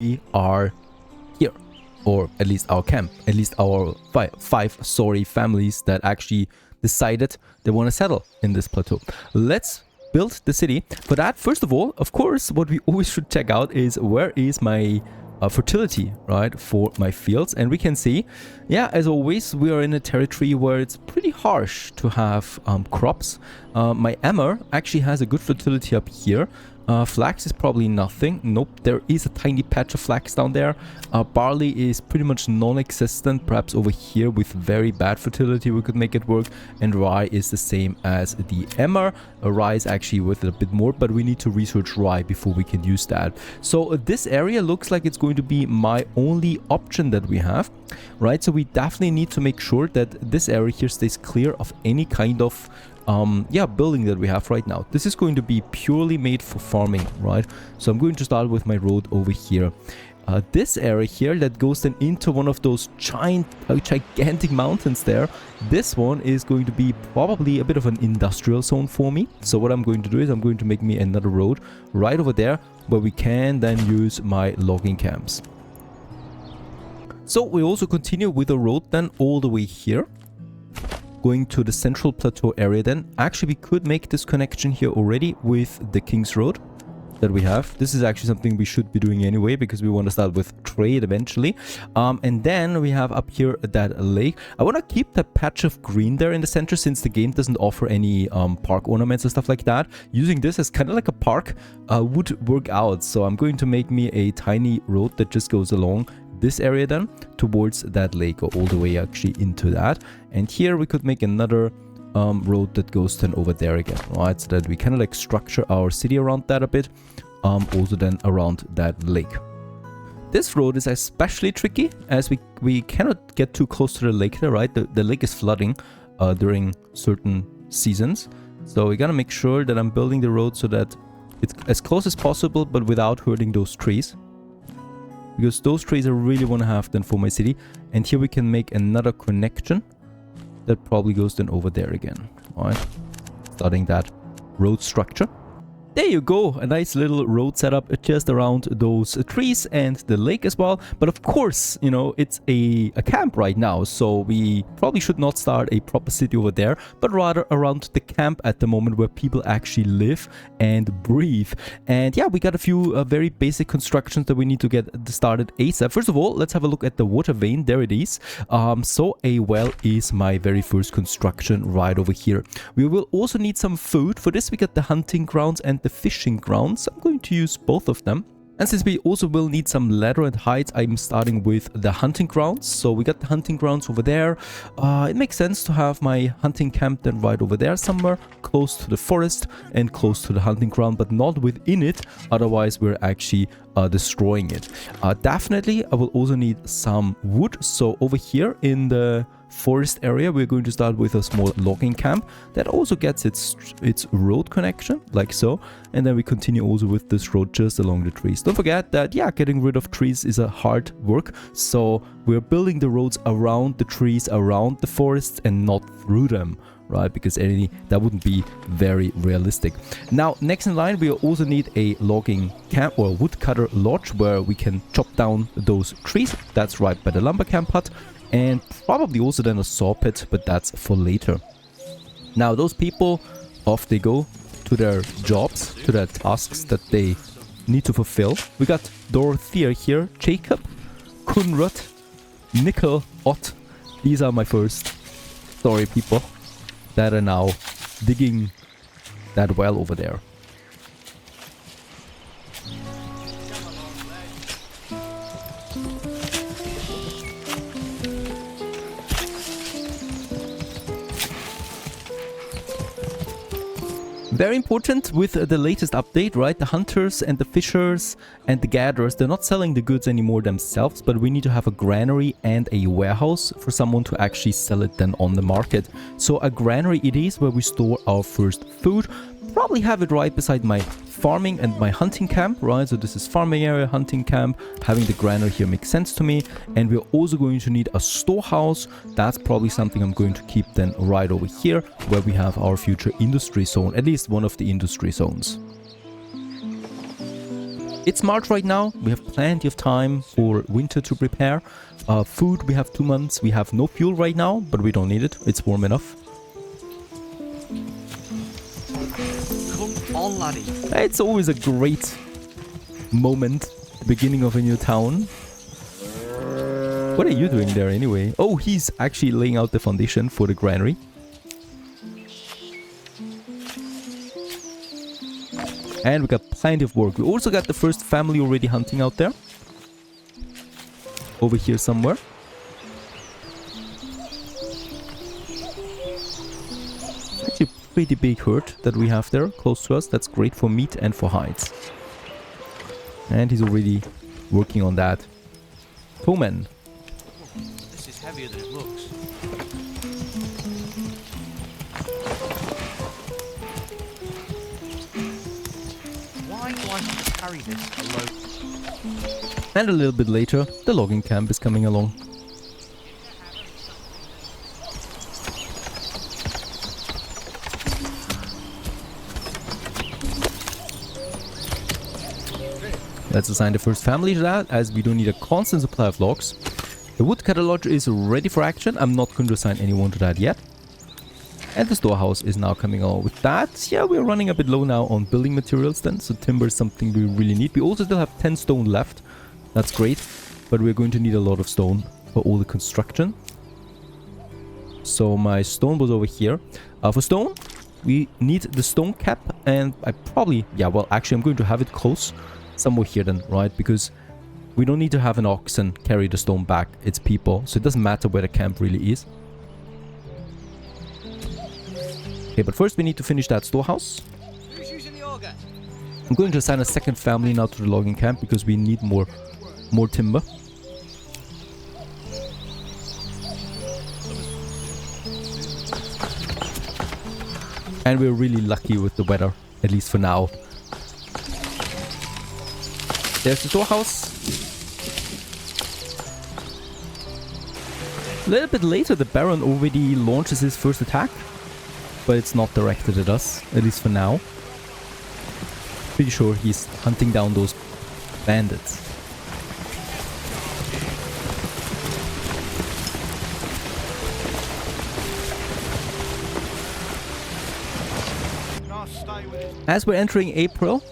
we are here, or at least our camp, at least our five families that actually decided they want to settle in this plateau. Let's build the city. For that, first of all, of course, what we always should check out is where is my fertility, right, for my fields. And we can see, yeah, as always, we are in a territory where it's pretty harsh to have crops. My emmer actually has a good fertility up here. Flax is probably nothing. Nope, there is a tiny patch of flax down there. Barley is pretty much non-existent. Perhaps over here with very bad fertility we could make it work. And rye is the same as the emmer. Rye is actually worth it a bit more, but we need to research rye before we can use that. So this area looks like it's going to be my only option that we have, right? So we definitely need to make sure that this area here stays clear of any kind of building that we have right now. This is going to be purely made for farming, right? So I'm going to start with my road over here. This area here that goes then into one of those gigantic mountains there. This one is going to be probably a bit of an industrial zone for me. So what I'm going to do is I'm going to make me another road right over there where we can then use my logging camps. So we also continue with the road then all the way here, going to the central plateau area. Then actually we could make this connection here already with the King's Road that we have. This is actually something we should be doing anyway because we want to start with trade eventually. And then we have up here that lake. I want to keep that patch of green there in the center since the game doesn't offer any park ornaments and stuff like that. Using this as kind of like a park would work out. So I'm going to make me a tiny road that just goes along this area then towards that lake, or all the way actually into that. And here we could make another road that goes then over there again, right? So that we kind of like structure our city around that a bit, also then around that lake. This road is especially tricky as we cannot get too close to the lake there, right? The lake is flooding during certain seasons. So we gotta make sure that I'm building the road so that it's as close as possible, but without hurting those trees. Because those trees I really want to have then for my city. And here we can make another connection that probably goes then over there again. Alright, starting that road structure. There you go, a nice little road setup just around those trees and the lake as well. But of course, you know, it's a camp right now, so we probably should not start a proper city over there, but rather around the camp at the moment where people actually live and breathe. And yeah, we got a few very basic constructions that we need to get started ASAP. First of all, let's have a look at the water vein. There it is. So a well is my very first construction right over here. We will also need some food. For this we got the hunting grounds and the fishing grounds. I'm going to use both of them. And since we also will need some leather and hides, I'm starting with the hunting grounds. So we got the hunting grounds over there. It makes sense to have my hunting camp then right over there somewhere, close to the forest and close to the hunting ground, but not within it. Otherwise, we're actually destroying it. Definitely, I will also need some wood. So over here in the forest area, we're going to start with a small logging camp that also gets its road connection like so, and then we continue also with this road just along the trees. Don't forget that, yeah, getting rid of trees is a hard work, so we're building the roads around the trees, around the forests, and not through them, right? Because that wouldn't be very realistic. Now, next in line, we also need a logging camp or woodcutter lodge where we can chop down those trees. That's right by the lumber camp hut. And probably also then a saw pit, but that's for later. Now those people, off they go to their jobs, to their tasks that they need to fulfill. We got Dorothea here, Jacob, Kunrad, Nickel, Ott. These are my first story people that are now digging that well over there. Very important with the latest update, right? The hunters and the fishers and the gatherers, they're not selling the goods anymore themselves, but we need to have a granary and a warehouse for someone to actually sell it then on the market. So a granary it is where we store our first food. Probably have it right beside my farming and my hunting camp, right? So this is farming area, hunting camp. Having the granary here makes sense to me. And we're also going to need a storehouse. That's probably something I'm going to keep then right over here where we have our future industry zone, at least one of the industry zones. It's March right now. We have plenty of time for winter to prepare. Food, we have 2 months. We have no fuel right now, but we don't need it. It's warm enough. Come on, laddie. It's always a great moment, the beginning of a new town. What are you doing there anyway? Oh, he's actually laying out the foundation for the granary. And we got plenty of work. We also got the first family already hunting out there. Over here somewhere. Actually a pretty big herd that we have there close to us. That's great for meat and for hides. And he's already working on that. Toman. This is heavier than it looks. Why do I have to carry this alone? And a little bit later, the logging camp is coming along. Let's assign the first family to that, as we don't need a constant supply of logs. The woodcutter lodge is ready for action. I'm not going to assign anyone to that yet. And the storehouse is now coming along with that. Yeah, we're running a bit low now on building materials then, so timber is something we really need. We also still have 10 stone left. That's great, but we're going to need a lot of stone for all the construction. So my stone was over here. For stone, we need the stone cap, and I probably, yeah, well, actually I'm going to have it close somewhere here then, right? Because we don't need to have an oxen carry the stone back. It's people, so it doesn't matter where the camp really is. Okay, but first we need to finish that storehouse. Who's using the auger? I'm going to assign a second family now to the logging camp because we need more timber. And we're really lucky with the weather, at least for now. There's the storehouse. A little bit later, the Baron already launches his first attack. But it's not directed at us, at least for now. Pretty sure he's hunting down those bandits. As we're entering April,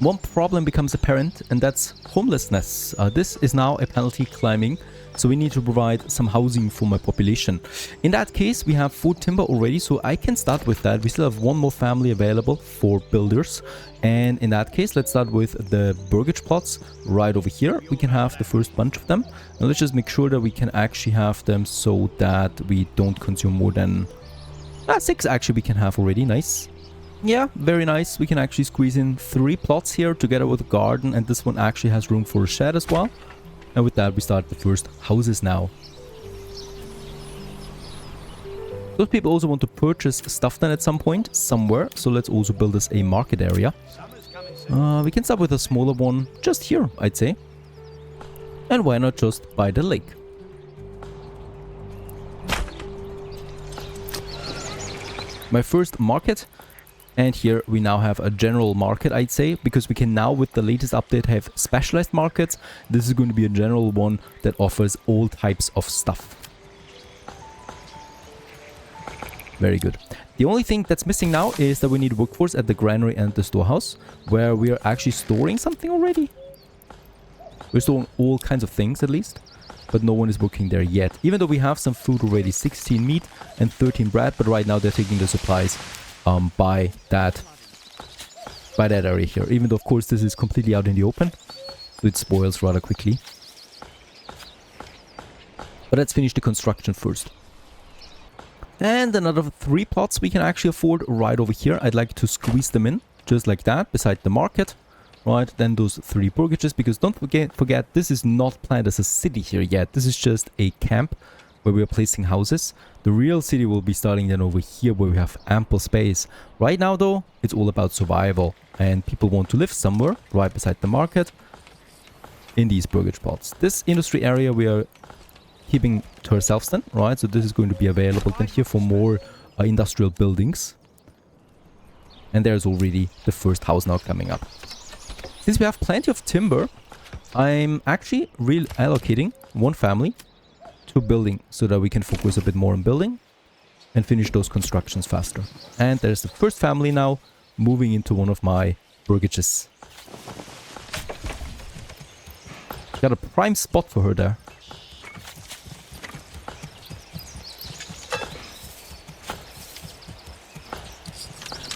one problem becomes apparent, and that's homelessness. This is now a penalty climbing, so we need to provide some housing for my population. In that case, we have 4 timber already, so I can start with that. We still have 1 more family available for builders, and in that case, let's start with the burgage plots right over here. We can have the first bunch of them, and let's just make sure that we can actually have them so that we don't consume more than 6 actually we can have already. Nice. Yeah, very nice. We can actually squeeze in 3 plots here together with a garden, and this one actually has room for a shed as well. And with that, we start the first houses now. Those people also want to purchase stuff then at some point, somewhere. So let's also build us a market area. We can start with a smaller one just here, I'd say. And why not just by the lake? My first market. And here we now have a general market, I'd say, because we can now, with the latest update, have specialized markets. This is going to be a general one that offers all types of stuff. Very good. The only thing that's missing now is that we need workforce at the granary and the storehouse, where we are actually storing something already. We're storing all kinds of things at least, but no one is working there yet. Even though we have some food already, 16 meat and 13 bread, but right now they're taking the supplies by that area here, even though of course this is completely out in the open, so it spoils rather quickly. But let's finish the construction first. And another 3 plots we can actually afford right over here. I'd like to squeeze them in just like that beside the market, right? Then those 3 burgages, because don't forget this is not planned as a city here yet. This is just a camp where we are placing houses. The real city will be starting then over here, where we have ample space. Right now though, it's all about survival, and people want to live somewhere right beside the market in these burgage plots. This industry area we are keeping to ourselves then, right? So this is going to be available then here for more industrial buildings. And there's already the first house now coming up. Since we have plenty of timber, I'm actually reallocating one family to building so that we can focus a bit more on building and finish those constructions faster. And there's the first family now moving into one of my burgages. Got a prime spot for her there.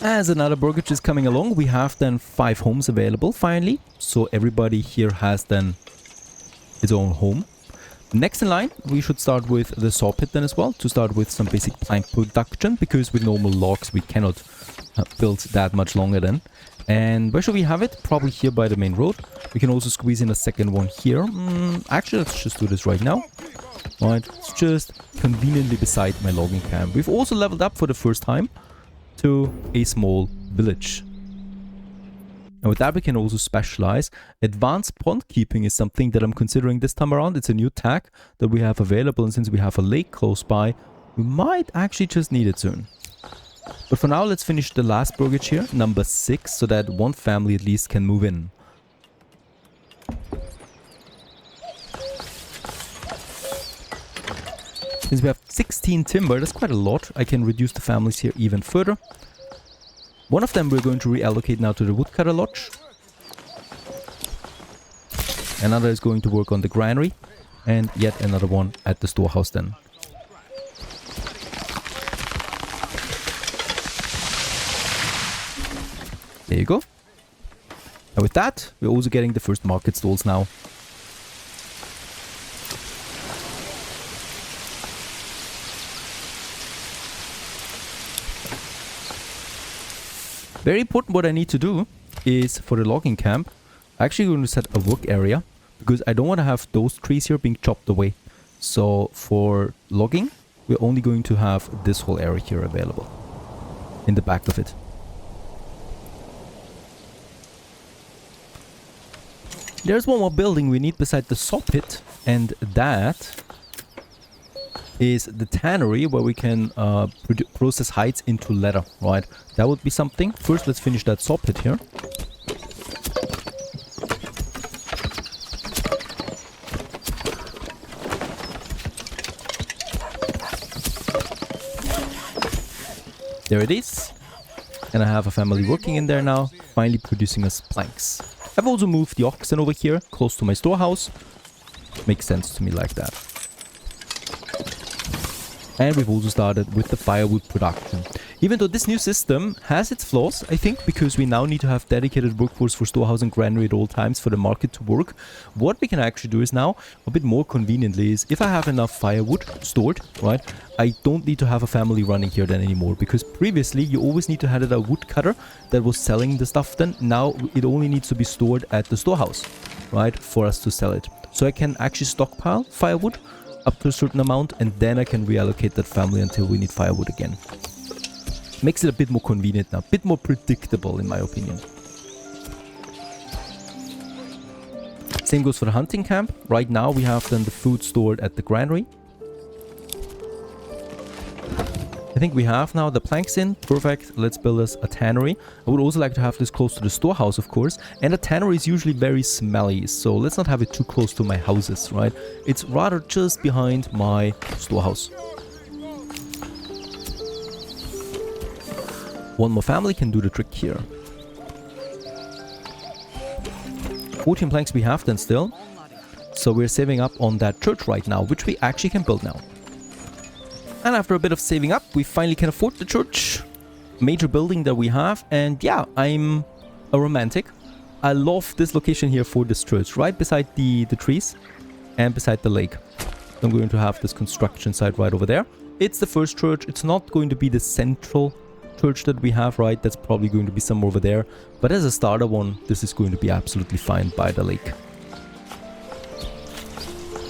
As another burgage is coming along, we have then 5 homes available finally. So everybody here has then its own home. Next in line, we should start with the saw pit then as well, to start with some basic plank production, because with normal logs we cannot build that much longer then. And where should we have it? Probably here by the main road. We can also squeeze in a second one here. Actually, let's just do this right now. Right, it's just conveniently beside my logging camp. We've also leveled up for the first time to a small village. And with that we can also specialize. Advanced pond keeping is something that I'm considering this time around. It's a new tag that we have available, and since we have a lake close by, we might actually just need it soon. But for now, let's finish the last burgage here, number 6, so that one family at least can move in. Since we have 16 timber, that's quite a lot. I can reduce the families here even further. One of them we're going to reallocate now to the woodcutter lodge. Another is going to work on the granary. And yet another one at the storehouse then. There you go. And with that, we're also getting the first market stalls now. Very important, what I need to do is for the logging camp, I'm actually going to set a work area, because I don't want to have those trees here being chopped away. So for logging, we're only going to have this whole area here available in the back of it. There's one more building we need beside the saw pit, and that is the tannery, where we can process hides into leather, right? That would be something. First, let's finish that saw pit here. There it is. And I have a family working in there now, finally producing us planks. I've also moved the oxen over here, close to my storehouse. Makes sense to me like that. And we've also started with the firewood production. Even though this new system has its flaws, I think, because we now need to have dedicated workforce for storehouse and granary at all times for the market to work. What we can actually do is now, a bit more conveniently, is if I have enough firewood stored, right, I don't need to have a family running here then anymore. Because previously, you always need to have a woodcutter that was selling the stuff then. Now, it only needs to be stored at the storehouse, right, for us to sell it. So I can actually stockpile firewood up to a certain amount, and then I can reallocate that family until we need firewood again. Makes it a bit more convenient now, a bit more predictable in my opinion. Same goes for the hunting camp. Right now we have then the food stored at the granary. I think we have now the planks in. Perfect. Let's build us a tannery. I would also like to have this close to the storehouse, of course. And a tannery is usually very smelly, so let's not have it too close to my houses, right? It's rather just behind my storehouse. One more family can do the trick here. 14 planks we have then still. So we're saving up on that church right now, which we actually can build now. And after a bit of saving up, we finally can afford the church. Major building that we have. And yeah, I'm a romantic. I love this location here for this church. Right beside the trees and beside the lake. I'm going to have this construction site right over there. It's the first church. It's not going to be the central church that we have, right? That's probably going to be somewhere over there. But as a starter one, this is going to be absolutely fine by the lake.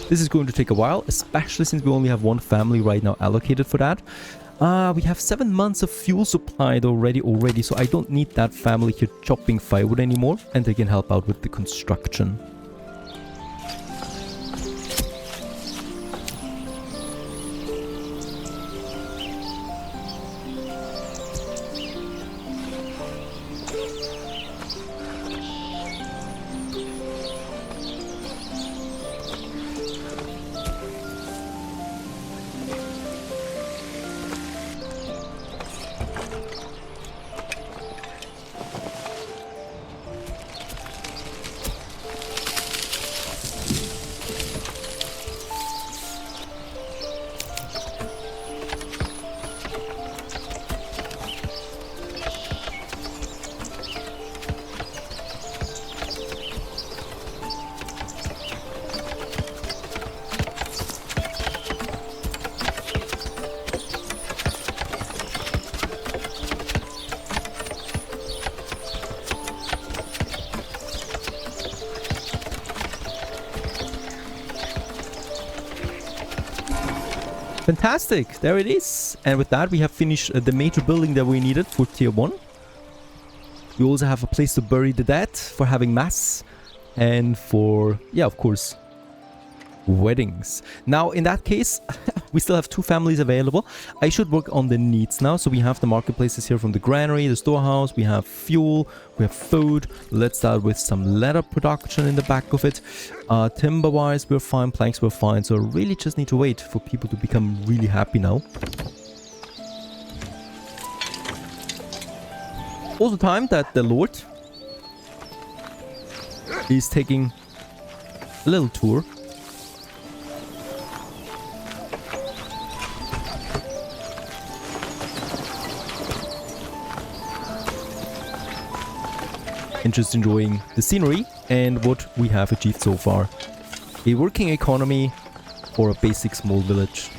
This is going to take a while, especially since we only have one family right now allocated for that. We have 7 months of fuel supplied already, so I don't need that family here chopping firewood anymore, and they can help out with the construction. Fantastic, there it is. And with that, we have finished the major building that we needed for tier 1. We also have a place to bury the dead for having mass and for, yeah, of course, weddings. Now, in that case, we still have 2 families available. I should work on the needs now. So we have the marketplaces here from the Granary, the storehouse. We have fuel, we have food. Let's start with some leather production in the back of it. Timber-wise, we're fine. Planks, we're fine. So I really just need to wait for people to become really happy now. Also time that the Lord is taking a little tour. And just enjoying the scenery and what we have achieved so far. A working economy for a basic small village.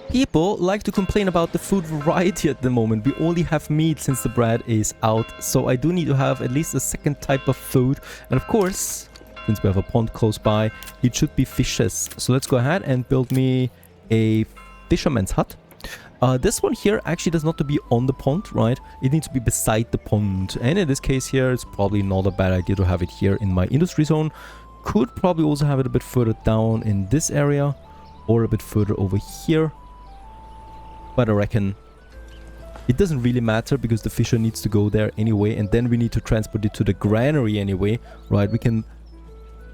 People like to complain about the food variety at the moment. We only have meat since the bread is out. So I do need to have at least a second type of food. And of course, since we have a pond close by, it should be fishes. So let's go ahead and build me a fisherman's hut. This one here actually does not to be on the pond, right? It needs to be beside the pond. And in this case here, it's probably not a bad idea to have it here in my industry zone. Could probably also have it a bit further down in this area or a bit further over here. But I reckon it doesn't really matter because the fisher needs to go there anyway. And then we need to transport it to the granary anyway, right? We can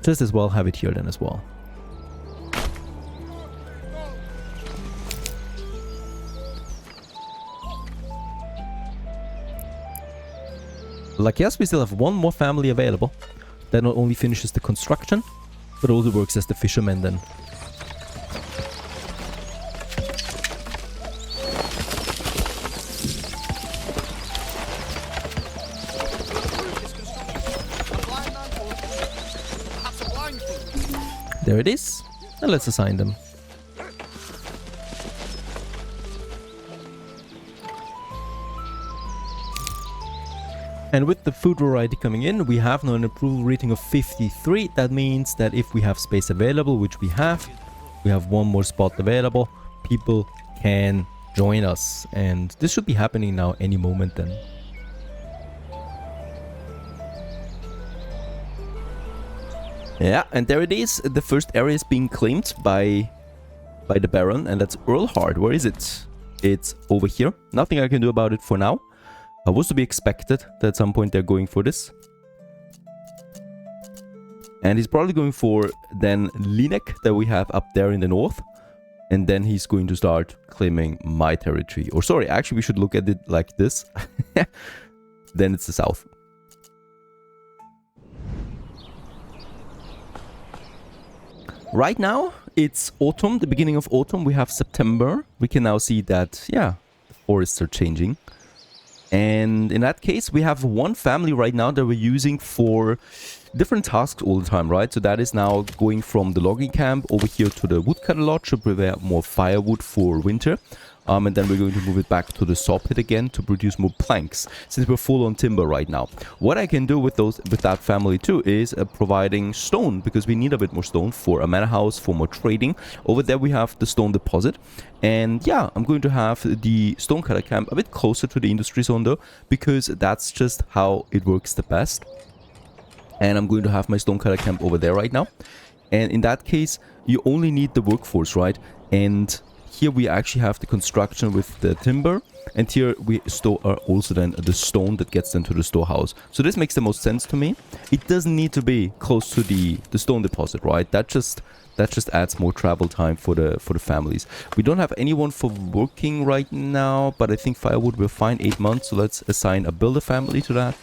just as well have it here then as well. Like, yes, we still have one more family available. That not only finishes the construction, but also works as the fisherman then. There it is. And let's assign them. And with the food variety coming in, we have now an approval rating of 53. That means that if we have space available, which we have one more spot available, people can join us. And this should be happening now any moment then. Yeah, and there it is. The first area is being claimed by the Baron, and that's Earlhard. Where is it? It's over here. Nothing I can do about it for now. Was to be expected that at some point they're going for this. And he's probably going for then Linek that we have up there in the north. And then he's going to start claiming my territory. Or sorry, actually we should look at it like this. Then it's the south. Right now, it's autumn, the beginning of autumn. We have September. We can now see that, yeah, the forests are changing. And in that case, we have one family right now that we're using for different tasks all the time, right? So that is now going from the logging camp over here to the woodcutter lodge to prepare more firewood for winter. And then we're going to move it back to the saw pit again to produce more planks, since we're full on timber right now. What I can do with that family too is providing stone, because we need a bit more stone for a manor house, for more trading. Over there we have the stone deposit. And yeah, I'm going to have the stonecutter camp a bit closer to the industry zone though, because that's just how it works the best. And I'm going to have my stonecutter camp over there right now. And in that case, you only need the workforce, right? And here we actually have the construction with the timber, and here we store also then the stone that gets into the storehouse. So this makes the most sense to me. It doesn't need to be close to the stone deposit, right? That just adds more travel time for the families. We don't have anyone for working right now, but I think firewood we're fine, 8 months. So let's assign a builder family to that,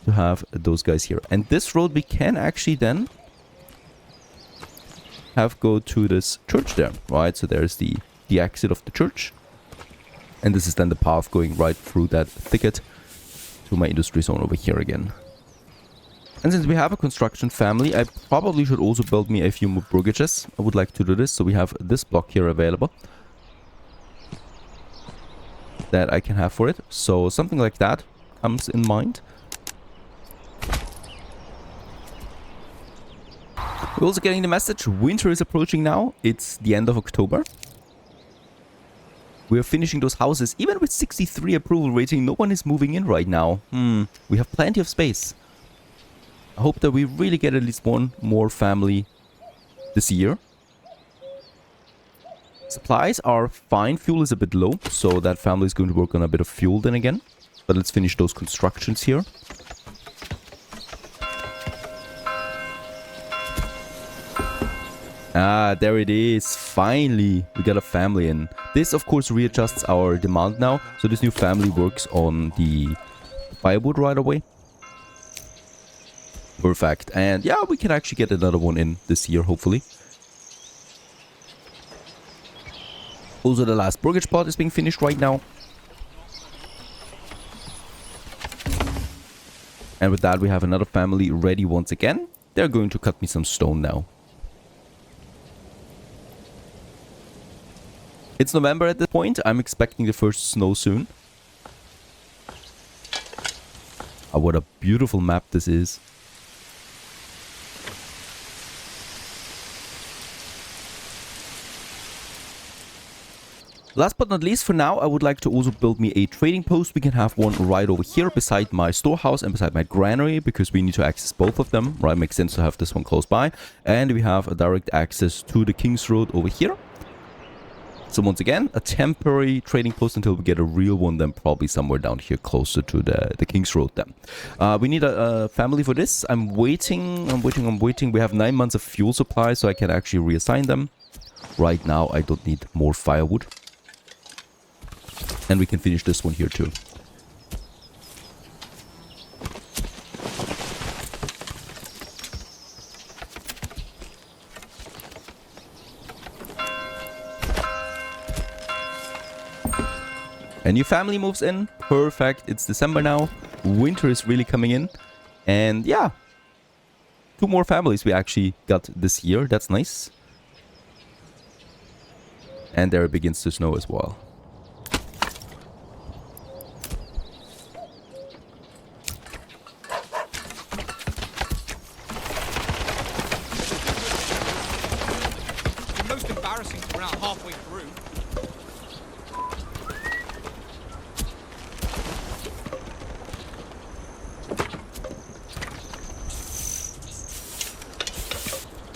to have those guys here. And this road we can actually then have go to this church there, right? So there's the exit of the church. And this is then the path going right through that thicket to my industry zone over here again. And since we have a construction family, I probably should also build me a few more bruggages. I would like to do this. So we have this block here available that I can have for it. So something like that comes in mind. We're also getting the message. Winter is approaching now. It's the end of October. We're finishing those houses. Even with 63 approval rating, no one is moving in right now. We have plenty of space. I hope that we really get at least one more family this year. Supplies are fine. Fuel is a bit low, so that family is going to work on a bit of fuel then again. But let's finish those constructions here. Ah, there it is. Finally, we got a family in. This, of course, readjusts our demand now. So this new family works on the firewood right away. Perfect. And yeah, we can actually get another one in this year, hopefully. Also, the last burgage pot is being finished right now. And with that, we have another family ready once again. They're going to cut me some stone now. It's November at this point. I'm expecting the first snow soon. Oh, what a beautiful map this is. Last but not least, for now, I would like to also build me a trading post. We can have one right over here beside my storehouse and beside my granary, because we need to access both of them, right? Makes sense to have this one close by. And we have a direct access to the King's Road over here. So once again, a temporary trading post until we get a real one, then probably somewhere down here closer to the King's Road then. We need a family for this. I'm waiting. We have 9 months of fuel supply, so I can actually reassign them. Right now, I don't need more firewood. And we can finish this one here too. A new family moves in. Perfect. It's December now. Winter is really coming in. And yeah, 2 more families we actually got this year. That's nice. And there it begins to snow as well. Most embarrassing to run out halfway through.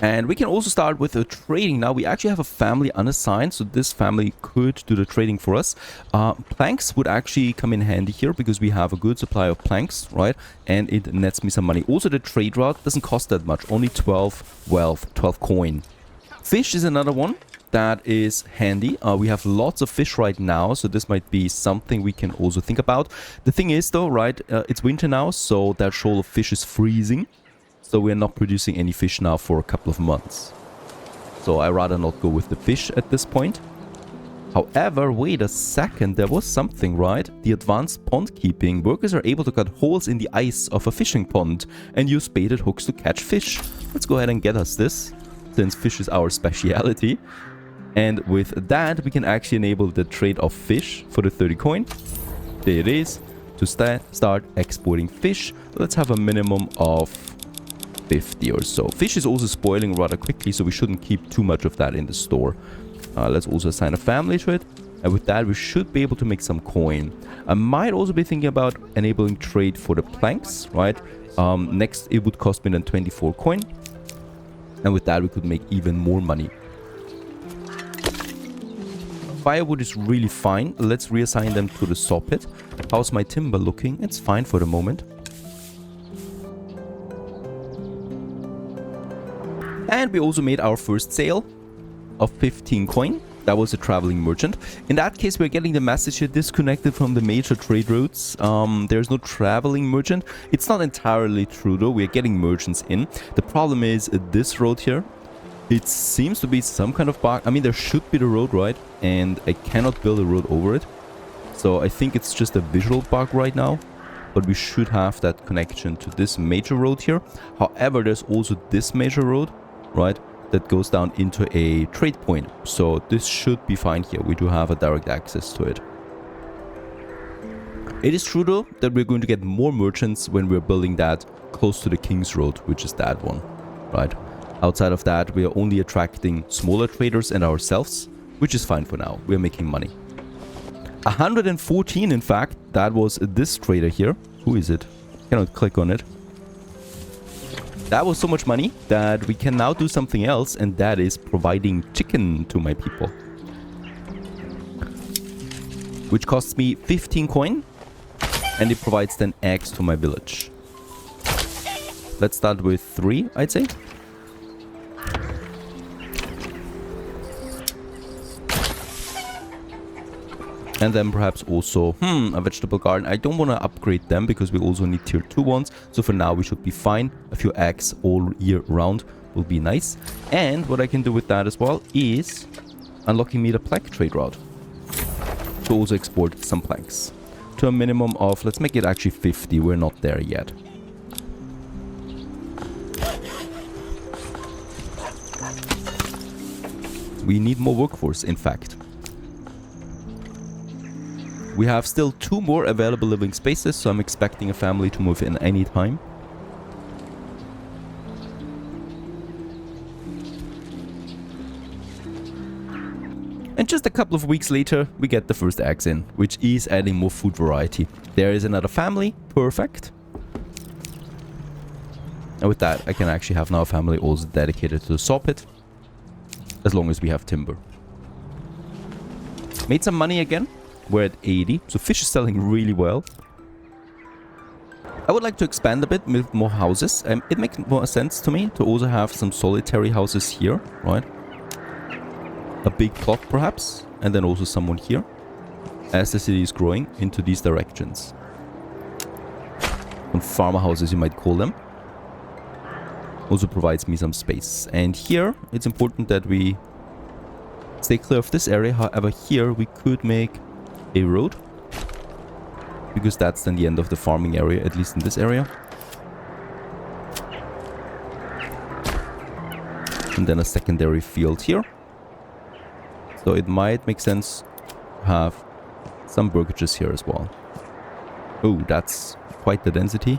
And we can also start with the trading now. We actually have a family unassigned, so this family could do the trading for us. Planks would actually come in handy here because we have a good supply of planks, right? And it nets me some money. Also, the trade route doesn't cost that much, only 12 wealth, 12 coin. Fish is another one that is handy. We have lots of fish right now, so this might be something we can also think about. The thing is though, right, it's winter now, so that shoal of fish is freezing. So we're not producing any fish now for a couple of months. So I rather not go with the fish at this point. However, wait a second, there was something, right? The advanced pond keeping. Workers are able to cut holes in the ice of a fishing pond and use baited hooks to catch fish. Let's go ahead and get us this, since fish is our speciality. And with that, we can actually enable the trade of fish for the 30 coin. There it is. To start exporting fish, let's have a minimum of 50 or so. Fish is also spoiling rather quickly, so we shouldn't keep too much of that in the store. Let's also assign a family to it. And with that, we should be able to make some coin. I might also be thinking about enabling trade for the planks, right? Next, it would cost me then 24 coin. And with that, we could make even more money. Firewood is really fine. Let's reassign them to the saw pit. How's my timber looking? It's fine for the moment. And we also made our first sale of 15 coin. That was a traveling merchant. In that case, we're getting the message here, disconnected from the major trade routes. There's no traveling merchant. It's not entirely true though. We're getting merchants in. The problem is this road here It seems to be some kind of bug. I mean, there should be the road, right? And I cannot build a road over it. So I think it's just a visual bug right now. But we should have that connection to this major road here. However, there's also this major road, right? That goes down into a trade point. So this should be fine here. We do have a direct access to it. It is true though that we're going to get more merchants when we're building that close to the King's Road, which is that one, right? Outside of that, we are only attracting smaller traders and ourselves, which is fine for now. We're making money. 114, in fact, that was this trader here. Who is it? Cannot click on it. That was so much money that we can now do something else, and that is providing chicken to my people. Which costs me 15 coin, and it provides 10 eggs to my village. Let's start with 3, I'd say. And then perhaps also, a vegetable garden. I don't want to upgrade them because we also need tier 2 ones. So for now we should be fine. A few eggs all year round will be nice. And what I can do with that as well is unlocking me the plank trade route. To also export some planks. To a minimum of, let's make it actually 50. We're not there yet. We need more workforce, in fact. We have still 2 more available living spaces, so I'm expecting a family to move in any time. And just a couple of weeks later, we get the first eggs in, which is adding more food variety. There is another family. Perfect. And with that, I can actually have now a family also dedicated to the saw pit. As long as we have timber. Made some money again. We're at 80, so fish is selling really well. I would like to expand a bit with more houses. It makes more sense to me to also have some solitary houses here, right? A big plot perhaps, and then also someone here. As the city is growing into these directions. Some farmer houses you might call them. Also provides me some space. And here, it's important that we stay clear of this area. However, here we could make a road, because that's then the end of the farming area, at least in this area. And then a secondary field here. So it might make sense to have some burgages here as well. Oh, that's quite the density.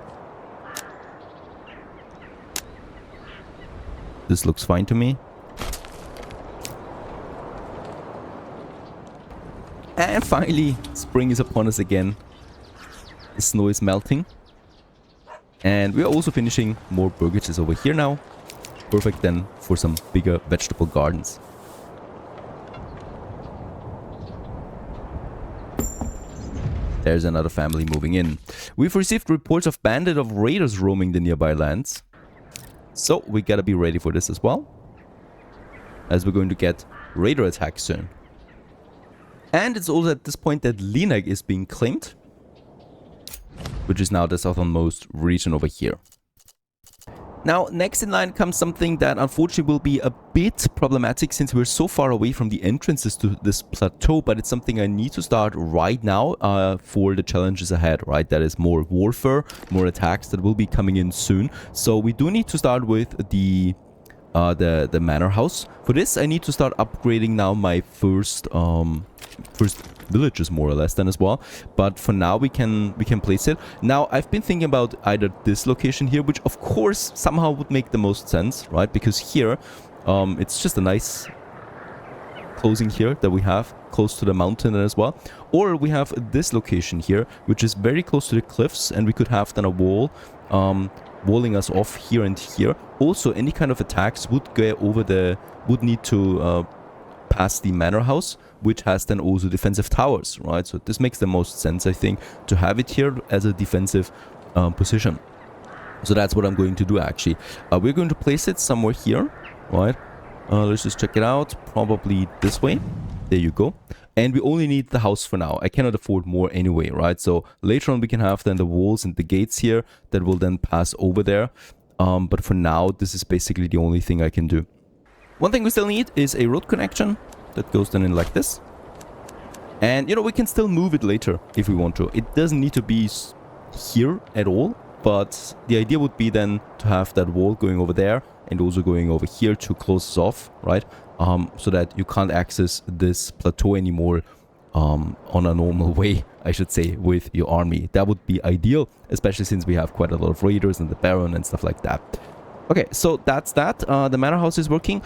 This looks fine to me. And finally, spring is upon us again. The snow is melting. And we are also finishing more burgages over here now. Perfect then for some bigger vegetable gardens. There's another family moving in. We've received reports of bandits of raiders roaming the nearby lands. So we gotta be ready for this as well. As we're going to get raider attacks soon. And it's also at this point that Linek is being claimed. Which is now the southernmost region over here. Now, next in line comes something that unfortunately will be a bit problematic since we're so far away from the entrances to this plateau, but it's something I need to start right now for the challenges ahead, right? That is more warfare, more attacks that will be coming in soon. So we do need to start with the manor house. For this, I need to start upgrading now my first villages more or less then as well, but for now we can place it. Now I've been thinking about either this location here, which of course somehow would make the most sense, right? Because here it's just a nice closing here that we have close to the mountain as well, or we have this location here which is very close to the cliffs, and we could have then a wall walling us off here and here. Also, any kind of attacks would go over would need to pass the manor house, which has then also defensive towers, right? So this makes the most sense, I think, to have it here as a defensive position. So that's what I'm going to do actually. We're going to place it somewhere here, right? Let's just check it out. Probably this way. There you go. And we only need the house for now. I cannot afford more anyway, right? So later on we can have then the walls and the gates here that will then pass over there. But for now, this is basically the only thing I can do. One thing we still need is a road connection that goes then in like this. And, you know, we can still move it later if we want to. It doesn't need to be here at all, but the idea would be then to have that wall going over there and also going over here to close us off, right? So that you can't access this plateau anymore on a normal way, I should say, with your army. That would be ideal, especially since we have quite a lot of raiders and the Baron and stuff like that. Okay, so that's that. The manor house is working.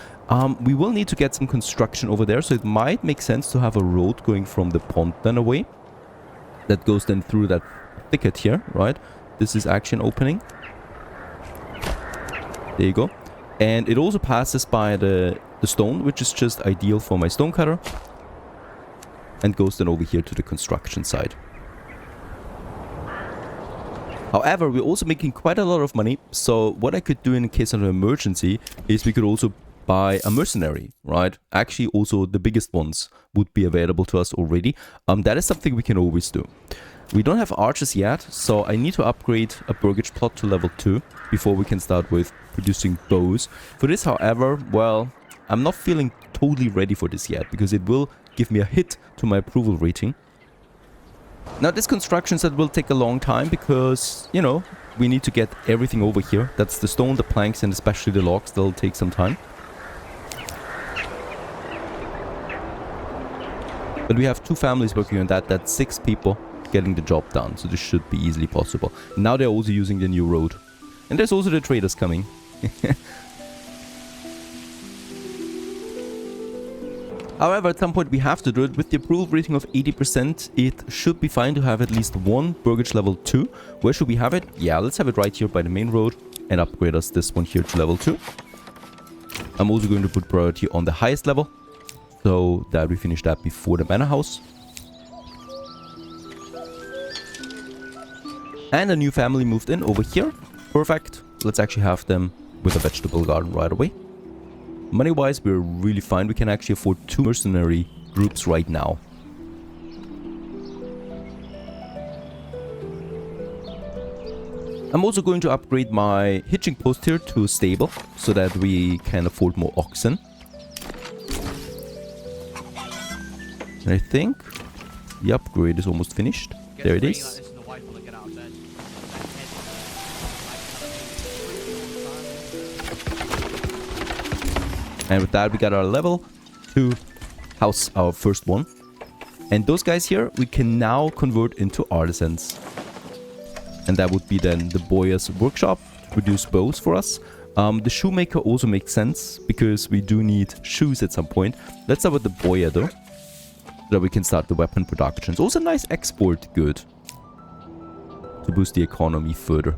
We will need to get some construction over there, so it might make sense to have a road going from the pond then away. That goes then through that thicket here, right? This is actually an opening. There you go. And it also passes by the stone, which is just ideal for my stonecutter. And goes then over here to the construction side. However, we're also making quite a lot of money, so what I could do in case of an emergency is we could also buy a mercenary, right? Actually, also the biggest ones would be available to us already. That is something we can always do. We don't have archers yet, so I need to upgrade a burgage plot to level 2 before we can start with producing bows. For this, however, well, I'm not feeling totally ready for this yet, because it will give me a hit to my approval rating. Now, this construction set will take a long time because, you know, we need to get everything over here. That's the stone, the planks, and especially the logs. They'll take some time. But we have 2 families working on that. That's 6 people getting the job done. So this should be easily possible. Now they're also using the new road. And there's also the traders coming. However, at some point we have to do it. With the approval rating of 80%, it should be fine to have at least 1 burgage level 2. Where should we have it? Yeah, let's have it right here by the main road and upgrade us this one here to level 2. I'm also going to put priority on the highest level, so that we finish that before the manor house. And a new family moved in over here. Perfect. Let's actually have them with a vegetable garden right away. Money-wise, we're really fine. We can actually afford 2 mercenary groups right now. I'm also going to upgrade my hitching post here to stable, so that we can afford more oxen. And I think the upgrade is almost finished. There it is. And with that, we got our level 2 house, our first one. And those guys here, we can now convert into artisans. And that would be then the boyar's workshop to produce bows for us. The shoemaker also makes sense, because we do need shoes at some point. Let's start with the boyar though, so that we can start the weapon production. It's also a nice export good to boost the economy further.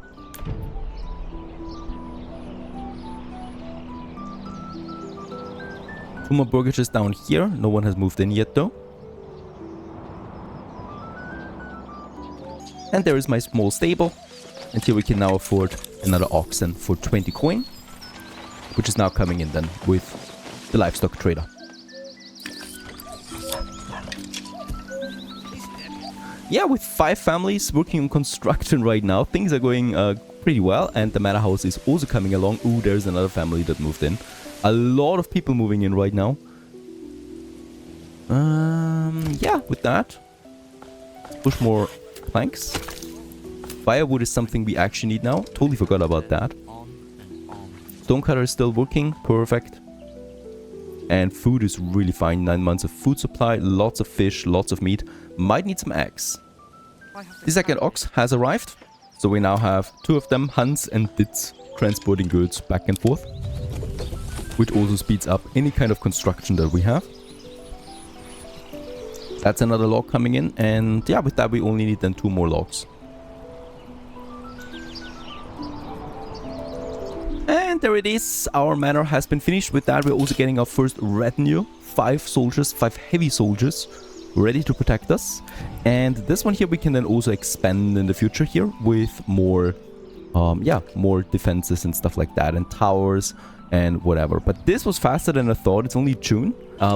Two more burgages down here. No one has moved in yet though. And there is my small stable. And here we can now afford another oxen for 20 coin, which is now coming in then with the livestock trader. Yeah, with 5 families working on construction right now, things are going pretty well. And the manor house is also coming along. Ooh, there's another family that moved in. A lot of people moving in right now. Yeah, with that, push more planks. Firewood is something we actually need now. Totally forgot about that. Stonecutter is still working. Perfect. And food is really fine. 9 months of food supply. Lots of fish. Lots of meat. Might need some eggs. The second ox has arrived. So we now have 2 of them, Hans and Ditz, transporting goods back and forth. Which also speeds up any kind of construction that we have. That's another log coming in. And yeah, with that we only need then 2 more logs. And there it is. Our manor has been finished. With that, we're also getting our first retinue. 5 soldiers, 5 heavy soldiers, ready to protect us. And this one here we can then also expand in the future here with more, more defenses and stuff like that, and towers and whatever. But this was faster than I thought. It's only June.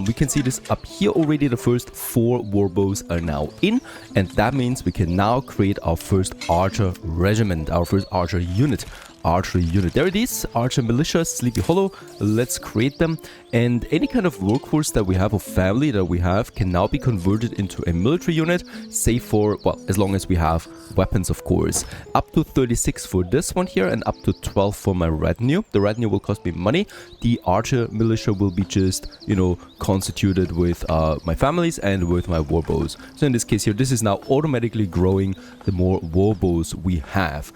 We can see this up here already. The first 4 warbows are now in, and that means we can now create our first archer regiment, our first archer unit. archery unit. There it is, archer militia, Sleepy Hollow. Let's create them, and any kind of workforce that we have or family that we have can now be converted into a military unit, save for, well, as long as we have weapons, of course. Up to 36 for this one here, and up to 12 for my retinue. The retinue will cost me money. The archer militia will be just, you know, constituted with my families and with my warbows. So in this case here, this is now automatically growing the more warbows we have.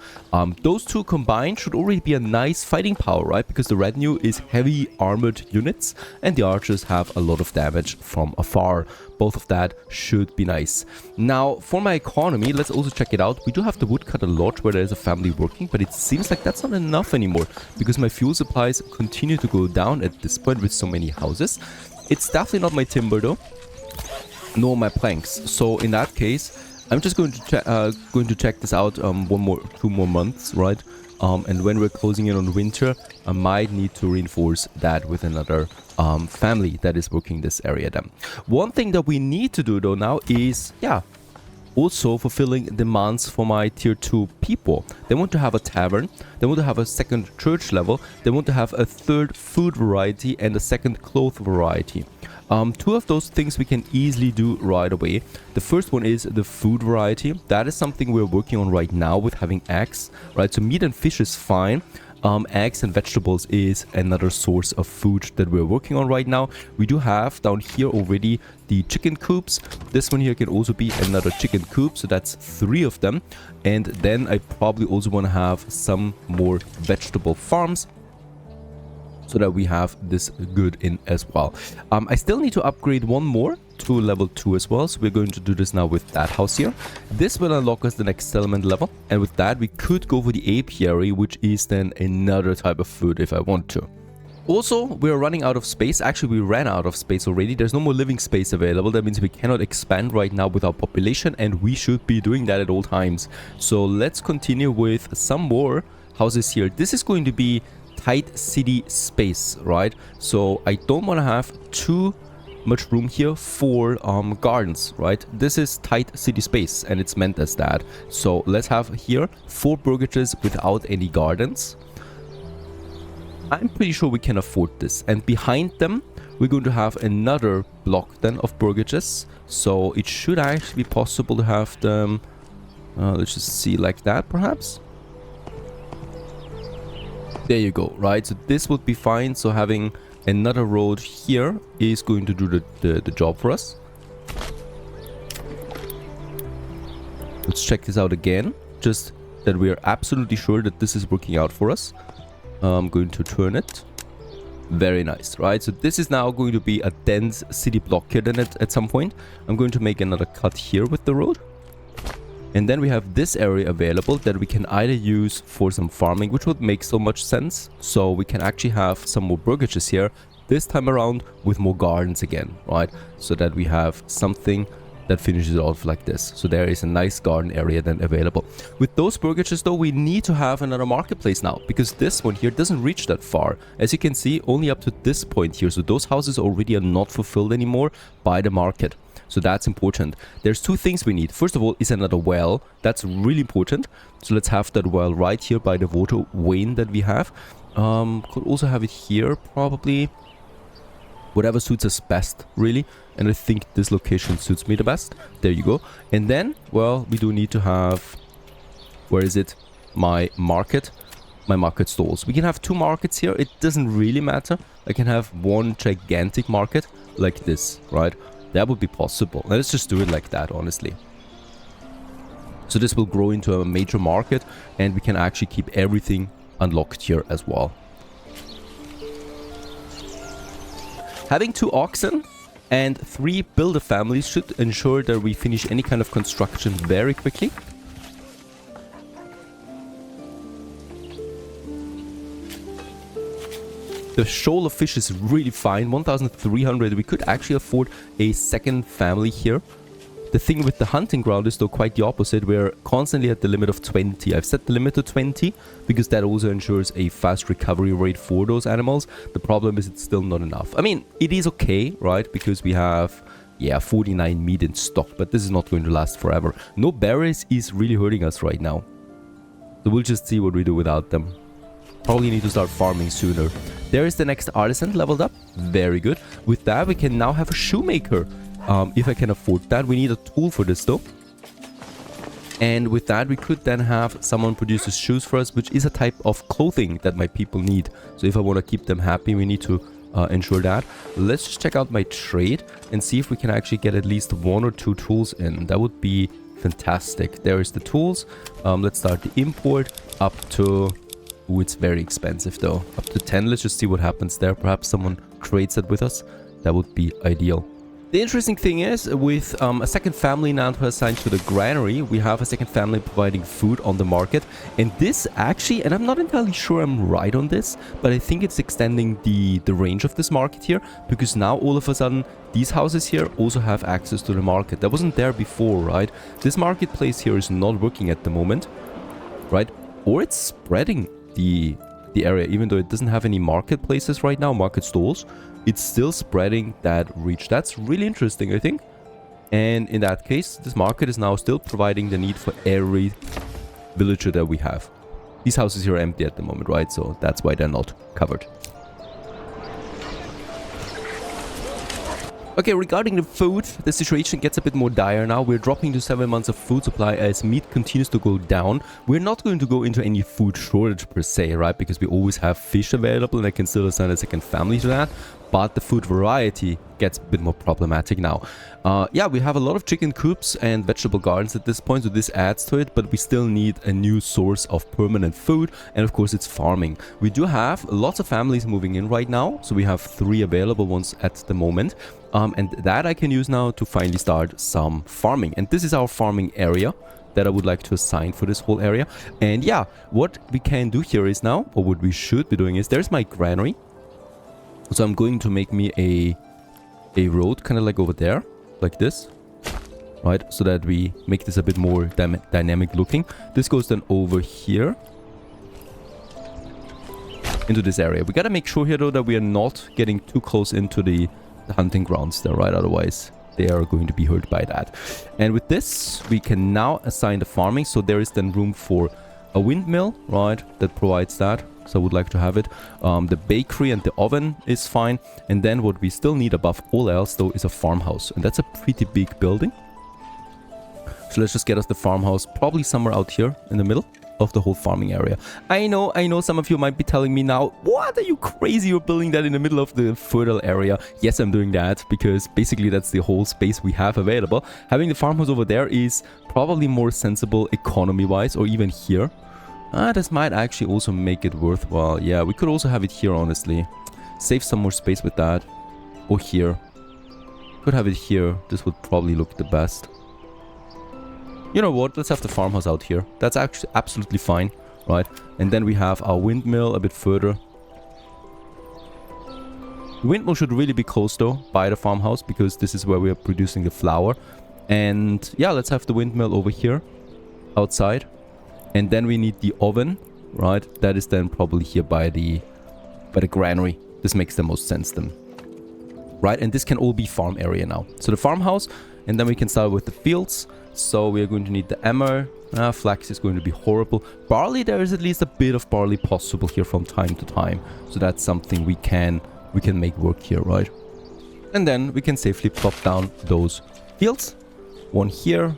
Those two combined should already be a nice fighting power, right? Because the retinue is heavy armored units and the archers have a lot of damage from afar. Both of that should be nice. Now, for my economy, let's also check it out. We do have the woodcutter lodge where there is a family working, but it seems like that's not enough anymore because my fuel supplies continue to go down at this point with so many houses. It's definitely not my timber though, nor my planks. So in that case, I'm just going to check this out 2 more months, right? And when we're closing in on winter, I might need to reinforce that with another family that is working this area then. One thing that we need to do though now is, yeah, also fulfilling demands for my tier 2 people. They want to have a tavern, they want to have a second church level, they want to have a third food variety and a second cloth variety. 2 of those things we can easily do right away. The first one is the food variety. That is something we're working on right now with having eggs, right? So meat and fish is fine. Eggs and vegetables is another source of food that we're working on right now. We do have down here already the chicken coops. This one here can also be another chicken coop, so that's 3 of them. And then I probably also want to have some more vegetable farms, so that we have this good in as well. I still need to upgrade one more to level 2 as well, so we're going to do this now with that house here. This will unlock us the next settlement level, and with that we could go for the apiary, which is then another type of food if I want to. Also, we're running out of space. Actually, we ran out of space already. There's no more living space available. That means we cannot expand right now with our population, and we should be doing that at all times. So let's continue with some more houses here. This is going to be tight city space, right? So I don't want to have too much room here for gardens, right? This is tight city space and it's meant as that. So let's have here 4 burgages without any gardens. I'm pretty sure we can afford this, and behind them we're going to have another block then of burgages, so it should actually be possible to have them let's just see, like that perhaps. There you go, right? So this would be fine. So having another road here is going to do the job for us. Let's check this out again, just that we are absolutely sure that this is working out for us. I'm going to turn it. Very nice, right? So this is now going to be a dense city block here then at some point. I'm going to make another cut here with the road. And then we have this area available that we can either use for some farming, which would make so much sense. So we can actually have some more burgages here this time around with more gardens again, right? So that we have something that finishes it off like this. So there is a nice garden area then available. With those burgages though, we need to have another marketplace now, because this one here doesn't reach that far. As you can see, only up to this point here. So those houses already are not fulfilled anymore by the market. So that's important. There's 2 things we need. First of all is another well. That's really important. So let's have that well right here by the water vane that we have. Could also have it here probably. Whatever suits us best, really. And I think this location suits me the best. There you go. And then, well, we do need to have... Where is it? My market. My market stalls. We can have 2 markets here. It doesn't really matter. I can have 1 gigantic market like this, right? That would be possible. Let's just do it like that, honestly. So this will grow into a major market, and we can actually keep everything unlocked here as well. Having 2 oxen and 3 builder families should ensure that we finish any kind of construction very quickly. The shoal of fish is really fine, 1,300. We could actually afford a second family here. The thing with the hunting ground is though quite the opposite. We're constantly at the limit of 20. I've set the limit to 20 because that also ensures a fast recovery rate for those animals. The problem is it's still not enough. I mean, it is okay, right? Because we have, yeah, 49 meat in stock, but this is not going to last forever. No berries is really hurting us right now. So we'll just see what we do without them. Probably need to start farming sooner. There is the next artisan leveled up. Very good. With that, we can now have a shoemaker. If I can afford that. We need a tool for this though. And with that, we could then have someone produces shoes for us, which is a type of clothing that my people need. So if I want to keep them happy, we need to ensure that. Let's just check out my trade and see if we can actually get at least 1 or 2 tools in. That would be fantastic. There is the tools. Let's start the import up to... Ooh, it's very expensive though. Up to 10. Let's just see what happens there. Perhaps someone trades it with us. That would be ideal. The interesting thing is, with a second family now assigned to the Granary, we have a second family providing food on the market. And this actually, and I'm not entirely sure I'm right on this, but I think it's extending the range of this market here, because now all of a sudden these houses here also have access to the market. That wasn't there before, right? This marketplace here is not working at the moment, right? Or it's spreading the area, even though it doesn't have any marketplaces right now, market stalls. It's still spreading that reach. That's really interesting, I think. And in that case, this market is now still providing the need for every villager that we have. These houses here are empty at the moment, right? So that's why they're not covered. Okay, regarding the food, the situation gets a bit more dire now. We're dropping to 7 months of food supply as meat continues to go down. We're not going to go into any food shortage per se, right? Because we always have fish available and I can still assign a second family to that. But the food variety gets a bit more problematic now. Yeah, we have a lot of chicken coops and vegetable gardens at this point, so this adds to it, but we still need a new source of permanent food, and of course it's farming. We do have lots of families moving in right now, so we have 3 available ones at the moment, and that I can use now to finally start some farming. And this is our farming area that I would like to assign for this whole area. And yeah, what we can do here is now, or what we should be doing is, there's my granary. So I'm going to make me a road kind of like over there, like this, right? So that we make this a bit more dynamic looking. This goes then over here into this area. We got to make sure here though that we are not getting too close into the hunting grounds there, right? Otherwise they are going to be hurt by that. And with this we can now assign the farming. So there is then room for a windmill, right? That provides that. So I would like to have it. The bakery and the oven is fine. And then what we still need above all else though is a farmhouse. And that's a pretty big building. So let's just get us the farmhouse probably somewhere out here in the middle of the whole farming area. I know some of you might be telling me now, what, are you crazy? You're building that in the middle of the fertile area. Yes, I'm doing that because basically that's the whole space we have available. Having the farmhouse over there is probably more sensible economy wise, or even here. This might actually also make it worthwhile. Yeah, we could also have it here, honestly. Save some more space with that. Or here. Could have it here. This would probably look the best. You know what? Let's have the farmhouse out here. That's actually absolutely fine, right? And then we have our windmill a bit further. The windmill should really be close, though, by the farmhouse, because this is where we are producing the flour. And yeah, let's have the windmill over here, outside. And then we need the oven, right? That is then probably here by the granary. This makes the most sense then. Right, and this can all be farm area now. So the farmhouse, and then we can start with the fields. So we are going to need the emmer. Flax is going to be horrible. Barley, there is at least a bit of barley possible here from time to time. So that's something we can make work here, right? And then we can safely plop down those fields. One here.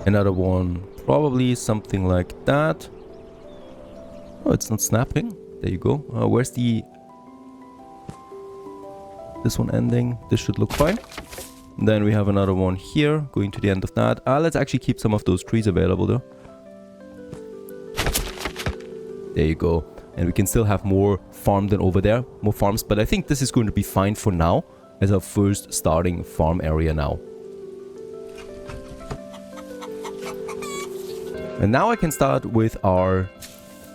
Another one, probably something like that. Oh, it's not snapping. There you go. Where's the... This one ending. This should look fine. And then we have another one here, going to the end of that. Let's actually keep some of those trees available though. There you go. And we can still have more farm than over there. More farms. But I think this is going to be fine for now, as our first starting farm area now. And now I can start with our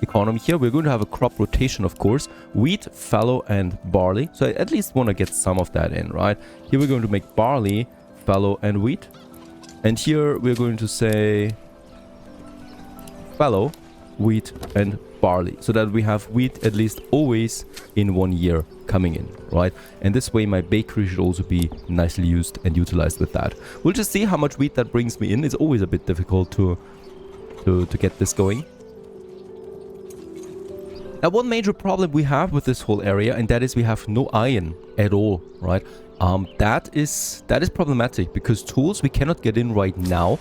economy here. We're going to have a crop rotation, of course. Wheat, fallow, and barley. So I at least want to get some of that in, right? Here we're going to make barley, fallow, and wheat. And here we're going to say fallow, wheat, and barley, so that we have wheat at least always in 1 year coming in, right? And this way my bakery should also be nicely used and utilized with that. We'll just see how much wheat that brings me in. It's always a bit difficult to get this going. Now, one major problem we have with this whole area, and that is we have no iron at all, right? That is problematic, because tools we cannot get in right now.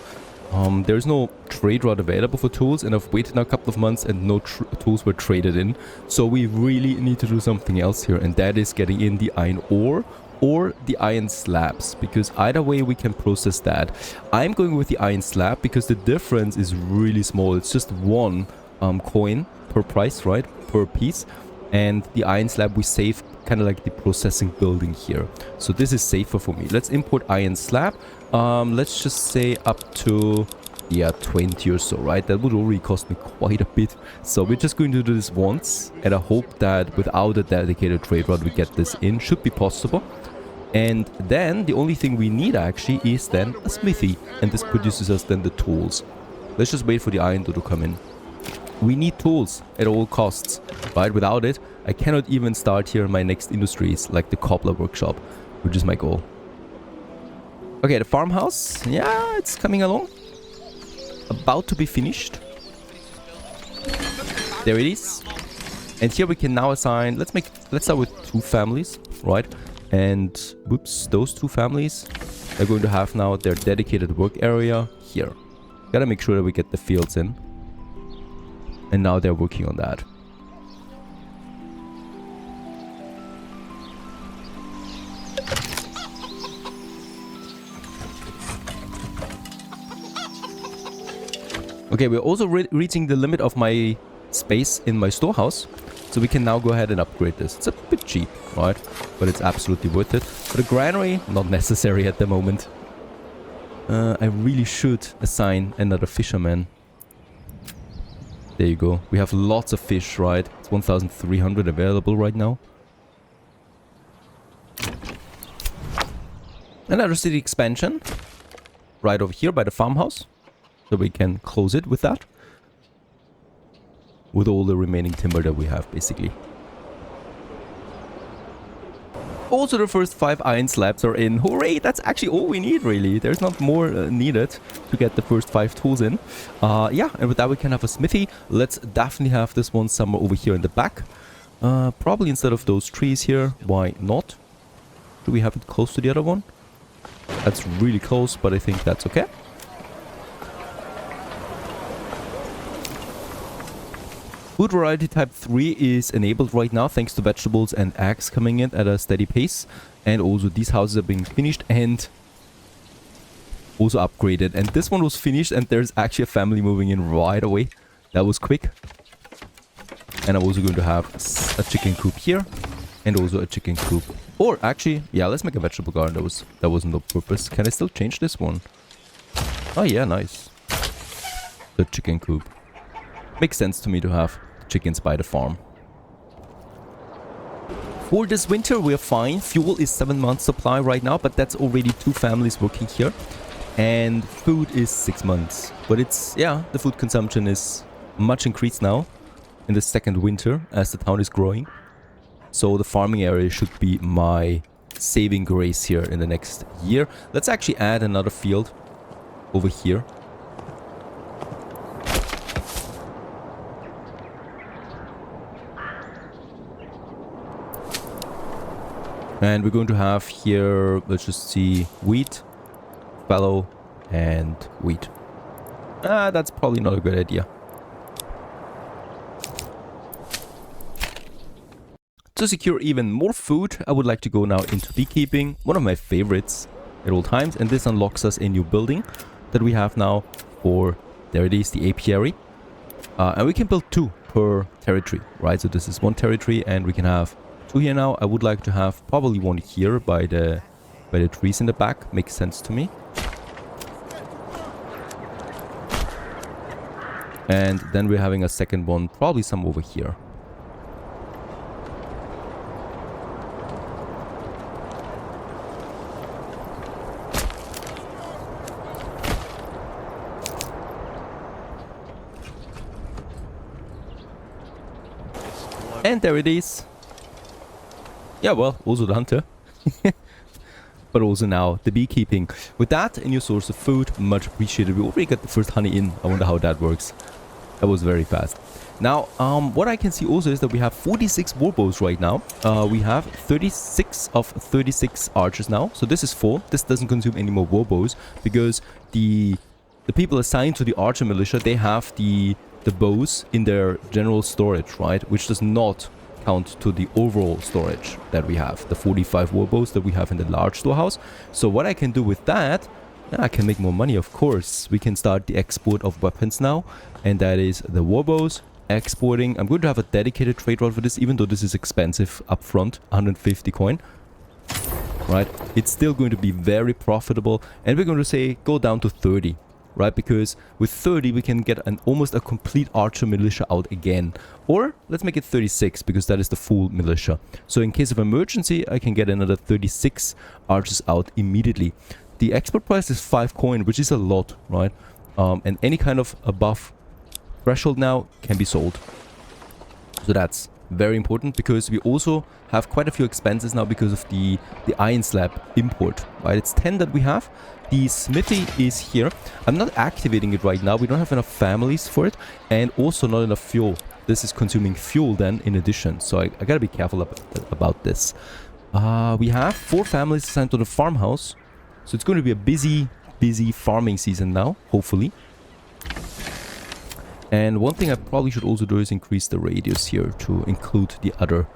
There's no trade route available for tools, and I've waited now a couple of months and no tools were traded in. So we really need to do something else here, and that is getting in the iron ore or the iron slabs, because either way we can process that. I'm going with the iron slab because the difference is really small. It's just one coin per price, right? Per piece. And the iron slab we save kind of like the processing building here. So this is safer for me. Let's import iron slab. Let's just say up to, yeah, 20 or so, right? That would already cost me quite a bit. So we're just going to do this once, and I hope that without a dedicated trade route we get this in. Should be possible. And then the only thing we need actually is then a smithy, and this produces us then the tools. Let's just wait for the iron to come in. We need tools at all costs, right? Without it, I cannot even start here my next industries, like the cobbler workshop, which is my goal. Okay, the farmhouse, yeah, it's coming along. About to be finished. There it is. And here we can now assign, let's start with 2 families, right? And whoops, those 2 families are going to have now their dedicated work area here. Gotta make sure that we get the fields in. And now they're working on that. Okay, we're also reaching the limit of my space in my storehouse. So we can now go ahead and upgrade this. It's a bit cheap, right? But it's absolutely worth it. For the granary, not necessary at the moment. I really should assign another fisherman. There you go. We have lots of fish, right? It's 1,300 available right now. Another city expansion. Right over here by the farmhouse. So we can close it with that. With all the remaining timber that we have, basically. Also, the first 5 iron slabs are in. Hooray! That's actually all we need, really. There's not more needed to get the first 5 tools in. Yeah, and with that we can have a smithy. Let's definitely have this one somewhere over here in the back. Probably instead of those trees here. Why not? Do we have it close to the other one? That's really close, but I think that's okay. Food variety type 3 is enabled right now thanks to vegetables and eggs coming in at a steady pace. And also these houses are being finished and also upgraded. And this one was finished and there's actually a family moving in right away. That was quick. And I'm also going to have a chicken coop here and also a chicken coop. Or actually, yeah, let's make a vegetable garden. That wasn't the purpose. Can I still change this one? Oh yeah, nice. The chicken coop. Makes sense to me to have chickens by the farm. For this winter we're fine. Fuel is 7 months supply right now, but that's already 2 families working here. And food is 6 months. But it's, yeah, the food consumption is much increased now in the second winter as the town is growing. So the farming area should be my saving grace here in the next year. Let's actually add another field over here. And we're going to have here, let's just see, wheat, fallow, and wheat. That's probably not a good idea. To secure even more food, I would like to go now into beekeeping, one of my favorites at all times. And this unlocks us a new building that we have now for, there it is, the apiary. And we can build 2 per territory, right? So this is 1 territory and we can have 2 here now. I would like to have probably 1 here by the trees in the back. Makes sense to me. And then we're having a second one, probably some over here. And there it is. Yeah, well, also the hunter. But also now the beekeeping. With that, a new source of food, much appreciated. We already got the first honey in. I wonder how that works. That was very fast. Now, what I can see also is that we have 46 warbows right now. We have 36 of 36 archers now. So this is full. This doesn't consume any more warbows because the people assigned to the archer militia, they have the bows in their general storage, right? Which does not count to the overall storage that we have, the 45 warbows that we have in the large storehouse. So what I can do with that, I can make more money, of course. We can start the export of weapons now, and that is the warbows exporting. I'm going to have a dedicated trade route for this, even though this is expensive upfront, 150 coin. Right, it's still going to be very profitable, and we're going to say go down to 30. Right, because with 30 we can get almost a complete archer militia out again. Or let's make it 36 because that is the full militia. So in case of emergency I can get another 36 archers out immediately. The export price is 5 coin, which is a lot, right? And any kind of above threshold now can be sold. So that's very important because we also have quite a few expenses now because of the iron slab import, right? It's 10 that we have. The smithy is here. I'm not activating it right now. We don't have enough families for it, and also not enough fuel. This is consuming fuel then in addition, so I gotta be careful about this. We have 4 families assigned to the farmhouse, so it's going to be a busy farming season now, hopefully. And one thing I probably should also do is increase the radius here to include the other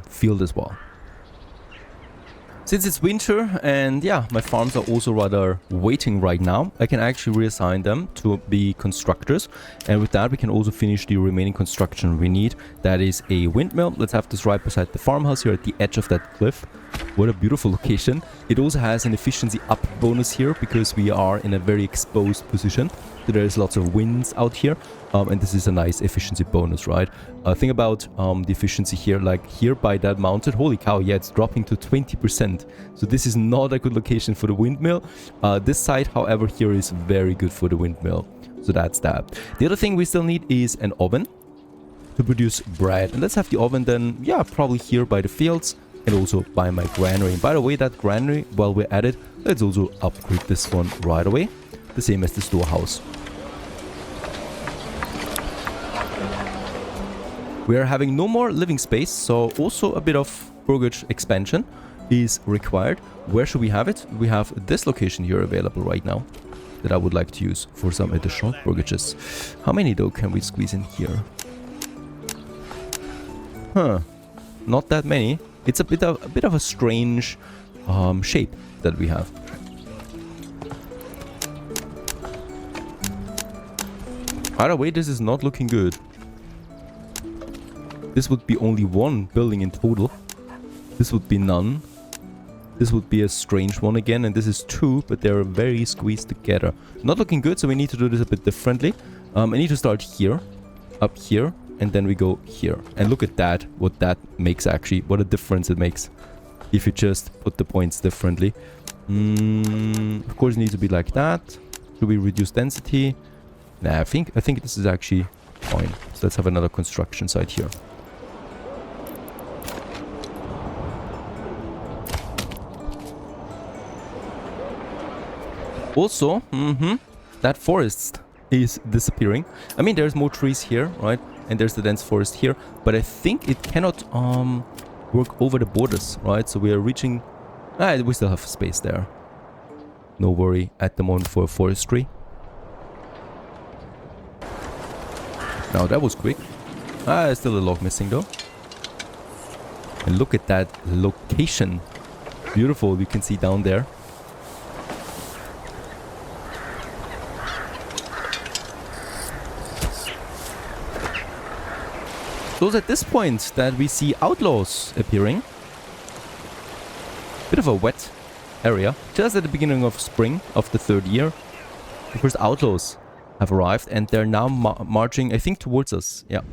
field as well. Since it's winter and yeah, my farms are also rather waiting right now, I can actually reassign them to be constructors. And with that, we can also finish the remaining construction we need. That is a windmill. Let's have this right beside the farmhouse here at the edge of that cliff. What a beautiful location. It also has an efficiency up bonus here because we are in a very exposed position. So there's lots of winds out here. And this is a nice efficiency bonus, right? Think about the efficiency here, like here by that mountain. Holy cow, yeah, it's dropping to 20%. So this is not a good location for the windmill. This side, however, here is very good for the windmill. So that's that. The other thing we still need is an oven to produce bread. And let's have the oven then, yeah, probably here by the fields and also by my granary. And by the way, that granary, while we're at it, let's also upgrade this one right away. The same as the storehouse. We are having no more living space, so also a bit of burgage expansion is required. Where should we have it? We have this location here available right now that I would like to use for some additional burgages. How many though can we squeeze in here? Huh, not that many. It's a bit of a strange shape that we have. By the way, this is not looking good. This would be only 1 building in total. This would be none. This would be a strange one again. And this is 2, but they're very squeezed together. Not looking good, so we need to do this a bit differently. I need to start here, up here, and then we go here. And look at that, what that makes actually. What a difference it makes if you just put the points differently. Of course, it needs to be like that. Should we reduce density? Nah, I think this is actually fine. So let's have another construction site here. Also, that forest is disappearing. I mean, there's more trees here, right? And there's the dense forest here. But I think it cannot work over the borders, right? So we are reaching... we still have space there. No worry at the moment for forestry. Now, that was quick. Still a log missing, though. And look at that location. Beautiful, you can see down there. So it's at this point that we see outlaws appearing. Bit of a wet area. Just at the beginning of spring of the 3rd year. The first outlaws have arrived and they're now marching, I think, towards us. Yeah.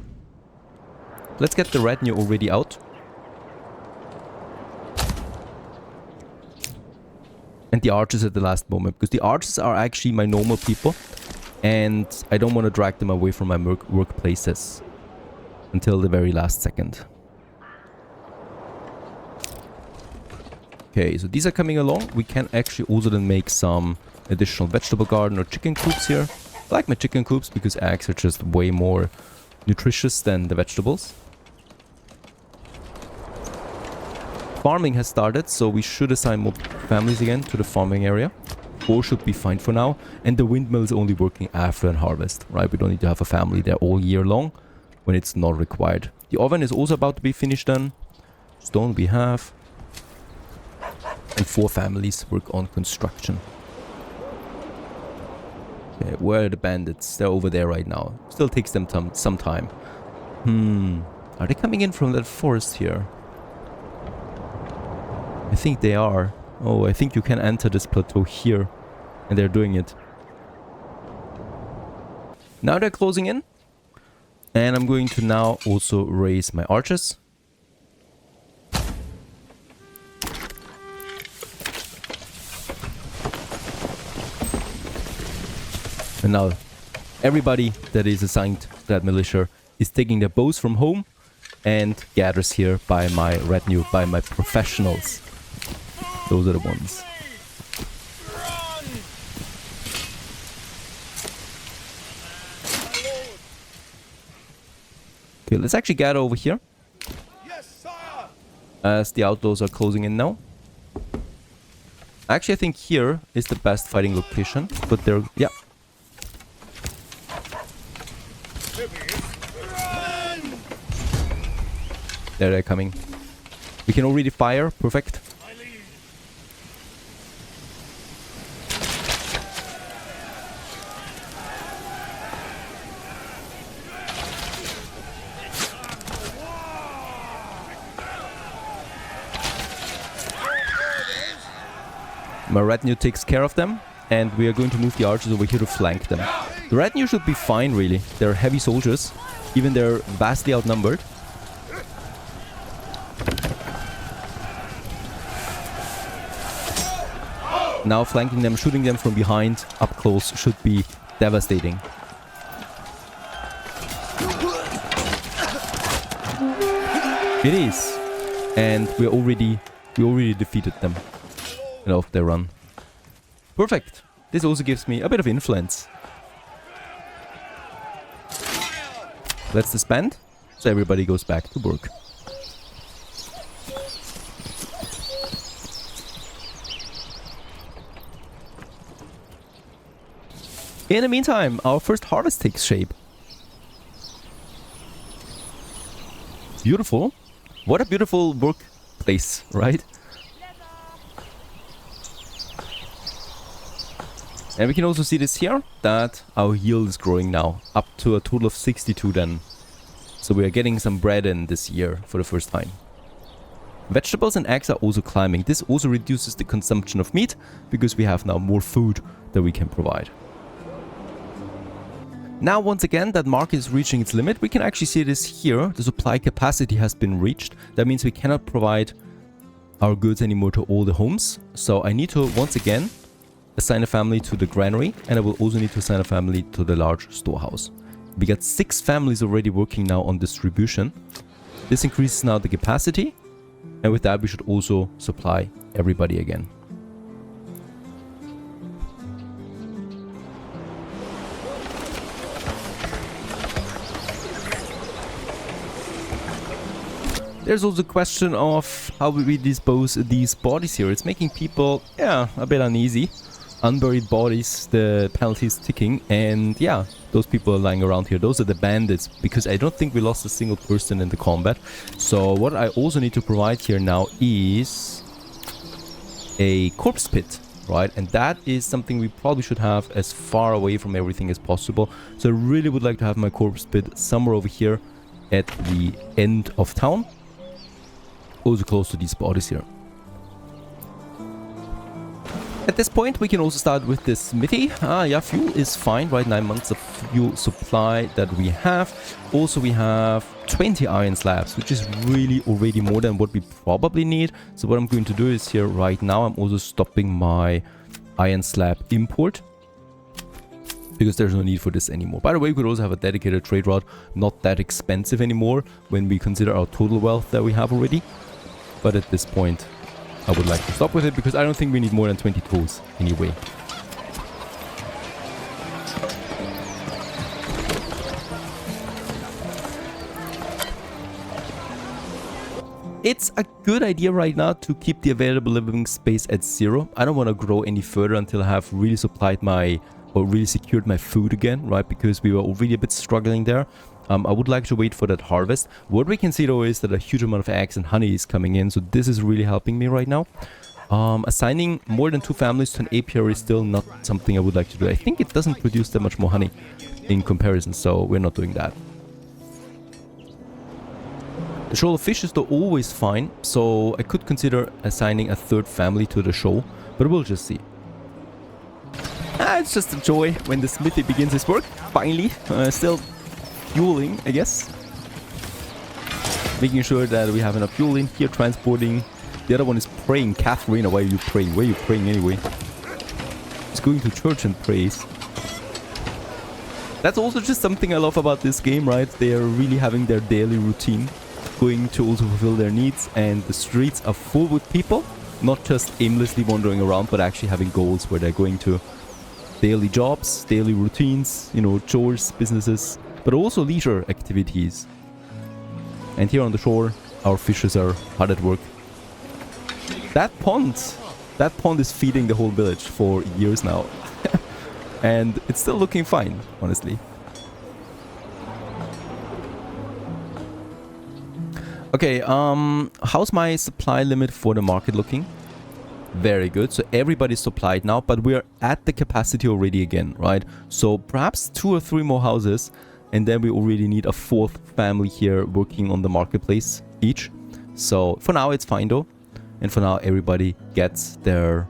Let's get the retinue already out. And the archers at the last moment. Because the archers are actually my normal people. And I don't want to drag them away from my workplaces. until the very last second. Okay, so these are coming along. We can actually also then make some additional vegetable garden or chicken coops here. I like my chicken coops because eggs are just way more nutritious than the vegetables. Farming has started, so we should assign more families again to the farming area. 4 should be fine for now. And the windmill is only working after an harvest, right? We don't need to have a family there all year long when it's not required. The oven is also about to be finished then. Stone we have. And 4 families work on construction. Okay, where are the bandits? They're over there right now. Still takes them some time. Are they coming in from that forest here? I think they are. Oh, I think you can enter this plateau here. And they're doing it. Now they're closing in. And I'm going to now also raise my archers. And now everybody that is assigned to that militia is taking their bows from home and gathers here by my retinue, by my professionals. Those are the ones. Okay, let's actually gather over here. As the outlaws are closing in now. Actually, I think here is the best fighting location. But they're... yeah. There they're coming. We can already fire. Perfect. My retinue takes care of them, and we are going to move the archers over here to flank them. The retinue should be fine, really. They're heavy soldiers, even they're vastly outnumbered. Now flanking them, shooting them from behind, up close, should be devastating. It is, and we already defeated them. And off they run. Perfect. This also gives me a bit of influence. Let's disband, so everybody goes back to work. In the meantime, our first harvest takes shape. Beautiful. What a beautiful workplace, right? And we can also see this here, that our yield is growing now, up to a total of 62 then. So we are getting some bread in this year for the first time. Vegetables and eggs are also climbing. This also reduces the consumption of meat, because we have now more food that we can provide. Now once again that market is reaching its limit. We can actually see this here. The supply capacity has been reached. That means we cannot provide our goods anymore to all the homes. So I need to once again assign a family to the granary, and I will also need to assign a family to the large storehouse. We got 6 families already working now on distribution. This increases now the capacity, and with that we should also supply everybody again. There's also a question of how we dispose these bodies here. It's making people, yeah, a bit uneasy. Unburied bodies, the penalty is ticking, and yeah, those people are lying around here. Those are the bandits, because I don't think we lost a single person in the combat. So what I also need to provide here now is a corpse pit, right? And that is something we probably should have as far away from everything as possible. So I really would like to have my corpse pit somewhere over here at the end of town. Also close to these bodies here. At this point, we can also start with this smithy. Yeah, fuel is fine, right? 9 months of fuel supply that we have. Also, we have 20 iron slabs, which is really already more than what we probably need. So what I'm going to do is here right now, I'm also stopping my iron slab import, because there's no need for this anymore. By the way, we could also have a dedicated trade route, not that expensive anymore when we consider our total wealth that we have already. But at this point, I would like to stop with it because I don't think we need more than 20 tools anyway. It's a good idea right now to keep the available living space at 0. I don't want to grow any further until I have really supplied my, or really secured my food again, right? Because we were already a bit struggling there. I would like to wait for that harvest. What we can see though is that a huge amount of eggs and honey is coming in, so this is really helping me right now. Assigning more than 2 families to an apiary is still not something I would like to do. I think it doesn't produce that much more honey in comparison, so we're not doing that. The shoal of fishes though always fine, so I could consider assigning a 3rd family to the shoal, but we'll just see. It's just a joy when the smithy begins his work, finally. Still fueling, I guess. Making sure that we have enough fuel in here, transporting. The other one is praying. Katharina, why are you praying? Where are you praying anyway? He's going to church and prays. That's also just something I love about this game, right? They are really having their daily routine, going to also fulfill their needs, and the streets are full with people, not just aimlessly wandering around, but actually having goals where they're going to daily jobs, daily routines, you know, chores, businesses, but also leisure activities. And here on the shore, our fishes are hard at work. That pond is feeding the whole village for years now. And it's still looking fine, honestly. Okay, how's my supply limit for the market looking? Very good. So everybody's supplied now, but we're at the capacity already again, right? So perhaps 2 or 3 more houses, and then we already need a 4th family here working on the marketplace each. So for now it's fine though. And for now everybody gets their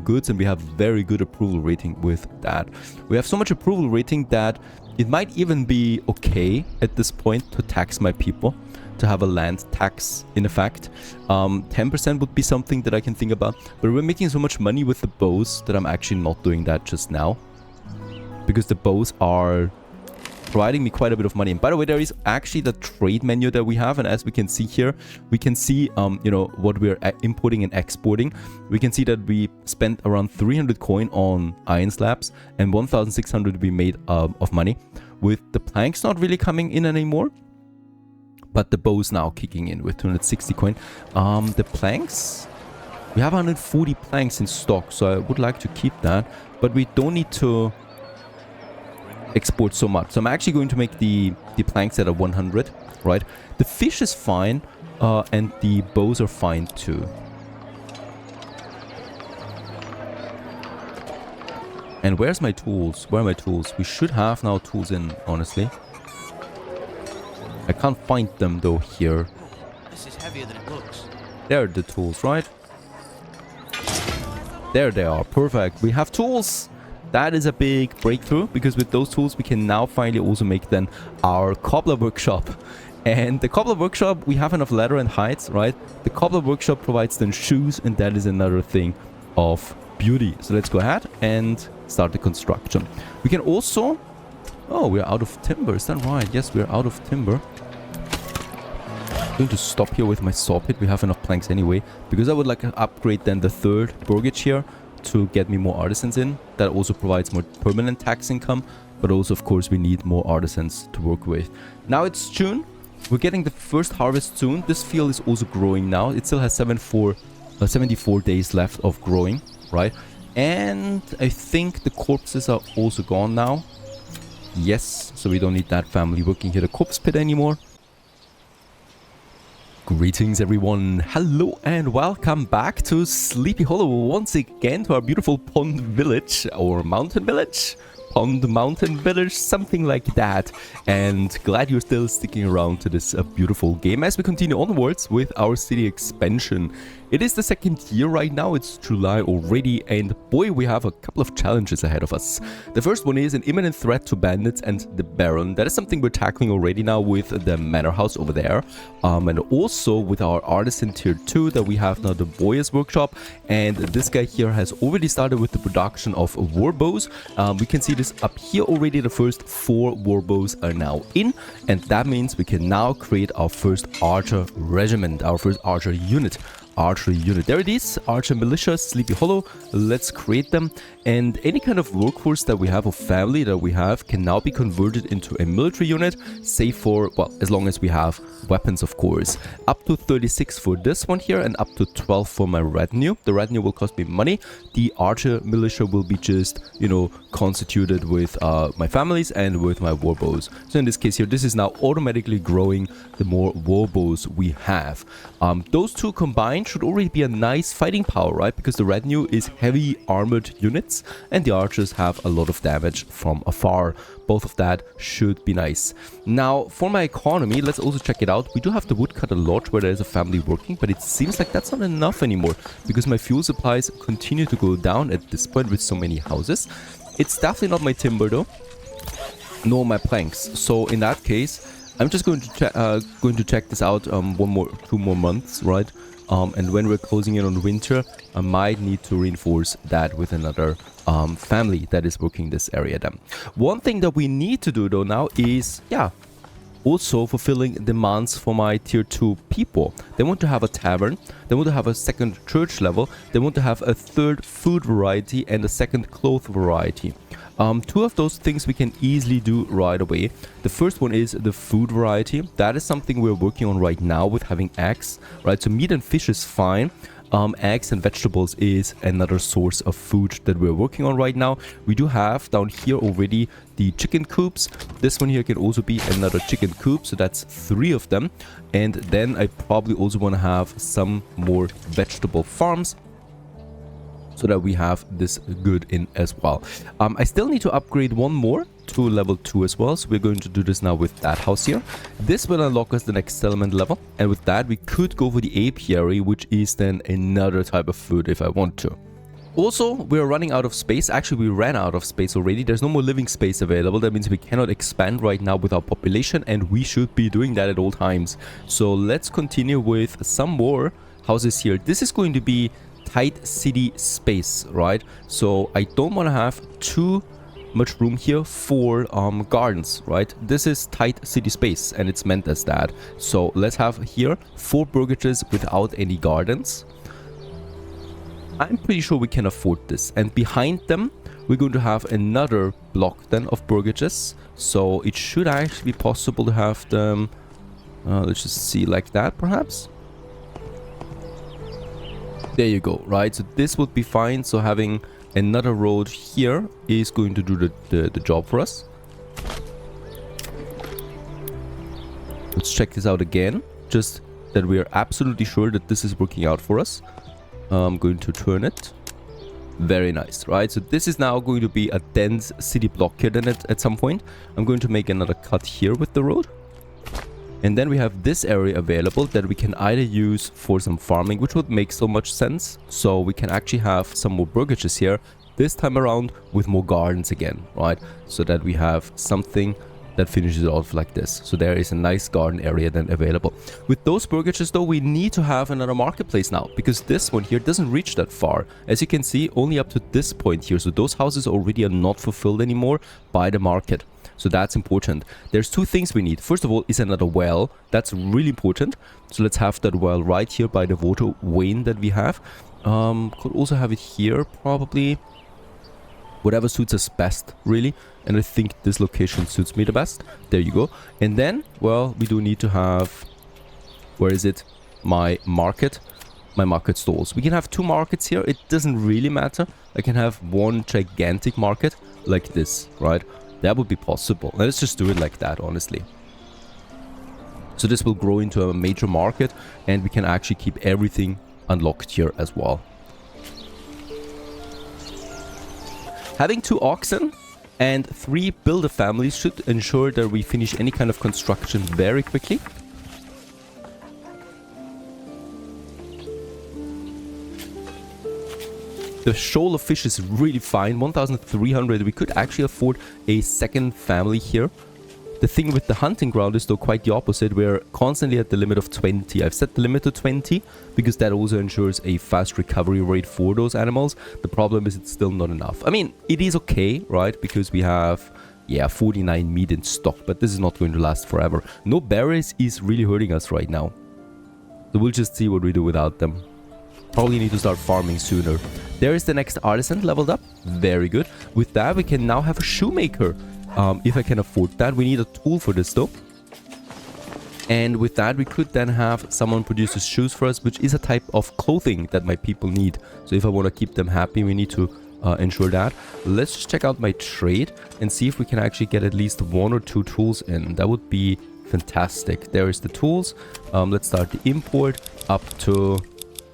goods, and we have very good approval rating with that. We have so much approval rating that it might even be okay at this point to tax my people, to have a land tax in effect. 10% would be something that I can think about, but we're making so much money with the bows that I'm actually not doing that just now, because the bows are providing me quite a bit of money. And by the way, there is actually the trade menu that we have, and as we can see here, we can see you know, what we're importing and exporting. We can see that we spent around 300 coin on iron slabs and 1,600 we made of money, with the planks not really coming in anymore. But the bow's now kicking in with 260 coin. The planks, we have 140 planks in stock, so I would like to keep that. But we don't need to export so much. So I'm actually going to make the planks at a 100, right? The fish is fine, and the bows are fine too. And where's my tools? Where are my tools? We should have now tools in, honestly. I can't find them though here. This is heavier than it looks. There are the tools, right? There they are. Perfect. We have tools. That is a big breakthrough, because with those tools we can now finally also make then our cobbler workshop. And the cobbler workshop, we have enough leather and hides, right? The cobbler workshop provides then shoes, and that is another thing of beauty. So let's go ahead and start the construction. We can also... Oh, we're out of timber. Is that right? Yes, we're out of timber. I'm going to stop here with my saw pit. We have enough planks anyway, because I would like to upgrade then the 3rd burgage here to get me more artisans in. That also provides more permanent tax income, but also of course we need more artisans to work with. Now it's June. We're getting the first harvest soon. This field is also growing now. It still has 74 days left of growing, right? And I think the corpses are also gone now. Yes, so we don't need that family working here the corpse pit anymore. Greetings everyone, hello and welcome back to Sleepy Hollow once again, to our beautiful pond village, or mountain village? Pond mountain village, something like that. And glad you're still sticking around to this beautiful game as we continue onwards with our city expansion. It is the second year right now, it's July already, and boy, we have a couple of challenges ahead of us. The first one is an imminent threat to bandits and the Baron. That is something we're tackling already now with the manor house over there, and also with our artisan tier 2 that we have now, the Boyer's workshop, and this guy here has already started with the production of war bows. We can see this up here already. The first 4 war bows are now in, and that means we can now create our first archer regiment, our first archer unit. There it is, archer militia, Sleepy Hollow. Let's create them, and any kind of workforce that we have or family that we have can now be converted into a military unit, save for, well, as long as we have weapons, of course. Up to 36 for this one here and up to 12 for my retinue. The retinue will cost me money. The archer militia will be just, you know, constituted with my families and with my warbows. So in this case here, this is now automatically growing the more warbows we have. Those two combined should already be a nice fighting power, right? Because the retinue is heavy armored units and the archers have a lot of damage from afar. Both of that should be nice. Now, for my economy, let's also check it out. We do have the woodcutter lodge where there is a family working, but it seems like that's not enough anymore because my fuel supplies continue to go down at this point with so many houses. It's definitely not my timber though, nor my planks. So in that case, I'm just going to check this out 2 more months, right? And when we're closing in on winter, I might need to reinforce that with another family that is working this area then. One thing that we need to do though now is, yeah, also fulfilling demands for my tier 2 people. They want to have a tavern, they want to have a second church level, they want to have a third food variety and a second cloth variety. 2 of those things we can easily do right away. The first one is the food variety. That is something we're working on right now with having eggs, right? So meat and fish is fine. Eggs and vegetables is another source of food that we're working on right now. We do have down here already the chicken coops. This one here can also be another chicken coop, so that's 3 of them. And then I probably also want to have some more vegetable farms, so that we have this good in as well. I still need to upgrade one more to level 2 as well, so we're going to do this now with that house here. This will unlock us the next settlement level, and with that we could go for the apiary, which is then another type of food if I want to. Also, we're running out of space. Actually, we ran out of space already. There's no more living space available. That means we cannot expand right now with our population, and we should be doing that at all times. So let's continue with some more houses here. This is going to be tight city space, right? So I don't want to have too much room here for gardens, right? This is tight city space and it's meant as that. So let's have here 4 burgages without any gardens. I'm pretty sure we can afford this, and behind them we're going to have another block then of burgages, so it should actually be possible to have them, let's just see, like that perhaps. There you go, right? So this would be fine. So having another road here is going to do the job for us. Let's check this out again, just that we are absolutely sure that this is working out for us. I'm going to turn it. Very nice, right? So this is now going to be a dense city block here then at some point. I'm going to make another cut here with the road. And then we have this area available that we can either use for some farming, which would make so much sense. So we can actually have some more burgages here this time around with more gardens again, right? So that we have something that finishes it off like this. So there is a nice garden area then available. With those burgages though, we need to have another marketplace now, because this one here doesn't reach that far. As you can see, only up to this point here. So those houses already are not fulfilled anymore by the market. So that's important. There's 2 things we need. First of all is another well. That's really important. So let's have that well right here by the water vane that we have. Could also have it here probably. Whatever suits us best, really. And I think this location suits me the best. There you go. And then, well, we do need to have, where is it? My market stalls. We can have 2 markets here. It doesn't really matter. I can have 1 gigantic market like this, right? That would be possible. Let's just do it like that, honestly. So this will grow into a major market, and we can actually keep everything unlocked here as well. Having 2 oxen and 3 builder families should ensure that we finish any kind of construction very quickly. The shoal of fish is really fine. 1,300. We could actually afford a second family here. The thing with the hunting ground is though quite the opposite. We're constantly at the limit of 20. I've set the limit to 20 because that also ensures a fast recovery rate for those animals. The problem is it's still not enough. I mean, it is okay, right? Because we have, yeah, 49 meat in stock, but this is not going to last forever. No berries is really hurting us right now. So we'll just see what we do without them. Probably need to start farming sooner. There is the next artisan leveled up. Very good. With that, we can now have a shoemaker. If I can afford that. We need a tool for this though. And with that, we could then have someone produces shoes for us, which is a type of clothing that my people need. So if I want to keep them happy, we need to ensure that. Let's just check out my trade and see if we can actually get at least 1 or 2 tools in. That would be fantastic. There is the tools. Let's start the import up to...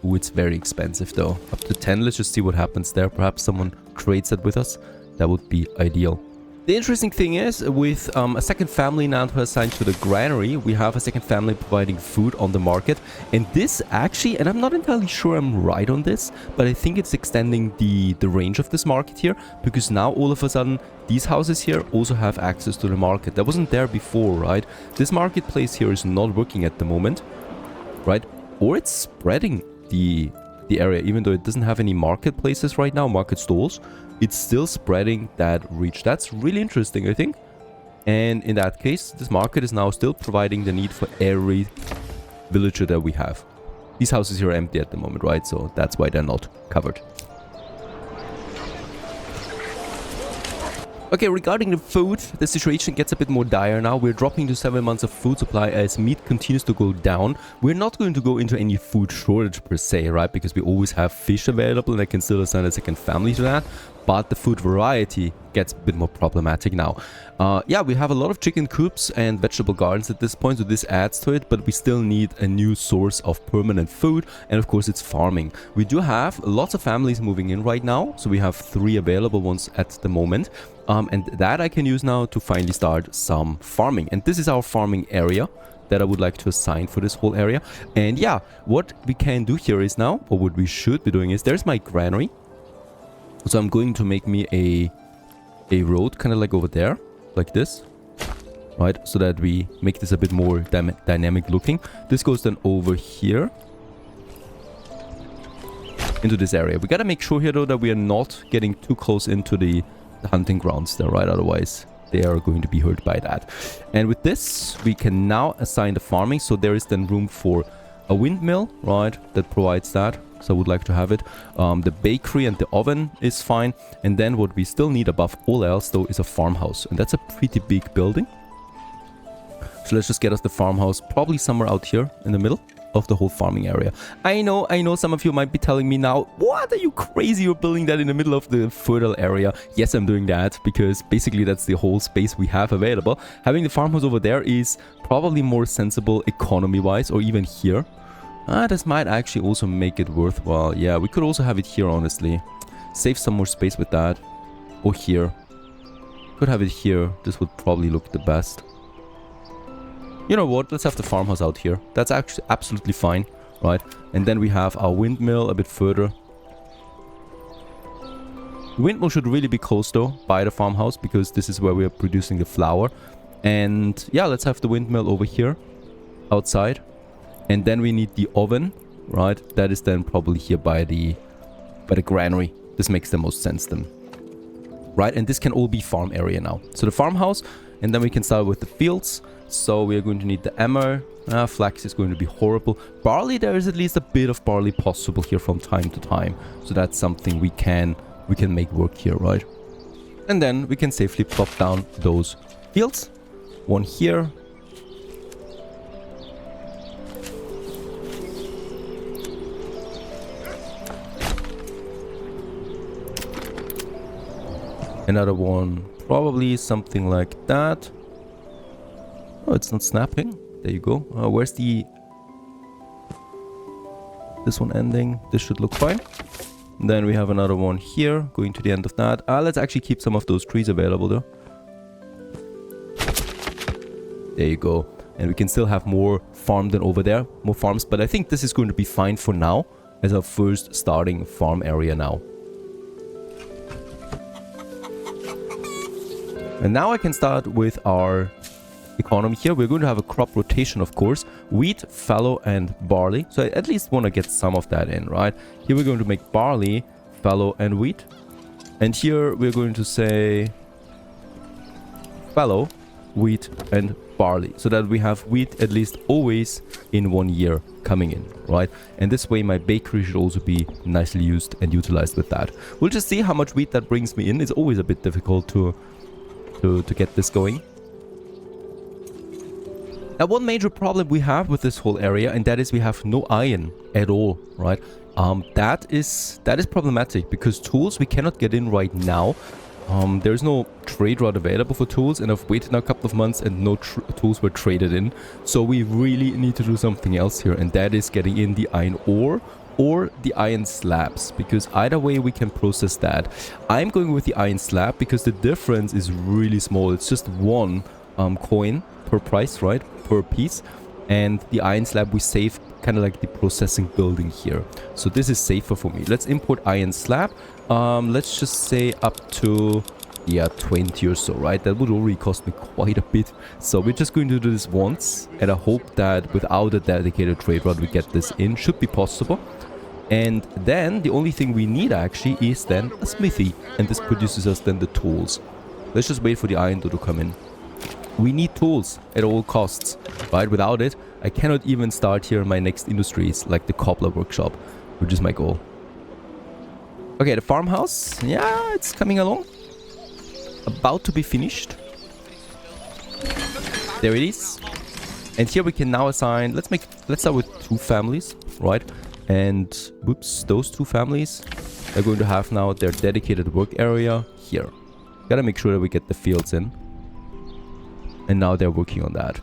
Ooh, it's very expensive though. Up to 10. Let's just see what happens there. Perhaps someone trades that with us. That would be ideal. The interesting thing is, with a second family now assigned to the Granary, we have a second family providing food on the market. And this actually, and I'm not entirely sure I'm right on this, but I think it's extending the range of this market here, because now all of a sudden these houses here also have access to the market. That wasn't there before, right? This marketplace here is not working at the moment, right? Or it's spreading the area, even though it doesn't have any marketplaces right now, market stalls. It's still spreading that reach. That's really interesting, I think. And in that case, this market is now still providing the need for every villager that we have. These houses here are empty at the moment, right? So that's why they're not covered. Okay, regarding the food, the situation gets a bit more dire now. We're dropping to 7 months of food supply as meat continues to go down. We're not going to go into any food shortage per se, right? Because we always have fish available and I can still assign a second family to that. But the food variety gets a bit more problematic now. Yeah, we have a lot of chicken coops and vegetable gardens at this point, so this adds to it, but we still need a new source of permanent food, and of course it's farming. We do have lots of families moving in right now, so we have 3 available ones at the moment, and that I can use now to finally start some farming. And this is our farming area that I would like to assign for this whole area. And yeah, what we can do here is now, or what we should be doing is, there's my granary. So I'm going to make me a road kind of like over there, like this, right? So that we make this a bit more dynamic looking. This goes then over here into this area. We got to make sure here though that we are not getting too close into the hunting grounds there, right? Otherwise they are going to be hurt by that. And with this, we can now assign the farming. So there is then room for a windmill, right? That provides that. So I would like to have it. The bakery and the oven is fine. And then what we still need above all else though is a farmhouse. And that's a pretty big building. So let's just get us the farmhouse probably somewhere out here in the middle of the whole farming area. I know some of you might be telling me now, what, are you crazy? You're building that in the middle of the fertile area. Yes, I'm doing that because basically that's the whole space we have available. Having the farmhouse over there is probably more sensible economy-wise, or even here. This might actually also make it worthwhile. Yeah, we could also have it here, honestly. Save some more space with that. Or here. Could have it here. This would probably look the best. You know what? Let's have the farmhouse out here. That's actually absolutely fine, right? And then we have our windmill a bit further. The windmill should really be close though by the farmhouse, because this is where we are producing the flour. And yeah, let's have the windmill over here outside. And then we need the oven, right? That is then probably here by the granary. This makes the most sense then. Right, and this can all be farm area now. So the farmhouse, and then we can start with the fields. So we are going to need the emmer. Flax is going to be horrible. Barley, there is at least a bit of barley possible here from time to time. So that's something we can make work here, right? And then we can safely plop down those fields. One here. Another one, probably something like that. Oh, it's not snapping. There you go. Where's the... This one ending. This should look fine. And then we have another one here, going to the end of that. Let's actually keep some of those trees available though. There you go. And we can still have more farm than over there. More farms. But I think this is going to be fine for now, as our first starting farm area now. And now I can start with our economy here. We're going to have a crop rotation, of course. Wheat, fallow, and barley. So I at least want to get some of that in, right? Here we're going to make barley, fallow, and wheat. And here we're going to say fallow, wheat, and barley, so that we have wheat at least always in 1 year coming in, right? And this way my bakery should also be nicely used and utilized with that. We'll just see how much wheat that brings me in. It's always a bit difficult to get this going. Now, one major problem we have with this whole area, and that is we have no iron at all, right? That is problematic, because tools we cannot get in right now. There's no trade route available for tools, and I've waited now a couple of months and no tools were traded in. So we really need to do something else here, and that is getting in the iron ore or the iron slabs, because either way we can process that. I'm going with the iron slab because the difference is really small. It's just 1 coin per price, right? Per piece. And the iron slab we save kind of like the processing building here. So this is safer for me. Let's import iron slab. Let's just say up to, yeah, 20 or so, right? That would already cost me quite a bit. So we're just going to do this once, and I hope that without a dedicated trade route we get this in. Should be possible. And then the only thing we need actually is then a smithy, and this produces us then the tools. Let's just wait for the iron to come in. We need tools at all costs, right? Without it, I cannot even start here my next industries, like the cobbler workshop, which is my goal. Okay, the farmhouse, yeah, it's coming along. About to be finished. There it is. And here we can now assign, let's start with 2 families, right? And, whoops, those 2 families are going to have now their dedicated work area here. Gotta make sure that we get the fields in. And now they're working on that.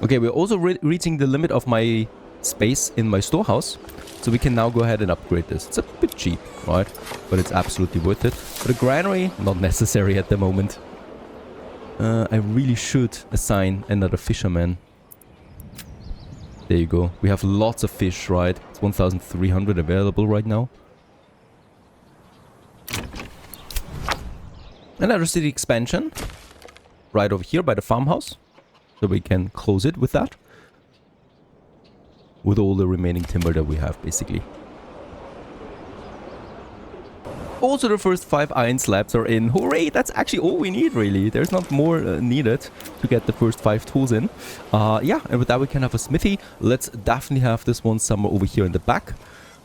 Okay, we're also reaching the limit of my space in my storehouse. So we can now go ahead and upgrade this. It's a bit cheap, right? But it's absolutely worth it. For the granary, not necessary at the moment. I really should assign another fisherman. There you go. We have lots of fish, right? It's 1,300 available right now. Another city expansion. Right over here by the farmhouse. So we can close it with that. With all the remaining timber that we have, basically. Also, the first 5 iron slabs are in. Hooray! That's actually all we need, really. There's not more needed to get the first 5 tools in. Yeah, and with that we can have a smithy. Let's definitely have this one somewhere over here in the back.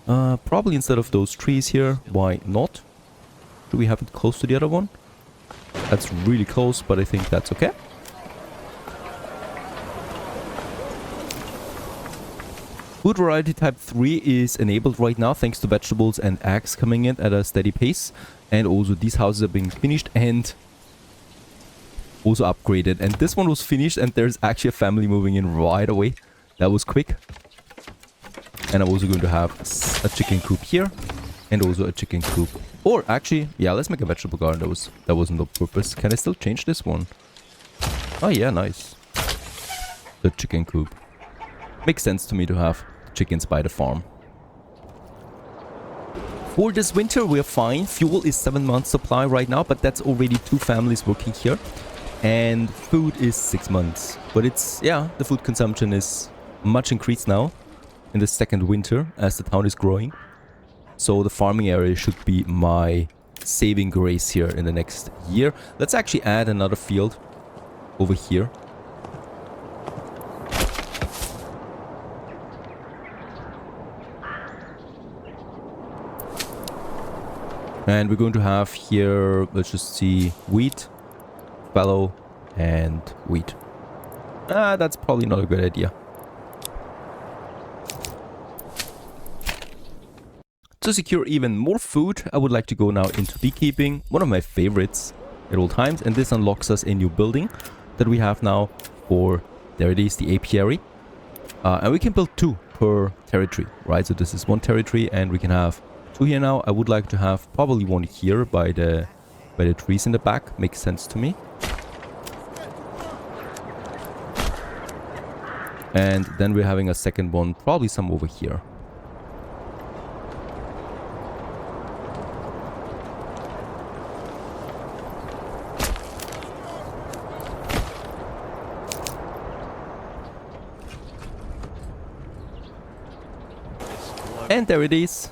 Probably instead of those trees here. Why not? Do we have it close to the other one? That's really close, but I think that's okay. Food variety type 3 is enabled right now thanks to vegetables and eggs coming in at a steady pace. And also these houses are being finished and also upgraded. And this one was finished and there's actually a family moving in right away. That was quick. And I'm also going to have a chicken coop here. And also a chicken coop. Or actually, yeah, let's make a vegetable garden. That wasn't on purpose. Can I still change this one? Oh yeah, nice. The chicken coop. Makes sense to me to have chickens by the farm. For this winter we are fine. Fuel is 7 months supply right now, but that's already 2 families working here. And food is 6 months. But it's, yeah, the food consumption is much increased now in the second winter as the town is growing. So the farming area should be my saving grace here in the next year. Let's actually add another field over here. And we're going to have here, let's just see, wheat, fallow, and wheat. That's probably not a good idea. To secure even more food, I would like to go now into beekeeping, one of my favorites at all times. And this unlocks us a new building that we have now for, there it is, the apiary. And we can build 2 per territory, right? So this is 1 territory and we can have 2 here now. I would like to have probably 1 here by the trees in the back. Makes sense to me. And then we're having a second one, probably some over here. And there it is.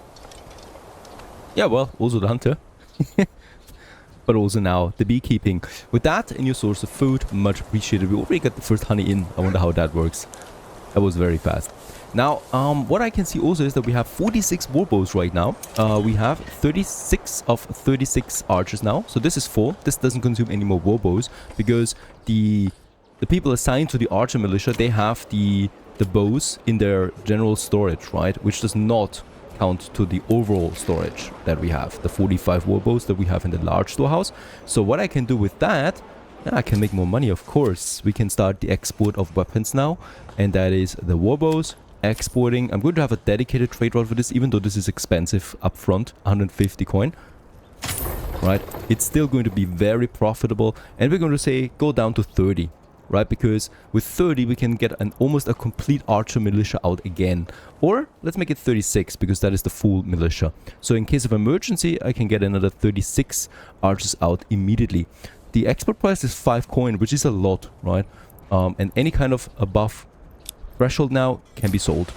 Yeah, well, also the hunter. But also now the beekeeping. With that, a new source of food, much appreciated. We already got the first honey in. I wonder how that works. That was very fast. Now, what I can see also is that we have 46 warbows right now. We have 36 of 36 archers now. So this is full. This doesn't consume any more warbows because the people assigned to the archer militia, they have the bows in their general storage, right? Which does not count to the overall storage that we have, the 45 warbows that we have in the large storehouse. So what I can do with that, I can make more money, of course. We can start the export of weapons now, and that is the warbows exporting. I'm going to have a dedicated trade route for this, even though this is expensive upfront, 150 coin. Right? It's still going to be very profitable, and we're going to say go down to 30. Right, because with 30 we can get almost a complete archer militia out again. Or let's make it 36 because that is the full militia. So in case of emergency I can get another 36 archers out immediately. The export price is 5 coin, which is a lot, right? And any kind of above threshold now can be sold.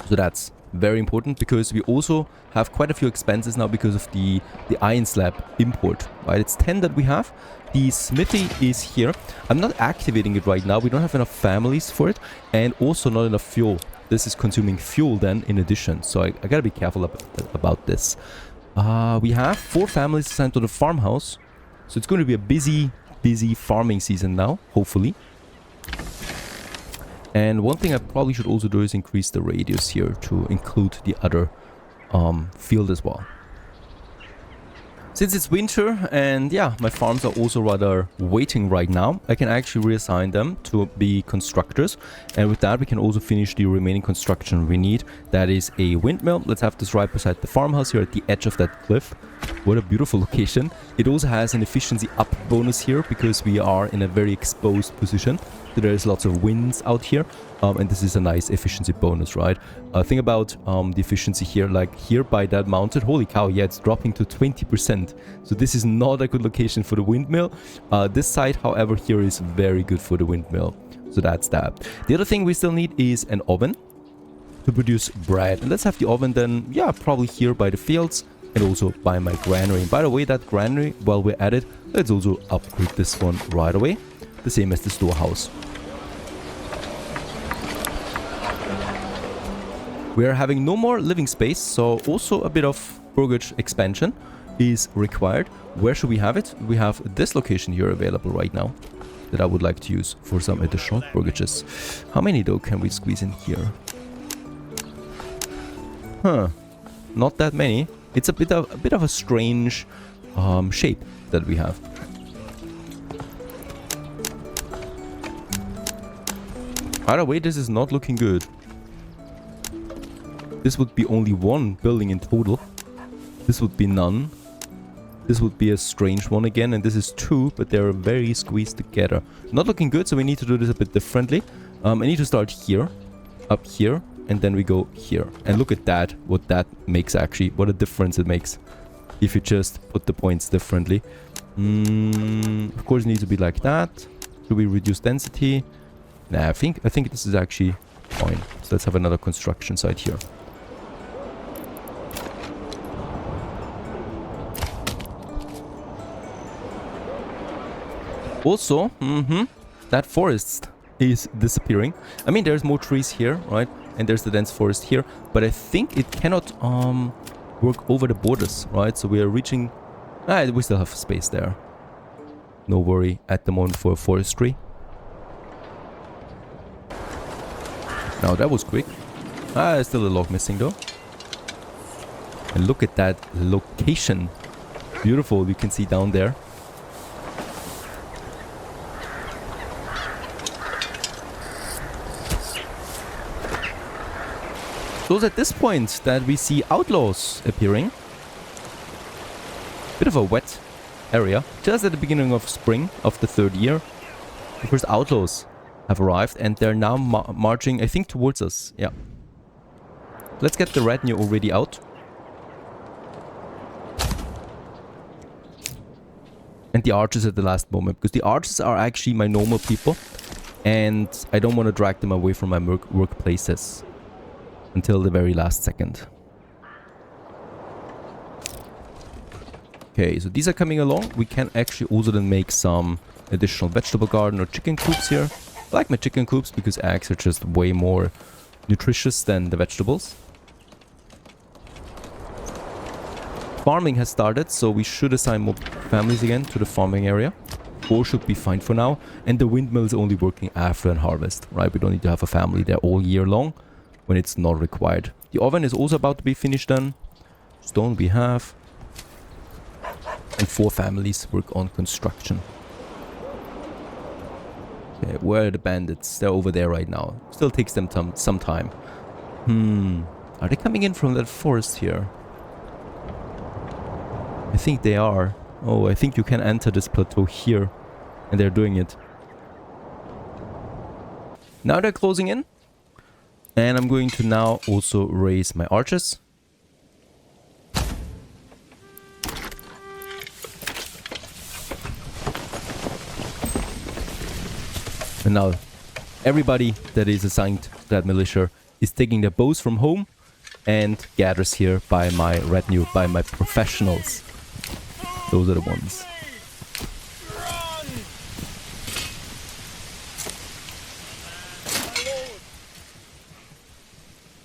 So that's very important because we also have quite a few expenses now because of the iron slab import, right? It's 10 that we have. The smithy is here. I'm not activating it right now. We don't have enough families for it, and also not enough fuel. This is consuming fuel then in addition, so I gotta be careful about this. We have 4 families assigned to the farmhouse, so it's going to be a busy farming season now, hopefully. And one thing I probably should also do is increase the radius here to include the other field as well. Since it's winter and yeah, my farms are also rather waiting right now, I can actually reassign them to be constructors. And with that, we can also finish the remaining construction we need. That is a windmill. Let's have this right beside the farmhouse here at the edge of that cliff. What a beautiful location. It also has an efficiency up bonus here because we are in a very exposed position. So there's lots of winds out here. And this is a nice efficiency bonus, right? Think about the efficiency here, like here by that mountain. Holy cow, yeah, it's dropping to 20%. So this is not a good location for the windmill. This side, however, here is very good for the windmill. So that's that. The other thing we still need is an oven to produce bread. And let's have the oven then, yeah, probably here by the fields and also by my granary. And by the way, that granary, while we're at it, let's also upgrade this one right away. The same as the storehouse. We are having no more living space, so also a bit of burgage expansion is required. Where should we have it? We have this location here available right now that I would like to use for some additional burgages. How many though can we squeeze in here? Huh, not that many. It's a bit of a strange shape that we have. By the way, this is not looking good. This would be only 1 building in total. This would be none. This would be a strange one again. And this is 2, but they're very squeezed together. Not looking good, so we need to do this a bit differently. I need to start here, up here, and then we go here. And look at that, what that makes actually. What a difference it makes if you just put the points differently. Of course, it needs to be like that. Should we reduce density? Nah, I think this is actually fine. So let's have another construction site here. Also, that forest is disappearing. I mean, there's more trees here, right? And there's the dense forest here. But I think it cannot work over the borders, right? So we are reaching... we still have space there. No worry at the moment for forestry. Now that was quick. Still a log missing though. And look at that location. Beautiful, you can see down there. So it's at this point that we see outlaws appearing. Bit of a wet area. Just at the beginning of spring of the 3rd year. The first outlaws have arrived, and they're now marching, I think, towards us. Yeah. Let's get the retinue already out. And the archers at the last moment, because the archers are actually my normal people, and I don't want to drag them away from my workplaces until the very last second. Okay, so these are coming along. We can actually also then make some additional vegetable garden or chicken coops here. I like my chicken coops because eggs are just way more nutritious than the vegetables. Farming has started, so we should assign more families again to the farming area. 4 should be fine for now. And the windmill is only working after an harvest, right? We don't need to have a family there all year long when it's not required. The oven is also about to be finished then. Stone we have. And 4 families work on construction. Okay, where are the bandits? They're over there right now. Still takes them some time. Are they coming in from that forest here? I think they are. Oh, I think you can enter this plateau here. And they're doing it. Now they're closing in. And I'm going to now also raise my archers. And now everybody that is assigned to that militia is taking their bows from home and gathers here by my retinue, by my professionals. Those are the ones.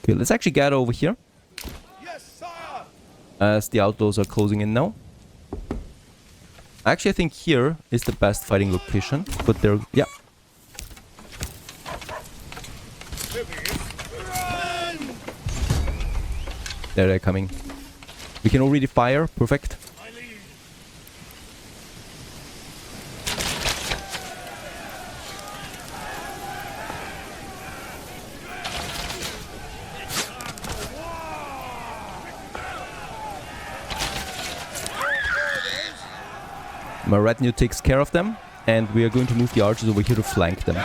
Okay, let's actually gather over here. As the outlaws are closing in now. Actually, I think here is the best fighting location. But they're... yeah. There they're coming. We can already fire. Perfect. My retinue takes care of them, and we are going to move the archers over here to flank them.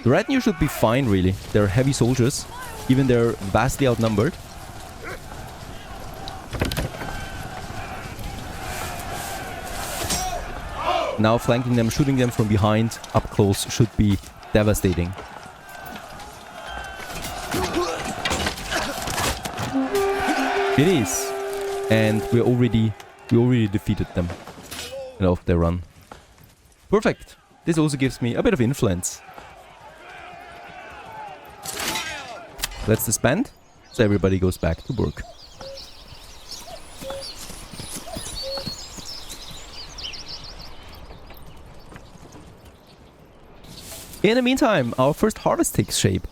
The retinue should be fine, really. They're heavy soldiers, even they're vastly outnumbered. Now flanking them, shooting them from behind, up close, should be devastating. It is. And we already defeated them. And off they run. Perfect. This also gives me a bit of influence. Let's disband, so everybody goes back to work. In the meantime, our first harvest takes shape.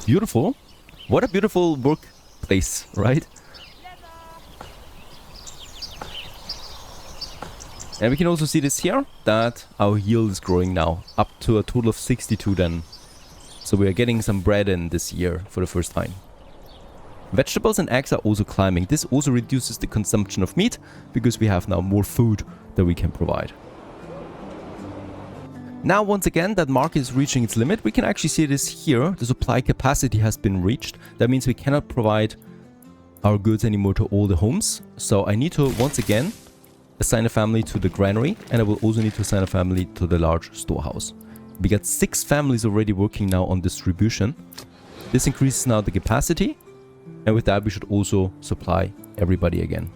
Beautiful. What a beautiful workplace, right? And we can also see this here, that our yield is growing now, up to a total of 62 then. So we are getting some bread in this year for the first time. Vegetables and eggs are also climbing. This also reduces the consumption of meat, because we have now more food that we can provide. Now once again that market is reaching its limit. We can actually see this here. The supply capacity has been reached. That means we cannot provide our goods anymore to all the homes. So I need to once again assign a family to the granary, and I will also need to assign a family to the large storehouse. We got 6 families already working now on distribution. This increases now the capacity, and with that we should also supply everybody again.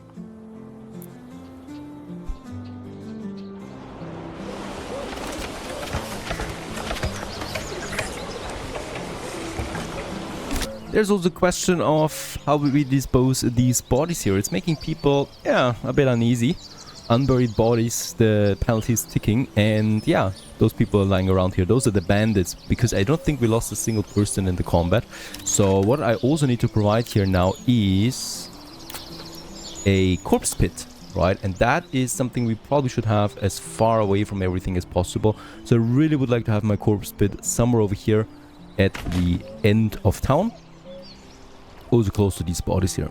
There's also a question of how we dispose of these bodies here. It's making people, yeah, a bit uneasy. Unburied bodies, the penalty is ticking, and yeah, those people are lying around here. Those are the bandits, because I don't think we lost a single person in the combat. So what I also need to provide here now is a corpse pit, right? And that is something we probably should have as far away from everything as possible. So I really would like to have my corpse pit somewhere over here at the end of town. Also close to these bodies here.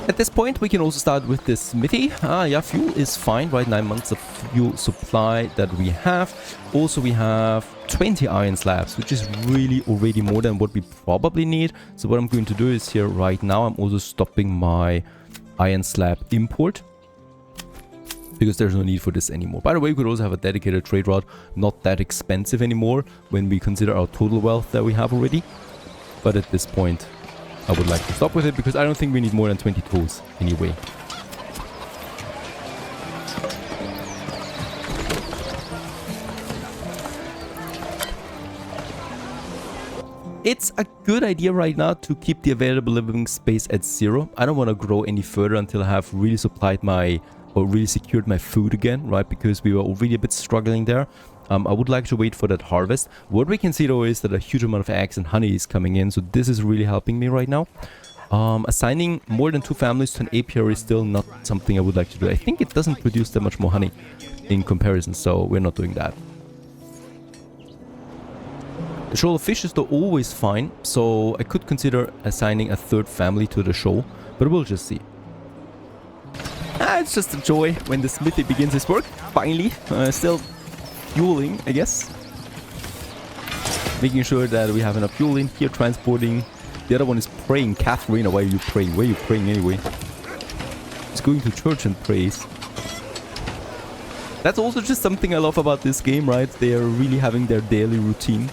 At this point, we can also start with the smithy. Yeah, fuel is fine, right? 9 months of fuel supply that we have. Also, we have 20 iron slabs, which is really already more than what we probably need. So what I'm going to do is here right now, I'm also stopping my iron slab import, because there's no need for this anymore. By the way, we could also have a dedicated trade route, not that expensive anymore when we consider our total wealth that we have already. But at this point, I would like to stop with it because I don't think we need more than 20 tools anyway. It's a good idea right now to keep the available living space at 0. I don't want to grow any further until I have really supplied my, or really secured my food again, right? Because we were already a bit struggling there. I would like to wait for that harvest. What we can see though is that a huge amount of eggs and honey is coming in, so this is really helping me right now. Assigning more than 2 families to an apiary is still not something I would like to do. I think it doesn't produce that much more honey in comparison, so we're not doing that. The shoal of fish is though always fine, so I could consider assigning a 3rd family to the shoal, but we'll just see. It's just a joy when the smithy begins his work, finally. Still fueling, I guess. Making sure that we have enough fuel in here, transporting. The other one is praying. Catherine, why are you praying? Where are you praying anyway? He's going to church and prays. That's also just something I love about this game, right? They are really having their daily routine,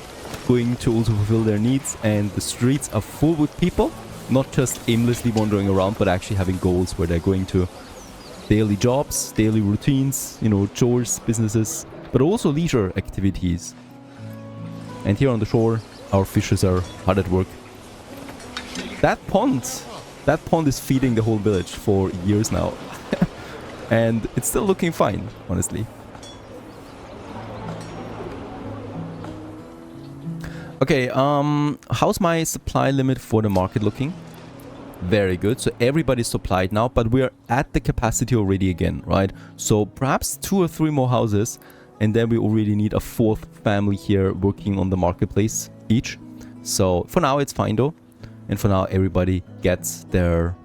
going to also fulfill their needs, and the streets are full with people, not just aimlessly wandering around, but actually having goals where they're going to daily jobs, daily routines, you know, chores, businesses, but also leisure activities. And here on the shore, our fishes are hard at work. That pond is feeding the whole village for years now. And it's still looking fine, honestly. Okay, how's my supply limit for the market looking? Very good. So everybody's supplied now, but we're at the capacity already again, right? So perhaps 2 or 3 more houses, and then we already need a 4th family here working on the marketplace each. So for now it's fine though. And for now everybody gets their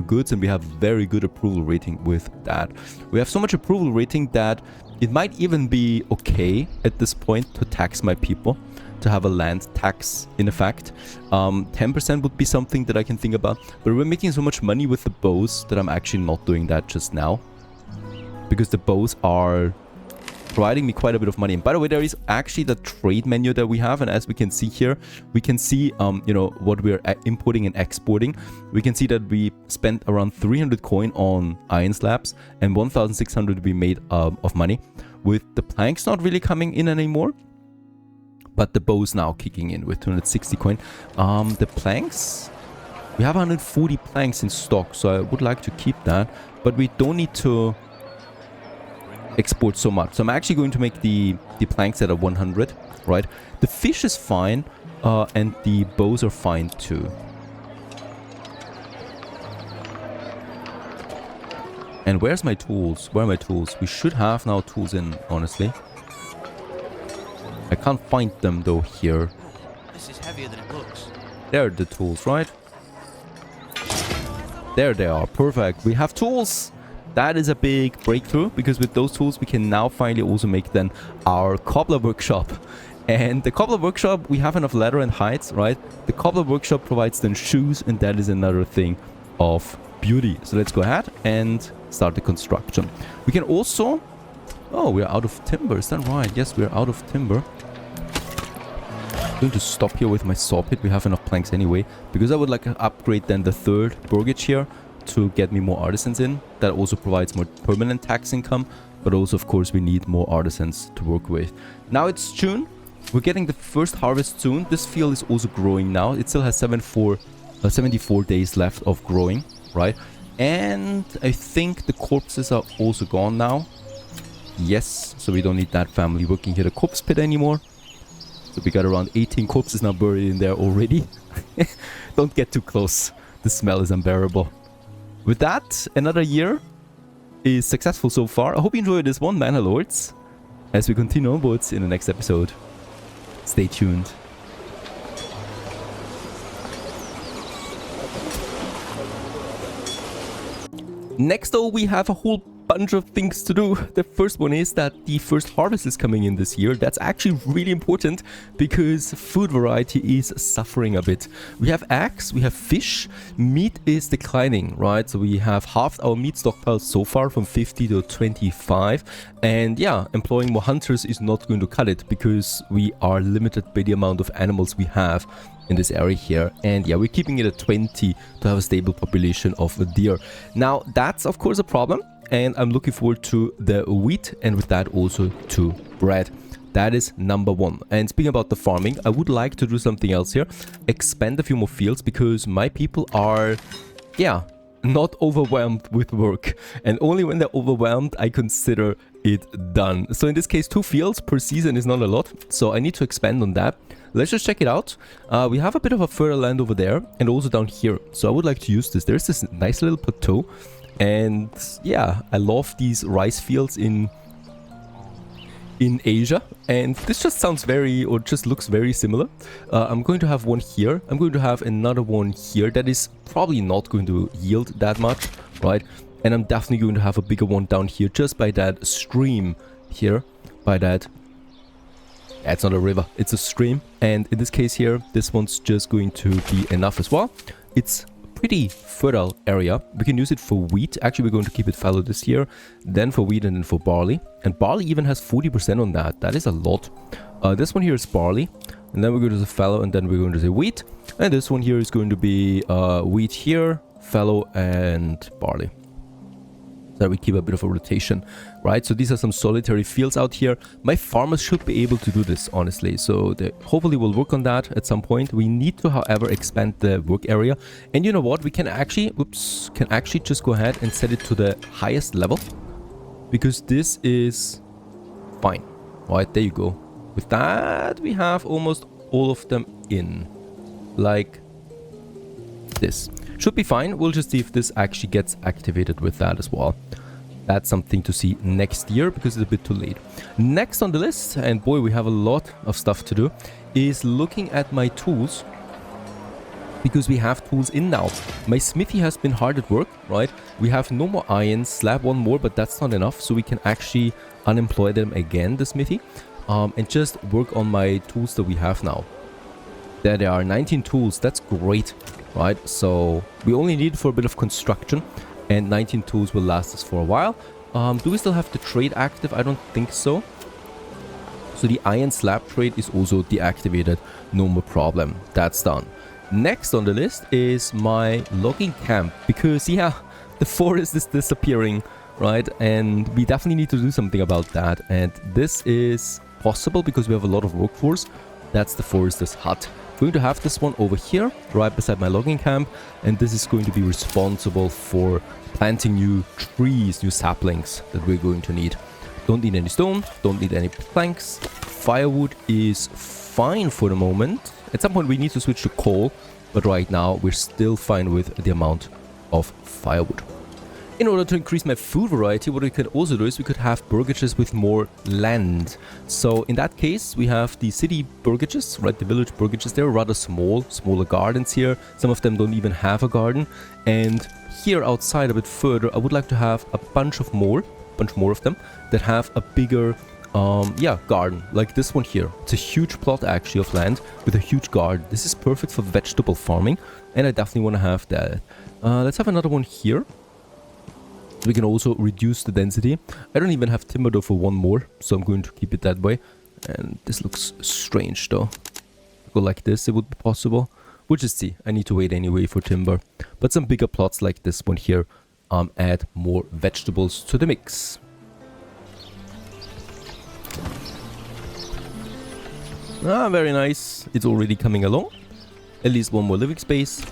goods, and we have very good approval rating with that. We have so much approval rating that it might even be okay at this point to tax my people, to have a land tax in effect. 10% would be something that I can think about, but we're making so much money with the bows that I'm actually not doing that just now, because the bows are providing me quite a bit of money. And by the way, there is actually the trade menu that we have, and as we can see here, we can see you know, what we're importing and exporting. We can see that we spent around 300 coin on iron slabs and 1,600 we made of money, with the planks not really coming in anymore, but the bows now kicking in with 260 coin. The planks, we have 140 planks in stock, so I would like to keep that, but we don't need to export so much. So I'm actually going to make the planks at a 100, right? The fish is fine, and the bows are fine too. And where's my tools? Where are my tools? We should have now tools in, honestly. I can't find them though here. This is heavier than it looks. There are the tools, right? There they are. Perfect. We have tools. That is a big breakthrough, because with those tools we can now finally also make then our cobbler workshop. And the cobbler workshop, we have enough leather and hides, right? The cobbler workshop provides then shoes, and that is another thing of beauty. So let's go ahead and start the construction. We can also... Oh, we're out of timber. Is that right? Yes, we're out of timber. I'm going to stop here with my saw pit. We have enough planks anyway, because I would like to upgrade then the 3rd burgage here to get me more artisans in. That also provides more permanent tax income, but also of course we need more artisans to work with. Now it's June. We're getting the first harvest soon. This field is also growing now. It still has 74 days left of growing, right? And I think the corpses are also gone now. Yes, so we don't need that family working here the corpse pit anymore. So we got around 18 corpses now buried in there already. Don't get too close. The smell is unbearable. With that, another year is successful so far. I hope you enjoyed this one, Manor Lords. As we continue onwards in the next episode. Stay tuned. Next though, we have a whole bunch of things to do. The first one is that the first harvest is coming in this year. That's actually really important because food variety is suffering a bit. We have eggs, we have fish, meat is declining, right? So we have halved our meat stockpile so far from 50 to 25. And yeah, employing more hunters is not going to cut it because we are limited by the amount of animals we have in this area here. And yeah, we're keeping it at 20 to have a stable population of deer. Now, that's of course a problem. And I'm looking forward to the wheat and with that also to bread. That is number one. And speaking about the farming, I would like to do something else here. Expand a few more fields because my people are, yeah, not overwhelmed with work. And only when they're overwhelmed, I consider it done. So in this case, 2 fields per season is not a lot. So I need to expand on that. Let's just check it out. We have a bit of a fertile land over there and also down here. So I would like to use this. There's this nice little plateau. And yeah, I love these rice fields in Asia, and this just sounds very, or just looks very similar. I'm going to have one here. I'm going to have another one here that is probably not going to yield that much, right? And I'm definitely going to have a bigger one down here just by that stream here, by that. Yeah, it's not a river, it's a stream. And in this case here, this one's just going to be enough as well. It's pretty fertile area. We can use it for wheat. Actually, we're going to keep it fallow this year, then for wheat and then for barley. And barley even has 40% on that. That is a lot. This one here is barley, and then we're going to say fallow, and then we're going to say wheat. And this one here is going to be wheat here, fallow, and barley. So that we keep a bit of a rotation, right? So these are some solitary fields out here. My farmers should be able to do this, honestly. So they hopefully will work on that at some point. We need to, however, expand the work area. And you know what? We can actually, just go ahead and set it to the highest level. Because this is fine. Right, there you go. With that, we have almost all of them in. Like this. Should be fine. We'll just see if this actually gets activated with that as well. That's something to see next year because it's a bit too late. Next on the list, and boy, we have a lot of stuff to do, is looking at my tools. Because we have tools in now. My smithy has been hard at work, right? We have no more iron, slab one more, but that's not enough. So we can actually unemploy them again, the smithy. And just work on my tools that we have now. There are 19 tools. That's great. Right, so we only need for a bit of construction, and 19 tools will last us for a while. Do we still have the trade active? I don't think so. So the iron slab trade is also deactivated, no more problem. That's done. Next on the list is my logging camp, because yeah, the forest is disappearing, right? And we definitely need to do something about that. And this is possible because we have a lot of workforce. That's the forester's hut. Going to have this one over here, right beside my logging camp, and this is going to be responsible for planting new trees, new saplings that we're going to need. Don't need any stone, don't need any planks. Firewood is fine for the moment. At some point we need to switch to coal, but right now we're still fine with the amount of firewood. In order to increase my food variety, what we could also do is we could have burgages with more land. So in that case, we have the city burgages, right? The village burgages. They're rather small, smaller gardens here. Some of them don't even have a garden. And here outside a bit further, I would like to have a bunch more of them that have a bigger, garden, like this one here. It's a huge plot actually of land with a huge garden. This is perfect for vegetable farming, and I definitely want to have that. Let's have another one here. We can also reduce the density. I don't even have timber though for one more, so I'm going to keep it that way. And this looks strange though. Go like this, it would be possible. We'll just see. I need to wait anyway for timber. But some bigger plots like this one here add more vegetables to the mix. Very nice. It's already coming along. At least one more living space,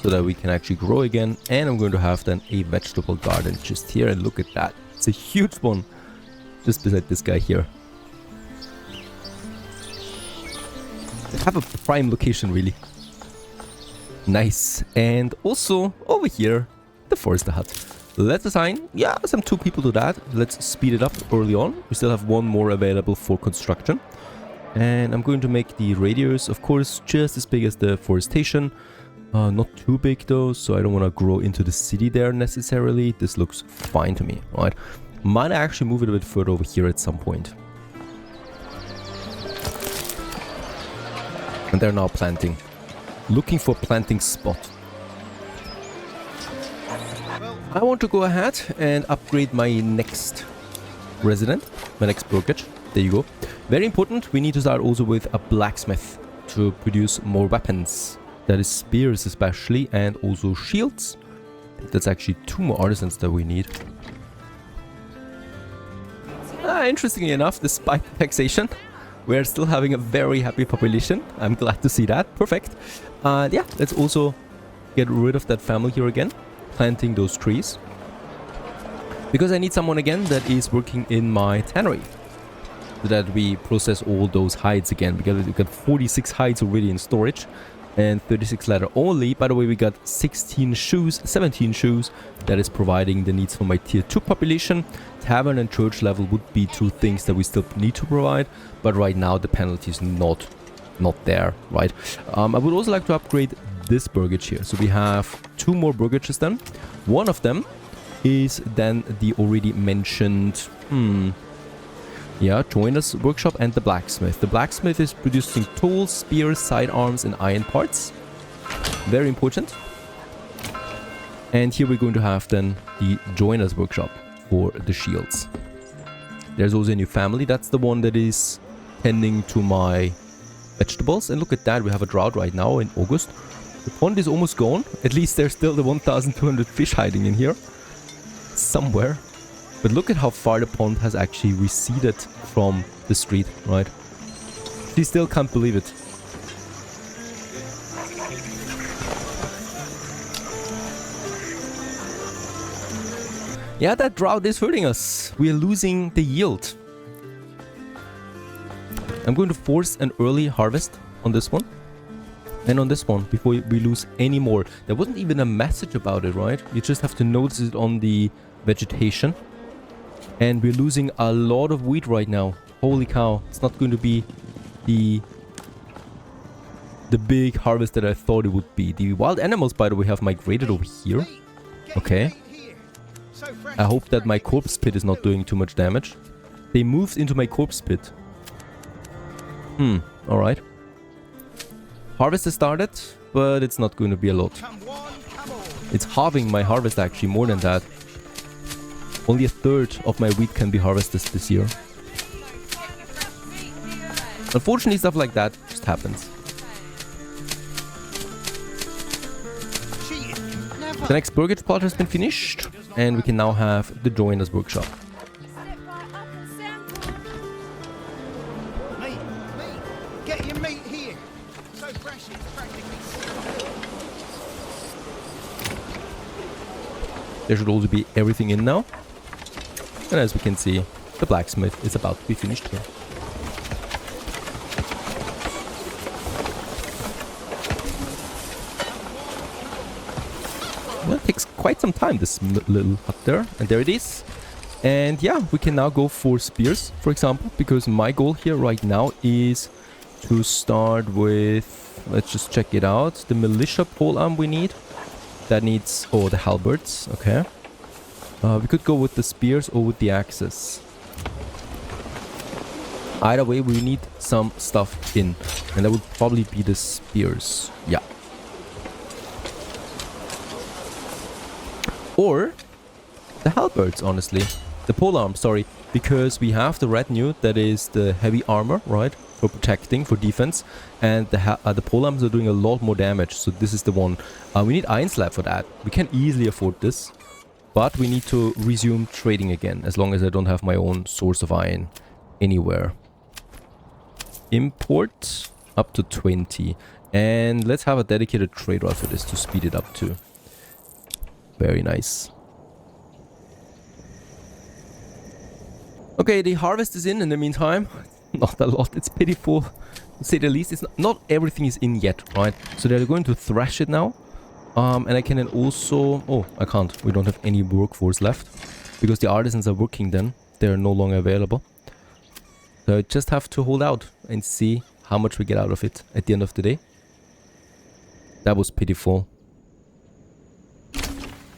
so that we can actually grow again. And I'm going to have then a vegetable garden just here. And look at that. It's a huge one. Just beside this guy here. They have a prime location, really. Nice. And also, over here, the forester hut. Let's assign, some 2 people to that. Let's speed it up early on. We still have 1 more available for construction. And I'm going to make the radius, of course, just as big as the forestation. Not too big though, so I don't want to grow into the city there necessarily. This looks fine to me, right? Might actually move it a bit further over here at some point. And they're now planting. Looking for planting spot. I want to go ahead and upgrade my next resident, my next brokerage. There you go. Very important, we need to start also with a blacksmith to produce more weapons. That is spears especially, and also shields. That's actually 2 more artisans that we need. Interestingly enough, despite taxation, we're still having a very happy population. I'm glad to see that. Perfect. Yeah, let's also get rid of that family here again. Planting those trees. Because I need someone again that is working in my tannery. So that we process all those hides again. Because we got 46 hides already in storage. And 36 leather only. By the way, we got 17 shoes. That is providing the needs for my tier 2 population. Tavern and church level would be 2 things that we still need to provide. But right now the penalty is not there, right? I would also like to upgrade this burgage here. So we have 2 more burgages then. One of them is then the already mentioned... Yeah, joiner's workshop and the blacksmith. The blacksmith is producing tools, spears, sidearms, and iron parts. Very important. And here we're going to have then the joiner's workshop for the shields. There's also a new family. That's the one that is tending to my vegetables. And look at that, we have a drought right now in August. The pond is almost gone. At least there's still the 1,200 fish hiding in here. Somewhere. But look at how far the pond has actually receded from the street, right? She still can't believe it. Yeah, that drought is hurting us. We are losing the yield. I'm going to force an early harvest on this one. And on this one, before we lose any more. There wasn't even a message about it, right? You just have to notice it on the vegetation. And we're losing a lot of wheat right now. Holy cow. It's not going to be the big harvest that I thought it would be. The wild animals, by the way, have migrated over here. Okay. I hope that my corpse pit is not doing too much damage. They moved into my corpse pit. Alright. Harvest has started, but it's not going to be a lot. It's halving my harvest actually, more than that. Only a third of my wheat can be harvested this year. Unfortunately, stuff like that just happens. The next burgage plot has been finished, and we can now have the joiner's workshop. Get your meat here. So fresh it's practically. There should also be everything in now. And as we can see, the blacksmith is about to be finished here. Well, it takes quite some time, this little hut there. And there it is. And yeah, we can now go for spears, for example. Because my goal here right now is to start with... Let's just check it out. The militia polearm we need. That needs... Oh, the halberds. Okay. We could go with the spears or with the axes. Either way, we need some stuff in. And that would probably be the spears. Yeah. Or the halberds, honestly. The polearm, sorry. Because we have the retinue, that is the heavy armor, right? For protecting, for defense. And the polearms are doing a lot more damage. So this is the one. We need iron slab for that. We can easily afford this. But we need to resume trading again, as long as I don't have my own source of iron anywhere. Import up to 20. And let's have a dedicated trade route for this to speed it up too. Very nice. Okay, the harvest is in the meantime. Not a lot, it's pitiful to say the least. It's not everything is in yet, right? So they're going to thrash it now. And I can then also... Oh, I can't. We don't have any workforce left. Because the artisans are working then. They're no longer available. So I just have to hold out and see how much we get out of it at the end of the day. That was pitiful.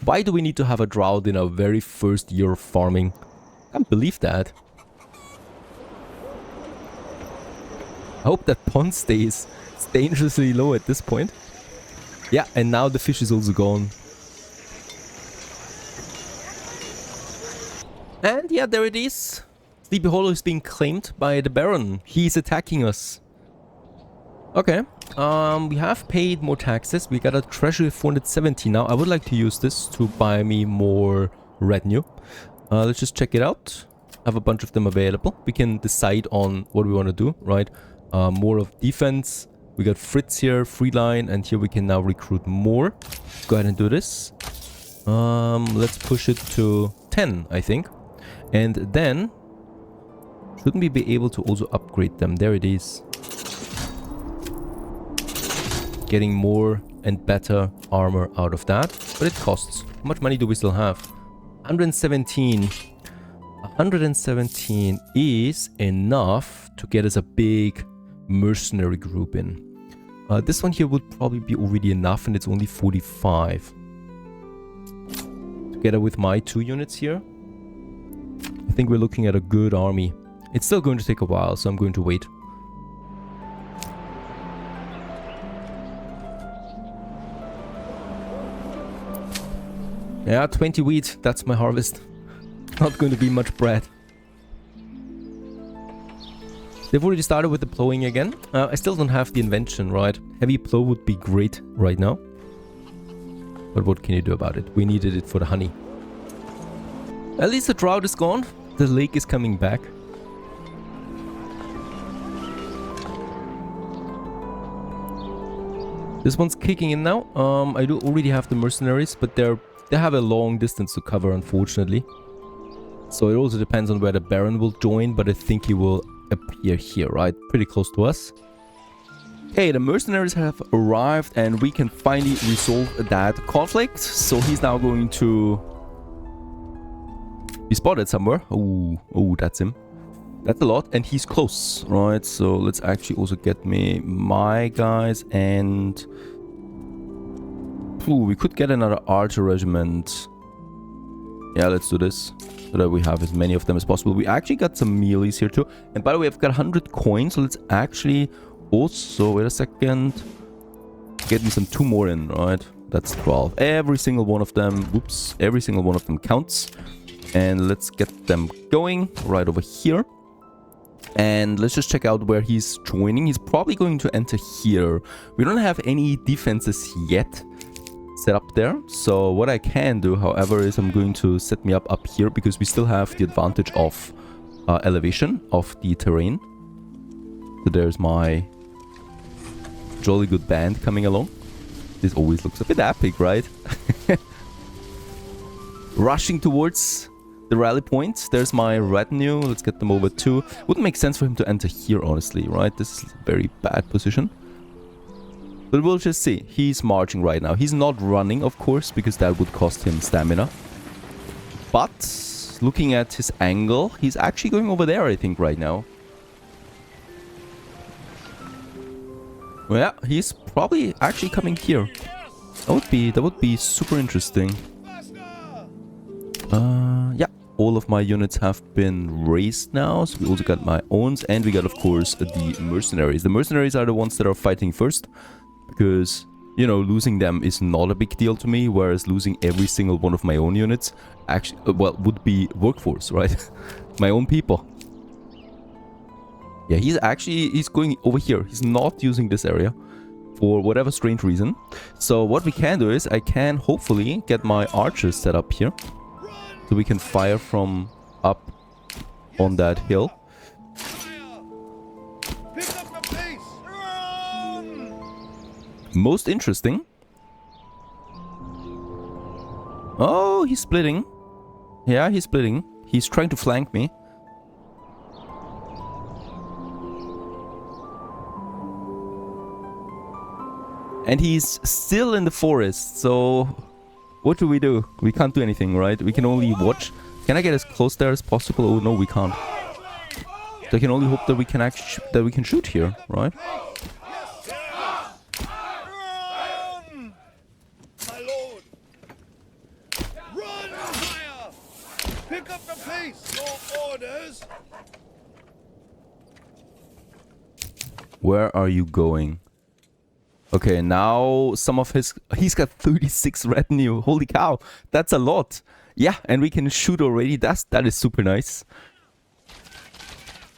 Why do we need to have a drought in our very first year of farming? Can't believe that. I hope that pond stays dangerously low at this point. Yeah, and now the fish is also gone. And yeah, there it is. Sleepy Hollow is being claimed by the Baron. He's attacking us. Okay. We have paid more taxes. We got a treasury of 470 now. I would like to use this to buy me more retinue. Let's just check it out. I have a bunch of them available. We can decide on what we want to do, right? More of defense. We got Fritz here, free line, and here we can now recruit more. Go ahead and do this. Let's push it to 10, I think. And then, shouldn't we be able to also upgrade them? There it is. Getting more and better armor out of that. But it costs. How much money do we still have? 117. 117 is enough to get us a big mercenary group in. This one here would probably be already enough, and it's only 45. Together with my 2 units here, I think we're looking at a good army. It's still going to take a while, so I'm going to wait. Yeah, 20 wheat, that's my harvest. Not going to be much bread. They've already started with the plowing again. I still don't have the invention, right? Heavy plow would be great right now. But what can you do about it? We needed it for the honey. At least the drought is gone. The lake is coming back. This one's kicking in now. I do already have the mercenaries, but they have a long distance to cover, unfortunately. So it also depends on where the Baron will join, but I think he will appear here, right? Pretty close to us. Okay, the mercenaries have arrived and we can finally resolve that conflict. So he's now going to be spotted somewhere. Oh, that's him. That's a lot, and he's close, right? So let's actually also get me my guys, and we could get another archer regiment. Yeah, let's do this so that we have as many of them as possible. We actually got some melees here too. And by the way, I've got 100 coins, so let's actually also, wait a second, get me some 2 more in, right? That's 12. Every single one of them, whoops, every single one of them counts. And let's get them going right over here. And let's just check out where he's joining. He's probably going to enter here. We don't have any defenses yet set up there. So what I can do, however, is I'm going to set me up here because we still have the advantage of elevation of the terrain. So there's my jolly good band coming along. This always looks a bit epic, right? Rushing towards the rally point. There's my retinue. Let's get them over too. Wouldn't make sense for him to enter here, honestly, right? This is a very bad position. But we'll just see. He's marching right now. He's not running, of course, because that would cost him stamina. But looking at his angle, he's actually going over there, I think, right now. Well, yeah, he's probably actually coming here. That would be super interesting. Yeah, all of my units have been raised now. So we also got my owns, and we got, of course, the mercenaries. The mercenaries are the ones that are fighting first. Because, you know, losing them is not a big deal to me, whereas losing every single one of my own units actually, well, would be workforce, right? My own people. Yeah, he's going over here. He's not using this area for whatever strange reason. So what we can do is I can hopefully get my archers set up here. So we can fire from up on that hill. Most interesting. Oh, he's splitting. Yeah, he's splitting. He's trying to flank me. And he's still in the forest, so what do? We can't do anything, right? We can only watch. Can I get as close there as possible? Oh no, we can't. So I can only hope that we can actually shoot here, right? Where are you going? Okay, now some of his... He's got 36 retinue. Holy cow. That's a lot. Yeah, and we can shoot already. That is super nice.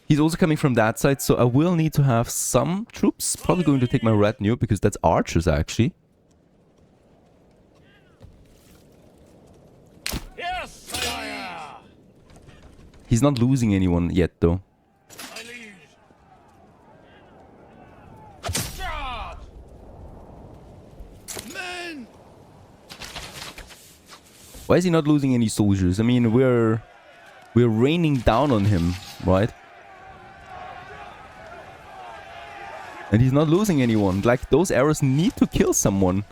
He's also coming from that side, so I will need to have some troops. Probably going to take my retinue, because that's archers, actually. Yes, sire. He's not losing anyone yet, though. My liege. Charge! Men! Why is he not losing any soldiers? I mean, we're raining down on him, right? And he's not losing anyone. Like, those arrows need to kill someone.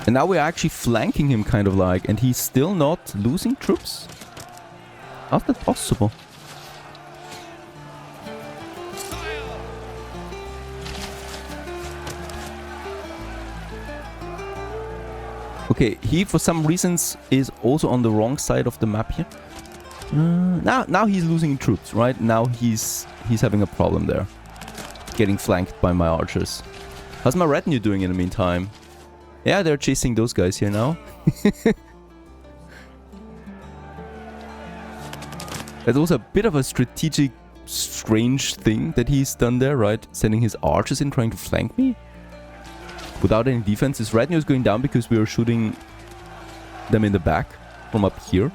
And now we're actually flanking him, kind of like, and he's still not losing troops? How's that possible? Okay, he for some reasons is also on the wrong side of the map here. Now he's losing troops, right? Now he's having a problem there. Getting flanked by my archers. How's my retinue doing in the meantime? Yeah, they're chasing those guys here now. That's also a bit of a strategic, strange thing that he's done there, right? Sending his archers in, trying to flank me. Without any defense. His retinue is going down because we are shooting them in the back from up here.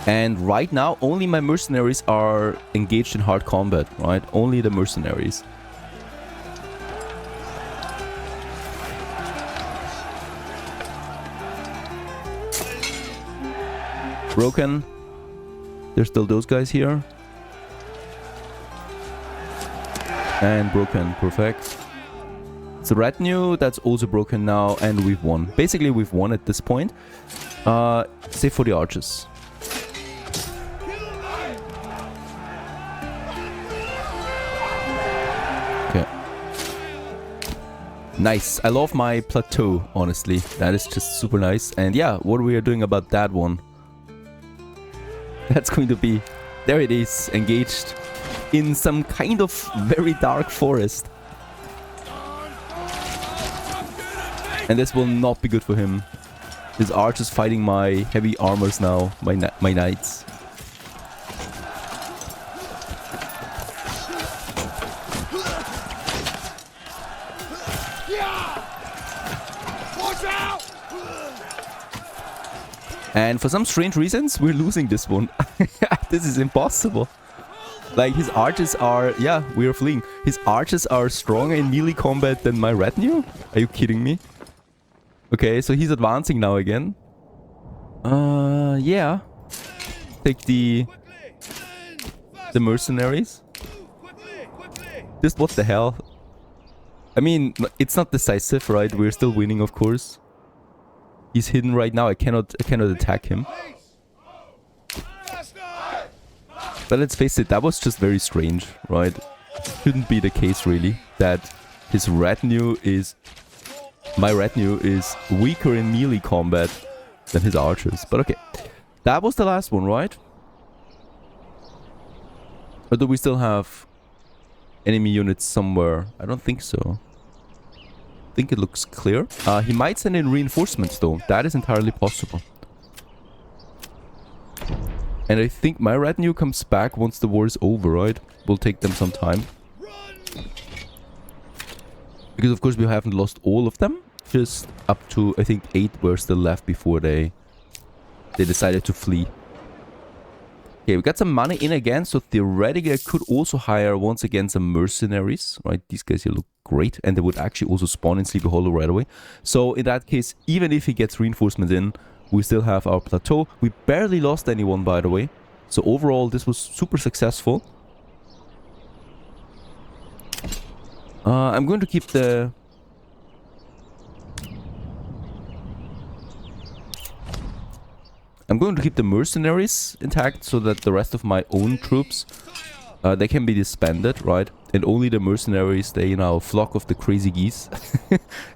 And right now, only my mercenaries are engaged in hard combat, right? Only the mercenaries. Broken. There's still those guys here. And broken. Perfect. It's a retinue that's also broken now, and we've won. Basically, we've won at this point. Save for the archers. Okay. Nice. I love my plateau, honestly. That is just super nice. And yeah, what we are doing about that one. That's going to be... There it is, engaged in some kind of very dark forest. And this will not be good for him. His archers fighting my heavy armors now, my knights. And for some strange reasons, we're losing this one. This is impossible. Like, his archers are... Yeah, we are fleeing. His archers are stronger in melee combat than my retinue? Are you kidding me? Okay, so he's advancing now again. Yeah. Take the mercenaries. Just what the hell? I mean, it's not decisive, right? We're still winning, of course. He's hidden right now. I cannot attack him. But let's face it, that was just very strange, right? Shouldn't be the case, really, that his retinue is... My retinue is weaker in melee combat than his archers. But okay. That was the last one, right? Or do we still have enemy units somewhere? I don't think so. I think it looks clear. He might send in reinforcements, though. That is entirely possible. And I think my retinue comes back once the war is over, right? Will take them some time. Because of course we haven't lost all of them. Just up to, I think, 8 were still left before they decided to flee. Okay, we got some money in again, so theoretically I could also hire once again some mercenaries, right? These guys here look great, and they would actually also spawn in Sleepy Hollow right away. So in that case, even if he gets reinforcements in, we still have our plateau. We barely lost anyone, by the way. So overall, this was super successful. I'm going to keep the... I'm going to keep the mercenaries intact so that the rest of my own troops They can be disbanded, right? And only the mercenaries, they, you know, flock of the crazy geese.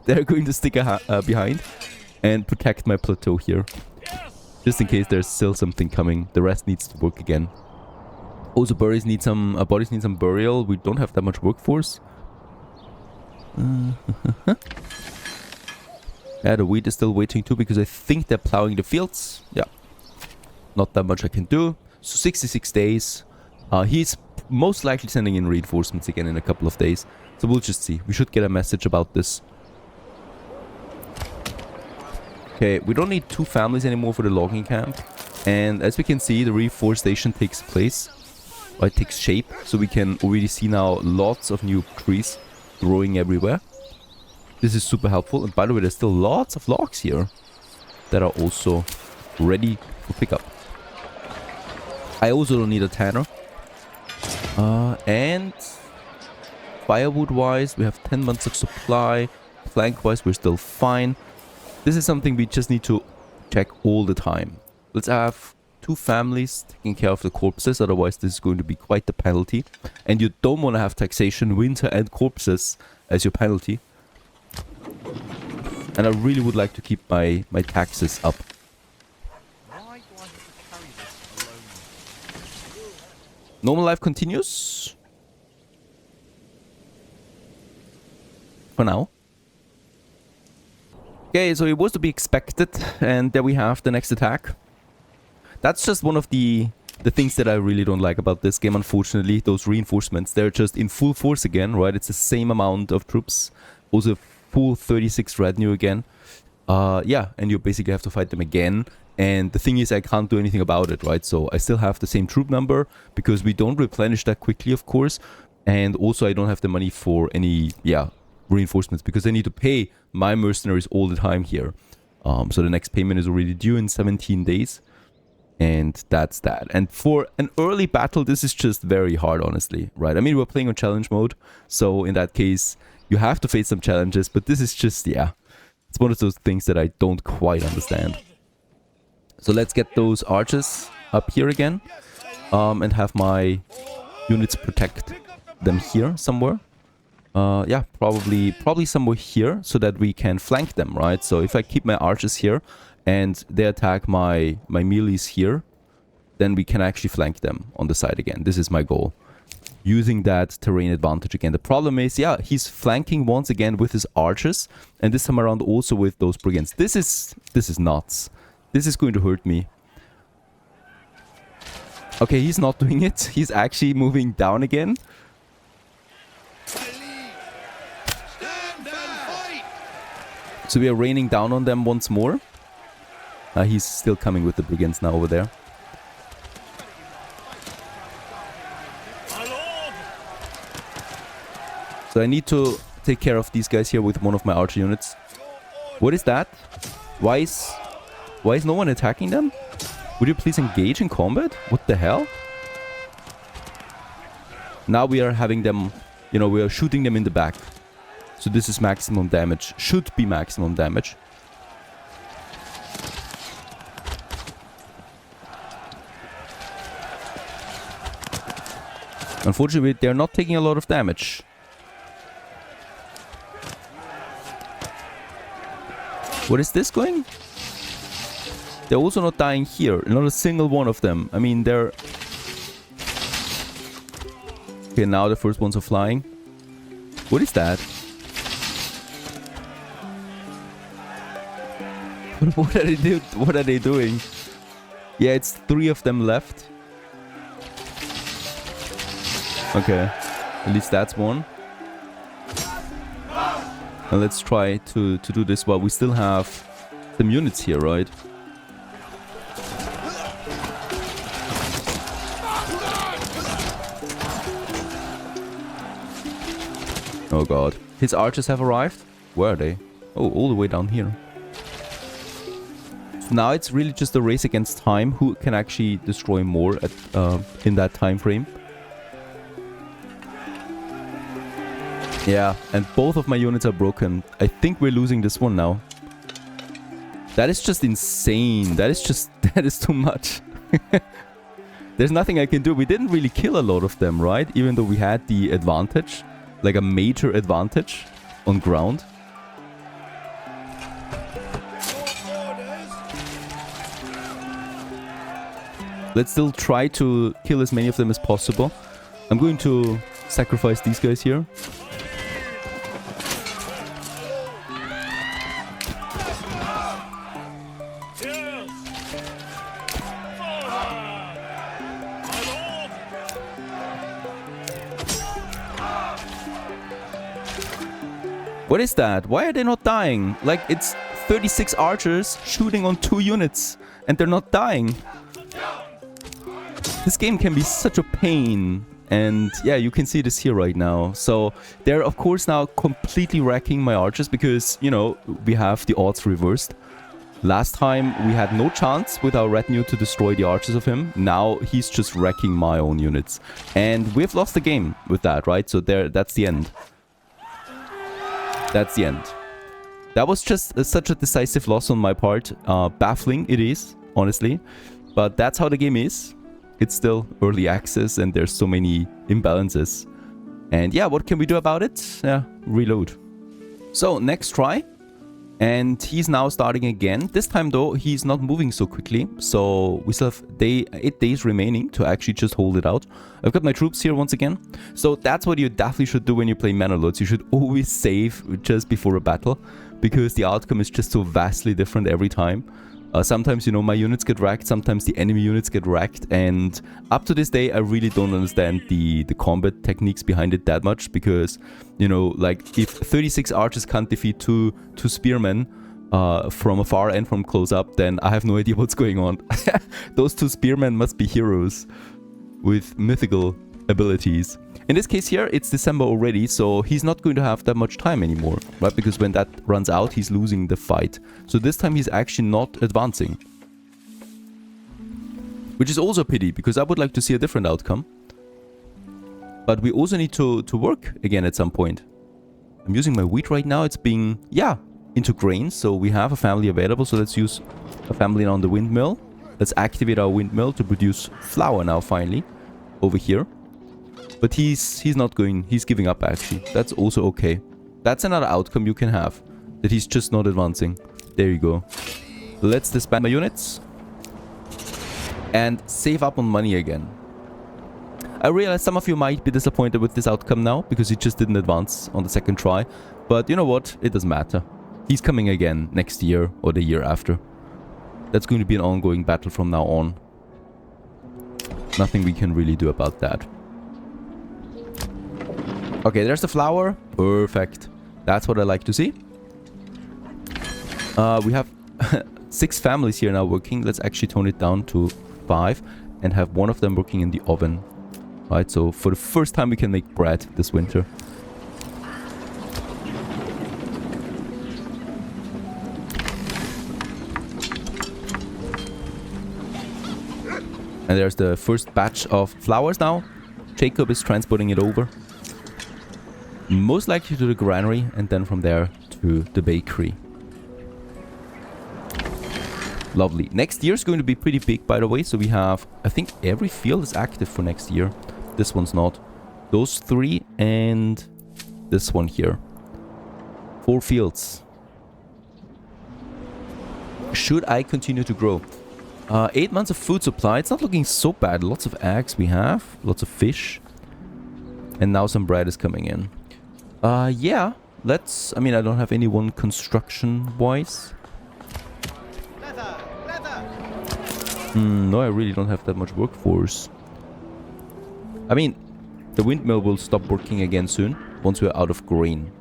They're going to stick behind and protect my plateau here. Just in case there's still something coming. The rest needs to work again. Also, bodies need some burial. We don't have that much workforce. Yeah, the wheat is still waiting too because I think they're plowing the fields. Yeah. Not that much I can do. So 66 days. He's most likely sending in reinforcements again in a couple of days. So we'll just see. We should get a message about this. Okay, we don't need 2 families anymore for the logging camp. And as we can see, the reforestation takes place. Or it takes shape. So we can already see now lots of new trees growing everywhere. This is super helpful. And by the way, there's still lots of logs here that are also ready for pickup. I also don't need a tanner. And firewood wise, we have 10 months of supply. Plank wise, we're still fine. This is something we just need to check all the time. Let's have 2 families taking care of the corpses, otherwise this is going to be quite the penalty. And you don't want to have taxation, winter and corpses as your penalty. And I really would like to keep my taxes up. Why do I have to carry this alone? Normal life continues. For now. Okay, so it was to be expected. And there we have the next attack. That's just one of the things that I really don't like about this game, unfortunately. Those reinforcements, they're just in full force again, right? It's the same amount of troops. Also full 36 retinue again. Yeah, and you basically have to fight them again. And the thing is, I can't do anything about it, right? So I still have the same troop number because we don't replenish that quickly, of course. And also I don't have the money for any, yeah, reinforcements because I need to pay my mercenaries all the time here. So the next payment is already due in 17 days. And that's that. And for an early battle, this is just very hard, honestly, right? I mean, we're playing on challenge mode. So in that case, you have to face some challenges. But this is just, yeah, it's one of those things that I don't quite understand. So let's get those archers up here again. And have my units protect them here somewhere. Yeah, probably somewhere here so that we can flank them, right? So if I keep my archers here and they attack my melees here, then we can actually flank them on the side again. This is my goal. Using that terrain advantage again. The problem is, yeah, he's flanking once again with his archers, and this time around also with those brigands. This is nuts. This is going to hurt me. Okay, he's not doing it. He's actually moving down again. So we are raining down on them once more. He's still coming with the brigands now over there. So I need to take care of these guys here with one of my archer units. What is that? Why is no one attacking them? Would you please engage in combat? What the hell? Now we are having them, you know, we are shooting them in the back. So this is maximum damage. Should be maximum damage. Unfortunately, they're not taking a lot of damage. What is this going? They're also not dying here. Not a single one of them. I mean, they're... Okay, now the first ones are flying. What is that? What are they do? What are they doing? Yeah, it's 3 of them left. Okay, at least that's one. And let's try to do this while we still have some units here, right? Oh god. His archers have arrived? Where are they? Oh, all the way down here. So now it's really just a race against time. Who can actually destroy more at in that time frame? Yeah, and both of my units are broken. I think we're losing this one now. That is just insane. That is too much. There's nothing I can do. We didn't really kill a lot of them, right? Even though we had the advantage. Like a major advantage on ground. Let's still try to kill as many of them as possible. I'm going to sacrifice these guys here. Yes. Forward. My lord. What is that? Why are they not dying? Like, it's 36 archers shooting on 2 units and they're not dying. This game can be such a pain. And yeah, you can see this here right now. So they're of course now completely wrecking my archers because, you know, we have the odds reversed. Last time we had no chance with our retinue to destroy the archers of him. Now he's just wrecking my own units. And we've lost the game with that, right? So that's the end. That's the end. That was just such a decisive loss on my part. Baffling it is, honestly. But that's how the game is. It's still early access and there's so many imbalances. And yeah, what can we do about it? Yeah, reload. So, next try. And he's now starting again. This time though, he's not moving so quickly. So, we still have 8 days remaining to actually just hold it out. I've got my troops here once again. So, that's what you definitely should do when you play Manor Lords. You should always save just before a battle. Because the outcome is just so vastly different every time. Sometimes, you know, my units get wrecked, sometimes the enemy units get wrecked, and up to this day I really don't understand the combat techniques behind it that much, because, you know, like, if 36 archers can't defeat two spearmen from afar and from close up, then I have no idea what's going on. Those 2 spearmen must be heroes with mythical abilities. In this case here, it's December already, so he's not going to have that much time anymore, right? Because when that runs out, he's losing the fight. So this time he's actually not advancing. Which is also a pity, because I would like to see a different outcome. But we also need to work again at some point. I'm using my wheat right now. It's being, yeah, into grains. So we have a family available, so let's use a family on the windmill. Let's activate our windmill to produce flour now, finally, over here. But he's not going, he's giving up actually. That's also okay. That's another outcome you can have. That he's just not advancing. There you go. Let's disband my units. And save up on money again. I realize some of you might be disappointed with this outcome now. Because he just didn't advance on the second try. But you know what? It doesn't matter. He's coming again next year or the year after. That's going to be an ongoing battle from now on. Nothing we can really do about that. Okay, there's the flour. Perfect. That's what I like to see. We have 6 families here now working. Let's actually tone it down to 5 and have one of them working in the oven. Right, so for the first time we can make bread this winter. And there's the first batch of flowers now. Jacob is transporting it over. Most likely to the granary and then from there to the bakery. Lovely. Next year is going to be pretty big, by the way. So we have, I think every field is active for next year. This one's not. Those 3 and this one here. 4 fields. Should I continue to grow? 8 months of food supply. It's not looking so bad. Lots of eggs we have. Lots of fish. And now some bread is coming in. Yeah, let's... I mean, I don't have anyone construction-wise. No, I really don't have that much workforce. I mean, the windmill will stop working again soon, once we're out of grain.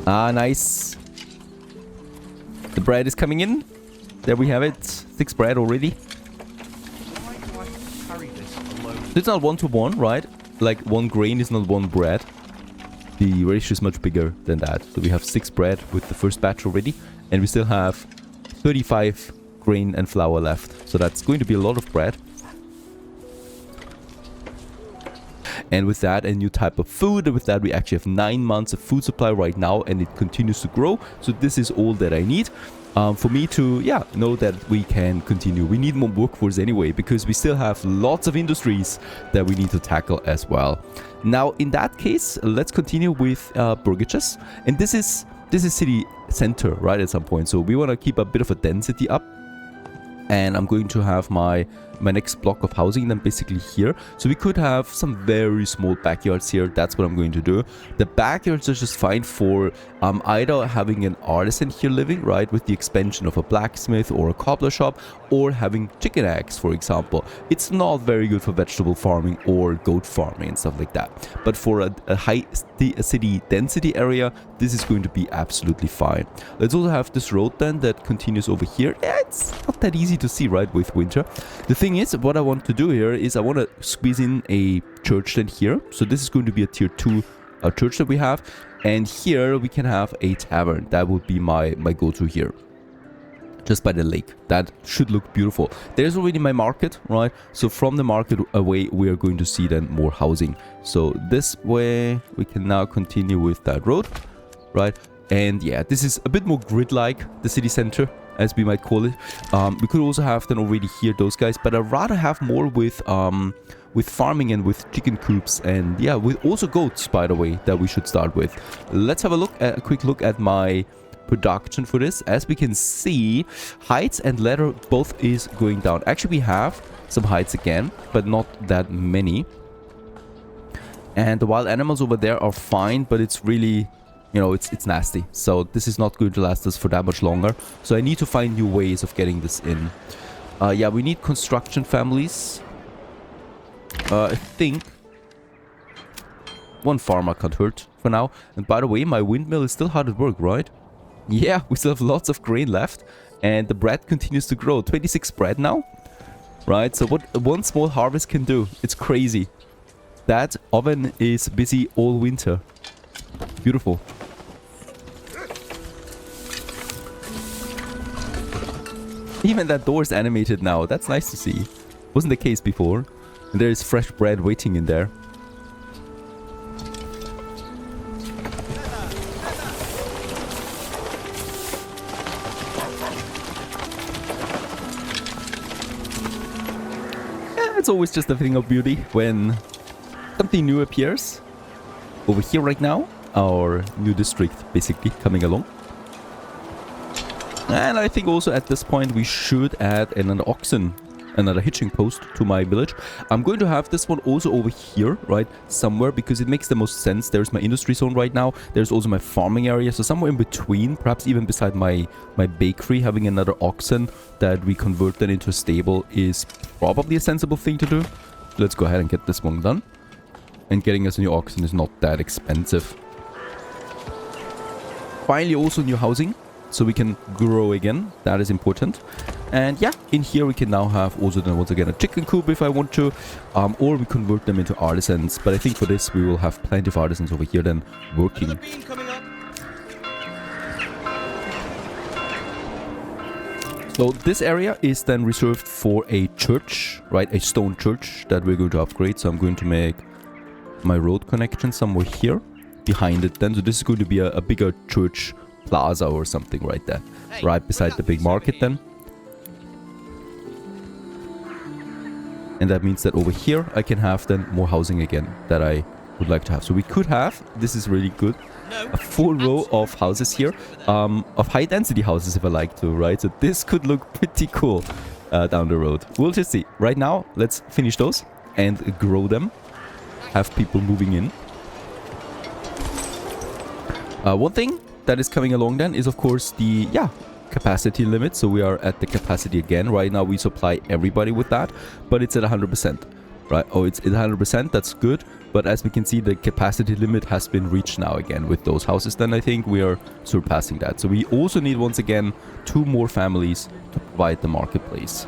Ah, nice. The bread is coming in. There we have it. 6 bread already. Why do I have to carry this alone? It's not 1-to-1, right? Like 1 grain is not 1 bread. The ratio is much bigger than that. So we have 6 bread with the first batch already. And we still have 35 grain and flour left. So that's going to be a lot of bread. And with that, a new type of food. And with that, we actually have 9 months of food supply right now, and it continues to grow. So this is all that I need for me to, yeah, know that we can continue. We need more workforce anyway, because we still have lots of industries that we need to tackle as well. Now, in that case, let's continue with burgages. And this is city center, right, at some point. So we want to keep a bit of a density up. And I'm going to have my next block of housing then basically here. So we could have some very small backyards here. That's what I'm going to do. The backyards are just fine for either having an artisan here living, right, with the expansion of a blacksmith or a cobbler shop, or having chicken eggs, for example. It's not very good for vegetable farming or goat farming and stuff like that. But for a high city density area, this is going to be absolutely fine. Let's also have this road then that continues over here. Yeah, it's not that easy to see, right, with winter. The thing is, what I want to do here is I want to squeeze in a church then here. So this is going to be a tier 2 church that we have. And here we can have a tavern. That would be my go-to here. Just by the lake. That should look beautiful. There's already my market, right? So from the market away, we are going to see then more housing. So this way, we can now continue with that road, right? And yeah, this is a bit more grid-like, the city center, as we might call it. We could also have then already here those guys, but I'd rather have more with farming and with chicken coops, and yeah, with also goats, by the way, that we should start with. Let's have a quick look at my production for this. As we can see, hides and leather both is going down. Actually, we have some hides again, but not that many. And the wild animals over there are fine, but it's really, you know, it's nasty. So this is not going to last us for that much longer. So I need to find new ways of getting this in. Yeah, we need construction families. I think one farmer can't hurt for now. And by the way, my windmill is still hard at work, right? Yeah, we still have lots of grain left. And the bread continues to grow. 26 bread now. Right, so what one small harvest can do. It's crazy. That oven is busy all winter. Beautiful. Even that door is animated now. That's nice to see. Wasn't the case before. And there is fresh bread waiting in there. Yeah, it's always just a thing of beauty when something new appears. Over here right now, our new district basically coming along. And I think also at this point we should add another hitching post to my village. I'm going to have this one also over here, right, somewhere, because it makes the most sense. There's my industry zone right now. There's also my farming area. So somewhere in between, perhaps even beside my bakery, having another oxen that we convert then into a stable is probably a sensible thing to do. Let's go ahead and get this one done. And getting us a new oxen is not that expensive. Finally, also new housing, so we can grow again. That is important. And yeah, in here we can now have also then once again a chicken coop if I want to, or we convert them into artisans. But I think for this we will have plenty of artisans over here then working. So this area is then reserved for a church, right? A stone church that we're going to upgrade. So I'm going to make my road connection somewhere here behind it then. So this is going to be a bigger church plaza or something right there, right beside the big market then. And that means that over here I can have then more housing again that I would like to have. So we could have, this is really good, a full row of houses here, of high density houses if I like to, right? So this could look pretty cool down the road. We'll just see. Right now, let's finish those and grow them. Have people moving in. One thing that is coming along then is of course the, capacity limit. So we are at the capacity again. Right now we supply everybody with that, but it's at 100%. Right? Oh, it's at 100%. That's good. But as we can see, the capacity limit has been reached now again with those houses. Then I think we are surpassing that. So we also need once again 2 more families to provide the marketplace.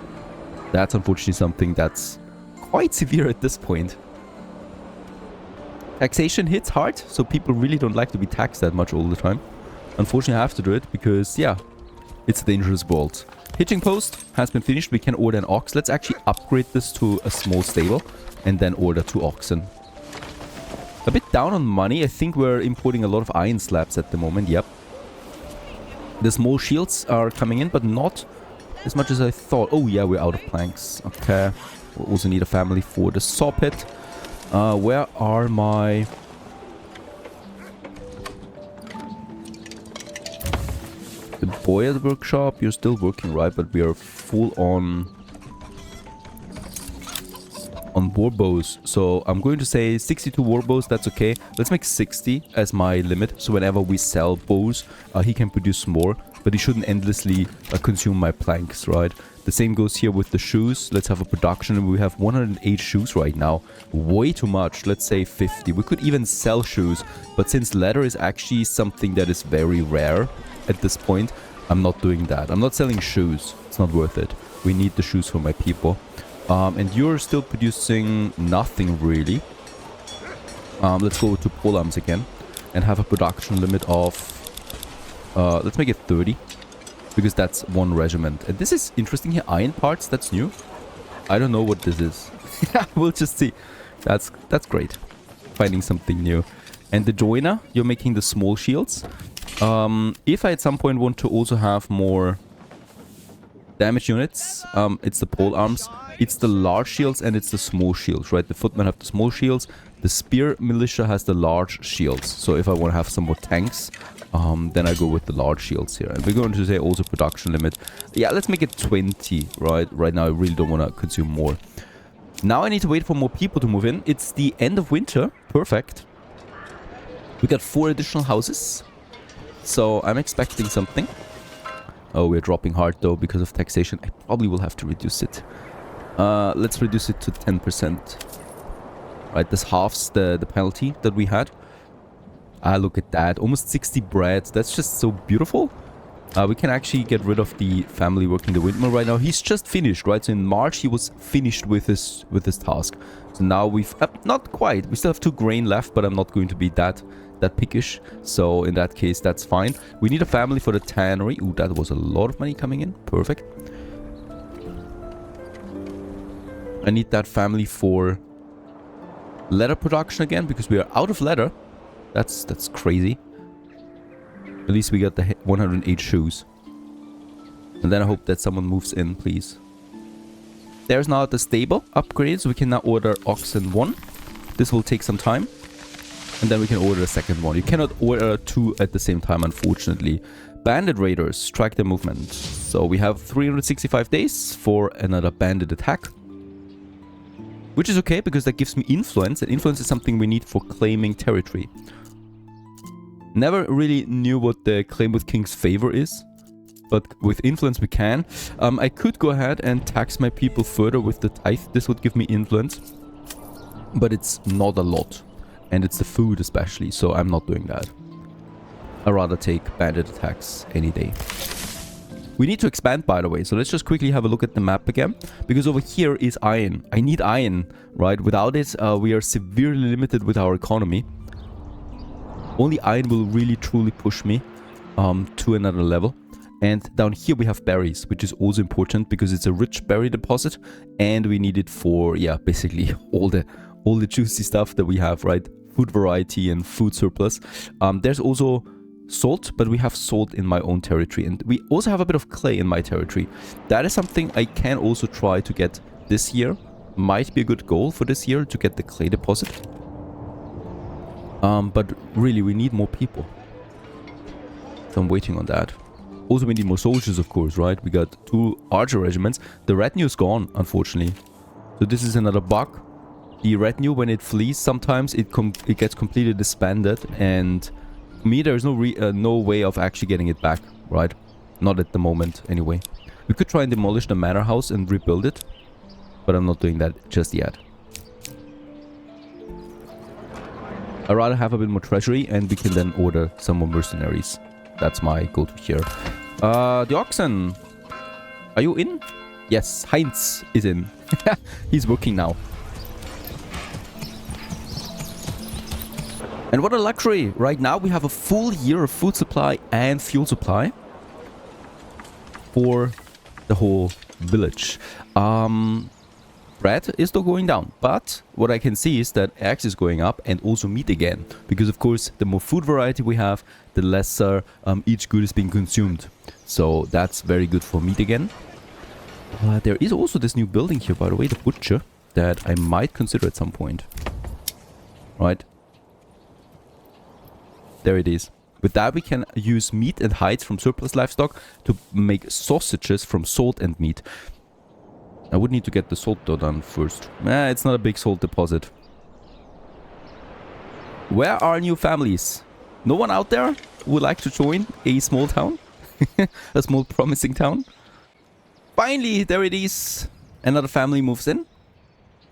That's unfortunately something that's quite severe at this point. Taxation hits hard, so people really don't like to be taxed that much all the time. Unfortunately, I have to do it because, yeah, it's a dangerous world. Hitching post has been finished. We can order an ox. Let's actually upgrade this to a small stable and then order 2 oxen. A bit down on money. I think we're importing a lot of iron slabs at the moment. Yep. The small shields are coming in, but not as much as I thought. Oh yeah, we're out of planks. Okay. We'll also need a family for the saw pit. Where are my... The boy at the workshop? You're still working, right? But we are full on war bows. So I'm going to say 62 war bows. That's okay. Let's make 60 as my limit. So whenever we sell bows, he can produce more. But he shouldn't endlessly consume my planks, right? The same goes here with the shoes. Let's have a production. We have 108 shoes right now. Way too much. Let's say 50. We could even sell shoes. But since leather is actually something that is very rare at this point, I'm not doing that. I'm not selling shoes. It's not worth it. We need the shoes for my people. And you're still producing nothing really. Let's go to polearms again and have a production limit of let's make it 30, because that's one regiment. And this is interesting here. Iron parts, that's new. I don't know what this is. We'll just see. That's great. Finding something new. And the joiner, you're making the small shields. If I at some point want to also have more damage units, it's the pole arms, it's the large shields, and it's the small shields, right? The footmen have the small shields, the spear militia has the large shields. So if I want to have some more tanks, then I go with the large shields here. And we're going to say also production limit. Yeah, let's make it 20, right? Right now I really don't want to consume more. Now I need to wait for more people to move in. It's the end of winter. Perfect. We got 4 additional houses. So I'm expecting something. Oh, we're dropping hard though because of taxation. I probably will have to reduce it. Let's reduce it to 10%. Right, this halves the penalty that we had. Look at that. Almost 60 bread. That's just so beautiful. We can actually get rid of the family working the windmill right now. He's just finished, right? So in March he was finished with his task. So now we've... not quite. We still have 2 grain left, but I'm not going to be that pickish. So in that case, that's fine. We need a family for the tannery. Ooh, that was a lot of money coming in. Perfect. I need that family for leather production again, because we are out of leather. That's crazy. At least we got the 108 shoes. And then I hope that someone moves in, please. There's now the stable upgrade, so we can now order oxen 1. This will take some time. And then we can order a second one. You cannot order 2 at the same time, unfortunately. Bandit raiders, track their movement. So we have 365 days for another bandit attack. Which is okay, because that gives me influence. And influence is something we need for claiming territory. Never really knew what the claim with King's Favor is. But with influence we can. I could go ahead and tax my people further with the tithe. This would give me influence. But it's not a lot. And it's the food especially, so I'm not doing that. I'd rather take bandit attacks any day. We need to expand, by the way, so let's just quickly have a look at the map again. Because over here is iron. I need iron, right? Without it, we are severely limited with our economy. Only iron will really truly push me to another level. And down here we have berries, which is also important because it's a rich berry deposit. And we need it for, yeah, basically all the juicy stuff that we have, right? Food variety and food surplus. There's also salt, but we have salt in my own territory. And we also have a bit of clay in my territory. That is something I can also try to get this year. Might be a good goal for this year to get the clay deposit. But really, we need more people. So I'm waiting on that. Also, we need more soldiers, of course, right? We got 2 archer regiments. The retinue is gone, unfortunately. So this is another bug. The retinue, when it flees, sometimes it gets completely disbanded, and for me there's no way of actually getting it back, right? Not at the moment, anyway. We could try and demolish the manor house and rebuild it, but I'm not doing that just yet. I'd rather have a bit more treasury, and we can then order some more mercenaries. That's my go-to here. The oxen. Are you in? Yes, Heinz is in. He's working now. And what a luxury! Right now we have a full year of food supply and fuel supply for the whole village. bread is still going down, but what I can see is that eggs is going up and also meat again, because of course the more food variety we have, the lesser each good is being consumed. So that's very good for meat again. There is also this new building here, by the way, the butcher, that I might consider at some point. Right. There it is. With that we can use meat and hides from surplus livestock to make sausages from salt and meat. I would need to get the salt though done first. It's not a big salt deposit. Where are new families? No one out there who would like to join a small town? A small promising town? Finally, there it is. Another family moves in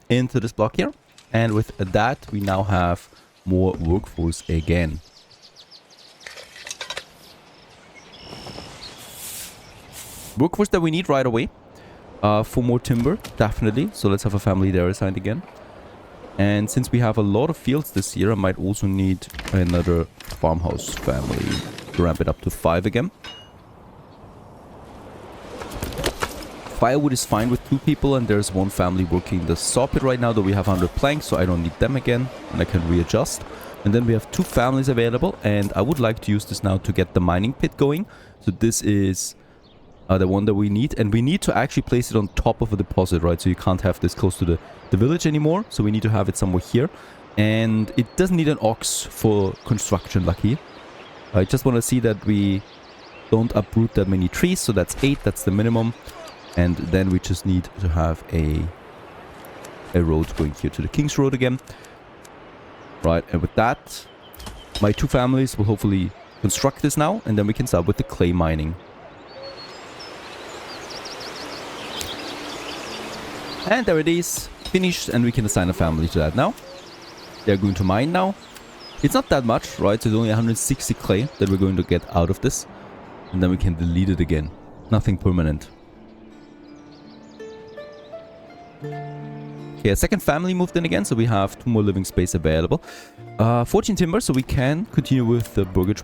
into this block here. And with that, we now have more workforce again. Workforce that we need right away. For more timber, definitely. So let's have a family there assigned again. And since we have a lot of fields this year, I might also need another farmhouse family to ramp it up to 5 again. Firewood is fine with 2 people, and there's 1 family working the saw pit right now, though we have 100 planks, so I don't need them again, and I can readjust. And then we have 2 families available, and I would like to use this now to get the mining pit going. So this is the one that we need, and we need to actually place it on top of a deposit, right? So you can't have this close to the village anymore, so we need to have it somewhere here. And it doesn't need an ox for construction, lucky. I just want to see that we don't uproot that many trees, so that's 8, that's the minimum. And then we just need to have a road going here to the King's Road again. Right, and with that, my 2 families will hopefully construct this now, and then we can start with the clay mining. And there it is, finished, and we can assign a family to that now. They're going to mine now. It's not that much, right? So it's only 160 clay that we're going to get out of this. And then we can delete it again. Nothing permanent. Okay, a second family moved in again, so we have 2 more living space available. 14 timber, so we can continue with the burgage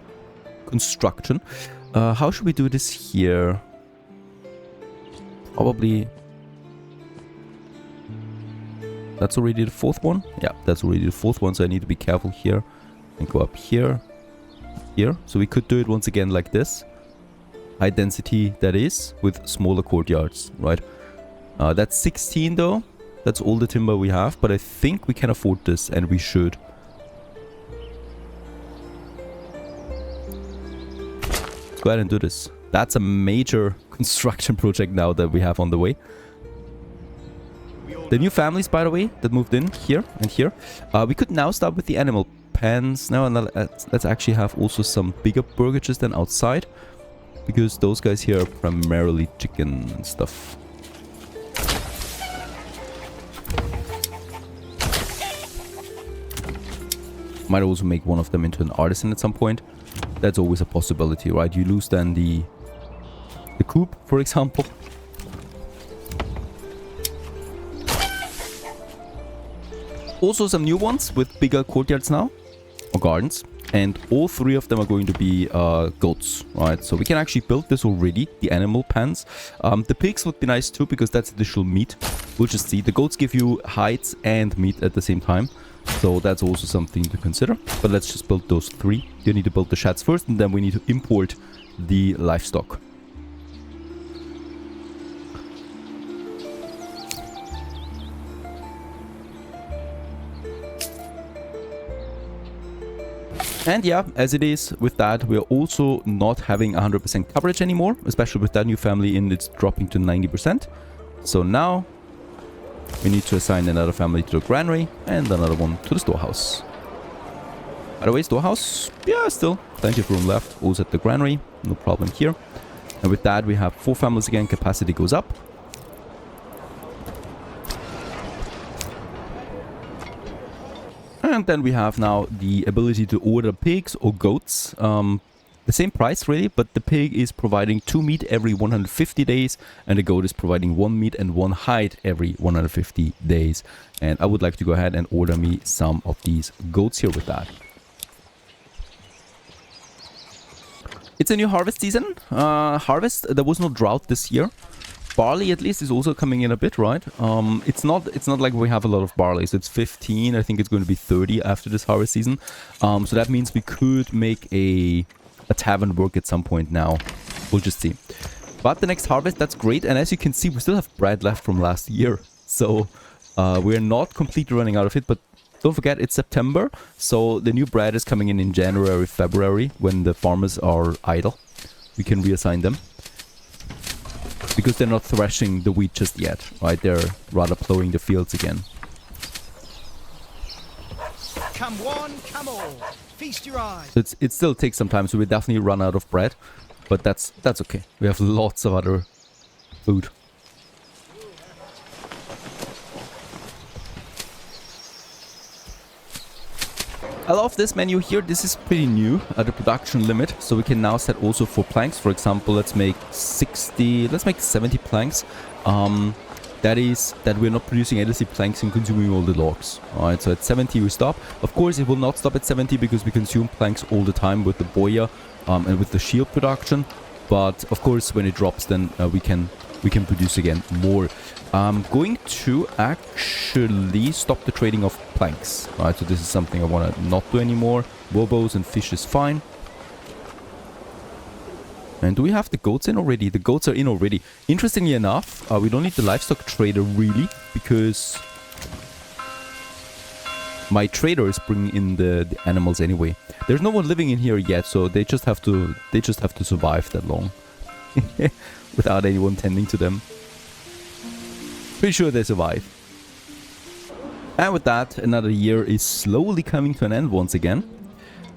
construction. How should we do this here? Probably... That's already the 4th one? Yeah, that's already the 4th one, so I need to be careful here. And go up here. Here. So we could do it once again like this. High density, that is, with smaller courtyards, right? That's 16 though. That's all the timber we have, but I think we can afford this, and we should. Let's go ahead and do this. That's a major construction project now that we have on the way. The new families, by the way, that moved in here and here. We could now start with the animal pens. Now, let's actually have also some bigger burgages than outside, because those guys here are primarily chicken and stuff. Might also make one of them into an artisan at some point. That's always a possibility, right? You lose then the coop, for example. Also some new ones with bigger courtyards now, or gardens, and all 3 of them are going to be goats, right? So we can actually build this already, the animal pens. The pigs would be nice too, because that's additional meat. We'll just see. The goats give you hides and meat at the same time, so that's also something to consider. But let's just build those 3. You need to build the sheds first, and then we need to import the livestock. And yeah, as it is with that, we're also not having 100% coverage anymore, especially with that new family in, it's dropping to 90%. So now we need to assign another family to the granary and another one to the storehouse. By the way, storehouse, yeah, still plenty of room left. Also at the granary, no problem here. And with that, we have 4 families again, capacity goes up. And then we have now the ability to order pigs or goats. The same price really, but the pig is providing 2 meat every 150 days, and the goat is providing 1 meat and 1 hide every 150 days. And I would like to go ahead and order me some of these goats here with that. It's a new harvest season. There was no drought this year. Barley at least is also coming in a bit, right? It's not like we have a lot of barley. So it's 15. I think it's going to be 30 after this harvest season. So that means we could make a tavern work at some point now. We'll just see. But the next harvest, that's great. And as you can see, we still have bread left from last year. So we're not completely running out of it. But don't forget, it's September. So the new bread is coming in January, February, when the farmers are idle. We can reassign them. Because they're not threshing the wheat just yet, right? They're rather plowing the fields again. Come one, come all. Feast your eyes. So it still takes some time, so we definitely run out of bread. But that's okay. We have lots of other food. I love this menu here. This is pretty new, the production limit. So we can now set also for planks. For example, let's make 70 planks. That we're not producing endlessly planks and consuming all the logs. Alright, so at 70 we stop. Of course, it will not stop at 70 because we consume planks all the time with the boya and with the shield production. But of course, when it drops, then we can produce again more. I'm going to actually stop the trading of planks. Alright, so this is something I want to not do anymore. Wobos and fish is fine. And do we have the goats in already? The goats are in already. Interestingly enough, we don't need the livestock trader really, because my trader is bringing in the animals anyway. There's no one living in here yet, so they just have to survive that long without anyone tending to them. Pretty sure they survive. And with that, another year is slowly coming to an end once again.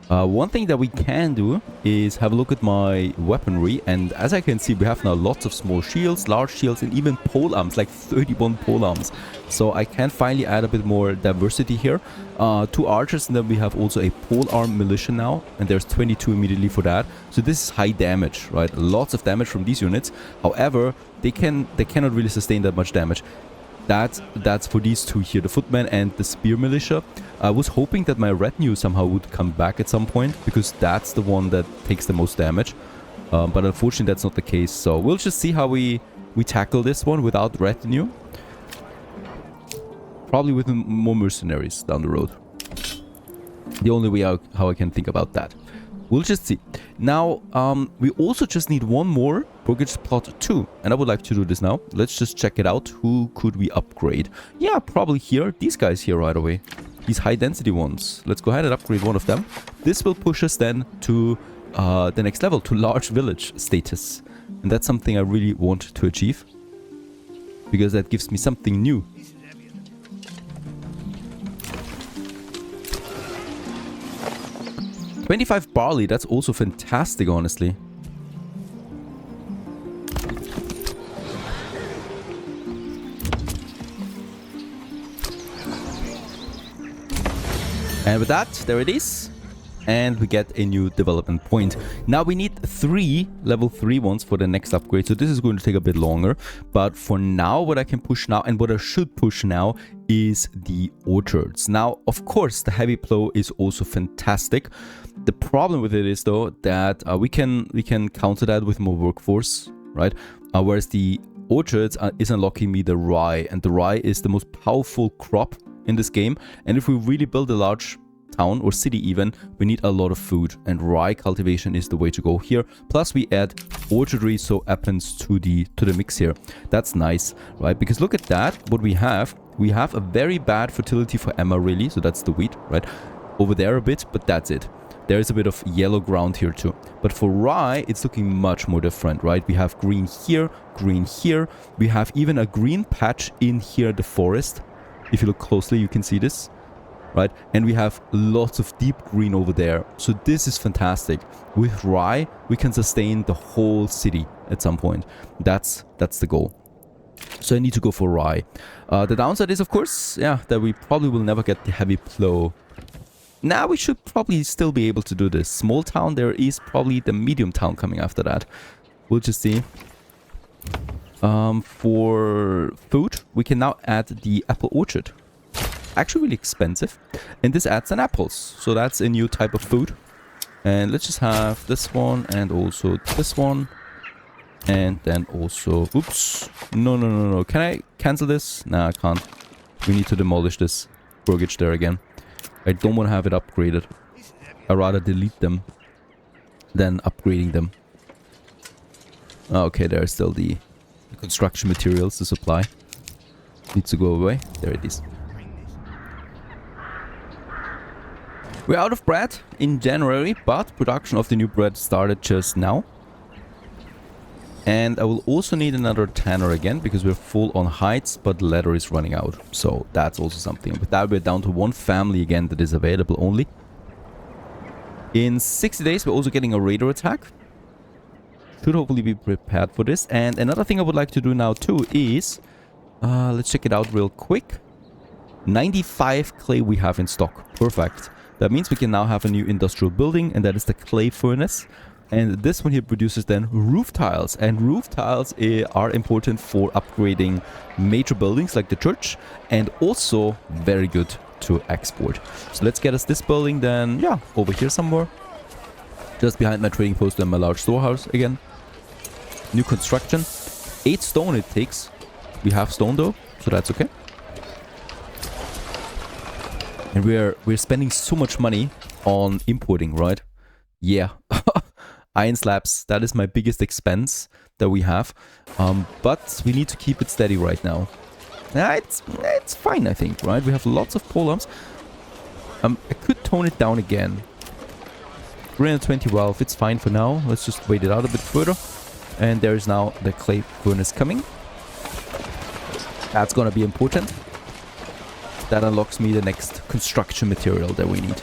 One thing that we can do is have a look at my weaponry, and as I can see, we have now lots of small shields, large shields, and even polearms, like 31 polearms. So I can finally add a bit more diversity here. 2 archers, and then we have also a polearm militia now, and there's 22 immediately for that. So this is high damage, right? Lots of damage from these units. However, they cannot really sustain that much damage. That's for these two here, the footmen and the spear militia. I was hoping that my retinue somehow would come back at some point, because that's the one that takes the most damage. But unfortunately that's not the case, so we'll just see how we tackle this one without retinue. Probably with more mercenaries down the road. The only way how I can think about that. We'll just see. Now, we also just need one more Brokerage Plot 2. And I would like to do this now. Let's just check it out. Who could we upgrade? Yeah, probably here. These guys here right away. These high density ones. Let's go ahead and upgrade one of them. This will push us then to the next level, to large village status. And that's something I really want to achieve, because that gives me something new. $25 barley, that's also fantastic, honestly. And with that, there it is. And we get a new development point. Now we need 3 level 3 ones for the next upgrade. So this is going to take a bit longer. But for now, what I can push now and what I should push now is the orchards. Now, of course, the heavy plow is also fantastic. The problem with it is, though, that we can counter that with more workforce, right? Whereas the orchards is unlocking me the rye. And the rye is the most powerful crop in this game. And if we really build a large town or city even, we need a lot of food, and rye cultivation is the way to go here. Plus we add orchardry, so apples to the mix here. That's nice, right? Because look at that, what we have a very bad fertility for Emma, really. So that's the wheat, right? Over there a bit, but that's it. There is a bit of yellow ground here too. But for rye, it's looking much more different, right? We have green here, green here. We have even a green patch in here, the forest. If you look closely, you can see this. Right, and we have lots of deep green over there. So this is fantastic. With rye, we can sustain the whole city at some point. That's the goal. So I need to go for rye. The downside is, of course, yeah, that we probably will never get the heavy plow. Now we should probably still be able to do this. Small town, there is probably the medium town coming after that. We'll just see. For food, we can now add the apple orchard. Actually really expensive, and this adds an apples, so that's a new type of food. And let's just have this one and also this one. And then also... Oops. No. Can I cancel this? Nah, I can't. We need to demolish this burgage there again. I don't want to have it upgraded. I'd rather delete them than upgrading them. Okay, there's still the construction materials, the supply. Needs to go away. There it is. We're out of bread in January, but production of the new bread started just now. And I will also need another tanner again, because we're full on hides, but leather is running out. So that's also something. With that, we're down to one family again that is available only. In 60 days, we're also getting a raider attack. Should hopefully be prepared for this. And another thing I would like to do now too is... let's check it out real quick. 95 clay we have in stock. Perfect. That means we can now have a new industrial building, and that is the clay furnace. And this one here produces then roof tiles. And roof tiles are important for upgrading major buildings like the church. And also very good to export. So let's get us this building then, yeah, over here somewhere. Just behind my trading post and my large storehouse again. New construction. 8 stone it takes. We have stone though, so that's okay. And we're spending so much money on importing, right? Yeah. Iron slabs, that is my biggest expense that we have. But we need to keep it steady right now. It's fine, I think, right? We have lots of polearms. I could tone it down again. 320 wealth, it's fine for now. Let's just wait it out a bit further. And there is now the clay furnace coming. That's gonna be important. That unlocks me the next construction material that we need.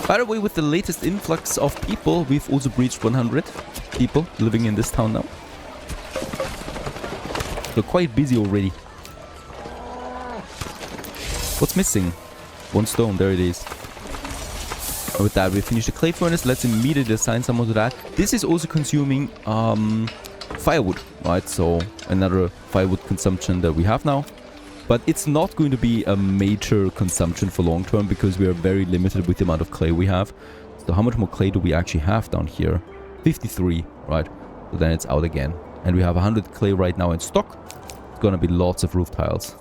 By the way, with the latest influx of people, we've also breached 100 people living in this town now. So quite busy already. What's missing? 1 stone, there it is. And with that, we finished the clay furnace. Let's immediately assign someone to that. This is also consuming firewood, right? So another firewood consumption that we have now. But it's not going to be a major consumption for long term because we are very limited with the amount of clay we have. So how much more clay do we actually have down here? 53, right? So then it's out again. And we have 100 clay right now in stock. It's gonna be lots of roof tiles.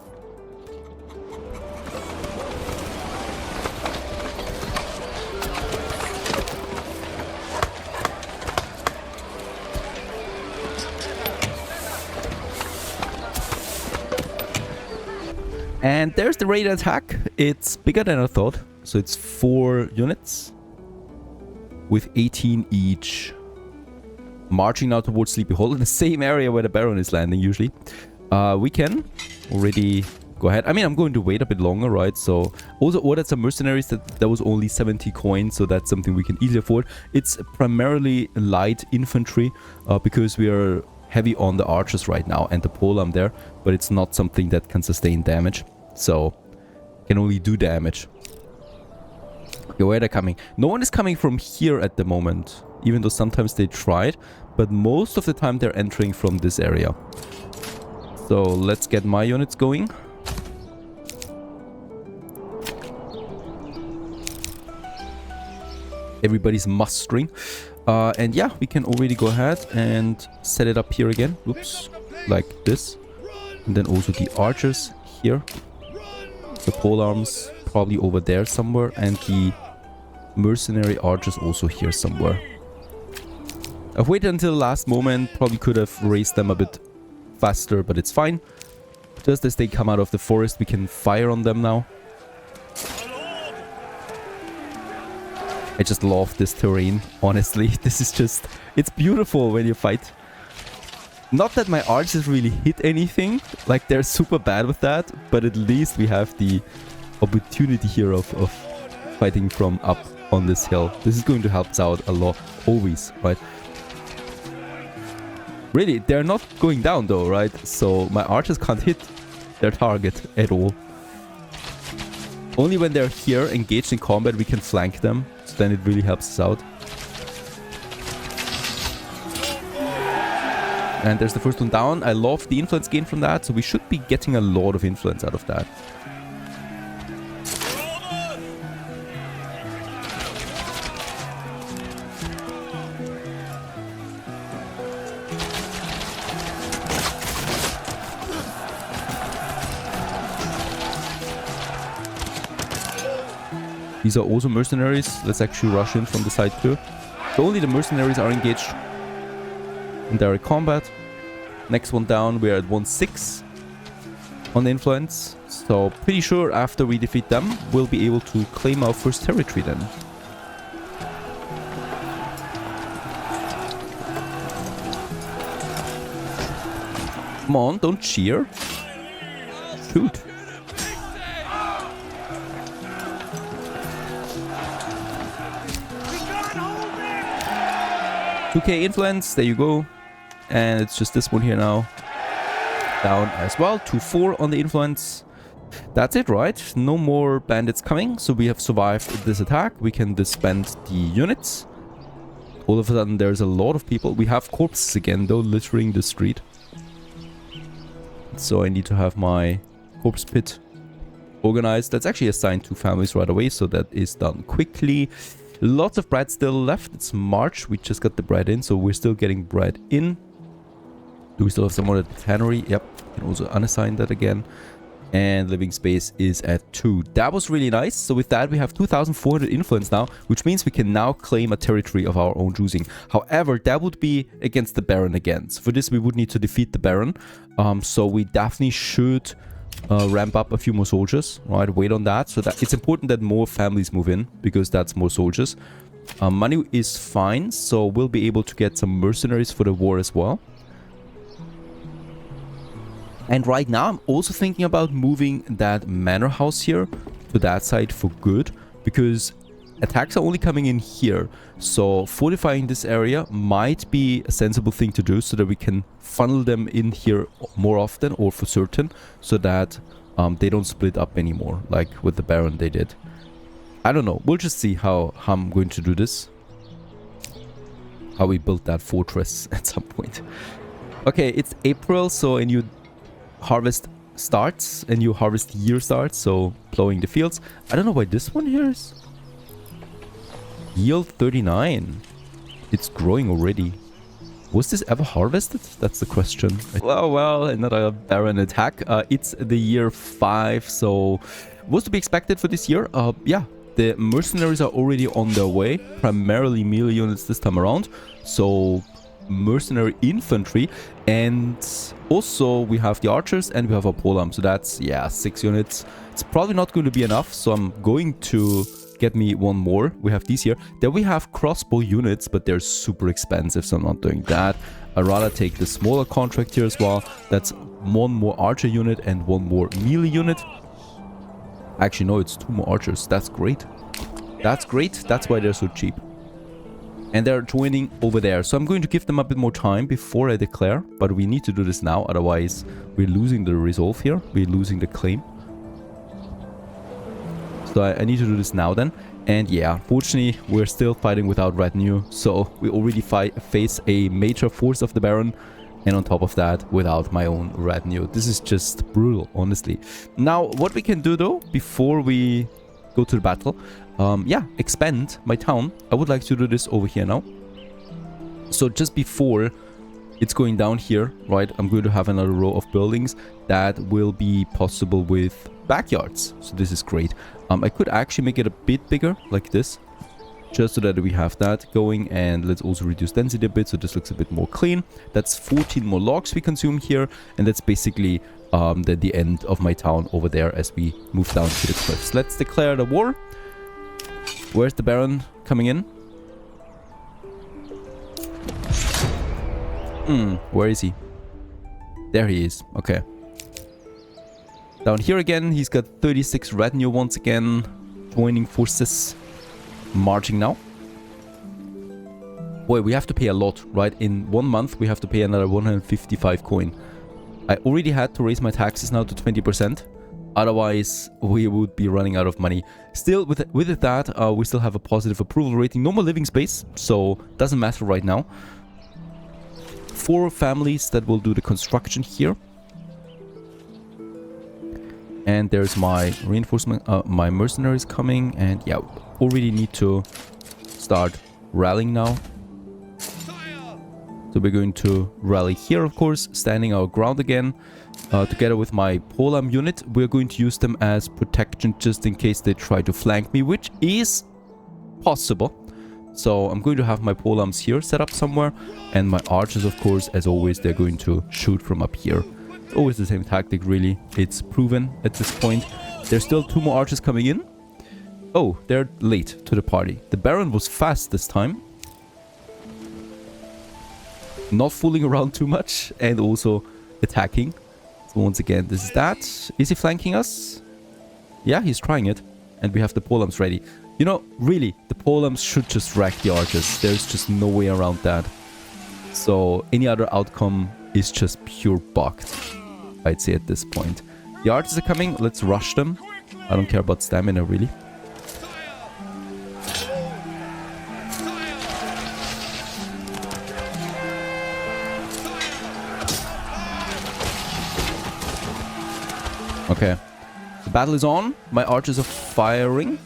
And there's the raid attack. It's bigger than I thought. So it's 4 units with 18 each. Marching now towards Sleepy Hollow, in the same area where the Baron is landing usually. We can already go ahead. I mean, I'm going to wait a bit longer, right? So also ordered some mercenaries. That was only 70 coins, so that's something we can easily afford. It's primarily light infantry because we are heavy on the archers right now and the polearm there, but it's not something that can sustain damage. So, can only do damage. Okay, where are they coming? No one is coming from here at the moment, even though sometimes they tried, but most of the time they're entering from this area. So, let's get my units going. Everybody's mustering. And yeah, we can already go ahead and set it up here again. Oops, like this. And then also the archers here. The polearms probably over there somewhere, and the mercenary archers also here somewhere. I've waited until the last moment, probably could have raised them a bit faster, but it's fine. Just as they come out of the forest, we can fire on them now. I just love this terrain, honestly. This is just... it's beautiful when you fight. Not that my archers really hit anything, like they're super bad with that, but at least we have the opportunity here of fighting from up on this hill. This is going to help us out a lot, always, right? Really, they're not going down though, right? So my archers can't hit their target at all. Only when they're here engaged in combat we can flank them, so then it really helps us out. And there's the first one down. I love the influence gain from that, so we should be getting a lot of influence out of that. These are also mercenaries. Let's actually rush in from the side too. So only the mercenaries are engaged in direct combat. Next one down, we're at 1-6 on the influence. So pretty sure after we defeat them, we'll be able to claim our first territory then. Come on, don't cheer. Shoot. 2k influence, there you go. And it's just this one here now. Down as well, 2-4 on the influence. That's it, right? No more bandits coming, so we have survived this attack. We can disband the units. All of a sudden, there's a lot of people. We have corpses again, though, littering the street. So I need to have my corpse pit organized. That's actually assigned to families right away, so that is done quickly. Lots of bread still left. It's March. We just got the bread in, so we're still getting bread in. Do we still have someone at the Granary? Yep. Can also unassign that again. And living space is at 2. That was really nice. So with that, we have 2,400 influence now, which means we can now claim a territory of our own choosing. However, that would be against the Baron again. So for this, we would need to defeat the Baron. So we definitely should ramp up a few more soldiers, right? Wait on that. So that it's important that more families move in, because that's more soldiers. Money is fine, so we'll be able to get some mercenaries for the war as well. And right now, I'm also thinking about moving that manor house here to that side for good, because attacks are only coming in here. So fortifying this area might be a sensible thing to do, so that we can funnel them in here more often, or for certain, so that they don't split up anymore, like with the Baron they did. I don't know. We'll just see how I'm going to do this. How we build that fortress at some point. Okay, it's April, so a new harvest starts, a new harvest year starts, so plowing the fields. I don't know why this one here is yield 39. It's growing already. Was this ever harvested? That's the question. Well, another Baron attack. It's the year 5, so was to be expected for this year. Yeah, the mercenaries are already on their way, primarily melee units this time around, so mercenary infantry. And also we have the archers and we have a polearm, so that's, yeah, 6 units. It's probably not going to be enough, so I'm going to get me one more. We have these here. Then we have crossbow units, but they're super expensive, so I'm not doing that. I'd rather take the smaller contract here as well. That's one more archer unit and one more melee unit. Actually, no, it's 2 more archers. That's great. That's great. That's why they're so cheap. And they're joining over there. So I'm going to give them a bit more time before I declare. But we need to do this now. Otherwise, we're losing the resolve here. We're losing the claim. So I need to do this now then. And yeah, unfortunately, we're still fighting without retinue. So we already face a major force of the Baron. And on top of that, without my own retinue. This is just brutal, honestly. Now, what we can do though, before we go to the battle, yeah, expand my town. I would like to do this over here now. So just before it's going down here, right, I'm going to have another row of buildings that will be possible with backyards. So this is great. I could actually make it a bit bigger, like this, just so that we have that going. And let's also reduce density a bit, so this looks a bit more clean. That's 14 more logs we consume here, and that's basically the end of my town over there as we move down to the cliffs. Let's declare the war. Where's the Baron coming in? Where is he? There he is. Okay. Down here again, he's got 36 retinue once again. Joining forces. Marching now. Boy, we have to pay a lot, right? In 1 month, we have to pay another 155 coin. I already had to raise my taxes now to 20%. Otherwise, we would be running out of money. Still, with that, we still have a positive approval rating. No more living space, so doesn't matter right now. 4 families that will do the construction here. And there's my reinforcement, my mercenaries coming. And yeah, already need to start rallying now. So we're going to rally here, of course, standing our ground again. Together with my Polam unit, we're going to use them as protection just in case they try to flank me, which is possible. So I'm going to have my Polams here set up somewhere. And my archers, of course, as always, they're going to shoot from up here. It's always the same tactic, really. It's proven at this point. There's still 2 more archers coming in. Oh, they're late to the party. The Baron was fast this time. Not fooling around too much and also attacking. So once again, this is that. Is he flanking us? Yeah, he's trying it. And we have the Polams ready. You know, really, the Polams should just wreck the archers. There's just no way around that. So any other outcome is just pure bugged, I'd say at this point. The archers are coming. Let's rush them. I don't care about stamina, really. Okay, the battle is on. My archers are firing.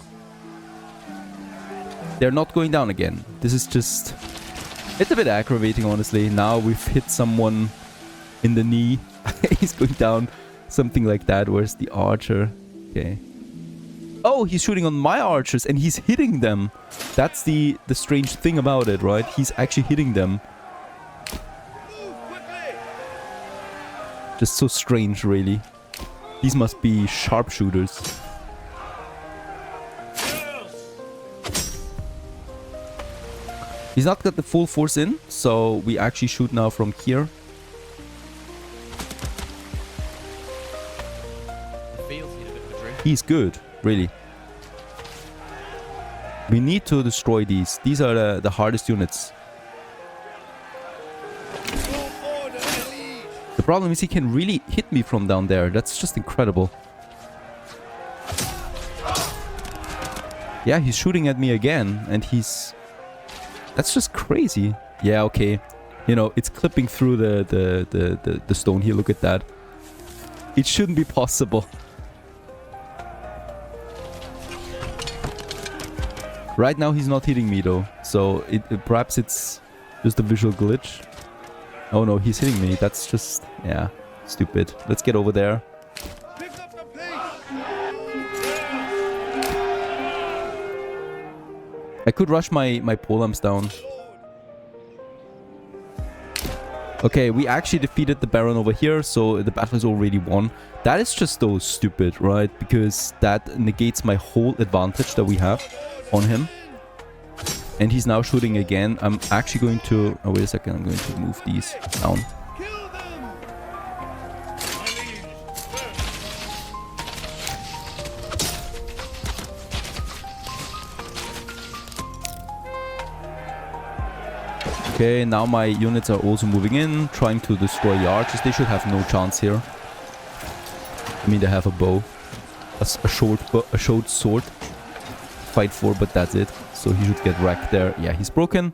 They're not going down again. This is just... It's a bit aggravating, honestly. Now we've hit someone in the knee. He's going down. Something like that. Where's the archer? Okay. Oh, he's shooting on my archers and he's hitting them. That's the strange thing about it, right? He's actually hitting them. Just so strange, really. These must be sharpshooters. He's not got the full force in, so we actually shoot now from here. The field's need a bit of a drift. He's good, really. We need to destroy these. These are the hardest units. The problem is he can really hit me from down there. That's just incredible. Yeah, he's shooting at me again, and he's... That's just crazy. Yeah, okay. You know, it's clipping through the stone here. Look at that. It shouldn't be possible. Right now he's not hitting me though. So perhaps it's just a visual glitch. Oh no, he's hitting me. That's just... yeah, stupid. Let's get over there. I could rush my Polams down. Okay, we actually defeated the Baron over here, so the battle is already won. That is just so stupid, right? Because that negates my whole advantage that we have on him. And he's now shooting again. I'm actually going to... oh, wait a second. I'm going to move these down. Okay, now my units are also moving in, trying to destroy the archers. They should have no chance here. I mean, they have a bow. A short sword. Fight for, but that's it. So he should get wrecked there. Yeah, he's broken.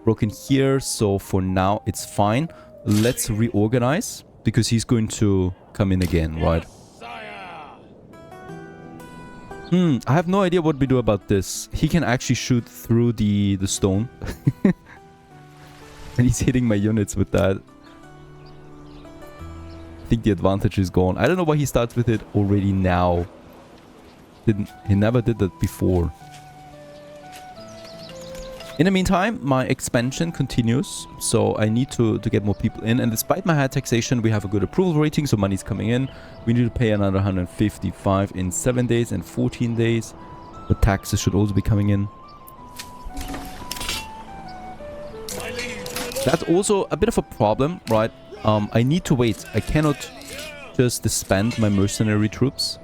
Broken here, so for now it's fine. Let's reorganize, because he's going to come in again, right? I have no idea what we do about this. He can actually shoot through the stone. And he's hitting my units with that. I think the advantage is gone. I don't know why he starts with it already now. He never did that before. In the meantime, my expansion continues. So I need to get more people in. And despite my high taxation, we have a good approval rating. So money's coming in. We need to pay another 155 in 7 days and 14 days. But taxes should also be coming in. That's also a bit of a problem, right? I need to wait. I cannot just disband my mercenary troops.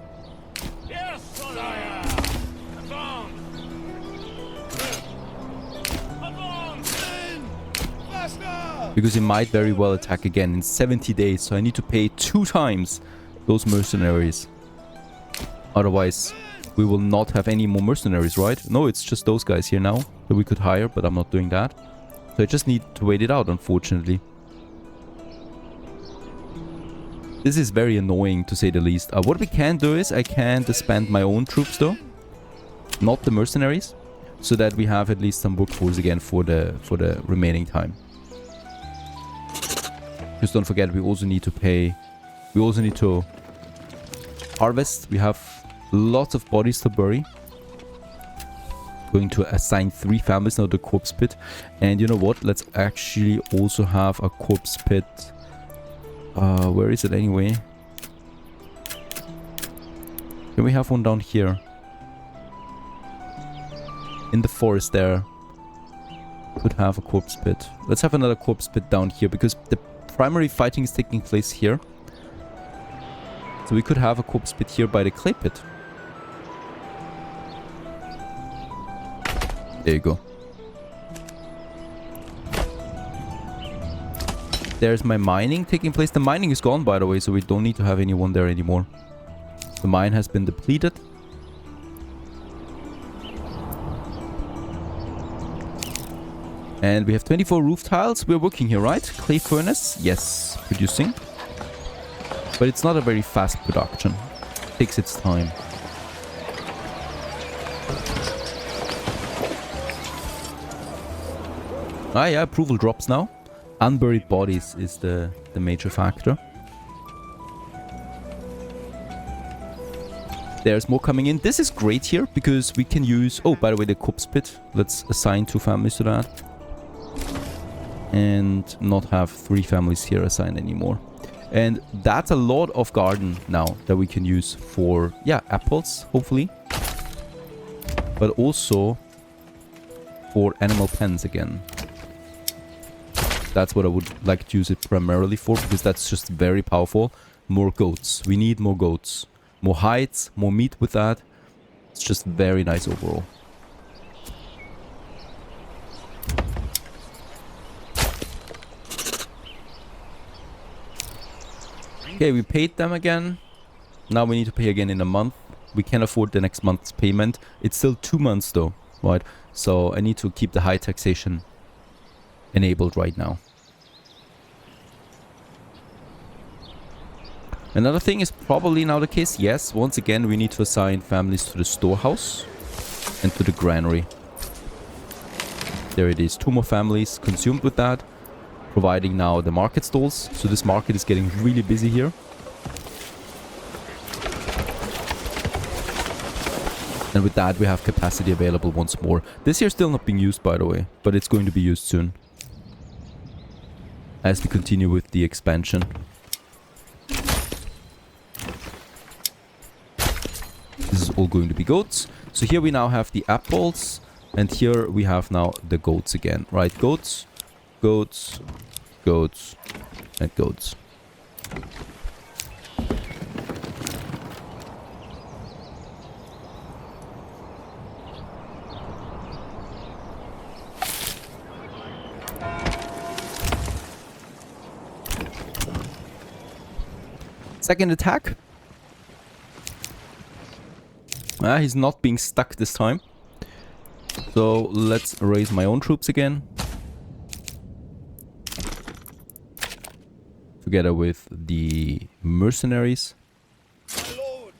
Because he might very well attack again in 70 days. So I need to pay 2 times those mercenaries. Otherwise, we will not have any more mercenaries, right? No, it's just those guys here now that we could hire, but I'm not doing that. So I just need to wait it out, unfortunately. This is very annoying, to say the least. What we can do is I can disband my own troops, though. Not the mercenaries. So that we have at least some workforce again for the remaining time. Just don't forget, we also need to pay... We also need to harvest. We have lots of bodies to bury. Going to assign 3 families now to the corpse pit. And you know what? Let's actually also have a corpse pit. Where is it anyway? Can we have one down here? In the forest there. Could have a corpse pit. Let's have another corpse pit down here because the primary fighting is taking place here. So we could have a corpse pit here by the clay pit. There you go. There's my mining taking place. The mining is gone, by the way, so we don't need to have anyone there anymore. The mine has been depleted. And we have 24 roof tiles. We're working here, right? Clay furnace. Yes, producing. But it's not a very fast production. It takes its time. Ah, yeah, approval drops now. Unburied bodies is the major factor. There's more coming in. This is great here because we can use... Oh, by the way, the corpse pit. Let's assign 2 families to that. And not have 3 families here assigned anymore. And that's a lot of garden now that we can use for, yeah, apples, hopefully. But also for animal pens again. That's what I would like to use it primarily for, because that's just very powerful. More goats. We need more goats. More hides, more meat with that. It's just very nice overall. Okay, we paid them again. Now we need to pay again in a month. We can afford the next month's payment. It's still 2 months though, right? So I need to keep the high taxation enabled right now. Another thing is probably now the case. Yes, once again we need to assign families to the storehouse and to the granary. There it is. 2 more families consumed with that. Providing now the market stalls. So this market is getting really busy here. And with that we have capacity available once more. This here is still not being used, by the way, but it's going to be used soon. As we continue with the expansion. This is all going to be goats. So here we now have the apples. And here we have now the goats again. Right, goats, goats, goats, and goats. Second attack. He's not being stuck this time. So let's raise my own troops again. Together with the mercenaries. My lord,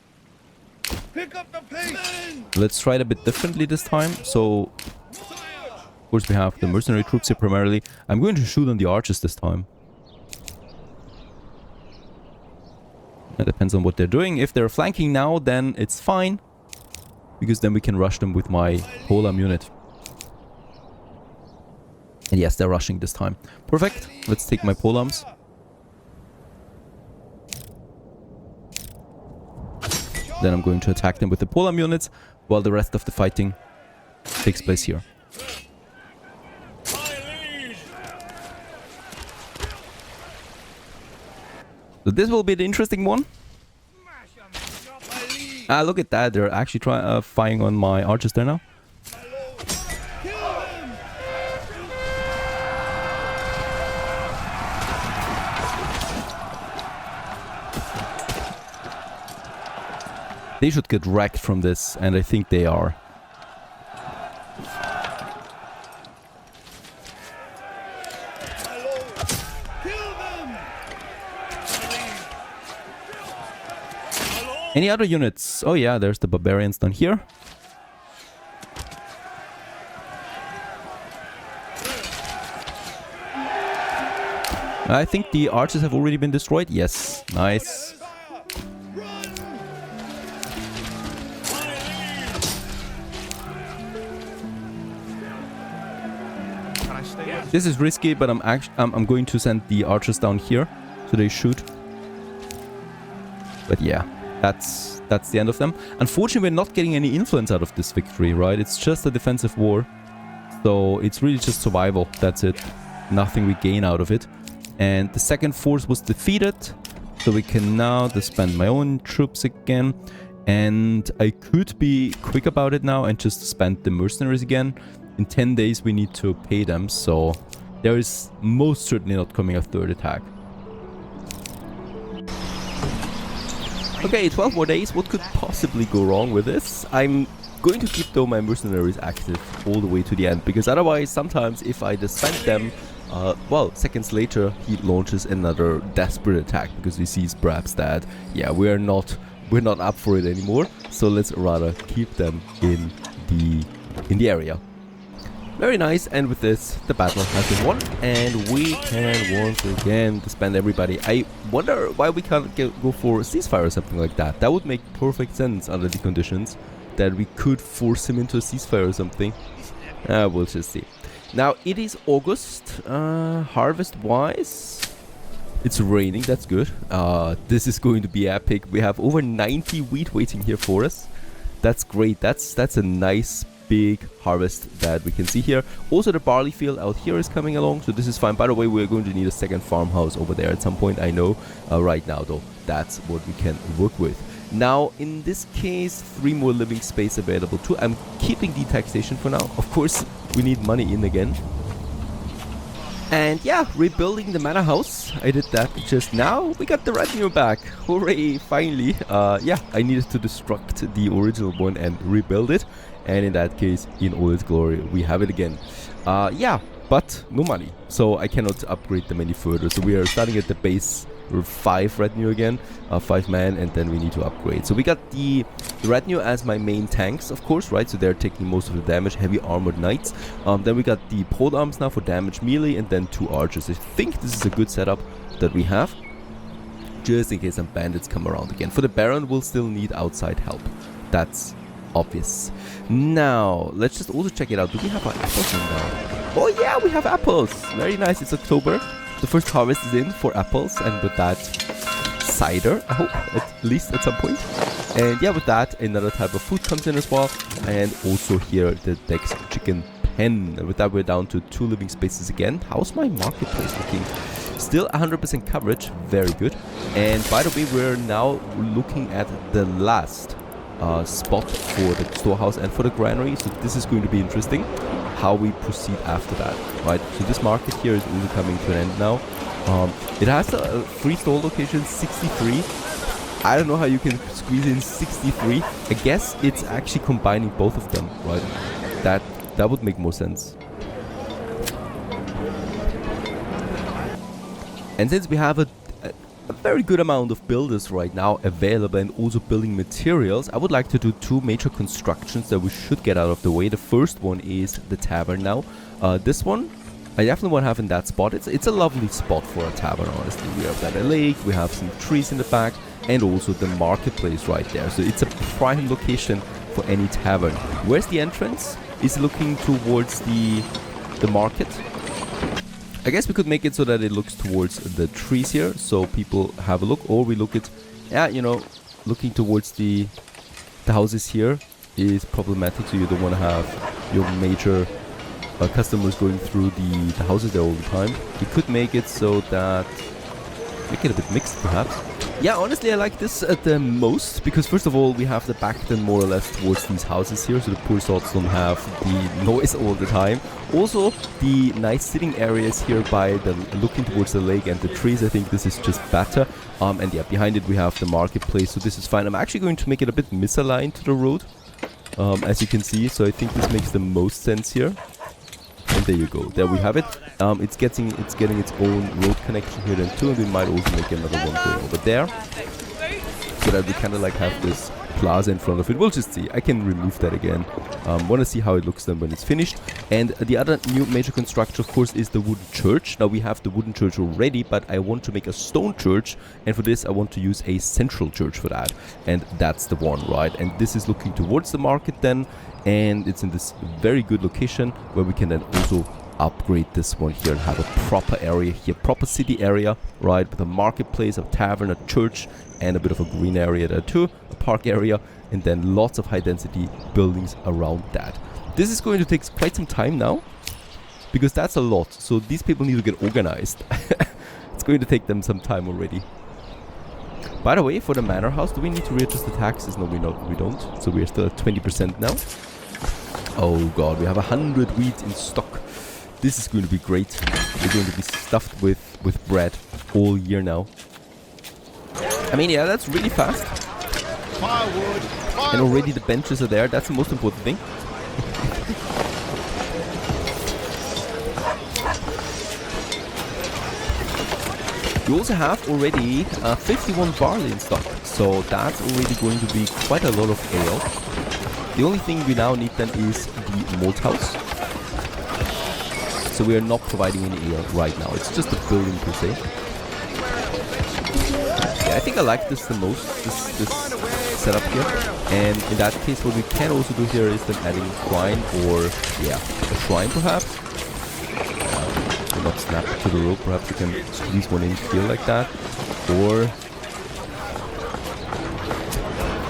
pick up the pace. Let's try it a bit differently this time. So, of course, we have the mercenary troops here primarily. I'm going to shoot on the archers this time. That depends on what they're doing. If they're flanking now, then it's fine. Because then we can rush them with my polearm unit. And yes, they're rushing this time. Perfect. Let's take my polearms. Then I'm going to attack them with the polearm units, while the rest of the fighting takes place here. So this will be the interesting one. Ah, look at that. They're actually firing on my archers there now. They should get wrecked from this, and I think they are. Kill them! Any other units? Oh yeah, there's the barbarians down here. I think the archers have already been destroyed. Yes, nice. Can I stay with This is risky, but I'm going to send the archers down here so they shoot. But yeah, that's the end of them. Unfortunately, we're not getting any influence out of this victory, right? It's just a defensive war. So it's really just survival. That's it. Nothing we gain out of it. And the second force was defeated. So we can now disband my own troops again. And I could be quick about it now and just spend the mercenaries again. In 10 days we need to pay them. So there is most certainly not coming a third attack. Okay, 12 more days. What could possibly go wrong with this? I'm going to keep though my mercenaries active all the way to the end, because otherwise sometimes if I disband them, well, seconds later he launches another desperate attack because he sees perhaps that, yeah, we're not up for it anymore. So let's rather keep them in the area. Very nice, and with this, the battle has been won, and we can once again disband everybody. I wonder why we can't go for a ceasefire or something like that. That would make perfect sense under the conditions, that we could force him into a ceasefire or something. We'll just see. Now, it is August, harvest-wise. It's raining, that's good. This is going to be epic. We have over 90 wheat waiting here for us. That's great. That's a nice big harvest that we can see here. Also, the barley field out here is coming along, so this is fine. By the way, we're going to need a second farmhouse over there at some point, I know. Right now though, that's what we can work with. Now in this case, 3 more living space available too. I'm keeping the taxation for now. Of course, we need money in again. And yeah, rebuilding the manor house. I did that just now. We got the retinue back. Hooray, finally. Yeah, I needed to destruct the original one and rebuild it. And in that case, in all its glory, we have it again. Yeah, but no money. So I cannot upgrade them any further. So we are starting at the base 5 retinue again, 5 men, and then we need to upgrade. So we got the retinue as my main tanks, of course, right? So they're taking most of the damage, heavy armored knights. Then we got the pole arms now for damage melee, and then 2 archers. I think this is a good setup that we have, just in case some bandits come around again. For the Baron, we'll still need outside help. That's obvious. Now, let's just also check it out. Do we have our apples in now? Oh yeah, we have apples. Very nice. It's October. The first harvest is in for apples, and with that, cider, I hope, at least at some point. And yeah, with that, another type of food comes in as well. And also here, the Dex chicken pen. And with that, we're down to 2 living spaces again. How's my marketplace looking? Still 100% coverage. Very good. And by the way, we're now looking at the last spot for the storehouse and for the granary. So this is going to be interesting, how we proceed after that, right? So this market here is only coming to an end now. It has a free store location, 63. I don't know how you can squeeze in 63. I guess it's actually combining both of them, right? That would make more sense. And since we have a very good amount of builders right now available and also building materials, I would like to do 2 major constructions that we should get out of the way. The first one is the tavern now. This one I definitely want to have in that spot. It's a lovely spot for a tavern, honestly. We have got a lake, we have some trees in the back, and also the marketplace right there. So it's a prime location for any tavern. Where's the entrance? Is looking towards the market. I guess we could make it so that it looks towards the trees here, so people have a look, or we look at, yeah, you know, looking towards the houses here is problematic, so you don't want to have your major customers going through the houses there all the time. We could make it so that, make it a bit mixed perhaps. Yeah, honestly I like this the most, because first of all we have the back then more or less towards these houses here, so the poor souls don't have the noise all the time. Also the nice sitting areas here by the looking towards the lake and the trees, I think this is just better. And yeah, behind it we have the marketplace, so this is fine. I'm actually going to make it a bit misaligned to the road, as you can see, so I think this makes the most sense here. And there you go. There we have it. It's getting its own road connection here then too, and we might also make another one going over there, so that we kind of like have this plaza in front of it. We'll just see. I can remove that again. Want to see how it looks then when it's finished. And the other new major construction, of course, is the wooden church. Now we have the wooden church already, but I want to make a stone church, and for this I want to use a central church for that, and that's the one, right? And this is looking towards the market then, and it's in this very good location where we can then also upgrade this one here and have a proper area here, proper city area, right, with a marketplace, a tavern, a church, and a bit of a green area there too, a park area, and then lots of high density buildings around that. This is going to take quite some time now, because that's a lot, so these people need to get organized. It's going to take them some time already. By the way, for the manor house, do we need to readjust the taxes? No, we don't, so we're still at 20% now. Oh god, we have 100 wheat in stock. This is going to be great. We're going to be stuffed with bread all year now. I mean, yeah, that's really fast. Firewood. And already the benches are there. That's the most important thing. We also have already 51 barley in stock. So that's already going to be quite a lot of ale. The only thing we now need then is the malt house. So we are not providing any ale right now. It's just a building per se. Yeah, I think I like this the most, this setup here. And in that case, what we can also do here is then adding a shrine, or yeah, a shrine perhaps. Will not snap to the rope. Perhaps we can squeeze one in here like that, or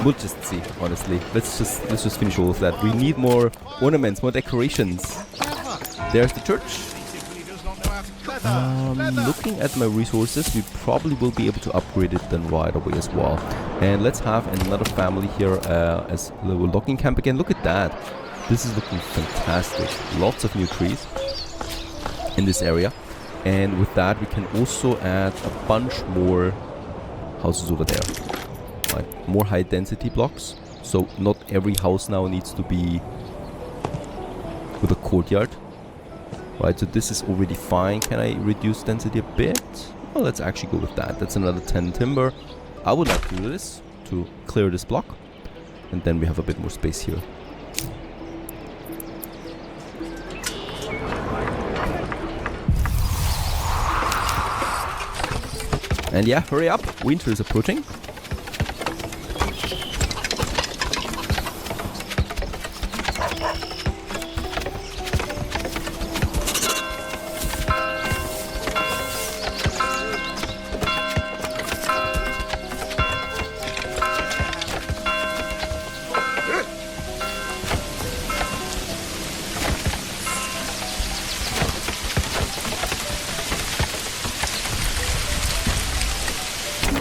we'll just see. Honestly, let's just finish all of that. We need more ornaments, more decorations. There's the church. Looking at my resources, we probably will be able to upgrade it then right away as well. And let's have another family here as a little logging camp again. Look at that. This is looking fantastic. Lots of new trees in this area. And with that, we can also add a bunch more houses over there. Right. More high density blocks. So not every house now needs to be with a courtyard. Right, so this is already fine. Can I reduce density a bit? Well, let's actually go with that. That's another 10 timber. I would like to do this to clear this block. And then we have a bit more space here. And yeah, hurry up. Winter is approaching.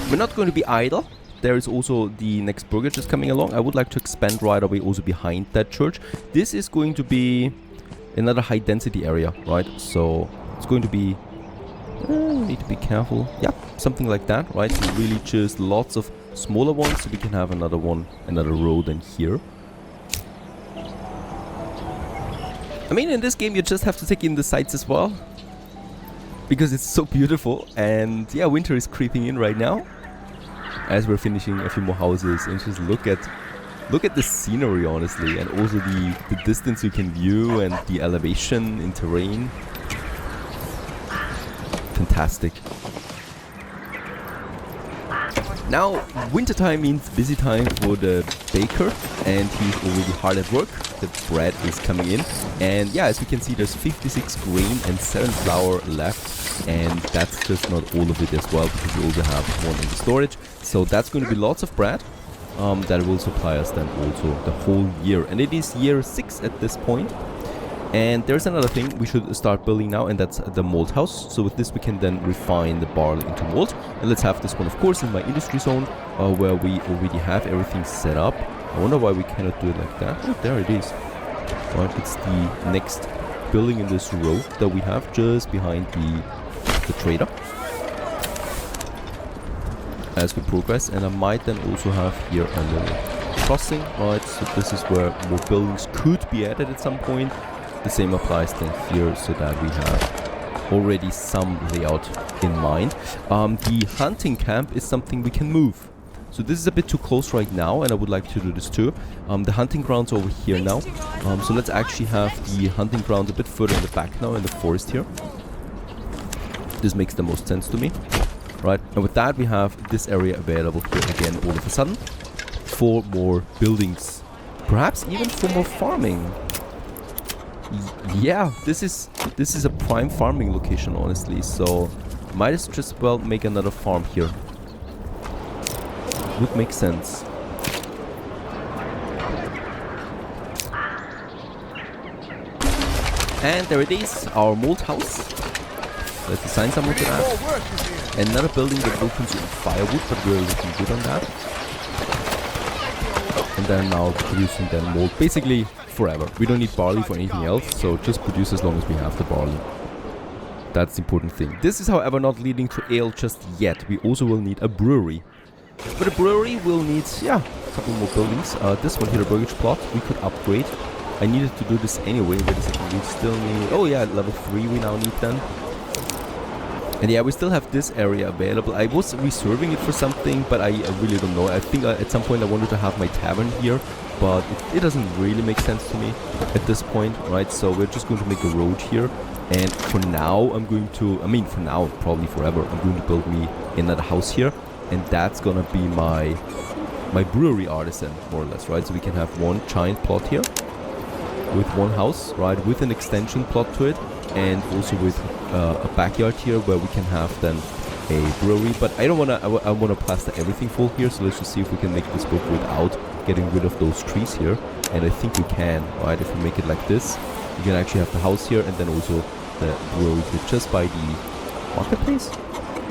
We're not going to be idle. There is also the next burger just coming along. I would like to expand right away also behind that church. This is going to be another high density area, right? So it's going to be... need to be careful. Yeah, something like that, right? So really just lots of smaller ones, so we can have another one, another row than here. I mean, in this game you just have to take in the sights as well, because it's so beautiful. And yeah, winter is creeping in right now as we're finishing a few more houses, and just look at the scenery, honestly, and also the distance you can view and the elevation in terrain. Fantastic. Now, wintertime means busy time for the baker, and he's already hard at work. The bread is coming in, and yeah, as we can see, there's 56 grain and 7 flour left, and that's just not all of it as well, because we also have one in the storage. So that's going to be lots of bread that will supply us then also the whole year, and it is year 6 at this point. And there's another thing we should start building now, and that's the malt house. So with this we can then refine the barley into malt. And let's have this one, of course, in my industry zone, where we already have everything set up. I wonder why we cannot do it like that. Oh, there it is. Right, it's the next building in this row that we have just behind the trader as we progress. And I might then also have here a little crossing, right? So this is where more buildings could be added at some point. the same applies then here, so that we have already some layout in mind. The hunting camp is something we can move. So this is a bit too close right now, and I would like to do this too. The hunting grounds over here now. So let's actually have the hunting grounds a bit further in the back now, in the forest here. This makes the most sense to me. Right, and with that we have this area available here again all of a sudden. For more buildings. Perhaps even for more farming. Yeah, this is a prime farming location, honestly. So might as just well make another farm here. Would make sense. And there it is, our mold house. Let's assign someone to that. Another building that will consume firewood, but we're looking good on that. And then now producing then mold basically forever. We don't need barley for anything else, so just produce as long as we have the barley. That's the important thing. This is however not leading to ale just yet. We also will need a brewery. But a brewery will need, yeah, a couple more buildings. This one here, a burgage plot, we could upgrade. I needed to do this anyway. Wait a second, we still need, oh yeah, level 3 we now need then. And yeah, we still have this area available. I was reserving it for something, but I really don't know. I think at some point I wanted to have my tavern here, but it doesn't really make sense to me at this point, right? So we're just going to make a road here. And for now, I'm going to, I mean for now, probably forever, I'm going to build me another house here. And that's gonna be my brewery artisan, more or less, right? So we can have one giant plot here with one house, right? With an extension plot to it. And also with a backyard here where we can have then a brewery. But I don't wanna, I wanna plaster everything full here. So let's just see if we can make this work without getting rid of those trees here. And I think we can, right? If we make it like this, you can actually have the house here and then also the brewery here just by the marketplace.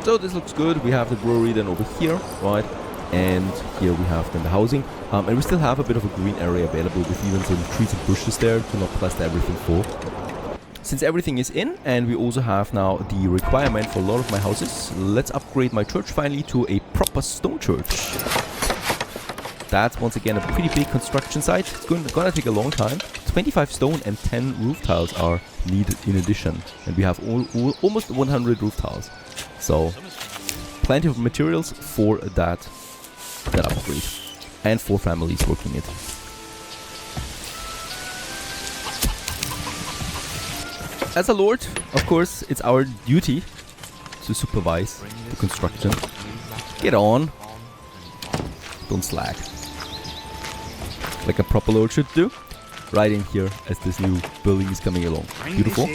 So this looks good. We have the brewery then over here, right? And here we have then the housing. And we still have a bit of a green area available with even some trees and bushes there to not plaster everything full. Since everything is in and we also have now the requirement for a lot of my houses, let's upgrade my church finally to a proper stone church. That's once again a pretty big construction site. It's gonna take a long time. 25 stone and 10 roof tiles are needed in addition. And we have almost 100 roof tiles. So plenty of materials for that upgrade. And 4 families working it. As a lord, of course, it's our duty to supervise the construction. Get on. Don't slack. Like a proper lord should do. Right in here as this new building is coming along. Beautiful.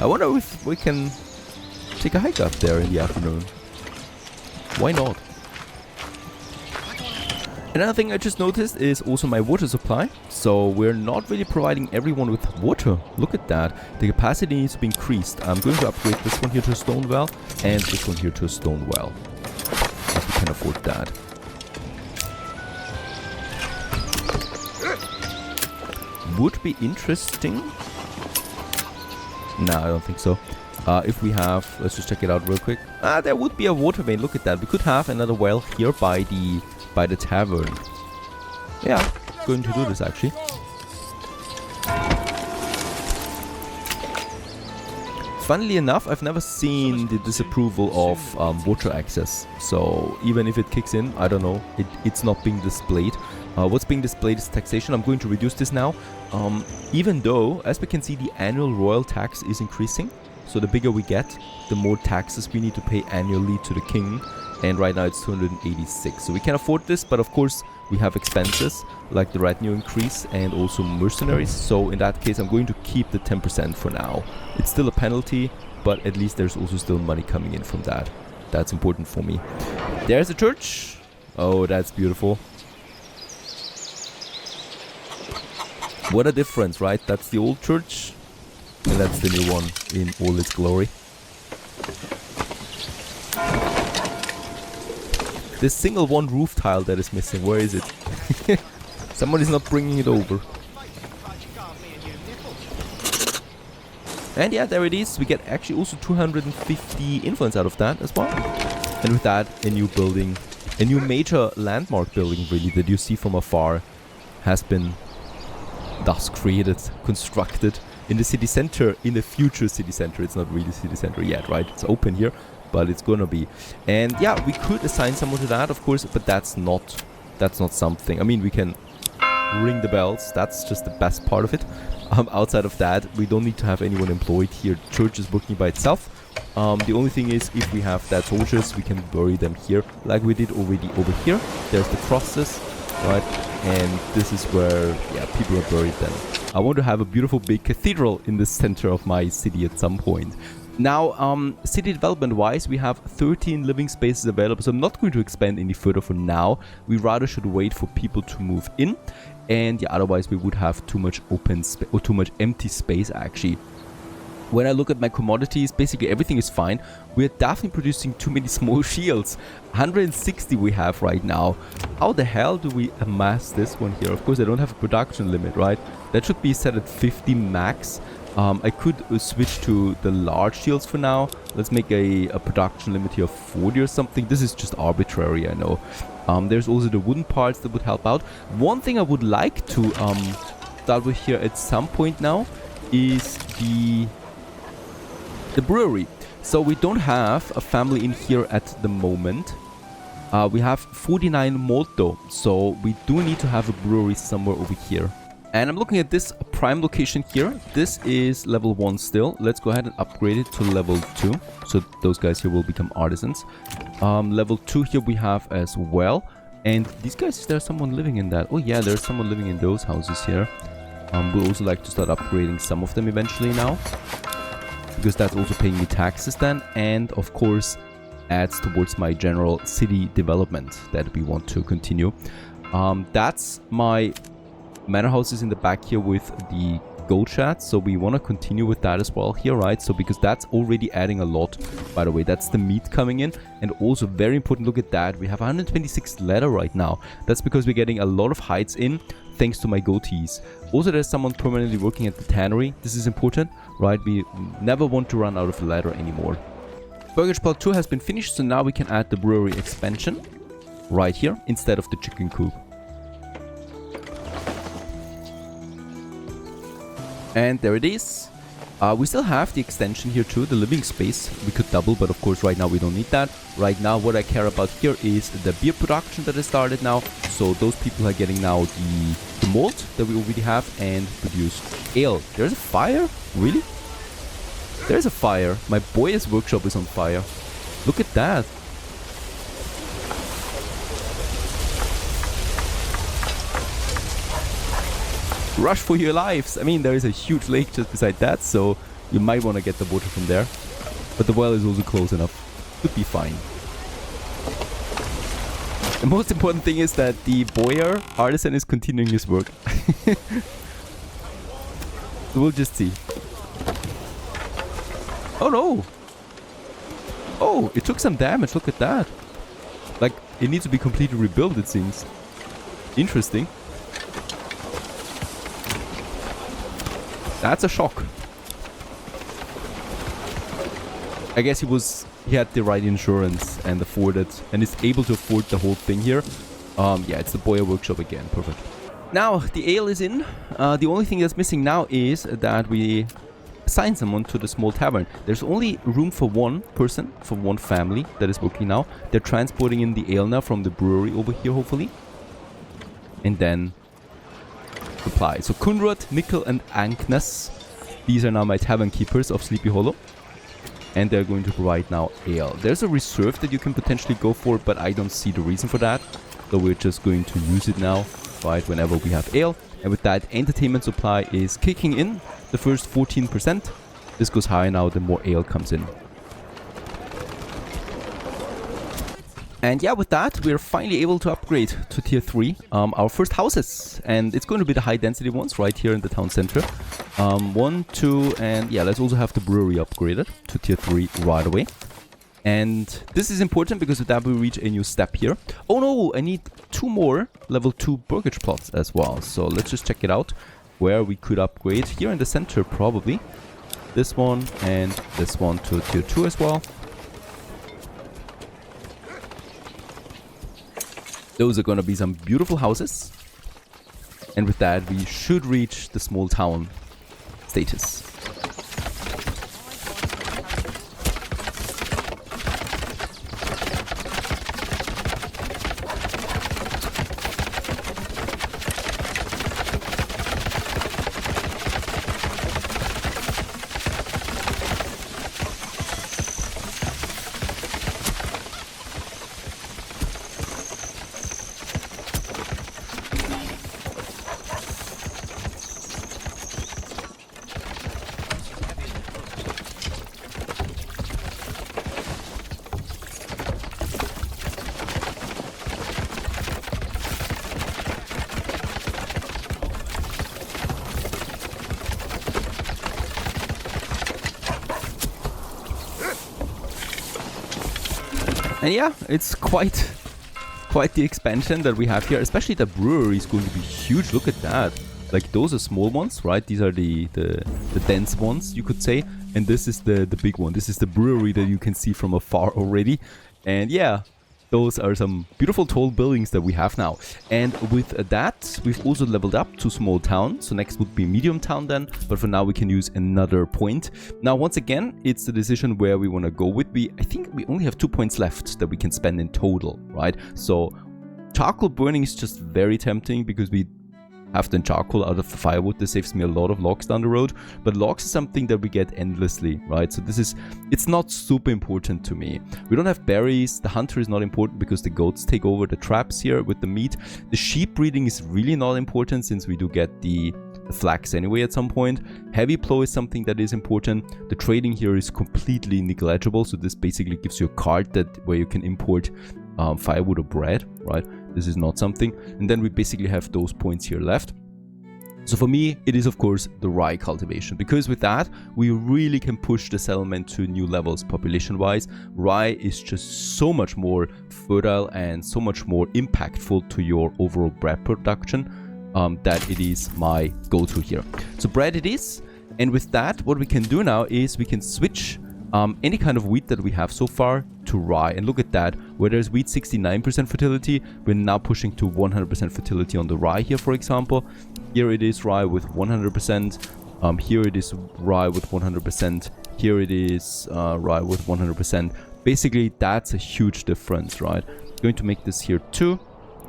I wonder if we can take a hike up there in the afternoon. Why not? Another thing I just noticed is also my water supply. So we're not really providing everyone with water. Look at that. The capacity needs to be increased. I'm going to upgrade this one here to a stone well and this one here to a stone well. If we can afford that. Would be interesting. No, I don't think so. If we have, let's just check it out real quick. There would be a water vein. Look at that. We could have another well here by the tavern. Yeah, going to do this actually. Funnily enough, I've never seen the disapproval of water access. So even if it kicks in, I don't know. It's not being displayed. What's being displayed is taxation. I'm going to reduce this now. Even though, as we can see, the annual royal tax is increasing. So the bigger we get, the more taxes we need to pay annually to the king. And right now it's 286. So we can afford this, but of course we have expenses like the retinue increase and also mercenaries. So in that case I'm going to keep the 10% for now. It's still a penalty, but at least there's also still money coming in from that. That's important for me. There's a church. Oh, that's beautiful. What a difference, right? That's the old church and that's the new one in all its glory. This single one roof tile that is missing, where is it? Someone is not bringing it over. And yeah, there it is. We get actually also 250 influence out of that as well. And with that, a new building, a new major landmark building really that you see from afar has been thus created, constructed in the city center, in the future city center. It's not really city center yet, right? It's open here, but it's gonna be. And yeah, we could assign someone to that, of course, but that's not something. I mean, we can ring the bells. That's just the best part of it. Outside of that, we don't need to have anyone employed here. Church is working by itself. The only thing is, if we have dead soldiers, we can bury them here, like we did already over here. There's the crosses, right? And this is where, yeah, people are buried then. I want to have a beautiful big cathedral in the center of my city at some point. Now, city development-wise, we have 13 living spaces available, so I'm not going to expand any further for now. We rather should wait for people to move in, and yeah, otherwise we would have too much open space, or too much empty space, actually. When I look at my commodities, basically everything is fine. We're definitely producing too many small shields. 160 we have right now. How the hell do we amass this one here? Of course, I don't have a production limit, right? That should be set at 50 max. I could switch to the large shields for now. Let's make a production limit here of 40 or something. This is just arbitrary, I know. There's also the wooden parts that would help out. One thing I would like to start with here at some point now is the brewery. So we don't have a family in here at the moment. We have 49 malt though, so we do need to have a brewery somewhere over here. And I'm looking at this prime location here. This is level 1 still. Let's go ahead and upgrade it to level 2. So those guys here will become artisans. Level 2 here we have as well. And these guys, is there someone living in that? Oh yeah, there's someone living in those houses here. We'll also like to start upgrading some of them eventually now, because that's also paying me taxes then, and of course adds towards my general city development that we want to continue. That's my manor houses in the back here with the gold sheds, so we want to continue with that as well here, right? So because that's already adding a lot, by the way. That's the meat coming in, and also very important, look at that, we have 126 leather right now. That's because we're getting a lot of hides in thanks to my goatees. Also, there's someone permanently working at the tannery. This is important, right? We never want to run out of leather anymore. Burgage Plot 2 has been finished, so now we can add the brewery expansion right here instead of the chicken coop. And there it is. We still have the extension here too, the living space. We could double, but of course right now we don't need that. Right now what I care about here is the beer production that has started now. So those people are getting now the malt that we already have and produce ale. There's a fire? Really? There's a fire. My boy's workshop is on fire. Look at that. Rush for your lives. I mean, there is a huge lake just beside that, so you might want to get the water from there. But the well is also close enough. Could be fine. The most important thing is that the boyar artisan is continuing his work. So we'll just see. Oh no! Oh, it took some damage. Look at that. Like, it needs to be completely rebuilt, it seems. Interesting. That's a shock. I guess he had the right insurance and is able to afford the whole thing here. Yeah, it's the boyar workshop again. Perfect. Now the ale is in. The only thing that's missing now is that we assign someone to the small tavern. There's only room for one person, for one family that is working now. They're transporting in the ale now from the brewery over here, hopefully. And then supply. So Kunrad, Nickel and Ankness. These are now my tavern keepers of Sleepy Hollow. And they're going to provide now ale. There's a reserve that you can potentially go for, but I don't see the reason for that. So we're just going to use it now, right, whenever we have ale. And with that, entertainment supply is kicking in the first 14%. This goes higher now, the more ale comes in. And yeah, with that, we're finally able to upgrade to tier 3 our first houses. And it's going to be the high density ones right here in the town center. 1, 2, and yeah, let's also have the brewery upgraded to tier 3 right away. And this is important because with that we reach a new step here. Oh no, I need 2 more level 2 burgage plots as well. So let's just check it out where we could upgrade. Here in the center probably. This one and this one to tier 2 as well. Those are going to be some beautiful houses. And with that, we should reach the small town status. And yeah, it's quite the expansion that we have here. Especially the brewery is going to be huge. Look at that. Like, those are small ones, right? These are the dense ones, you could say. And this is the big one. This is the brewery that you can see from afar already. And yeah, those are some beautiful tall buildings that we have now. And with that, we've also leveled up to small town. So next would be medium town then. But for now, we can use another point. Now, once again, it's the decision where we want to go with. I think we only have 2 points left that we can spend in total, right? So charcoal burning is just very tempting because we have the charcoal out of the firewood. This saves me a lot of logs down the road, but logs is something that we get endlessly, right? So it's not super important to me. We don't have berries. The hunter is not important because the goats take over the traps here with the meat. The sheep breeding is really not important since we do get the flax anyway at some point. Heavy plow is something that is important. The trading here is completely negligible, so this basically gives you a cart where you can import firewood or bread, right? This is not something. And then we basically have those points here left. So for me, it is of course the rye cultivation, because with that, we really can push the settlement to new levels population-wise. Rye is just so much more fertile and so much more impactful to your overall bread production that it is my go-to here. So bread it is. And with that, what we can do now is we can switch any kind of wheat that we have so far to rye. And look at that, where there's wheat 69% fertility, we're now pushing to 100% fertility on the rye here, for example. Here it is rye with 100%. Here it is rye with 100%. Here it is rye with 100%. Basically, that's a huge difference, right? I'm going to make this here too.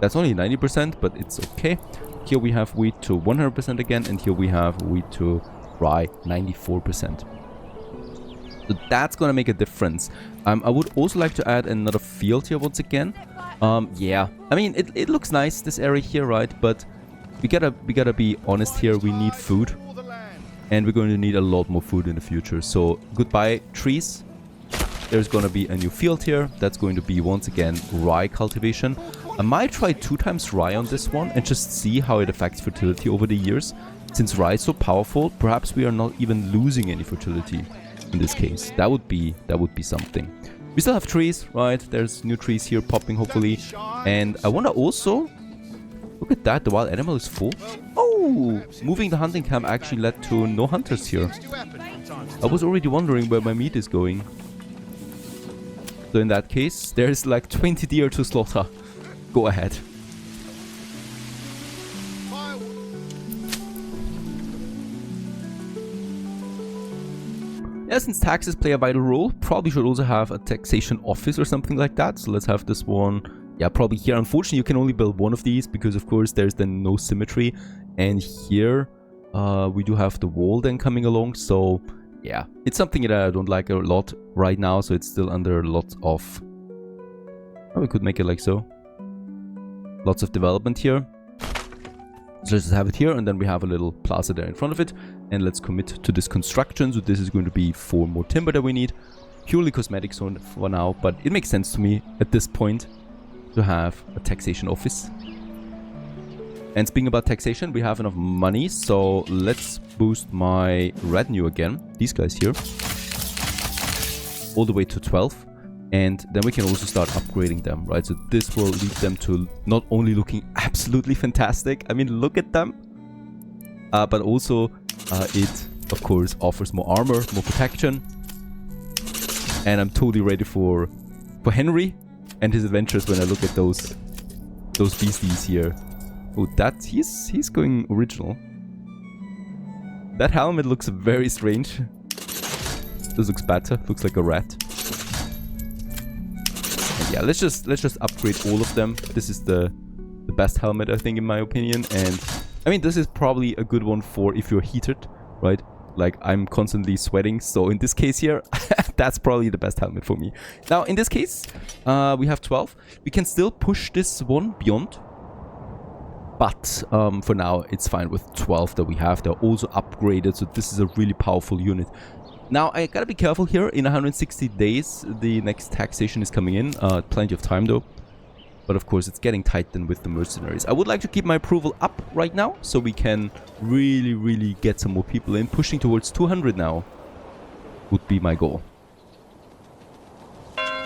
That's only 90%, but it's okay. Here we have wheat to 100% again, and here we have wheat to rye 94%. So that's going to make a difference. I would also like to add another field here once again. Yeah, I mean, it looks nice, this area here, right? But we gotta be honest here. We need food. And we're going to need a lot more food in the future. So goodbye, trees. There's going to be a new field here. That's going to be, once again, rye cultivation. I might try 2 times rye on this one and just see how it affects fertility over the years. Since rye is so powerful, perhaps we are not even losing any fertility. In this case, that would be something. We still have trees, right? There's new trees here popping, hopefully. And I want to also look at that. The wild animal is full. Oh, moving the hunting camp actually led to no hunters here. I was already wondering where my meat is going. So in that case, there's like 20 deer to slaughter. Go ahead. Yeah, since taxes play a vital role, probably should also have a taxation office or something like that. So let's have this one. Yeah, probably here. Unfortunately, you can only build one of these because, of course, there's then no symmetry. And here we do have the wall then coming along. So yeah, it's something that I don't like a lot right now. So it's still under lots of... Oh, we could make it like so. Lots of development here. So let's just have it here, and then we have a little plaza there in front of it. And let's commit to this construction. So this is going to be 4 more timber that we need. Purely cosmetic zone for now, but it makes sense to me at this point to have a taxation office. And speaking about taxation, we have enough money. So let's boost my retinue again. These guys here. All the way to 12. And then we can also start upgrading them, right? So this will lead them to not only looking absolutely fantastic. I mean, look at them. But also it, of course, offers more armor, more protection. And I'm totally ready for Henry and his adventures when I look at those beasties here. Oh, that he's going original. That helmet looks very strange. This looks better. Looks like a rat. And yeah, let's just upgrade all of them. This is the best helmet, I think, in my opinion. And I mean, this is probably a good one for if you're heated, right? Like, I'm constantly sweating, so in this case here, that's probably the best helmet for me. Now, in this case, we have 12. We can still push this one beyond. But for now, it's fine with 12 that we have. They're also upgraded, so this is a really powerful unit. Now, I gotta be careful here. In 160 days, the next taxation is coming in. Plenty of time, though. But of course, it's getting tight then with the mercenaries. I would like to keep my approval up right now, so we can really get some more people in. Pushing towards 200 now would be my goal.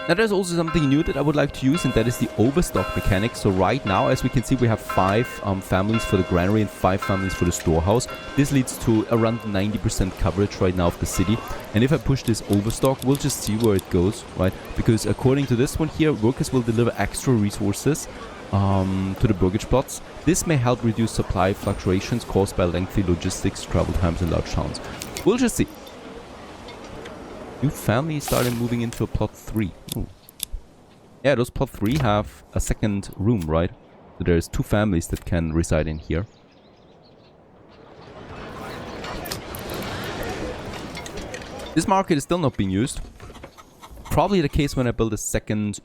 Now, there's also something new that I would like to use, and that is the overstock mechanic. So right now, as we can see, we have 5 families for the Granary and 5 families for the storehouse. This leads to around 90% coverage right now of the city. And if I push this overstock, we'll just see where it goes, right? Because according to this one here, workers will deliver extra resources to the burgage plots. This may help reduce supply fluctuations caused by lengthy logistics, travel times in large towns. We'll just see. New family started moving into a plot 3. Ooh. Yeah, those plot 3 have a second room, right? So there's 2 families that can reside in here. This market is still not being used. Probably the case when I build a second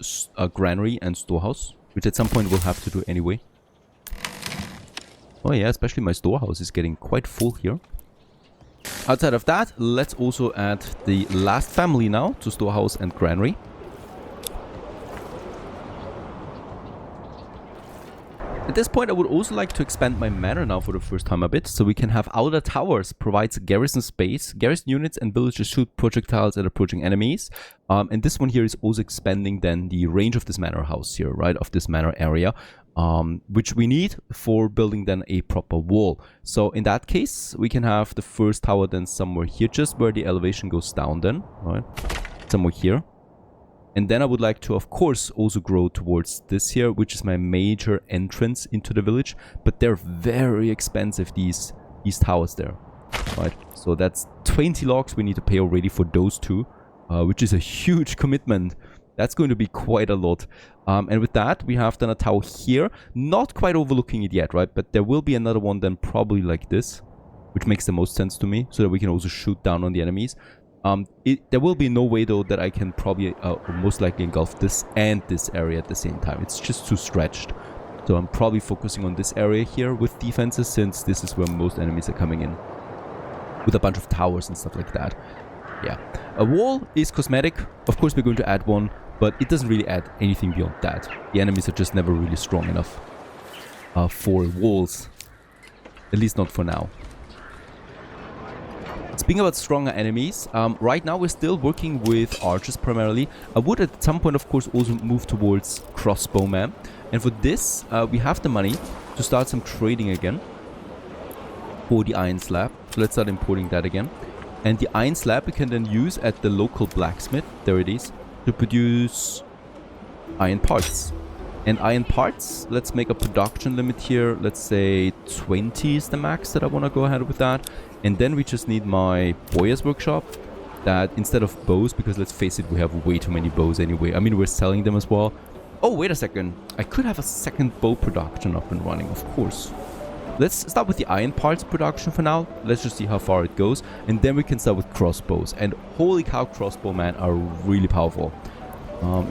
granary and storehouse, which at some point we'll have to do anyway. Oh yeah, especially my storehouse is getting quite full here. Outside of that, let's also add the last family now to storehouse and granary. At this point, I would also like to expand my manor now for the first time a bit, so we can have outer towers, provides garrison space, garrison units and villagers shoot projectiles at approaching enemies. And this one here is also expanding then the range of this manor house here, right, of this manor area. Which we need for building then a proper wall. So in that case, we can have the first tower then somewhere here, just where the elevation goes down then, right? Somewhere here. And then I would like to, of course, also grow towards this here, which is my major entrance into the village. But they're very expensive, these towers there, right? So that's 20 logs we need to pay already for those 2, which is a huge commitment. That's going to be quite a lot. And with that, we have then a tower here. Not quite overlooking it yet, right? But there will be another one then probably like this, which makes the most sense to me, so that we can also shoot down on the enemies. There will be no way, though, that I can probably most likely engulf this and this area at the same time. It's just too stretched. So I'm probably focusing on this area here with defenses, since this is where most enemies are coming in. With a bunch of towers and stuff like that. Yeah. A wall is cosmetic. Of course, we're going to add one. But it doesn't really add anything beyond that. The enemies are just never really strong enough for walls. At least not for now. Speaking about stronger enemies, right now we're still working with archers primarily. I would at some point, of course, also move towards crossbowmen. And for this, we have the money to start some trading again for the iron slab. So let's start importing that again. And the iron slab we can then use at the local blacksmith. There it is. To produce iron parts. And iron parts, let's make a production limit here. Let's say 20 is the max that I want to go ahead with that. And then we just need my bowyer's workshop. That instead of bows, because let's face it, we have way too many bows anyway. I mean, we're selling them as well. Oh, wait a second. I could have a second bow production up and running, of course. Let's start with the iron parts production for now. Let's just see how far it goes. And then we can start with crossbows. And holy cow, crossbowmen are really powerful.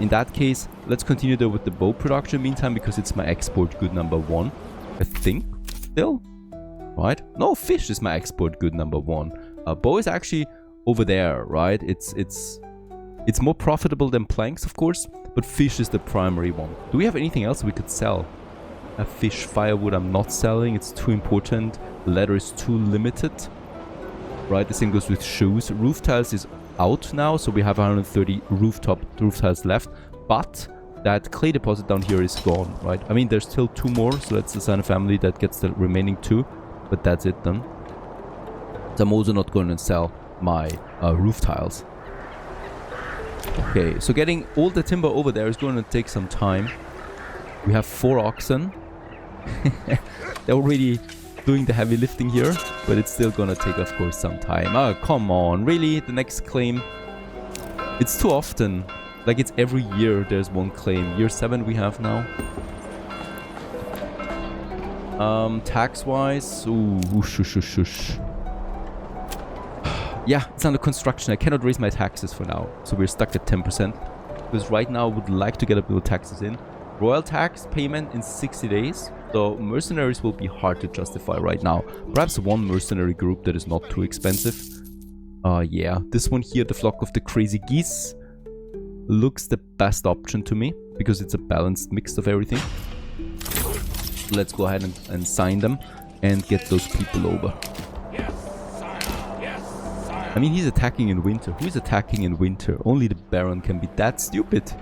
In that case, let's continue though with the bow production meantime, because it's my export good number 1. I think, still. Right? No, fish is my export good number 1. Bow is actually over there, right? It's more profitable than planks, of course. But fish is the primary one. Do we have anything else we could sell? A fish, firewood I'm not selling, it's too important. Leather is too limited. Right, the same goes with shoes. Roof tiles is out now, so we have 130 roof tiles left. But that clay deposit down here is gone, right? I mean, there's still 2 more, so let's assign a family that gets the remaining 2. But that's it then. So I'm also not going to sell my roof tiles. Okay, so getting all the timber over there is going to take some time. We have 4 oxen. They're already doing the heavy lifting here, but it's still gonna take, of course, some time. Oh, come on, really? The next claim? It's too often. Like, it's every year there's one claim. Year 7 we have now. Tax-wise... Ooh, shush. Yeah, it's under construction. I cannot raise my taxes for now. So we're stuck at 10%. Because right now I would like to get a bit of taxes in. Royal tax payment in 60 days. So mercenaries will be hard to justify right now. Perhaps one mercenary group that is not too expensive. Yeah, this one here, the Flock of the Crazy Geese, looks the best option to me. Because it's a balanced mix of everything. Let's go ahead and sign them and get those people over. I mean, he's attacking in winter. Who's attacking in winter? Only the Baron can be that stupid.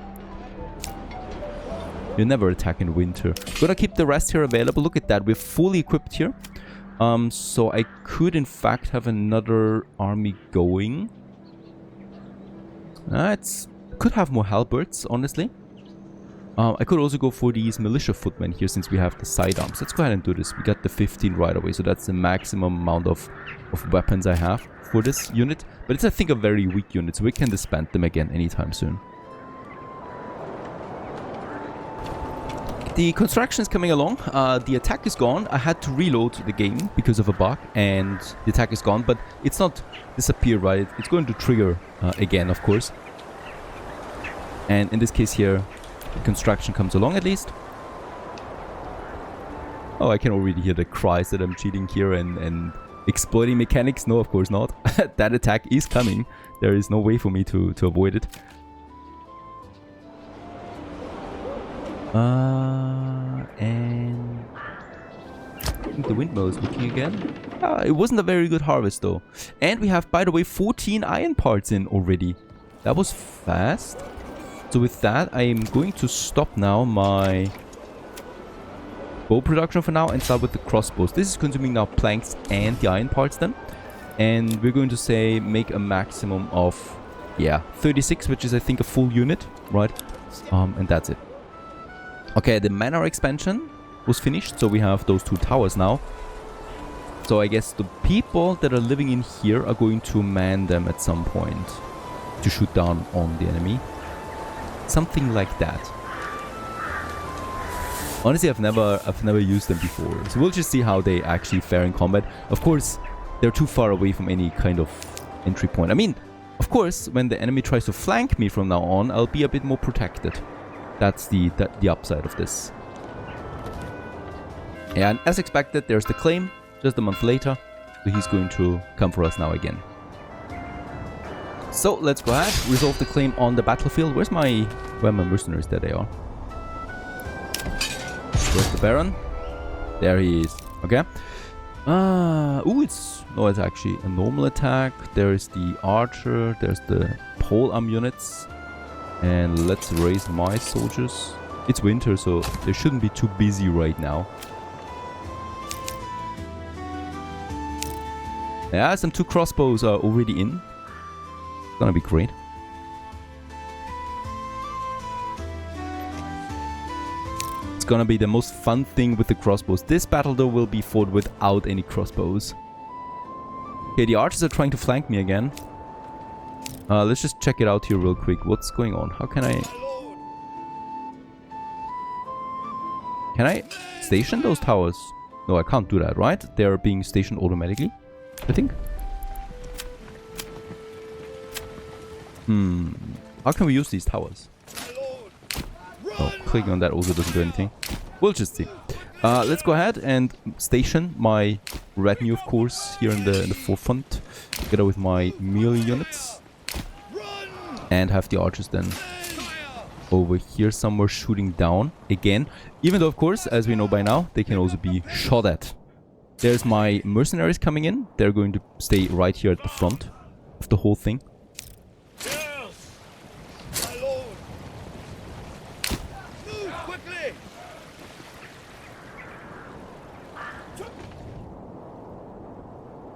You never attack in winter. Gonna keep the rest here available. Look at that. We're fully equipped here. So I could, in fact, have another army going. Could have more halberds, honestly. I could also go for these militia footmen here since we have the sidearms. Let's go ahead and do this. We got the 15 right away, so that's the maximum amount of weapons I have for this unit. But it's, I think, a very weak unit, so we can disband them again anytime soon. The construction is coming along. The attack is gone. I had to reload the game because of a bug, and the attack is gone, but it's not disappeared, right? It's going to trigger again, of course. And in this case here, the construction comes along at least. Oh, I can already hear the cries that I'm cheating here and exploiting mechanics. No, of course not. That attack is coming. There is no way for me to avoid it. And I think the windmill is looking again. It wasn't a very good harvest though. And we have, by the way, 14 iron parts in already. That was fast. So with that, I am going to stop now my bow production for now and start with the crossbows. This is consuming now planks and the iron parts then. And we're going to say make a maximum of, yeah, 36, which is I think a full unit, right? And that's it. Okay, the manor expansion was finished, so we have those 2 towers now. So I guess the people that are living in here are going to man them at some point to shoot down on the enemy. Something like that. Honestly, I've never used them before, so we'll just see how they actually fare in combat. Of course, they're too far away from any kind of entry point. I mean, of course, when the enemy tries to flank me from now on, I'll be a bit more protected. That's the upside of this. And as expected, there's the claim just a month later, so he's going to come for us now again. So let's go ahead, resolve the claim on the battlefield. Where are my mercenaries? There they are. Where's the Baron? There he is. Okay. It's actually a normal attack. There's the archer. There's the polearm units. And let's raise my soldiers. It's winter, so they shouldn't be too busy right now. Yeah, some 2 crossbows are already in. Gonna be great. It's gonna be the most fun thing with the crossbows. This battle though will be fought without any crossbows. Okay, the archers are trying to flank me again. Let's just check it out here real quick. What's going on? How can I... Can I station those towers? No, I can't do that, right? They're being stationed automatically, I think. How can we use these towers? Oh, clicking on that also doesn't do anything. We'll just see. Let's go ahead and station my retinue, of course, here in the forefront, together with my melee units, and have the archers then over here somewhere shooting down again. Even though, of course, as we know by now, they can also be shot at. There's my mercenaries coming in. They're going to stay right here at the front of the whole thing.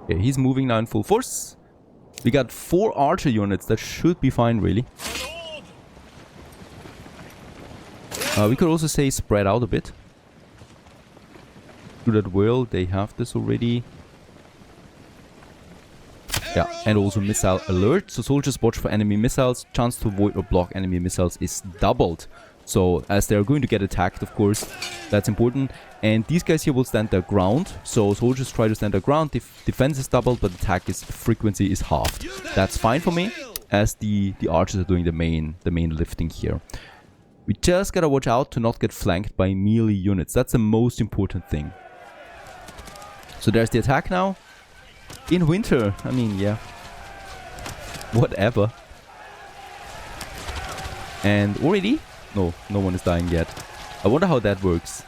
Okay, he's moving now in full force. We got 4 archer units. That should be fine, really. We could also say spread out a bit. do that well. They have this already. Yeah, and also missile alert. So soldiers watch for enemy missiles. Chance to avoid or block enemy missiles is doubled. So as they're going to get attacked, of course, that's important. And these guys here will stand their ground. So soldiers try to stand their ground. Defense is doubled, but attack frequency is halved. That's fine for me, as the archers are doing the main lifting here. We just gotta watch out to not get flanked by melee units. That's the most important thing. So there's the attack now. In winter, I mean, yeah. Whatever. And already? No, no one is dying yet. I wonder how that works.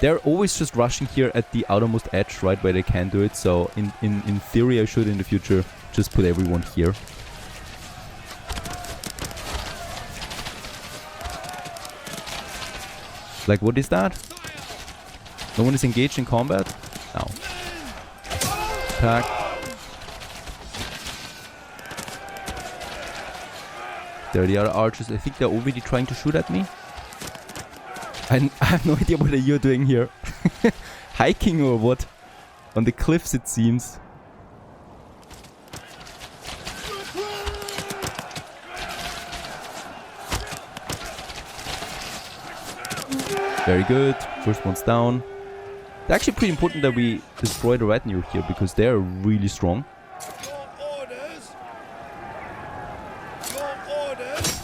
They're always just rushing here at the outermost edge, right, where they can do it. So in theory, I should in the future just put everyone here. Like, what is that? No one is engaged in combat? No. Attack. There are the other archers. I think they're already trying to shoot at me. I have no idea what you're doing here. Hiking or what? On the cliffs, it seems. Very good. First one's down. It's actually pretty important that we destroy the retinue here because they're really strong. Your orders. Your orders.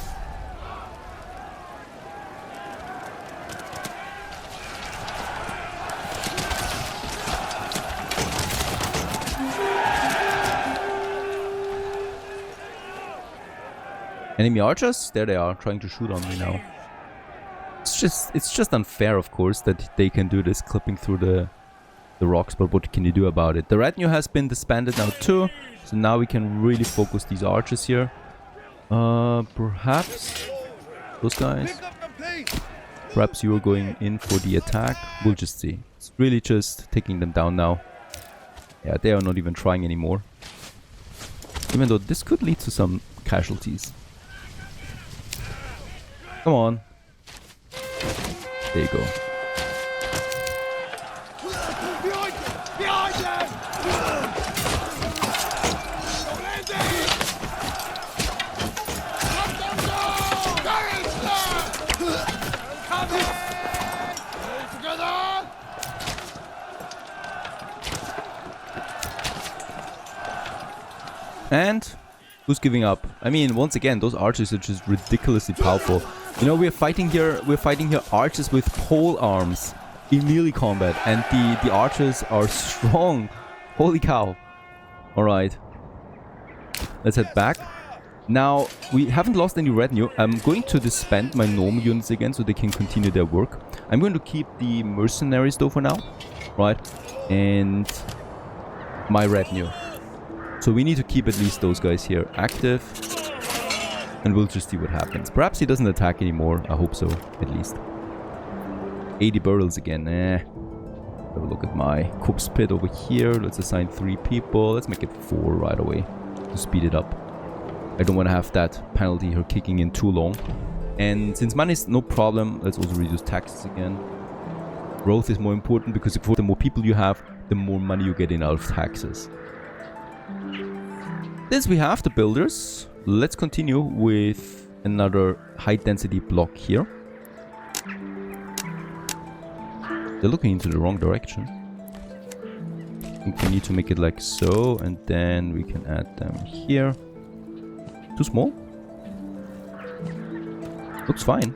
Enemy archers? There they are, trying to shoot on me now. It's just unfair, of course, that they can do this, clipping through the rocks, but what can you do about it? The retinue has been disbanded now too, so now we can really focus these archers here. Perhaps those guys? Pick up the pace. Perhaps you are going in for the attack. We'll just see. It's really just taking them down now. Yeah, they are not even trying anymore. Even though this could lead to some casualties. Come on. There you go. Behind you! Behind you! And who's giving up? I mean, once again, those archers are just ridiculously powerful. You know, we're fighting here archers with pole arms in melee combat, and the archers are strong. Holy cow. Alright. Let's head back. Now, we haven't lost any retinue. I'm going to disband my normal units again so they can continue their work. I'm going to keep the mercenaries though for now. Right? And my retinue. So we need to keep at least those guys here active. And we'll just see what happens. Perhaps he doesn't attack anymore. I hope so, at least. 80 barrels again. Have a look at my corpse pit over here. Let's assign 3 people. Let's make it 4 right away to speed it up. I don't want to have that penalty here kicking in too long. And since money is no problem, let's also reduce taxes again. Growth is more important because the more people you have, the more money you get in out of taxes. Since we have the builders, let's continue with another high density block here. They're looking into the wrong direction. I think we need to make it like so, and then we can add them here. Too small? Looks fine.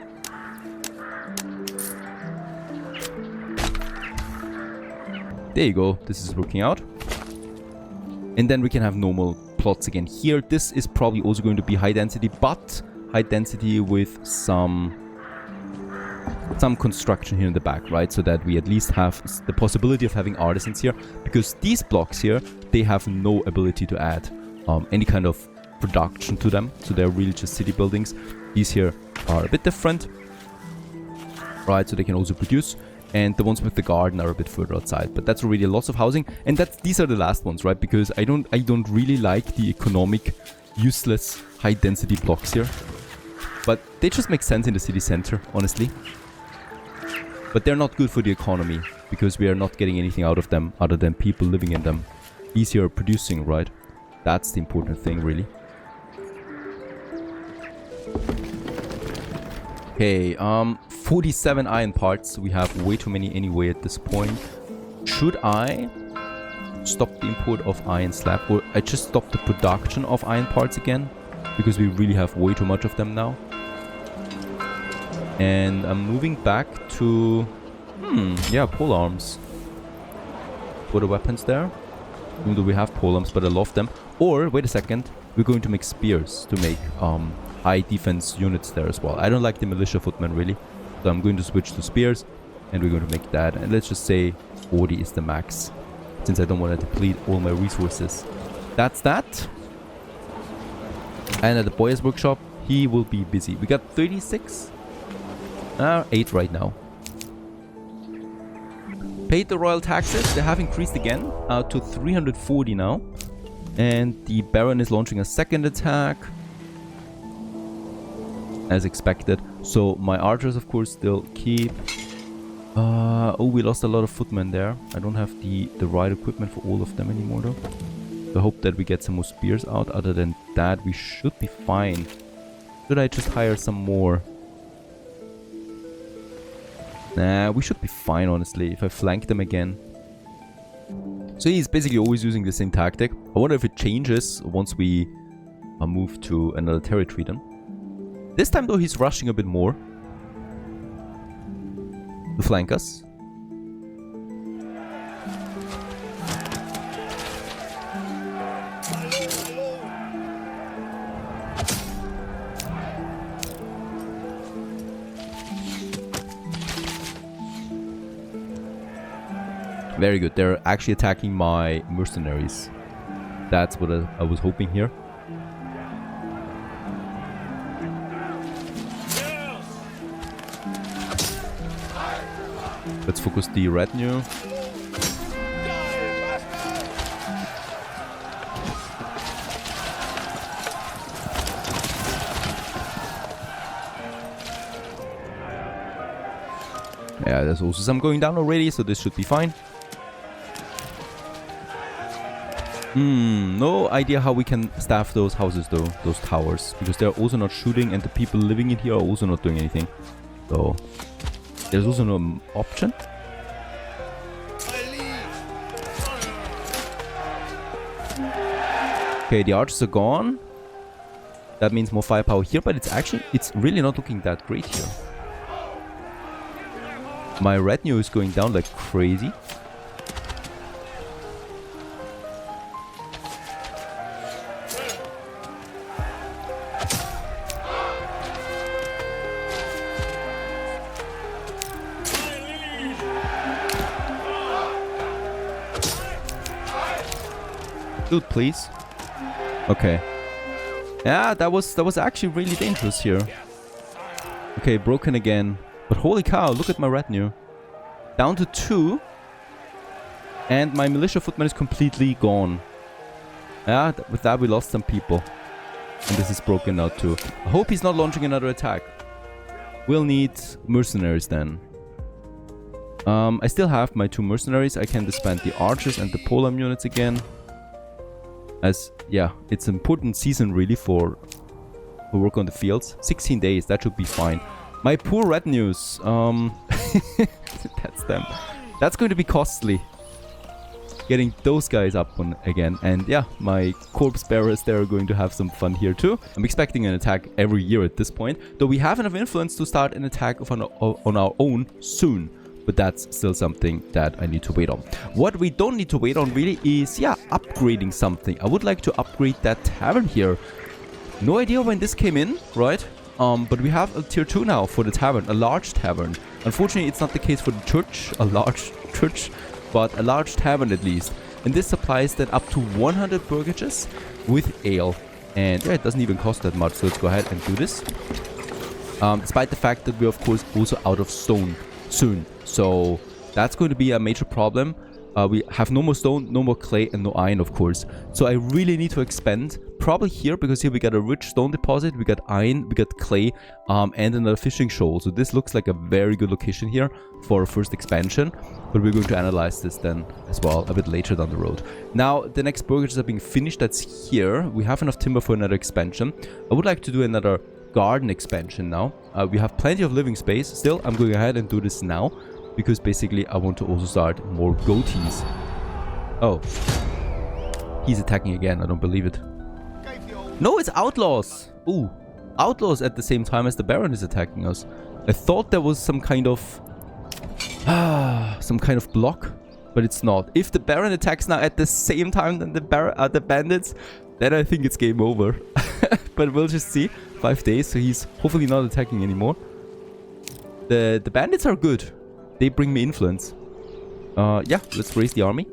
There you go, this is working out. And then we can have normal plots again here. This is probably also going to be high density, but high density with some construction here in the back, right? So that we at least have the possibility of having artisans here, because these blocks here, they have no ability to add any kind of production to them. So they're really just city buildings. These here are a bit different, right? So they can also produce. And the ones with the garden are a bit further outside. But that's already lots of housing. And these are the last ones, right? Because I don't really like the economic, useless, high-density blocks here. But they just make sense in the city center, honestly. But they're not good for the economy. Because we are not getting anything out of them other than people living in them. Easier producing, right? That's the important thing, really. Okay, 47 iron parts. We have way too many anyway at this point. Should I stop the import of iron slab? Or I just stop the production of iron parts again? Because we really have way too much of them now. And I'm moving back to... yeah, pole arms. For the weapons there. Even though we have pole arms, but I love them. Or, wait a second, we're going to make spears to make high defense units there as well. I don't like the militia footmen really. So I'm going to switch to spears. And we're going to make that. And let's just say 40 is the max. Since I don't want to deplete all my resources. That's that. And at the boy's workshop, he will be busy. We got 36. 8 right now. Paid the royal taxes. They have increased again to 340 now. And the Baron is launching a second attack. As expected. So my archers, of course, still keep. Oh, we lost a lot of footmen there. I don't have the right equipment for all of them anymore, though. So I hope that we get some more spears out. Other than that, we should be fine. Should I just hire some more? Nah, we should be fine, honestly, if I flank them again. So he's basically always using the same tactic. I wonder if it changes once we move to another territory then. This time, though, he's rushing a bit more to flank us. Very good. They're actually attacking my mercenaries. That's what I was hoping here. Let's focus the retinue. Yeah, there's also some going down already, so this should be fine. No idea how we can staff those houses though, those towers. Because they're also not shooting and the people living in here are also not doing anything. So, there's also no option. Okay, the archers are gone. That means more firepower here, but it's really not looking that great here. My retinue is going down like crazy. Dude, please. Okay. Yeah, that was actually really dangerous here. Okay, broken again. But holy cow, look at my retinue. Down to 2. And my militia footman is completely gone. Yeah, with that we lost some people. And this is broken now too. I hope he's not launching another attack. We'll need mercenaries then. I still have my 2 mercenaries. I can disband the archers and the polearm units again. As, yeah, it's an important season really for work on the fields. 16 days, that should be fine. My poor retinues, that's them. That's going to be costly. Getting those guys up on again. And yeah, my corpse bearers, they're going to have some fun here too. I'm expecting an attack every year at this point. Though we have enough influence to start an attack on our own soon. But that's still something that I need to wait on. What we don't need to wait on really is, yeah, upgrading something. I would like to upgrade that tavern here. No idea when this came in, right? But we have a tier 2 now for the tavern, a large tavern. Unfortunately, it's not the case for the church, a large church, but a large tavern at least. And this supplies then up to 100 burgages with ale. And yeah, it doesn't even cost that much, so let's go ahead and do this. Despite the fact that we're of course also out of stone soon. So that's going to be a major problem. We have no more stone, no more clay, and no iron, of course. So I really need to expand. Probably here, because here we got a rich stone deposit, we got iron, we got clay, and another fishing shoal. So this looks like a very good location here for our first expansion. But we're going to analyze this then as well a bit later down the road. Now, the next burgers are being finished. That's here. We have enough timber for another expansion. I would like to do another garden expansion now. We have plenty of living space. Still, I'm going ahead and do this now, because basically I want to also start more goatees. Oh. He's attacking again. I don't believe it. No, it's outlaws. Ooh. Outlaws at the same time as the Baron is attacking us. I thought there was some kind of... some kind of block. But it's not. If the Baron attacks now at the same time than the bandits, then I think it's game over. But we'll just see. 5 days, so he's hopefully not attacking anymore. The bandits are good. They bring me influence. Yeah, let's raise the army.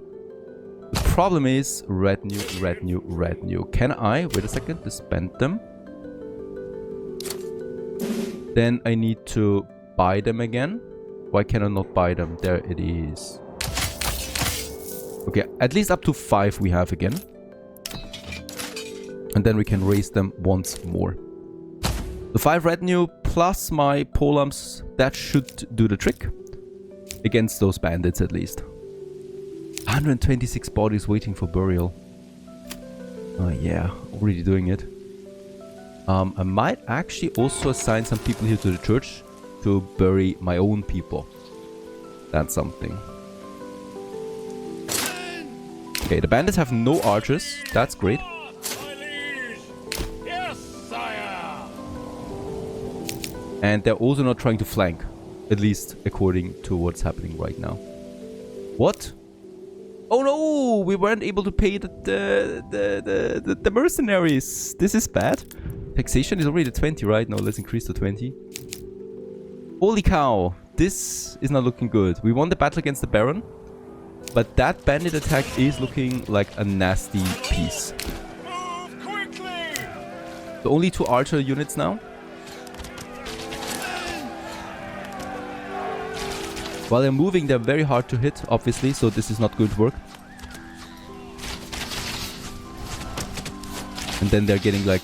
The problem is retinue. Can I, wait a second, disband them? Then I need to buy them again. Why can I not buy them? There it is. Okay, at least up to 5 we have again. And then we can raise them once more. The 5 retinue plus my polums, that should do the trick. Against those bandits at least. 126 bodies waiting for burial. Oh yeah, already doing it. I might actually also assign some people here to the church to bury my own people. That's something. Okay, the bandits have no archers. That's great. And they're also not trying to flank. At least according to what's happening right now. What? Oh no! We weren't able to pay the mercenaries. This is bad. Taxation is already 20, right? No, let's increase to 20. Holy cow. This is not looking good. We won the battle against the Baron. But that bandit attack is looking like a nasty piece. Move quickly! So only 2 archer units now. While they're moving, they're very hard to hit, obviously, so this is not going to work. And then they're getting, like,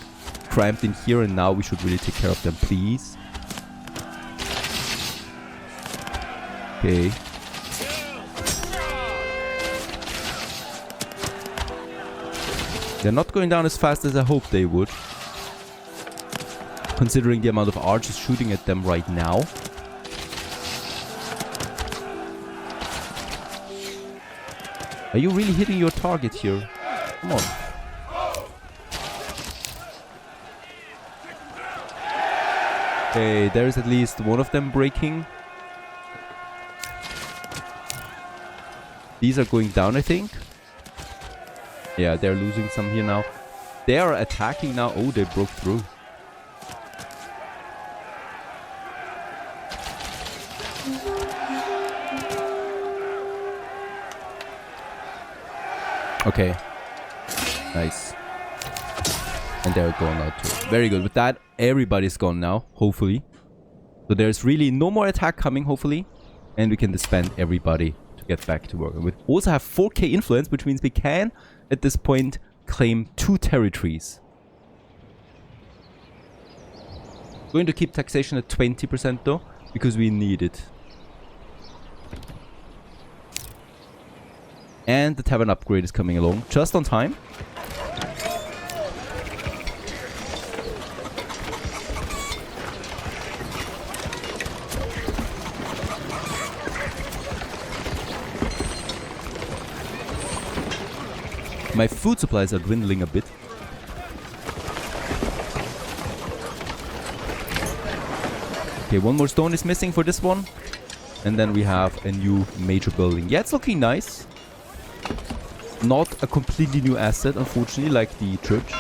cramped in here, and now we should really take care of them, please. Okay. They're not going down as fast as I hoped they would. Considering the amount of archers shooting at them right now. Are you really hitting your target here? Come on. Okay, there is at least one of them breaking. These are going down, I think. Yeah, they're losing some here now. They are attacking now. Oh, they broke through. Okay. Nice. And they're gone now too. Very good. With that, everybody's gone now, hopefully. So there's really no more attack coming, hopefully. And we can disband everybody to get back to work. And we also have 4k influence, which means we can, at this point, claim 2 territories. Going to keep taxation at 20% though, because we need it. And the tavern upgrade is coming along just on time. My food supplies are dwindling a bit. Okay, one more stone is missing for this one. And then we have a new major building. Yeah, it's looking nice. Not a completely new asset, unfortunately, like the church.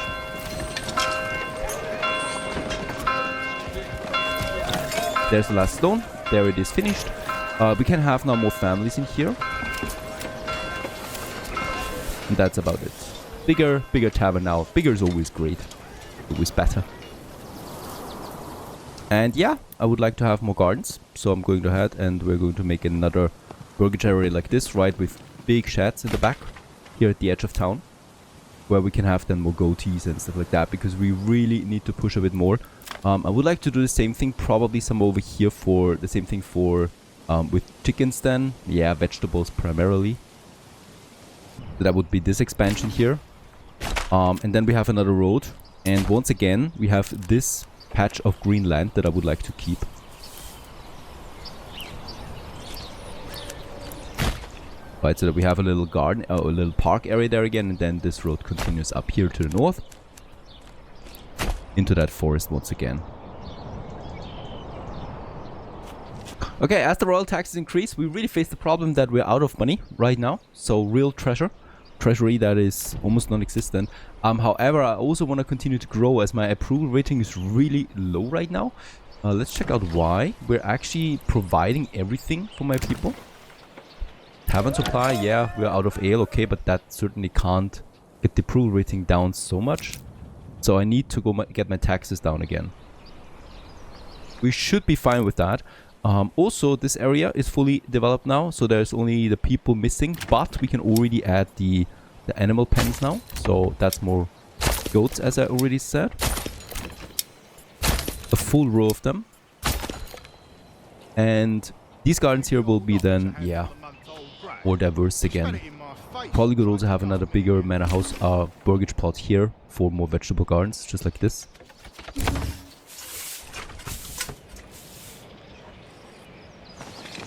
There's the last stone. There it is, finished. We can have now more families in here. And that's about it. Bigger tavern now. Bigger is always great. Always better. And yeah, I would like to have more gardens. So I'm going to head and we're going to make another burgage area like this, right? With big sheds in the back here at the edge of town, where we can have then more goatees and stuff like that, because we really need to push a bit more. I would like to do the same thing, probably some over here for the same thing for with chickens then. Yeah, vegetables primarily. So that would be this expansion here. And then we have another road. And once again, we have this patch of green land that I would like to keep. Right, so that we have a little garden, a little park area there again, and then this road continues up here to the north into that forest once again. Okay, as the royal taxes increase, we really face the problem that we're out of money right now. So real treasury that is almost non-existent. However, I also want to continue to grow as my approval rating is really low right now. Let's check out why. We're actually providing everything for my people. Tavern supply, yeah, we're out of ale, okay, but that certainly can't get the approval rating down so much. So I need to go get my taxes down again. We should be fine with that. Also, this area is fully developed now, so there's only the people missing, but we can already add the animal pens now. So that's more goats, as I already said. A full row of them. And these gardens here will be then, yeah, more diverse again. Probably could also have another bigger manor house burgage plot here for more vegetable gardens, just like this.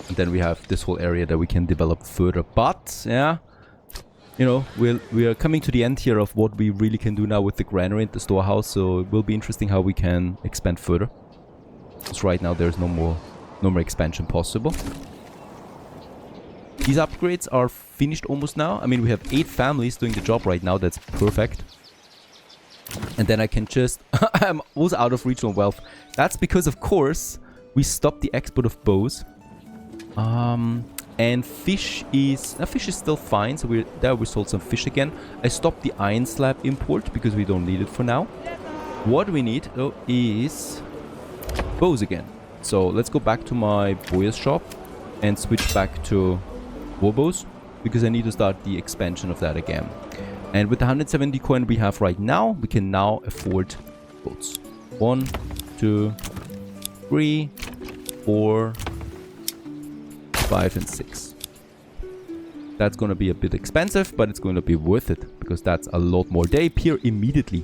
And then we have this whole area that we can develop further. But, yeah, you know, we are coming to the end here of what we really can do now with the granary and the storehouse. So it will be interesting how we can expand further. Because right now there's no more expansion possible. These upgrades are finished almost now. I mean, we have 8 families doing the job right now. That's perfect. And then I can just... I'm also out of regional wealth. That's because, of course, we stopped the export of bows. And fish is still fine. So we sold some fish again. I stopped the iron slab import because we don't need it for now. What we need, though, is bows again. So let's go back to my bowyer's shop and switch back to warbows, because I need to start the expansion of that again. And with the 170 coin we have right now, we can now afford boats. 1, 2, 3, 4, 5 and 6. That's going to be a bit expensive, but it's going to be worth it, because that's a lot more. They appear immediately.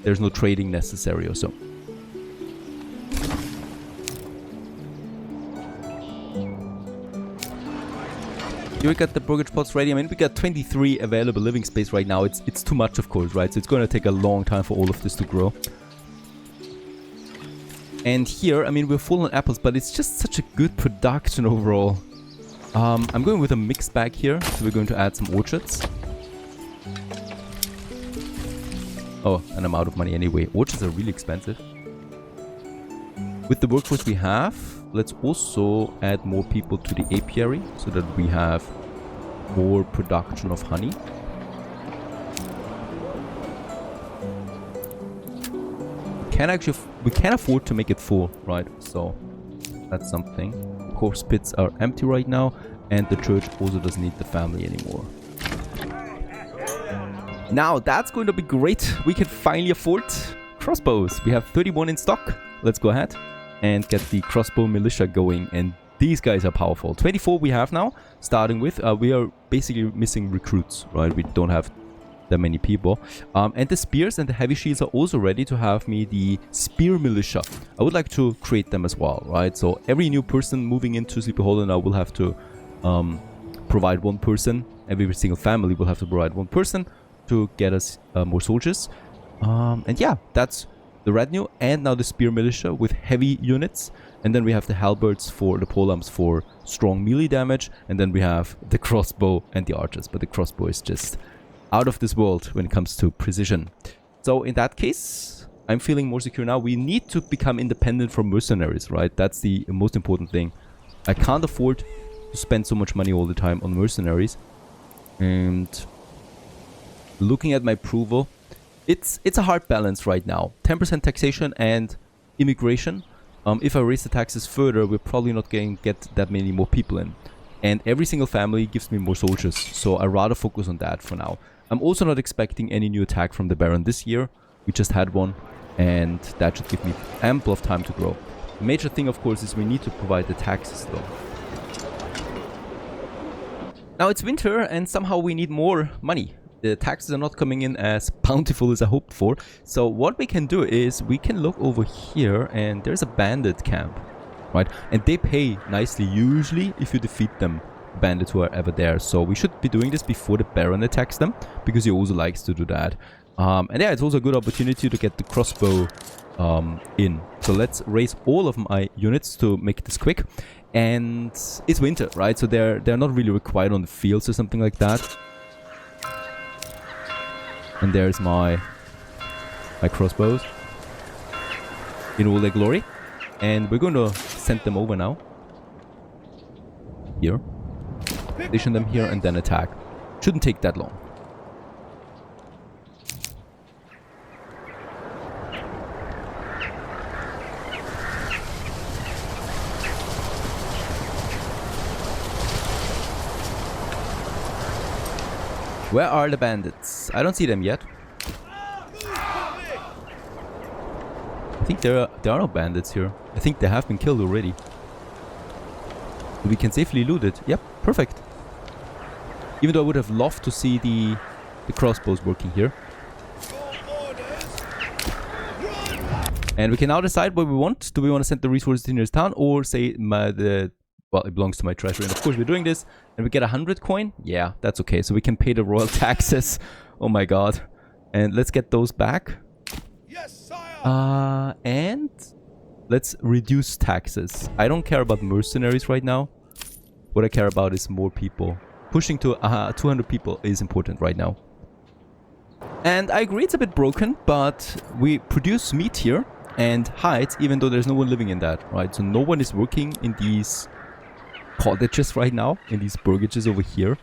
There's no trading necessary or so. Here we got the burgage plots ready. I mean, we got 23 available living space right now. It's too much, of course, right? So it's going to take a long time for all of this to grow. And here, I mean, we're full on apples, but it's just such a good production overall. I'm going with a mixed bag here, so we're going to add some orchards. Oh, and I'm out of money anyway. Orchards are really expensive. With the workforce we have, let's also add more people to the apiary, so that we have more production of honey. We can afford to make it full, right? So that's something. Corpse pits are empty right now, and the church also doesn't need the family anymore. Now that's going to be great. We can finally afford crossbows. We have 31 in stock. Let's go ahead and get the crossbow militia going, and these guys are powerful. 24 we have now, starting with. We are basically missing recruits, right? We don't have that many people. And the spears and the heavy shields are also ready to have me the spear militia. I would like to create them as well, right? So every new person moving into Sleepy Hollow now will have to provide one person. Every single family will have to provide one person to get us more soldiers. And yeah, that's the retinue, and now the spear militia with heavy units. And then we have the halberds for the polearms for strong melee damage. And then we have the crossbow and the archers. But the crossbow is just out of this world when it comes to precision. So in that case, I'm feeling more secure now. We need to become independent from mercenaries, right? That's the most important thing. I can't afford to spend so much money all the time on mercenaries. And looking at my approval, it's a hard balance right now. 10% taxation and immigration. If I raise the taxes further, we're probably not going to get that many more people in. And every single family gives me more soldiers, so I'd rather focus on that for now. I'm also not expecting any new attack from the Baron this year. We just had one, and that should give me ample of time to grow. The major thing, of course, is we need to provide the taxes, though. Now it's winter, and somehow we need more money. The taxes are not coming in as bountiful as I hoped for. So what we can do is we can look over here, and there's a bandit camp, right? And they pay nicely, usually, if you defeat them, bandits who are ever there. So we should be doing this before the Baron attacks them, because he also likes to do that. And yeah, it's also a good opportunity to get the crossbow in. So let's raise all of my units to make this quick. And it's winter, right? So they're not really required on the fields or something like that. And there's my crossbows in all their glory. And we're going to send them over now. Here. Station them here and then attack. Shouldn't take that long. Where are the bandits? I don't see them yet. I think there are no bandits here. I think they have been killed already. We can safely loot it. Yep, perfect. Even though I would have loved to see the crossbows working here. And we can now decide what we want. Do we want to send the resources to the nearest town, or say well, it belongs to my treasury. And of course we're doing this. And we get 100 coin. Yeah, that's okay. So we can pay the royal taxes. Oh my god. And let's get those back. Yes, sire. And let's reduce taxes. I don't care about mercenaries right now. What I care about is more people. Pushing to 200 people is important right now. And I agree it's a bit broken, but we produce meat here and hides, even though there's no one living in that, right? So no one is working in these cottages right now, in these burgages over here,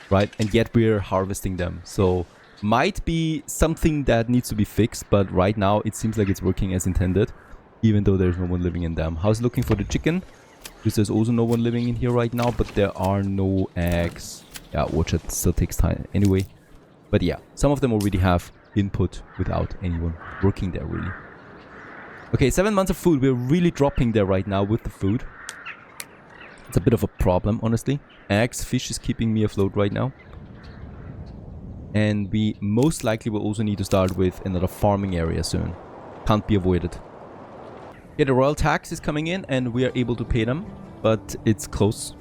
right? And yet we're harvesting them. So might be something that needs to be fixed, but right now it seems like it's working as intended, even though there's no one living in them. How's it looking for the chicken? Because there's also no one living in here right now, but there are no eggs. Yeah, watch it still takes time anyway. But yeah, some of them already have input without anyone working there really. Okay, 7 months of food. We're really dropping there right now with the food. It's a bit of a problem, honestly. Eggs, fish is keeping me afloat right now. And we most likely will also need to start with another farming area soon. Can't be avoided. Yeah, the royal tax is coming in and we are able to pay them, but it's close.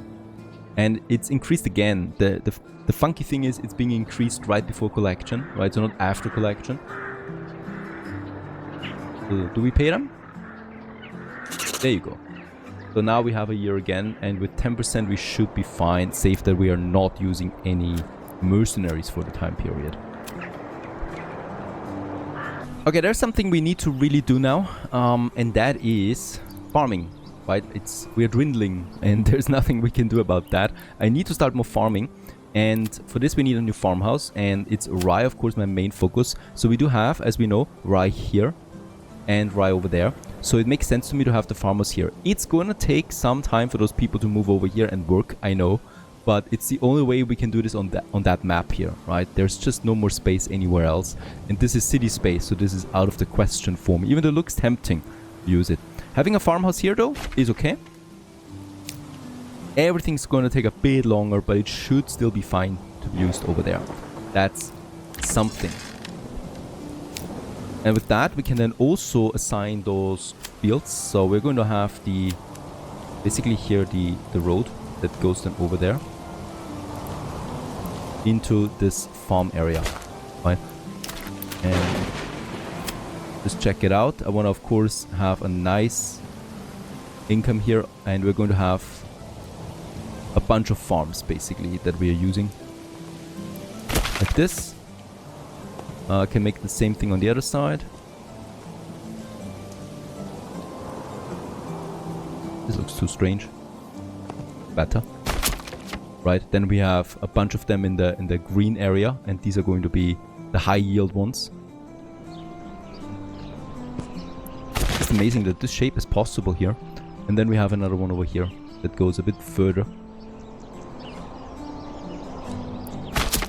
And it's increased again. The funky thing is it's being increased right before collection, right? So not after collection. Do we pay them? There you go. So now we have a year again, and with 10% we should be fine, safe that we are not using any mercenaries for the time period. Okay, there's something we need to really do now, and that is farming, right? We're dwindling, and there's nothing we can do about that. I need to start more farming, and for this we need a new farmhouse, and it's rye, of course, my main focus. So we do have, as we know, rye here and rye over there. So it makes sense to me to have the farmers here. It's gonna take some time for those people to move over here and work, I know, but it's the only way we can do this on that map here, right? There's just no more space anywhere else, and this is city space, so this is out of the question for me. Even though it looks tempting to use it. Having a farmhouse here though is okay. Everything's gonna take a bit longer, but it should still be fine to be used over there. That's something. And with that, we can then also assign those fields. So we're going to have basically here the road that goes then over there into this farm area, right? And just check it out. I want to, of course, have a nice income here, and we're going to have a bunch of farms basically that we are using like this. I can make the same thing on the other side. This looks too strange. Better. Right, then we have a bunch of them in the green area, and these are going to be the high yield ones. just amazing that this shape is possible here. And then we have another one over here that goes a bit further.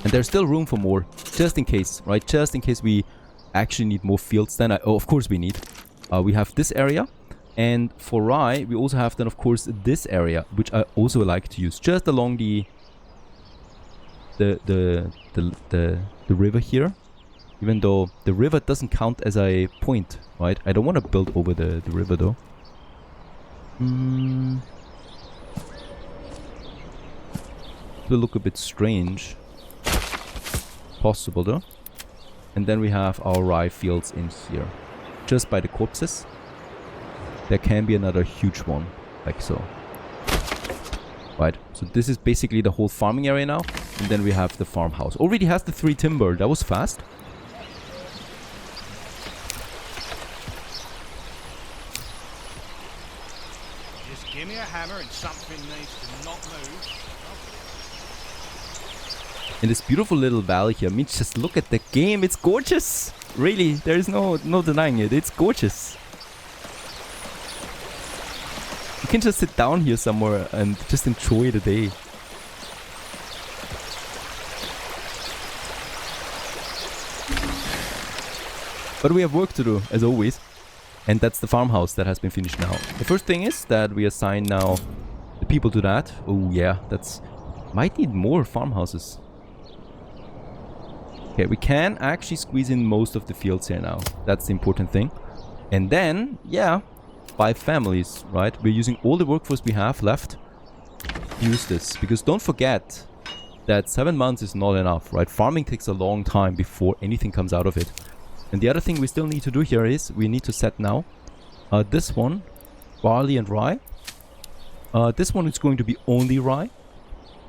And there's still room for more, just in case, right? Just in case we actually need more fields then. Oh, of course we need. We have this area. And for rye, we also have then, of course, this area, which I also like to use just along the river here. Even though the river doesn't count as a point, right? I don't want to build over the river though. It will look a bit strange. Possible though. And then we have our rye fields in here. Just by the corpses. There can be another huge one. Like so. Right. So this is basically the whole farming area now. And then we have the farmhouse. Already has the 3 timber. That was fast. Just give me a hammer and something needs to not move. In this beautiful little valley here. I mean, just look at the game. It's gorgeous. Really, there is no denying it. It's gorgeous. You can just sit down here somewhere and just enjoy the day. But we have work to do, as always. And that's the farmhouse that has been finished now. The first thing is that we assign now the people to that. Oh yeah, that's... Might need more farmhouses. Okay, we can actually squeeze in most of the fields here now. That's the important thing. And then, yeah, 5 families, right? We're using all the workforce we have left to use this. Because don't forget that 7 months is not enough, right? Farming takes a long time before anything comes out of it. And the other thing we still need to do here is we need to set now this one, barley and rye. This one is going to be only rye.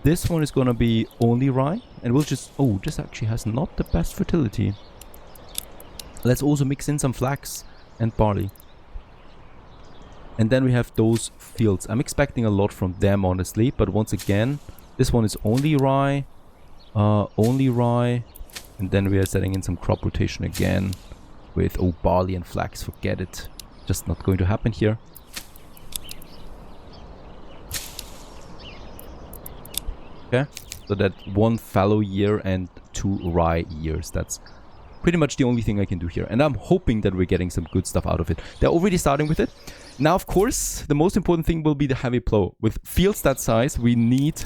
This one is going to be only rye. And we'll just... Oh, this actually has not the best fertility. Let's also mix in some flax and barley. And then we have those fields. I'm expecting a lot from them, honestly. But once again, this one is only rye. Only rye. And then we are setting in some crop rotation again. With, oh, barley and flax. Forget it. Just not going to happen here. Okay, so that 1 fallow year and 2 rye years. That's pretty much the only thing I can do here. And I'm hoping that we're getting some good stuff out of it. They're already starting with it. Now, of course, the most important thing will be the heavy plow. With fields that size, we need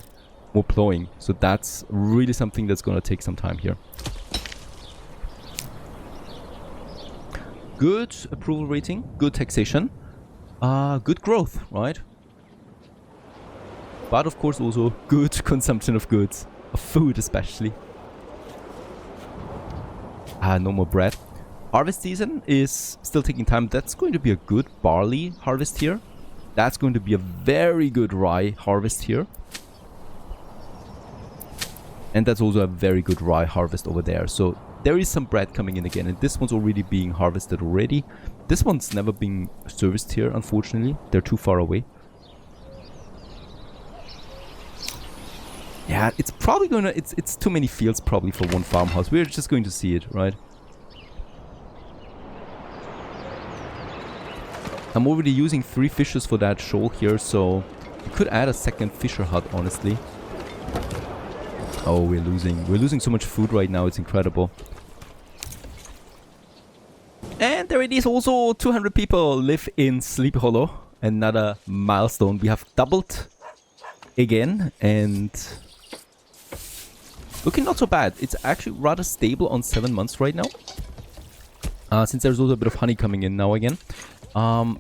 more plowing. So that's really something that's going to take some time here. Good approval rating, good taxation, good growth, right? But of course also good consumption of goods, of food especially. No more bread. Harvest season is still taking time. That's going to be a good barley harvest here. That's going to be a very good rye harvest here. And that's also a very good rye harvest over there. So there is some bread coming in again. And this one's already being harvested already. This one's never been serviced here, unfortunately. They're too far away. Yeah, it's probably gonna... It's too many fields probably for one farmhouse. We're just going to see it, right? I'm already using 3 fishers for that shoal here, so... we could add a second fisher hut, honestly. Oh, we're losing. We're losing so much food right now, it's incredible. And there it is also, 200 people live in Sleepy Hollow. Another milestone. We have doubled again, and... looking not so bad. It's actually rather stable on 7 months right now. Since there's also a bit of honey coming in now again.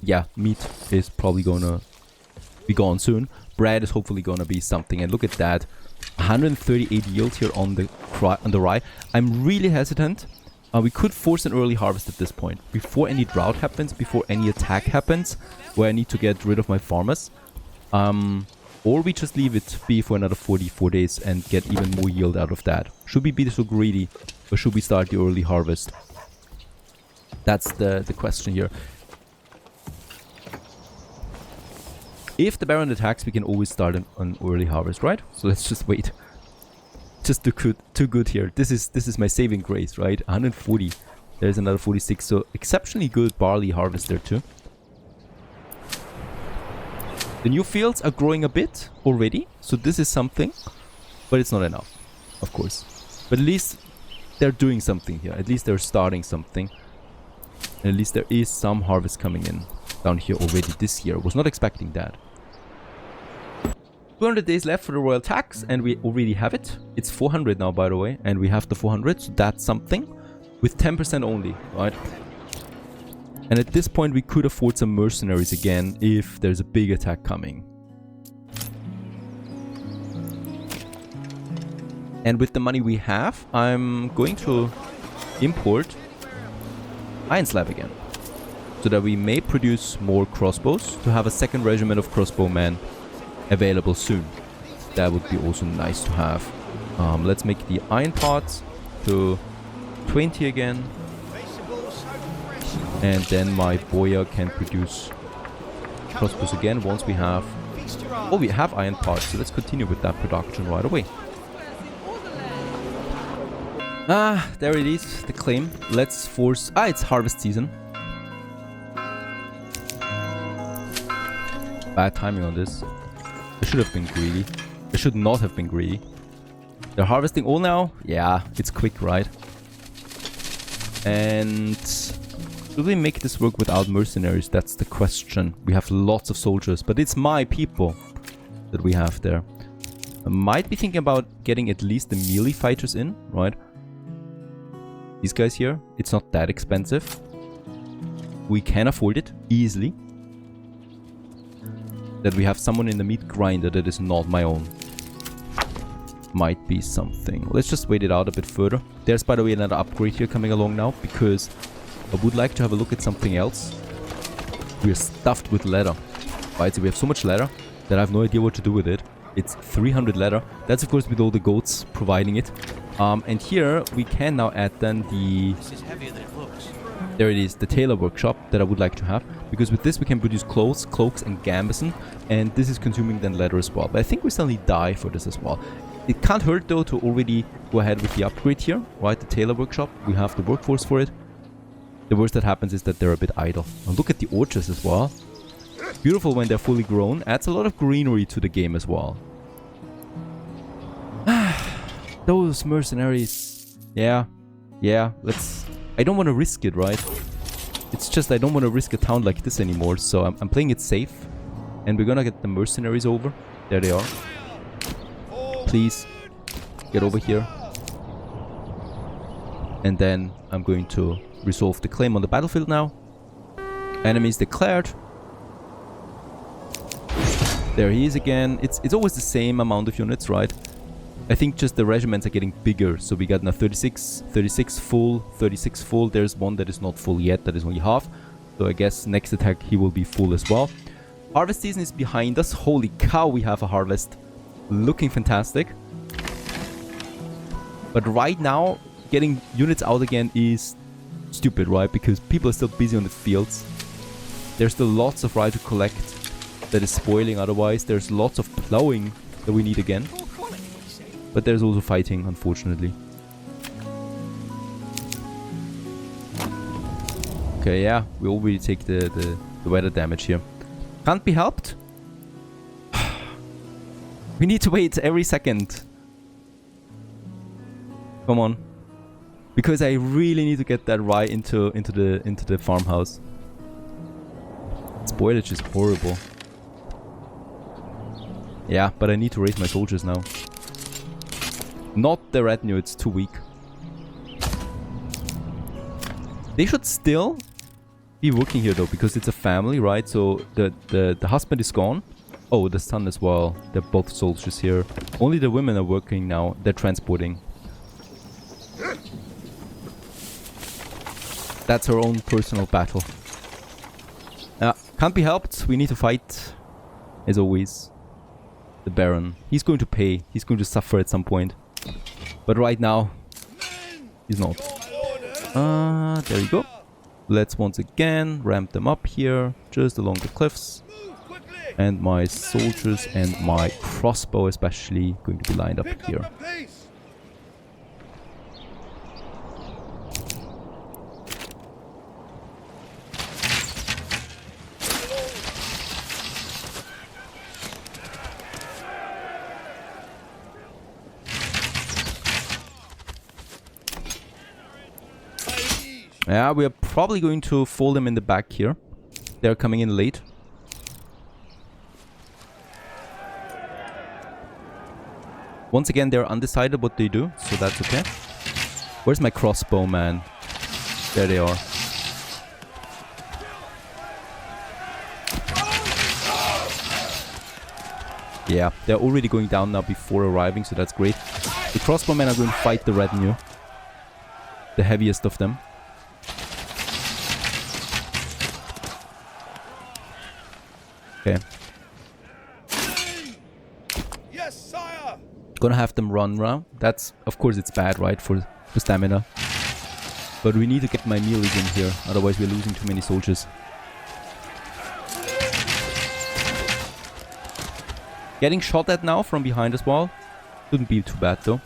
Yeah, meat is probably gonna be gone soon. Bread is hopefully gonna be something. And look at that. 138 yield here on the rye. I'm really hesitant. We could force an early harvest at this point. Before any drought happens, before any attack happens. Where I need to get rid of my farmers. Or we just leave it be for another 44 days and get even more yield out of that. Should we be so greedy? Or should we start the early harvest? That's the question here. If the Baron attacks, we can always start an early harvest, right? So let's just wait. Just too good here. This is my saving grace, right? 140. There's another 46. So exceptionally good barley harvest there too. The new fields are growing a bit already, so this is something, but it's not enough, of course. But at least they're doing something here. At least they're starting something. And at least there is some harvest coming in down here already this year. Was not expecting that. 200 days left for the royal tax, and we already have it. It's 400 now, by the way, and we have the 400, so that's something. With 10% only, right? And at this point, we could afford some mercenaries again if there's a big attack coming. And with the money we have, I'm going to import iron slab again. So that we may produce more crossbows to have a second regiment of crossbowmen available soon. That would be also nice to have. Let's make the iron parts to 20 again. And then my boyar can produce crossbows again once we have... Oh, we have iron parts, so let's continue with that production right away. Ah, there it is, the claim. Let's force... Ah, it's harvest season. Bad timing on this. I should have been greedy. I should not have been greedy. They're harvesting all now? Yeah, it's quick, right? And... will we make this work without mercenaries? That's the question. We have lots of soldiers, but it's my people that we have there. I might be thinking about getting at least the melee fighters in, right? These guys here, it's not that expensive. We can afford it easily. That we have someone in the meat grinder that is not my own. Might be something. Let's just wait it out a bit further. There's, by the way, another upgrade here coming along now, because I would like to have a look at something else. We're stuffed with leather. Right, so we have so much leather that I have no idea what to do with it. It's 300 leather. That's of course with all the goats providing it. And here we can now add then the... This is heavier than it looks. There it is, the tailor workshop that I would like to have. Because with this we can produce clothes, cloaks and gambeson. And this is consuming then leather as well. But I think we still need dye for this as well. It can't hurt though to already go ahead with the upgrade here. Right, the tailor workshop. We have the workforce for it. The worst that happens is that they're a bit idle. And look at the orchards as well. Beautiful when they're fully grown. Adds a lot of greenery to the game as well. Those mercenaries. Yeah. Yeah, let's... I don't want to risk it, right? It's just I don't want to risk a town like this anymore. So I'm playing it safe. And we're gonna get the mercenaries over. There they are. Please. Get over here. And then I'm going to resolve the claim on the battlefield now. Enemies declared. There he is again. It's always the same amount of units, right? I think just the regiments are getting bigger. So we got now 36 full, 36 full. There's one that is not full yet, that is only half. So I guess next attack he will be full as well. Harvest season is behind us. Holy cow, we have a harvest. Looking fantastic. But right now, getting units out again is stupid, right? Because people are still busy on the fields. There's still lots of rye to collect that is spoiling otherwise. There's lots of plowing that we need again. But there's also fighting, unfortunately. Okay, yeah, we already take the weather damage here. Can't be helped. We need to wait every second. Come on. Because I really need to get that rye into the farmhouse. Spoilage is horrible. Yeah, but I need to raise my soldiers now. Not the retinue, it's too weak. They should still be working here though, because it's a family, right? So the husband is gone. Oh, the son as well. They're both soldiers here. Only the women are working now. They're transporting. That's her own personal battle. Can't be helped. We need to fight. As always. The Baron. He's going to pay. He's going to suffer at some point. But right now, he's not. There you go. Let's once again ramp them up here. Just along the cliffs. And my soldiers and my crossbow especially going to be lined up here. Yeah, we are probably going to fold them in the back here. They're coming in late. Once again, they're undecided what they do, so that's okay. Where's my crossbow, man? There they are. Yeah, they're already going down now before arriving, so that's great. The crossbowmen are going to fight the retinue. The heaviest of them. Okay. Yes, sire. Gonna have them run around. That's, of course, it's bad, right, for stamina. But we need to get my melees in here, otherwise we're losing too many soldiers. Getting shot at now from behind as well. Shouldn't be too bad though.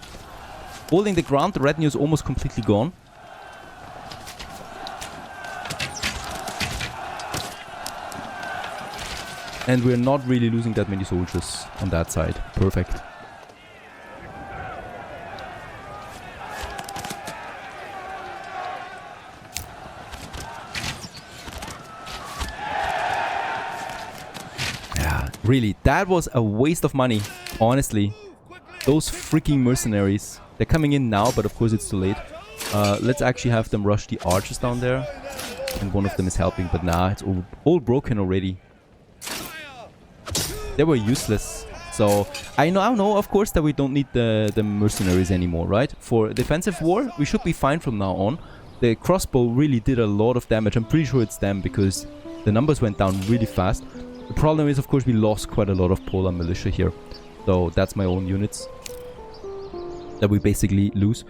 Holding the ground, the retinue is almost completely gone. And we're not really losing that many soldiers on that side. Perfect. Yeah, really, that was a waste of money, honestly. Those freaking mercenaries. They're coming in now, but of course it's too late. Let's actually have them rush the archers down there. And one of them is helping, but nah, it's all broken already. They were useless. So I know of course that we don't need the mercenaries anymore, right? For defensive war, we should be fine from now on. The crossbow really did a lot of damage. I'm pretty sure it's them because the numbers went down really fast. The problem is, of course, we lost quite a lot of polar militia here. So that's my own units that we basically lose.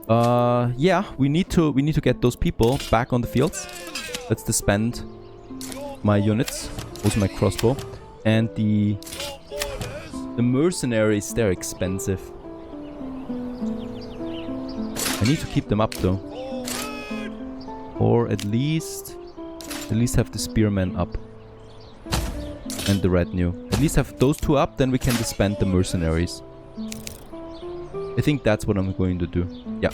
Yeah, we need to get those people back on the fields. Let's disband my units, also my crossbow. And the mercenaries, they're expensive. I need to keep them up though. Or at least have the spearmen up. And the retinue. At least have those two up, then we can disband the mercenaries. I think that's what I'm going to do. Yeah.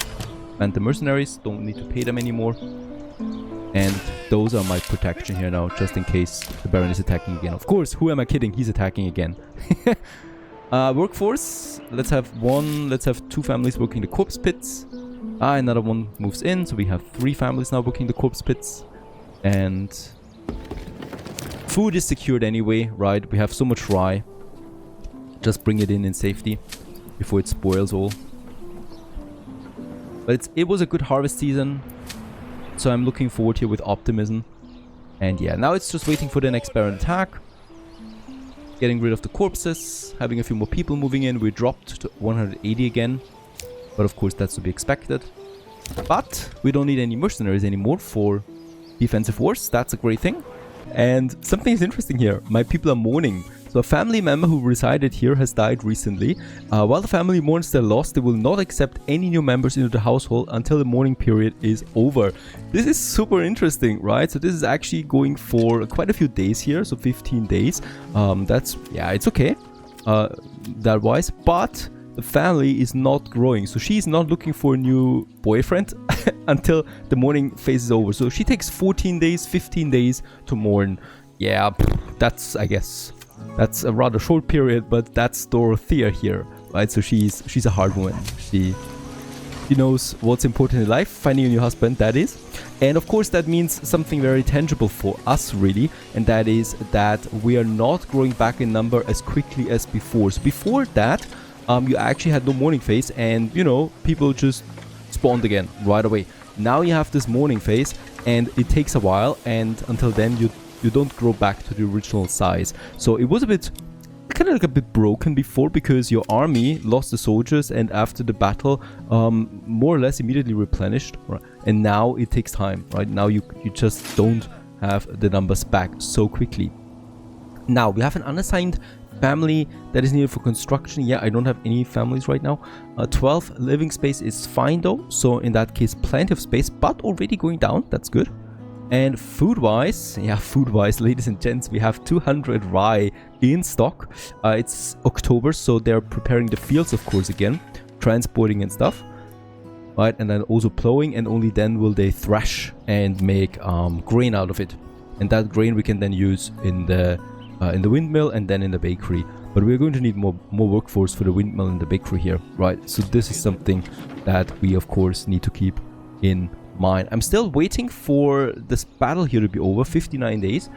And the mercenaries, don't need to pay them anymore. And those are my protection here now, just in case the Baron is attacking again. Of course, who am I kidding? He's attacking again. Workforce. Let's have two families working the corpse pits. Another one moves in, so we have 3 families now working the corpse pits. And food is secured anyway, right? We have so much rye. Just bring it in safety before it spoils all. But it was a good harvest season. So I'm looking forward here with optimism. And yeah, now it's just waiting for the next Baron attack. Getting rid of the corpses. Having a few more people moving in. We dropped to 180 again. But of course that's to be expected. But we don't need any mercenaries anymore for defensive wars. That's a great thing. And something is interesting here. My people are mourning. So a family member who resided here has died recently. While the family mourns their loss, they will not accept any new members into the household until the mourning period is over. This is super interesting, right? So this is actually going for quite a few days here, so 15 days. That's, yeah, it's okay, that wise. But the family is not growing, so she's not looking for a new boyfriend until the mourning phase is over. So she takes 14 days, 15 days to mourn. Yeah, that's, I guess, that's a rather short period, but that's Dorothea here, right? So she's a hard woman. She knows what's important in life, finding a new husband, that is. And of course that means something very tangible for us really, and that is that we are not growing back in number as quickly as before. So before that, you actually had no mourning phase, and you know, people just spawned again right away. Now you have this mourning phase, and it takes a while, and until then you don't grow back to the original size. So it was kind of like a bit broken before, because your army lost the soldiers, and after the battle more or less immediately replenished, right? And now it takes time, right? Now you just don't have the numbers back so quickly. Now we have an unassigned family that is needed for construction. Yeah, I don't have any families right now. 12 living space is fine though, so in that case plenty of space, but already going down. That's good. And food-wise, ladies and gents, we have 200 rye in stock. It's October, so they're preparing the fields, of course, again, transporting and stuff. right? And then also plowing, and only then will they thresh and make grain out of it. And that grain we can then use in the windmill and then in the bakery. But we're going to need more workforce for the windmill and the bakery here, right? So this is something that we of course need to keep in mind. I'm still waiting for this battle here to be over, 59 days.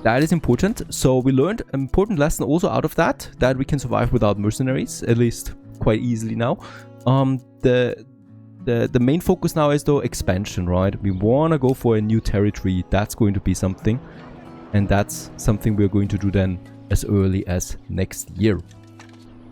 That is important. So we learned an important lesson also out of that we can survive without mercenaries, at least quite easily now. The main focus now is though expansion, right? We want to go for a new territory. That's going to be something. And that's something we're going to do then as early as next year.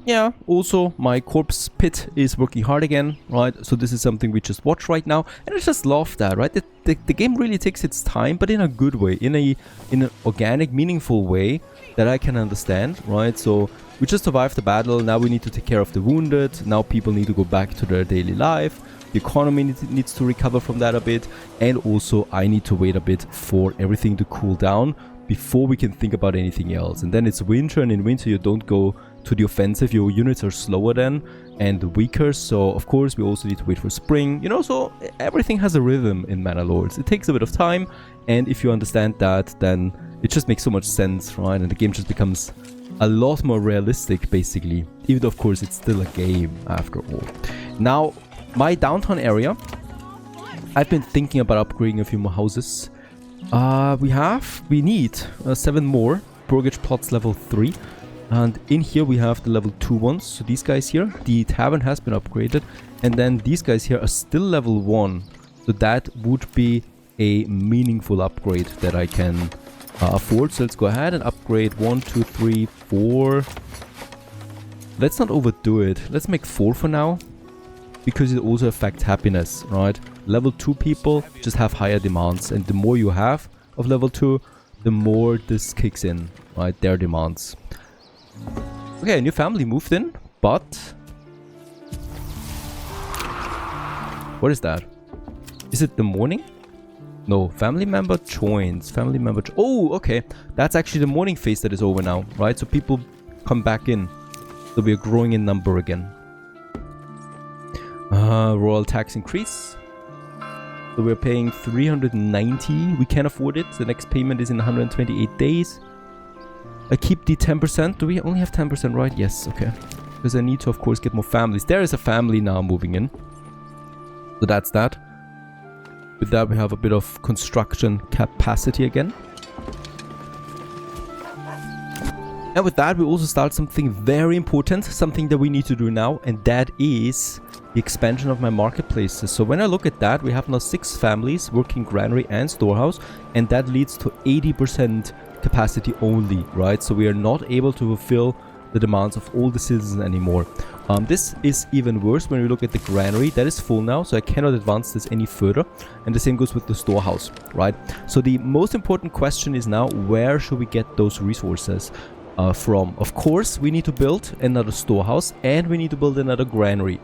Yeah, also my corpse pit is working hard again, right? So this is something we just watch right now, and I just love that, right? The game really takes its time, but in a good way, in an organic, meaningful way that I can understand, right? So we just survived the battle. Now we need to take care of the wounded. Now people need to go back to their daily life. The economy needs to recover from that a bit, and also I need to wait a bit for everything to cool down before we can think about anything else. And then it's winter, and in winter you don't go to the offensive. Your units are slower then and weaker, so of course we also need to wait for spring, you know. So everything has a rhythm in Manor Lords. It takes a bit of time, and if you understand that, then it just makes so much sense, right? And the game just becomes a lot more realistic, basically, even though of course it's still a game after all. Now my downtown area, I've been thinking about upgrading a few more houses. We need 7 more Burgage plots level 3, and in here we have the level 2 ones. So these guys here, the tavern has been upgraded, and then these guys here are still level 1, so that would be a meaningful upgrade that I can afford. So let's go ahead and upgrade 1, 2, 3, 4. Let's not overdo it. Let's make 4 for now, because it also affects happiness, right? Level 2 people just have higher demands, and the more you have of level 2, the more this kicks in, right? Their demands. Okay, a new family moved in, but what is that? Is it the morning? No, family member joins. Family member. Oh, okay. That's actually the morning phase that is over now, right? So people come back in. So we are growing in number again. Royal tax increase. So we're paying 390. We can afford it. The next payment is in 128 days. I keep the 10%. Do we only have 10%, right? Yes, okay. Because I need to, of course, get more families. There is a family now moving in. So that's that. With that, we have a bit of construction capacity again. And with that, we also start something very important, something that we need to do now, and that is the expansion of my marketplaces. So when I look at that, we have now 6 families working Granary and storehouse, and that leads to 80% capacity only, right? So we are not able to fulfill the demands of all the citizens anymore. This is even worse when we look at the granary. That is full now, so I cannot advance this any further, and the same goes with the storehouse, right? So the most important question is now, where should we get those resources from? Of course, we need to build another storehouse, and we need to build another granary.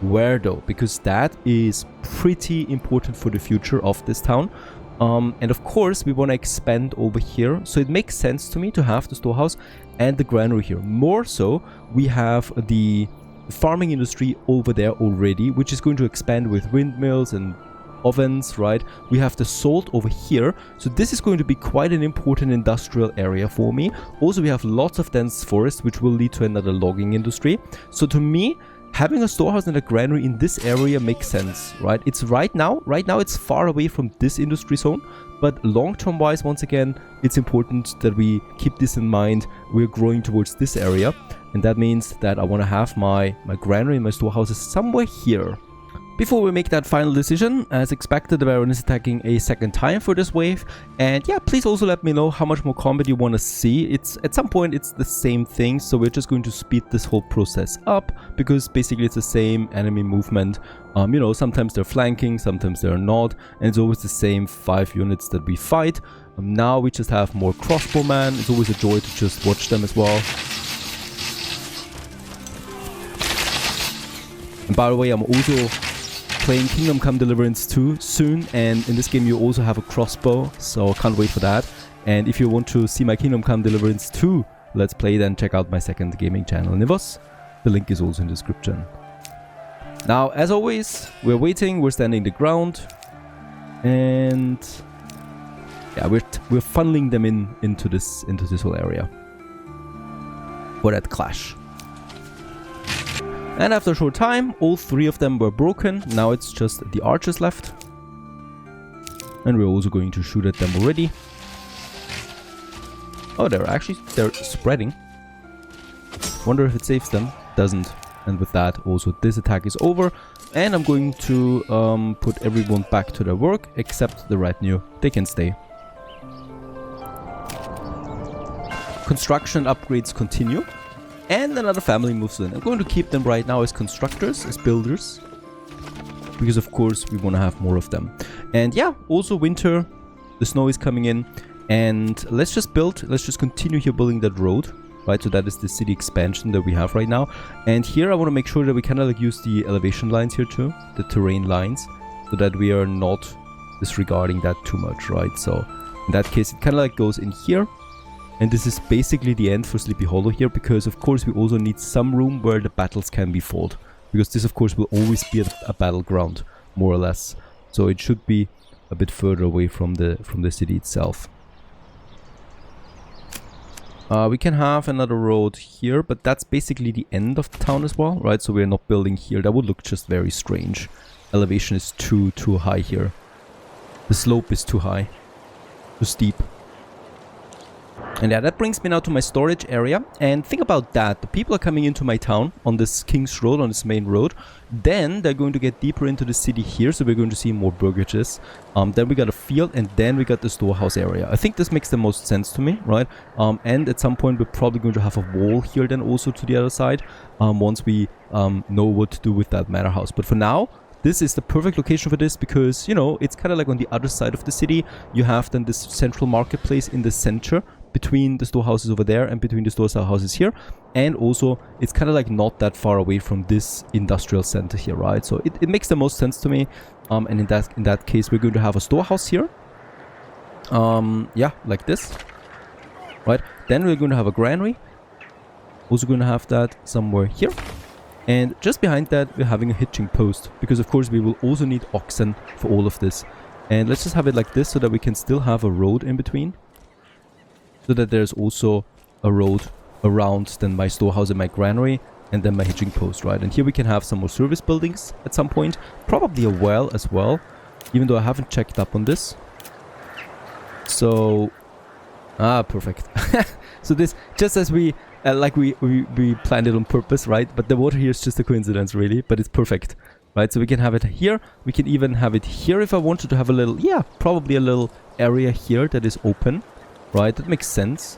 Where though? Because that is pretty important for the future of this town. And of course, we want to expand over here, so it makes sense to me to have the storehouse and the granary here. More so, we have the farming industry over there already, which is going to expand with windmills and ovens, right? We have the salt over here, so this is going to be quite an important industrial area for me. Also, we have lots of dense forest, which will lead to another logging industry. So to me, having a storehouse and a granary in this area makes sense, right? It's right now it's far away from this industry zone, but long-term wise, once again, it's important that we keep this in mind. We're growing towards this area, and that means that I want to have my granary and my storehouses somewhere here. Before we make that final decision, as expected, the Baron is attacking a second time for this wave. And yeah, please also let me know how much more combat you want to see. It's at some point it's the same thing, so we're just going to speed this whole process up, because basically it's the same enemy movement. You know, sometimes they're flanking, sometimes they're not, and it's always the same 5 units that we fight. Now we just have more crossbowmen. It's always a joy to just watch them as well. And by the way, I'm also playing Kingdom Come Deliverance 2 soon, and in this game you also have a crossbow, so I can't wait for that. And if you want to see my Kingdom Come Deliverance 2 Let's Play, then check out my second gaming channel, Nivarias. The link is also in the description. Now, as always, we're waiting, we're standing the ground, and yeah, we're funneling them into this whole area for that clash. And after a short time, all 3 of them were broken. Now it's just the archers left, and we're also going to shoot at them already. Oh, they're spreading. Wonder if it saves them. Doesn't. And with that, also this attack is over. And I'm going to put everyone back to their work, except the retinue. They can stay. Construction upgrades continue. And another family moves in. I'm going to keep them right now as constructors, as builders. Because of course we want to have more of them. And yeah, also winter. The snow is coming in. And let's just continue here building that road. Right, so that is the city expansion that we have right now. And here I want to make sure that we kind of like use the elevation lines here too, the terrain lines, so that we are not disregarding that too much, right? So in that case, it kind of like goes in here. And this is basically the end for Sleepy Hollow here, because of course we also need some room where the battles can be fought. Because this of course will always be a battleground, more or less. So it should be a bit further away from the city itself. We can have another road here, but that's basically the end of the town as well, right? So we're not building here. That would look just very strange. Elevation is too high here. The slope is too high. Too steep. And yeah, that brings me now to my storage area. And think about that. The people are coming into my town on this King's Road, on this main road. Then they're going to get deeper into the city here. So we're going to see more burgages. Then we got a field, and then we got the storehouse area. I think this makes the most sense to me, right? And at some point we're probably going to have a wall here then also to the other side. Once we know what to do with that manor house. But for now, this is the perfect location for this because, you know, it's kind of like on the other side of the city. You have then this central marketplace in the center, between the storehouses over there and between the storehouses here. And also it's kind of like not that far away from this industrial center here, right? So it makes the most sense to me. And in that case we're going to have a storehouse here, yeah, like this, right? Then we're going to have a granary, also going to have that somewhere here, and just behind that we're having a hitching post, because of course we will also need oxen for all of this. And let's just have it like this so that we can still have a road in between, so that there's also a road around then my storehouse and my granary and then my hitching post, right? And here we can have some more service buildings at some point, probably a well as well, even though I haven't checked up on this. So perfect. So this, just as we like we planned it on purpose, right? But the water here is just a coincidence really, but it's perfect, right? So we can have it here, we can even have it here if I wanted to have a little, yeah, probably a little area here that is open. Right, that makes sense.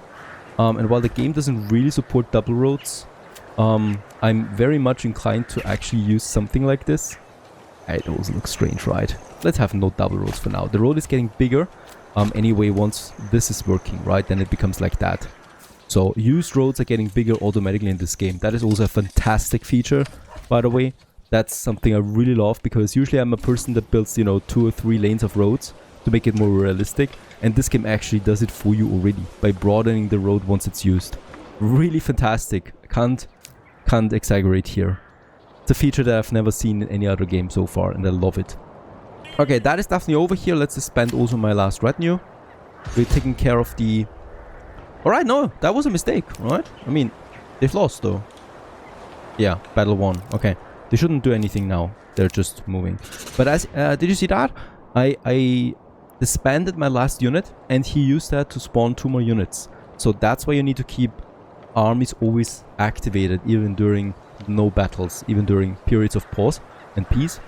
And while the game doesn't really support double roads, I'm very much inclined to actually use something like this. It also looks strange, right? Let's have no double roads for now. The road is getting bigger. Anyway, once this is working, right, then it becomes like that. So used roads are getting bigger automatically in this game. That is also a fantastic feature, by the way. That's something I really love, because usually I'm a person that builds, you know, 2 or 3 lanes of roads to make it more realistic. And this game actually does it for you already by broadening the road once it's used. Really fantastic. I can't exaggerate here. It's a feature that I've never seen in any other game so far, and I love it. Okay, that is definitely over here. Let's just spend also my last retinue. We're taking care of the... Alright, no, that was a mistake, right? I mean, they've lost though. Yeah, battle won. Okay, they shouldn't do anything now. They're just moving. But as did you see that? I disbanded my last unit, and he used that to spawn 2 more units. So that's why you need to keep armies always activated, even during no battles, even during periods of pause and peace.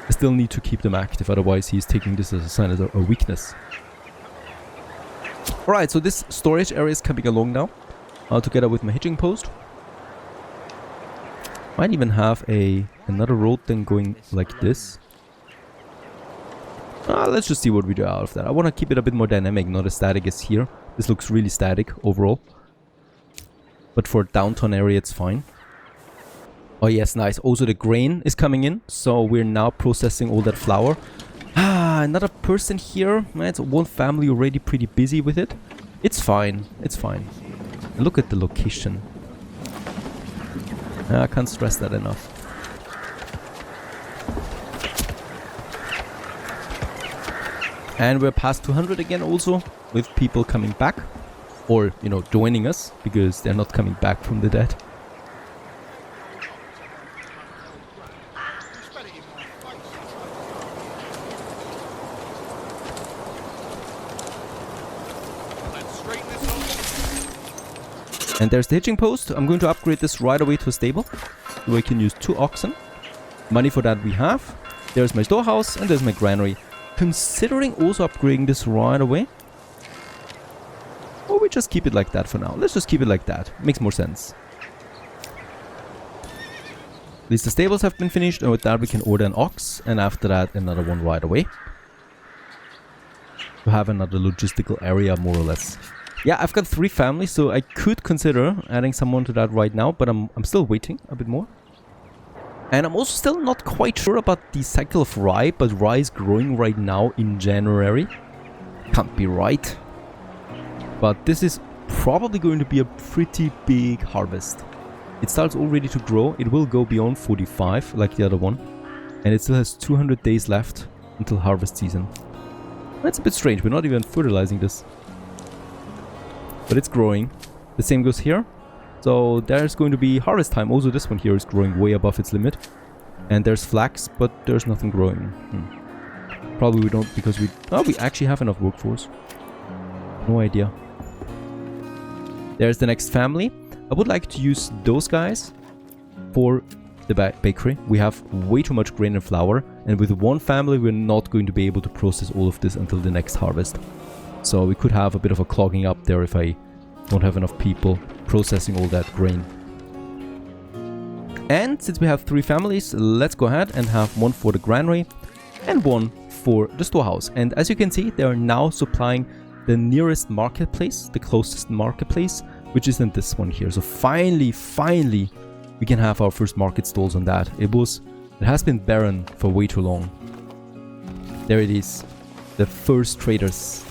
I still need to keep them active, otherwise he's taking this as a sign of a weakness. Alright, so this storage area is coming along now, together with my hitching post. Might even have another road then going like this. Let's just see what we do out of that. I want to keep it a bit more dynamic, not as static as here. This looks really static overall. But for downtown area, it's fine. Oh yes, nice. Also the grain is coming in, so we're now processing all that flour. Another person here. It's one family already pretty busy with it. It's fine. It's fine. And look at the location. I can't stress that enough. And we're past 200 again also, with people coming back. Or, you know, joining us, because they're not coming back from the dead. And there's the hitching post. I'm going to upgrade this right away to a stable. So we can use 2 oxen. Money for that we have. There's my storehouse and there's my granary. Considering also upgrading this right away. Or we just keep it like that for now. Let's just keep it like that. Makes more sense. At least the stables have been finished. And with that we can order an ox. And after that another one right away. To have another logistical area more or less. Yeah, I've got 3 families, so I could consider adding someone to that right now, but I'm still waiting a bit more. And I'm also still not quite sure about the cycle of rye, but rye is growing right now in January. Can't be right. But this is probably going to be a pretty big harvest. It starts already to grow. It will go beyond 45, like the other one. And it still has 200 days left until harvest season. That's a bit strange, we're not even fertilizing this. But it's growing. The same goes here. So there's going to be harvest time. Also this one here is growing way above its limit. And there's flax, but there's nothing growing. Probably we don't, because we actually have enough workforce. No idea. There's the next family. I would like to use those guys for the bakery. We have way too much grain and flour. And with one family we're not going to be able to process all of this until the next harvest. So we could have a bit of a clogging up there if I don't have enough people processing all that grain. And since we have 3 families, let's go ahead and have one for the granary and one for the storehouse. And as you can see, they are now supplying the nearest marketplace, the closest marketplace, which is in this one here. So finally, we can have our first market stalls on that. It has been barren for way too long. There it is, the first traders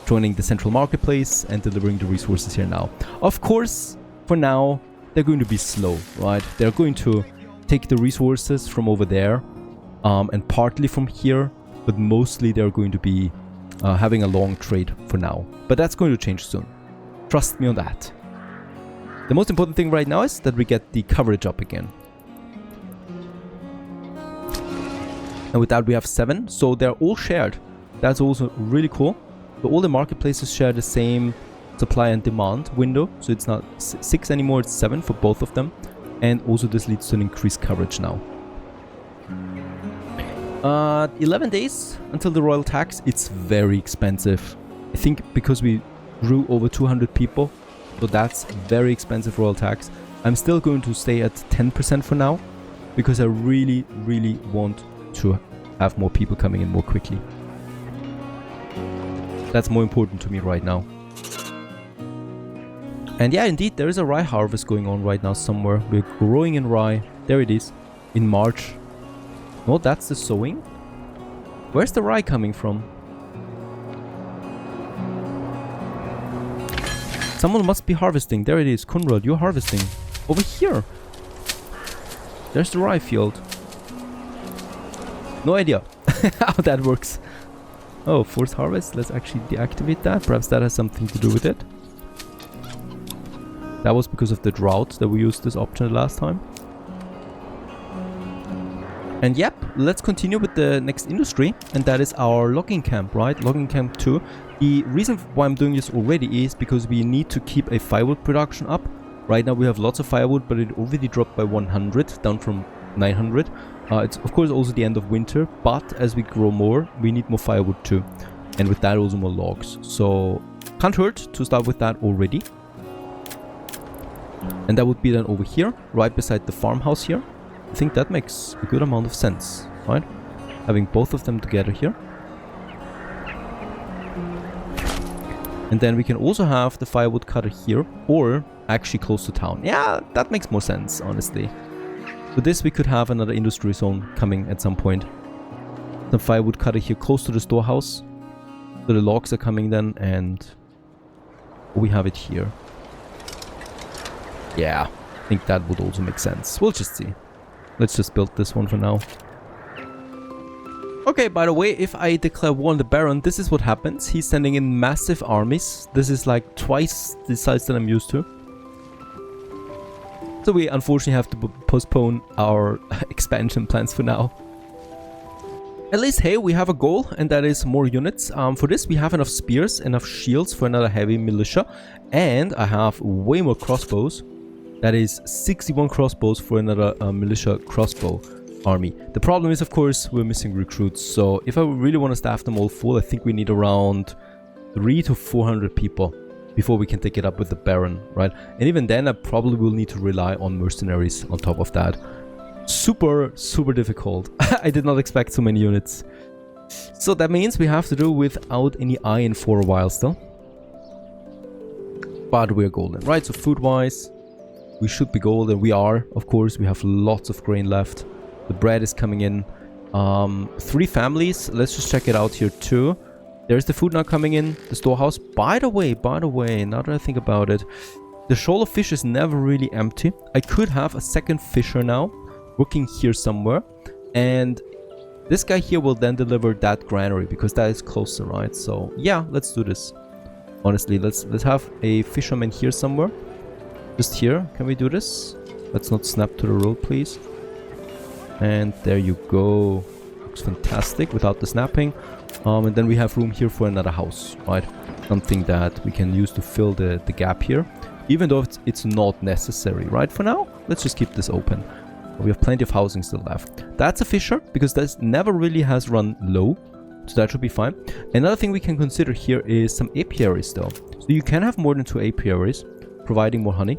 joining the central marketplace and delivering the resources here now. Of course, for now, they're going to be slow, right? They're going to take the resources from over there and partly from here, but mostly they're going to be having a long trade for now. But that's going to change soon. Trust me on that. The most important thing right now is that we get the coverage up again. And with that we have 7, so they're all shared. That's also really cool. So all the marketplaces share the same supply and demand window. So it's not 6 anymore, it's 7 for both of them. And also this leads to an increased coverage now. 11 days until the royal tax. It's very expensive. I think because we grew over 200 people. So that's very expensive royal tax. I'm still going to stay at 10% for now. Because I really want to have more people coming in more quickly. That's more important to me right now. And yeah, indeed, there is a rye harvest going on right now somewhere. We're growing in rye. There it is. In March. No, that's the sowing. Where's the rye coming from? Someone must be harvesting. There it is. Conrad, you're harvesting. Over here. There's the rye field. No idea how that works. Oh, forced harvest. Let's actually deactivate that. Perhaps that has something to do with it. That was because of the drought that we used this option last time. And yep, let's continue with the next industry. And that is our logging camp, right? Logging camp 2. The reason why I'm doing this already is because we need to keep a firewood production up. Right now we have lots of firewood, but it already dropped by 100, down from 900. It's of course also the end of winter, but as we grow more, we need more firewood too. And with that also more logs. So can't hurt to start with that already. And that would be then over here, right beside the farmhouse here. I think that makes a good amount of sense, right? Having both of them together here. And then we can also have the firewood cutter here, or actually close to town. Yeah, that makes more sense, honestly. With this we could have another industry zone coming at some point. The firewood cutter here close to the storehouse. So the logs are coming then, and we have it here. Yeah, I think that would also make sense. We'll just see. Let's just build this one for now. Okay, by the way, if I declare war on the Baron, this is what happens. He's sending in massive armies. This is like twice the size that I'm used to. So we unfortunately have to postpone our expansion plans for now. At least, hey, we have a goal, and that is more units. For this, we have enough spears, enough shields for another heavy militia, and I have way more crossbows. That is 61 crossbows for another militia crossbow army. The problem is, of course, we're missing recruits. So if I really want to staff them all full, I think we need around 300 to 400 people before we can take it up with the Baron, right? And even then, I probably will need to rely on mercenaries on top of that. Super difficult. I did not expect so many units. So that means we have to do without any iron for a while still. But we're golden, right? So food-wise, we should be golden. We are, of course. We have lots of grain left. The bread is coming in. 3 families. Let's just check it out here too. There's the food now coming in. The storehouse. By the way, now that I think about it, the shoal of fish is never really empty. I could have a second fisher now working here somewhere, and this guy here will then deliver that granary because that is closer, right? So yeah, let's do this. Honestly, let's have a fisherman here somewhere, just here. Can we do this? Let's not snap to the road, please. And there you go. Looks fantastic without the snapping. And then we have room here for another house, right? Something that we can use to fill the gap here, even though it's not necessary, right? For now, let's just keep this open. We have plenty of housing still left. That's a fisher, because this never really has run low. So that should be fine. Another thing we can consider here is some apiaries though. So you can have more than 2 apiaries, providing more honey,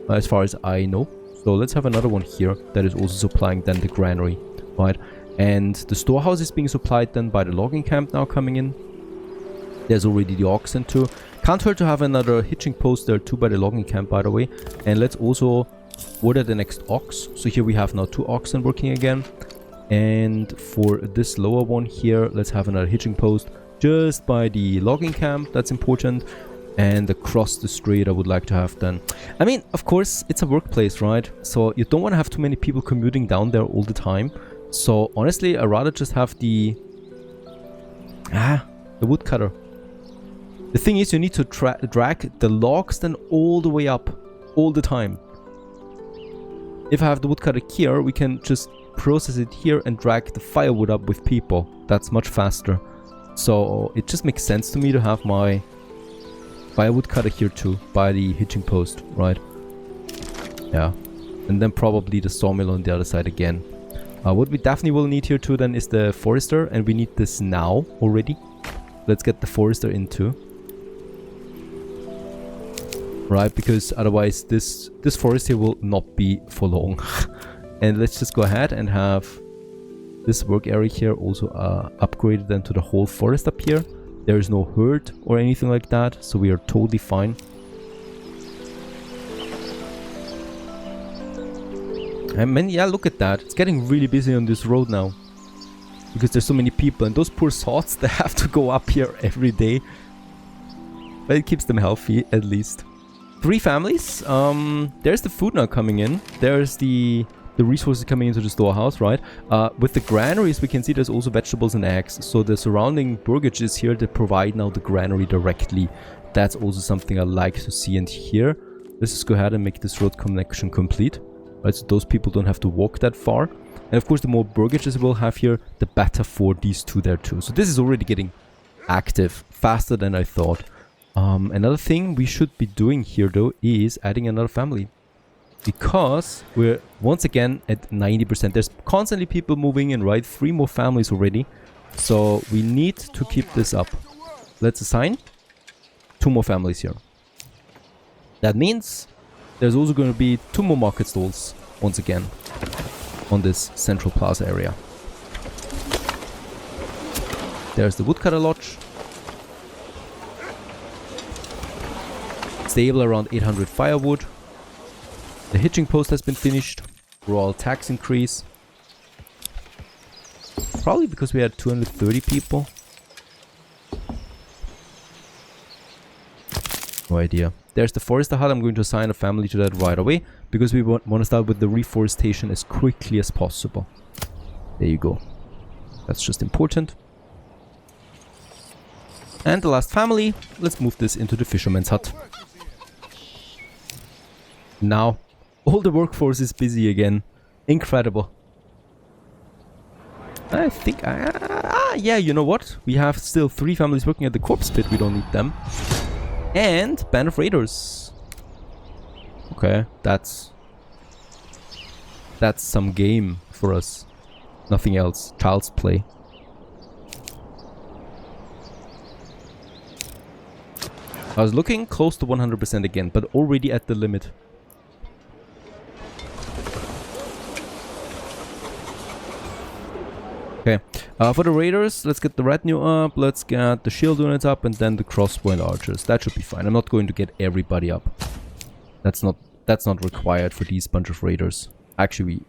as far as I know. So let's have another one here that is also supplying then the granary, right? And the storehouse is being supplied then by the logging camp now coming in. There's already the oxen too. Can't hurt to have another hitching post there too by the logging camp, by the way. And let's also order the next ox. So here we have now 2 oxen working again. And for this lower one here, let's have another hitching post just by the logging camp. That's important. And across the street I would like to have then, I mean, of course it's a workplace, right? So you don't want to have too many people commuting down there all the time. So honestly, I'd rather just have the woodcutter. The thing is, you need to drag the logs then all the way up all the time. If I have the woodcutter here, we can just process it here and drag the firewood up with people. That's much faster. So it just makes sense to me to have my firewood cutter here too, by the hitching post, right? Yeah. And then probably the sawmill on the other side again. What we definitely will need here too then is the forester, and we need this now already. Let's get the forester in too. Right, because otherwise this forest here will not be for long. And let's just go ahead and have this work area here also upgraded then to the whole forest up here. There is no herd or anything like that, so we are totally fine. I mean, yeah, look at that. It's getting really busy on this road now, because there's so many people, and those poor sots, they have to go up here every day. But it keeps them healthy, at least. 3 families. There's the food now coming in. There's the resources coming into the storehouse, right? With the granaries, we can see there's also vegetables and eggs. So the surrounding burgages here, they provide now the granary directly. That's also something I like to see and hear. Let's just go ahead and make this road connection complete. Right, so those people don't have to walk that far. And of course, the more burgages we'll have here, the better for these 2 there too. So this is already getting active faster than I thought. Another thing we should be doing here though is adding another family, because we're once again at 90%. There's constantly people moving in, right? 3 more families already. So we need to keep this up. Let's assign 2 more families here. That means there's also going to be 2 more market stalls once again on this central plaza area. There's the woodcutter lodge. Stable around 800 firewood. The hitching post has been finished. Royal tax increase. Probably because we had 230 people. No idea. There's the forester hut. I'm going to assign a family to that right away, because we want to start with the reforestation as quickly as possible. There you go. That's just important. And the last family. Let's move this into the fisherman's hut. Now, all the workforce is busy again. Incredible. I think... yeah, you know what? We have still 3 families working at the corpse pit. We don't need them. And band of raiders. Okay, that's some game for us. Nothing else. Child's play. I was looking close to 100% again, but already at the limit. Okay, for the raiders, let's get the retinue up, let's get the shield units up, and then the crossbow and archers. That should be fine. I'm not going to get everybody up. That's not required for these bunch of raiders. Actually,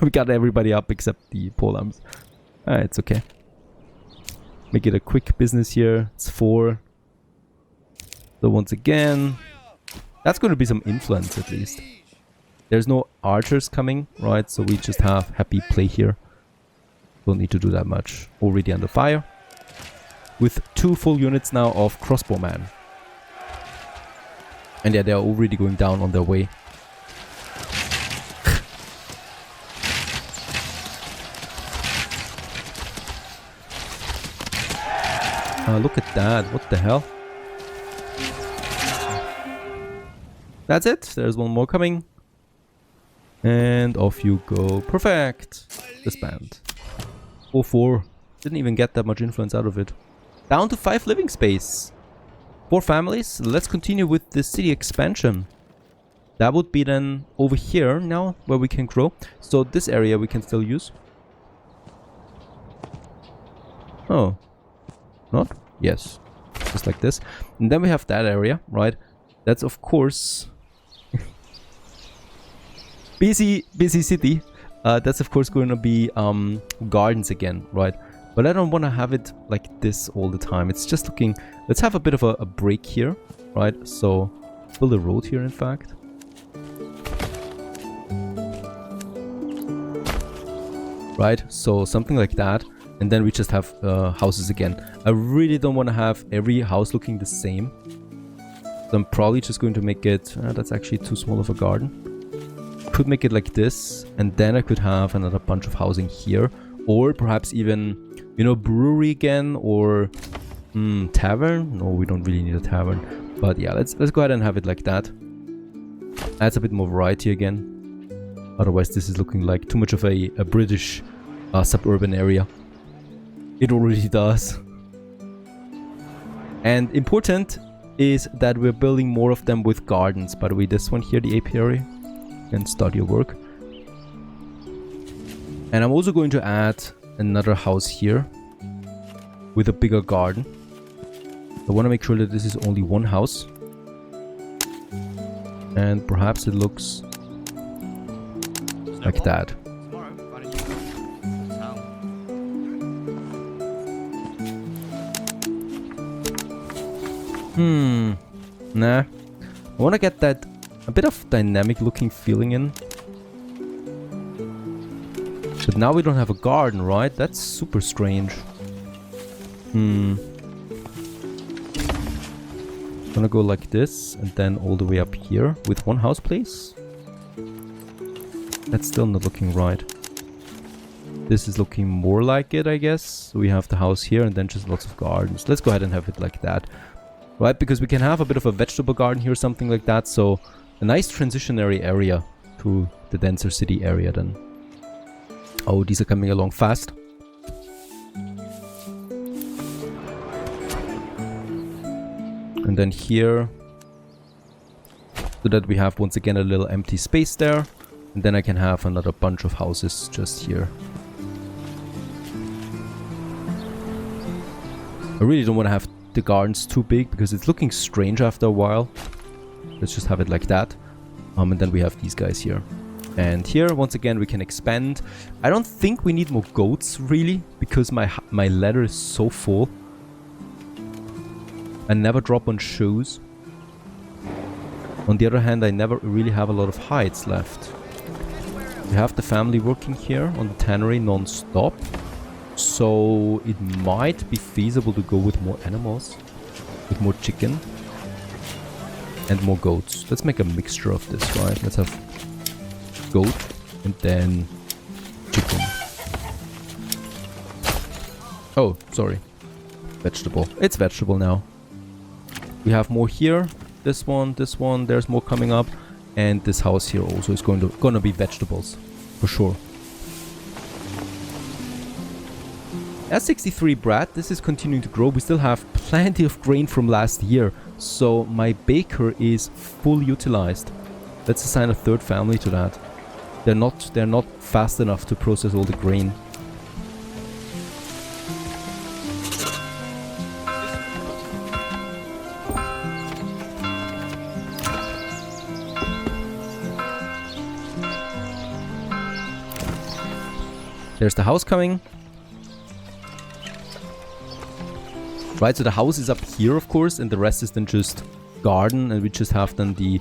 we got everybody up except the polearms. It's okay. Make it a quick business here. It's 4. So once again, that's going to be some influence at least. There's no archers coming, right? So we just have happy play here. Don't need to do that much. Already under fire. With 2 full units now of crossbowmen. And yeah, they're already going down on their way. Look at that. What the hell? That's it. There's one more coming. And off you go. Perfect. Disband. 4-4. Didn't even get that much influence out of it. Down to 5 living space. 4 families. Let's continue with the city expansion. That would be then over here now where we can grow. So this area we can still use. Oh. Not? Yes. Just like this. And then we have that area, right? That's of course... busy city. That's of course going to be gardens again, right? But I don't want to have it like this all the time. It's just looking... Let's have a bit of a break here, right? So, build a road here in fact. Right, so something like that. And then we just have houses again. I really don't want to have every house looking the same. So I'm probably just going to make it... that's actually too small of a garden. Could make it like this. And then I could have another bunch of housing here. Or perhaps even, you know, brewery again. Or tavern. No, we don't really need a tavern. But yeah, let's go ahead and have it like that. Adds a bit more variety again. Otherwise this is looking like too much of a British suburban area. It already does. And important is that we're building more of them with gardens. By the way, this one here, the apiary, you can start your work. And I'm also going to add another house here with a bigger garden. I want to make sure that this is only one house. And perhaps it looks like that. Nah. I want to get that a bit of dynamic looking feeling in. But now we don't have a garden, right? That's super strange. Gonna go like this and then all the way up here with one house, please. That's still not looking right. This is looking more like it, I guess. We have the house here and then just lots of gardens. Let's go ahead and have it like that. Right, because we can have a bit of a vegetable garden here, something like that. So a nice transitionary area to the denser city area then. Oh, these are coming along fast. And then here, so that we have once again a little empty space there. And then I can have another bunch of houses just here. I really don't want to have the gardens too big because it's looking strange after a while. Let's just have it like that. And then we have these guys here. And here, once again, we can expand. I don't think we need more goats, really, because my ladder is so full. I never drop on shoes. On the other hand, I never really have a lot of hides left. We have the family working here on the tannery non-stop. So it might be feasible to go with more animals. With more chicken. And more goats. Let's make a mixture of this, right? Let's have goat and then chicken. Oh, sorry. Vegetable. It's vegetable now. We have more here. This one. There's more coming up. And this house here also is gonna be vegetables. For sure. At 63 Brad, this is continuing to grow. We still have plenty of grain from last year. So my baker is fully utilized. Let's assign a third family to that. They're not fast enough to process all the grain. There's the house coming. Right, so the house is up here, of course, and the rest is then just garden, and we just have then the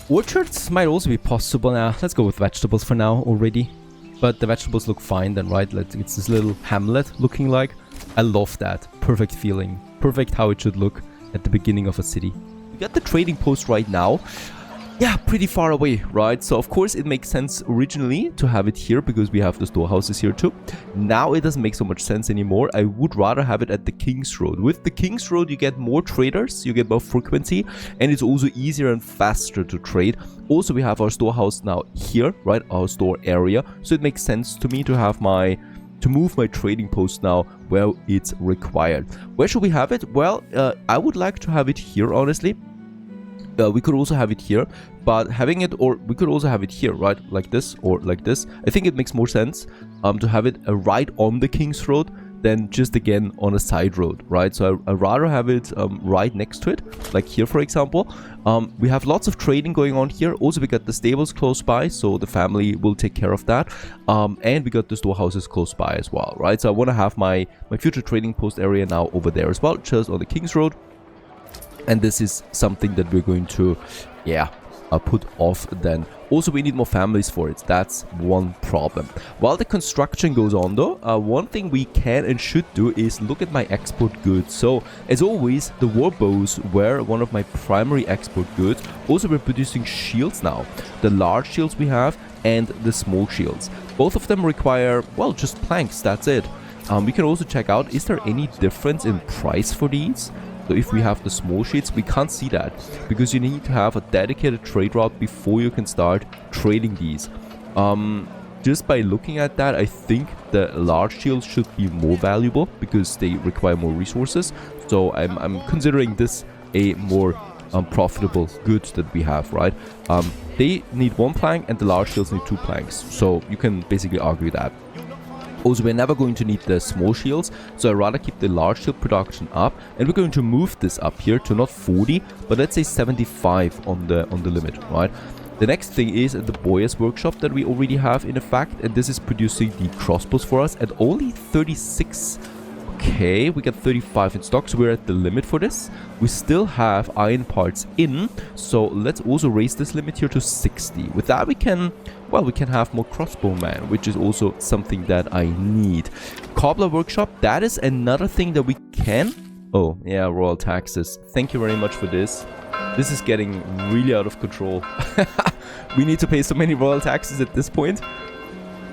orchards might also be possible now. Let's go with vegetables for now already. But the vegetables look fine then, right? It's this little hamlet looking like. I love that. Perfect feeling. Perfect how it should look at the beginning of a city. We got the trading post right now. Yeah, pretty far away, right? So of course it makes sense originally to have it here because we have the storehouses here too. Now it doesn't make so much sense anymore. I would rather have it at the King's Road. With the King's Road you get more traders, you get more frequency, and it's also easier and faster to trade. Also we have our storehouse now here, right? Our store area. So it makes sense to me to have to move my trading post now where it's required. Where should we have it? Well, I would like to have it here, honestly. We could also have it here, but having it, or we could also have it here, right? Like this or like this. I think it makes more sense to have it right on the King's Road than just again on a side road, right? So I'd rather have it right next to it, like here, for example. We have lots of trading going on here. Also, we got the stables close by, so the family will take care of that. And we got the storehouses close by as well, right? So I want to have my future trading post area now over there as well, just on the King's Road. And this is something that we're going to, put off then. Also, we need more families for it. That's one problem. While the construction goes on though, one thing we can and should do is look at my export goods. So, as always, the war bows were one of my primary export goods. Also, we're producing shields now. The large shields we have and the small shields. Both of them require, well, just planks. That's it. We can also check out, is there any difference in price for these? So if we have the small sheets, we can't see that because you need to have a dedicated trade route before you can start trading these. Just by looking at that, I think the large shields should be more valuable because they require more resources. So I'm considering this a more profitable good that we have, right? They need one plank and the large shields need 2 planks. So you can basically argue that. Also, we're never going to need the small shields, so I'd rather keep the large shield production up, and we're going to move this up here to not 40, but let's say 75 on the limit, right? The next thing is the Boyer's workshop that we already have in effect, and this is producing the crossbows for us at only 36. Okay, we got 35 in stock, so we're at the limit for this. We still have iron parts in, so let's also raise this limit here to 60. With that, we can have more crossbowmen, which is also something that I need. Cobbler workshop, that is another thing that we can... Oh, yeah, royal taxes. Thank you very much for this. This is getting really out of control. We need to pay so many royal taxes at this point.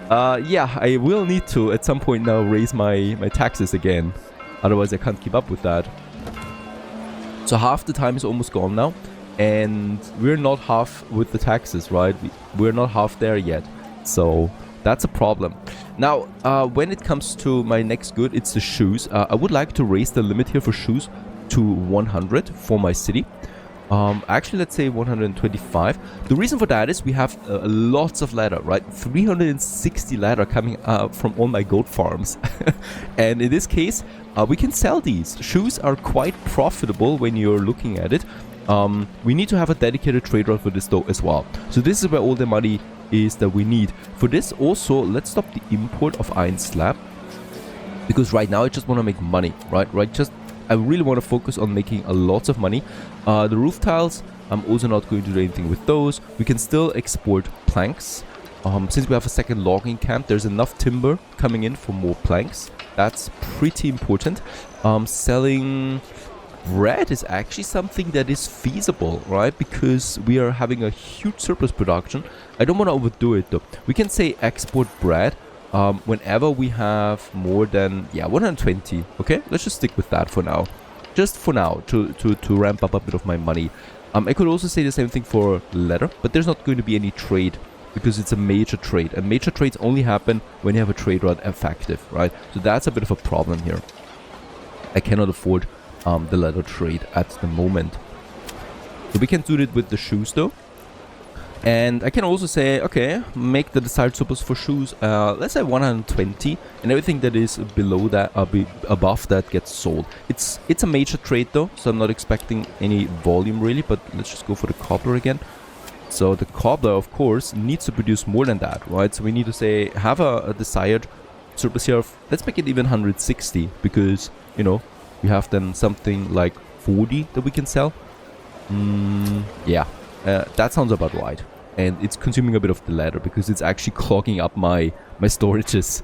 Yeah, I will need to at some point now raise my taxes again. Otherwise I can't keep up with that. So half the time is almost gone now. And we're not half with the taxes, right? We're not half there yet. So that's a problem. Now, when it comes to my next good, it's the shoes. I would like to raise the limit here for shoes to 100 for my city. Actually, let's say 125. The reason for that is we have lots of leather, right? 360 leather coming from all my goat farms. And in this case, we can sell these. Shoes are quite profitable when you're looking at it. We need to have a dedicated trade route for this though as well. So this is where all the money is that we need. For this also, let's stop the import of iron slab. Because right now I just want to make money, right? I really want to focus on making a lot of money. The roof tiles, I'm also not going to do anything with those. We can still export planks. Since we have a second logging camp, there's enough timber coming in for more planks. That's pretty important. Selling bread is actually something that is feasible, right? Because we are having a huge surplus production. I don't want to overdo it though. We can say export bread whenever we have more than 120. Okay, let's just stick with that for now. Just for now, to ramp up a bit of my money. I could also say the same thing for leather, but there's not going to be any trade because it's a major trade, and major trades only happen when you have a trade route effective, right? So that's a bit of a problem here. I cannot afford the leather trade at the moment. So we can do it with the shoes though. And I can also say, okay, make the desired surplus for shoes, let's say 120, and everything that is below that, above that gets sold. It's a major trade though, so I'm not expecting any volume really, but let's just go for the cobbler again. So the cobbler, of course, needs to produce more than that, right? So we need to say, have a desired surplus here of, let's make it even 160, because, you know, we have then something like 40 that we can sell. Yeah, that sounds about right. And it's consuming a bit of the leather because it's actually clogging up my storages.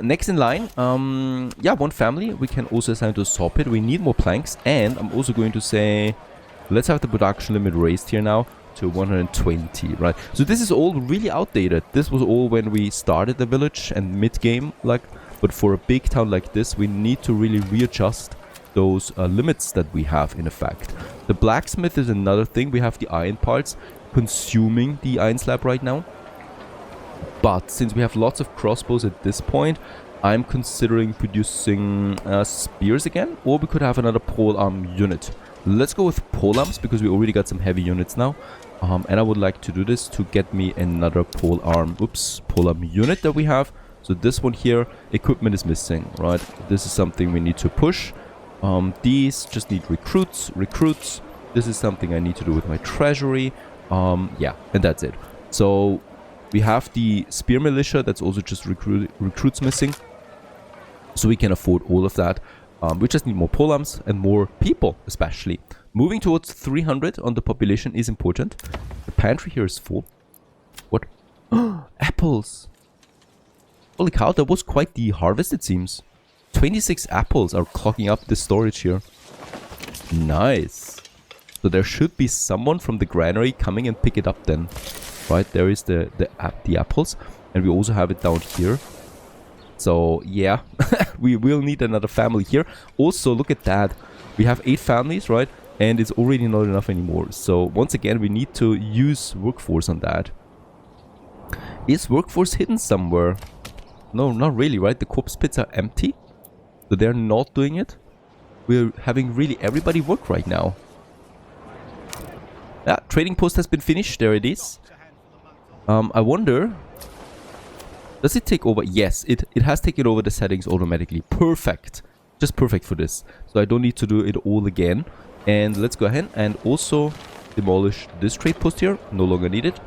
Next in line, one family. We can also assign to a saw pit. We need more planks, and I'm also going to say, let's have the production limit raised here now to 120, right? So this is all really outdated. This was all when we started the village and mid-game, like, but for a big town like this, we need to really readjust those limits that we have in effect. The blacksmith is another thing. We have the iron parts consuming the iron slab right now. But since we have lots of crossbows at this point, I'm considering producing spears again, or we could have another polearm unit. Let's go with polearms because we already got some heavy units now. And I would like to do this to get me another polearm unit that we have. So this one here, equipment is missing, right? This is something we need to push. These just need recruits. This is something I need to do with my treasury. Yeah, and that's it. So we have the spear militia that's also just recruits missing. So we can afford all of that. We just need more polearms and more people, especially. Moving towards 300 on the population is important. The pantry here is full. What? Apples! Holy cow, that was quite the harvest, it seems. 26 apples are clogging up the storage here. Nice. So there should be someone from the granary coming and pick it up then. Right, there is the apples. And we also have it down here. So, yeah. We will need another family here. Also, look at that. We have 8 families, right? And it's already not enough anymore. So, once again, we need to use workforce on that. Is workforce hidden somewhere? No, not really, right? The corpse pits are empty. So they're not doing it. We're having really everybody work right now. Yeah, trading post has been finished. There it is. I wonder... Does it take over? Yes, it has taken over the settings automatically. Perfect. Just perfect for this. So I don't need to do it all again. And let's go ahead and also demolish this trade post here. No longer needed.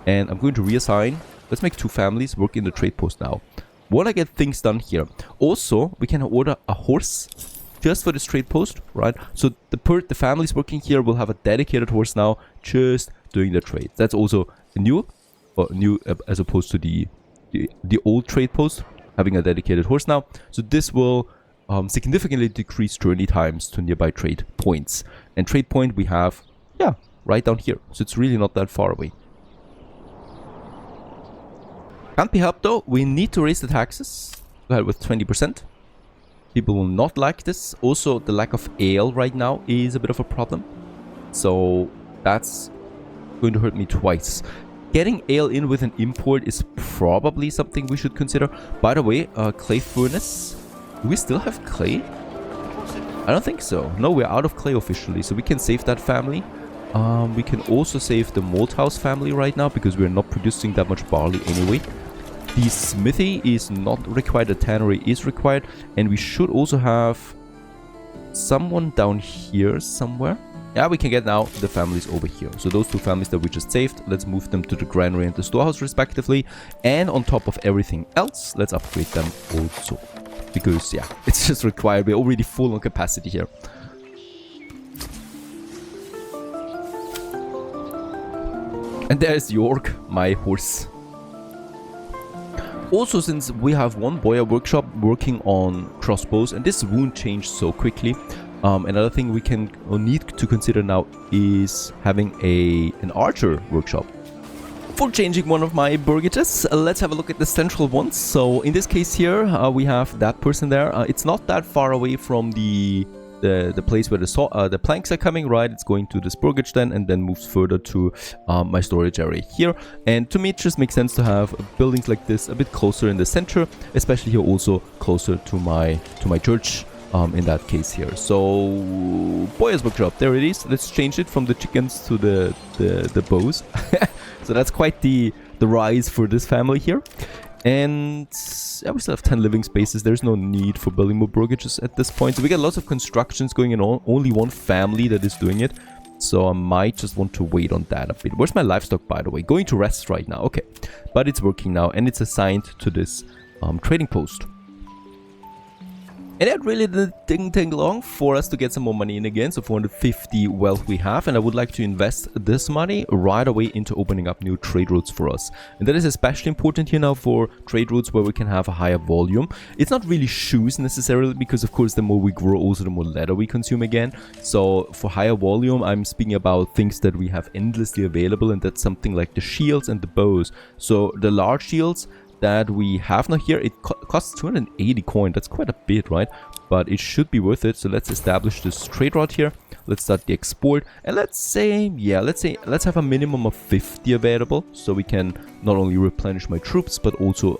And I'm going to reassign. Let's make 2 families work in the trade post now. Want to get things done here. Also, we can order a horse just for this trade post, right? So the families working here will have a dedicated horse now, just doing the trade. That's also new as opposed to the old trade post having a dedicated horse now. So this will significantly decrease journey times to nearby trade points. And trade point we have, yeah, right down here. So it's really not that far away. Can't be helped though. We need to raise the taxes. Go ahead with 20%. People will not like this. Also, the lack of ale right now is a bit of a problem. So that's going to hurt me twice. Getting ale in with an import is probably something we should consider. By the way, clay furnace. Do we still have clay? I don't think so. No, we're out of clay officially. So we can save that family. We can also save the malt house family right now because we're not producing that much barley anyway. The smithy is not required, the tannery is required, and we should also have someone down here somewhere. Yeah, we can get now the families over here. So those 2 families that we just saved, let's move them to the granary and the storehouse respectively. And on top of everything else, let's upgrade them also. Because, yeah, it's just required. We're already full on capacity here. And there's York, my horse. Also, since we have one boya workshop working on crossbows, and this won't change so quickly, another thing we can or need to consider now is having an archer workshop. For changing one of my burgages, let's have a look at the central ones. So in this case here, we have that person there. It's not that far away from the place where the planks are coming, right? It's going to this burgage then, and then moves further to my storage area here. And to me, it just makes sense to have buildings like this a bit closer in the center, especially here also closer to my church. In that case here. So boy's workshop, there it is. Let's change it from the chickens to the bows. So that's quite the rise for this family here. And yeah, we still have 10 living spaces. There's no need for building more burgages at this point. So we got lots of constructions going on. Only one family that is doing it. So I might just want to wait on that a bit. Where's my livestock, by the way? Going to rest right now. Okay. But it's working now, and it's assigned to this trading post. And that really didn't take long for us to get some more money in again. So 450 wealth we have, and I would like to invest this money right away into opening up new trade routes for us. And that is especially important here now for trade routes where we can have a higher volume. It's not really shoes necessarily, because of course the more we grow also the more leather we consume again. So for higher volume, I'm speaking about things that we have endlessly available, and that's something like the shields and the bows. So the large shields that we have now here, it costs 280 coin. That's quite a bit, right? But it should be worth it. So let's establish this trade route here. Let's start the export, and let's have a minimum of 50 available, so we can not only replenish my troops but also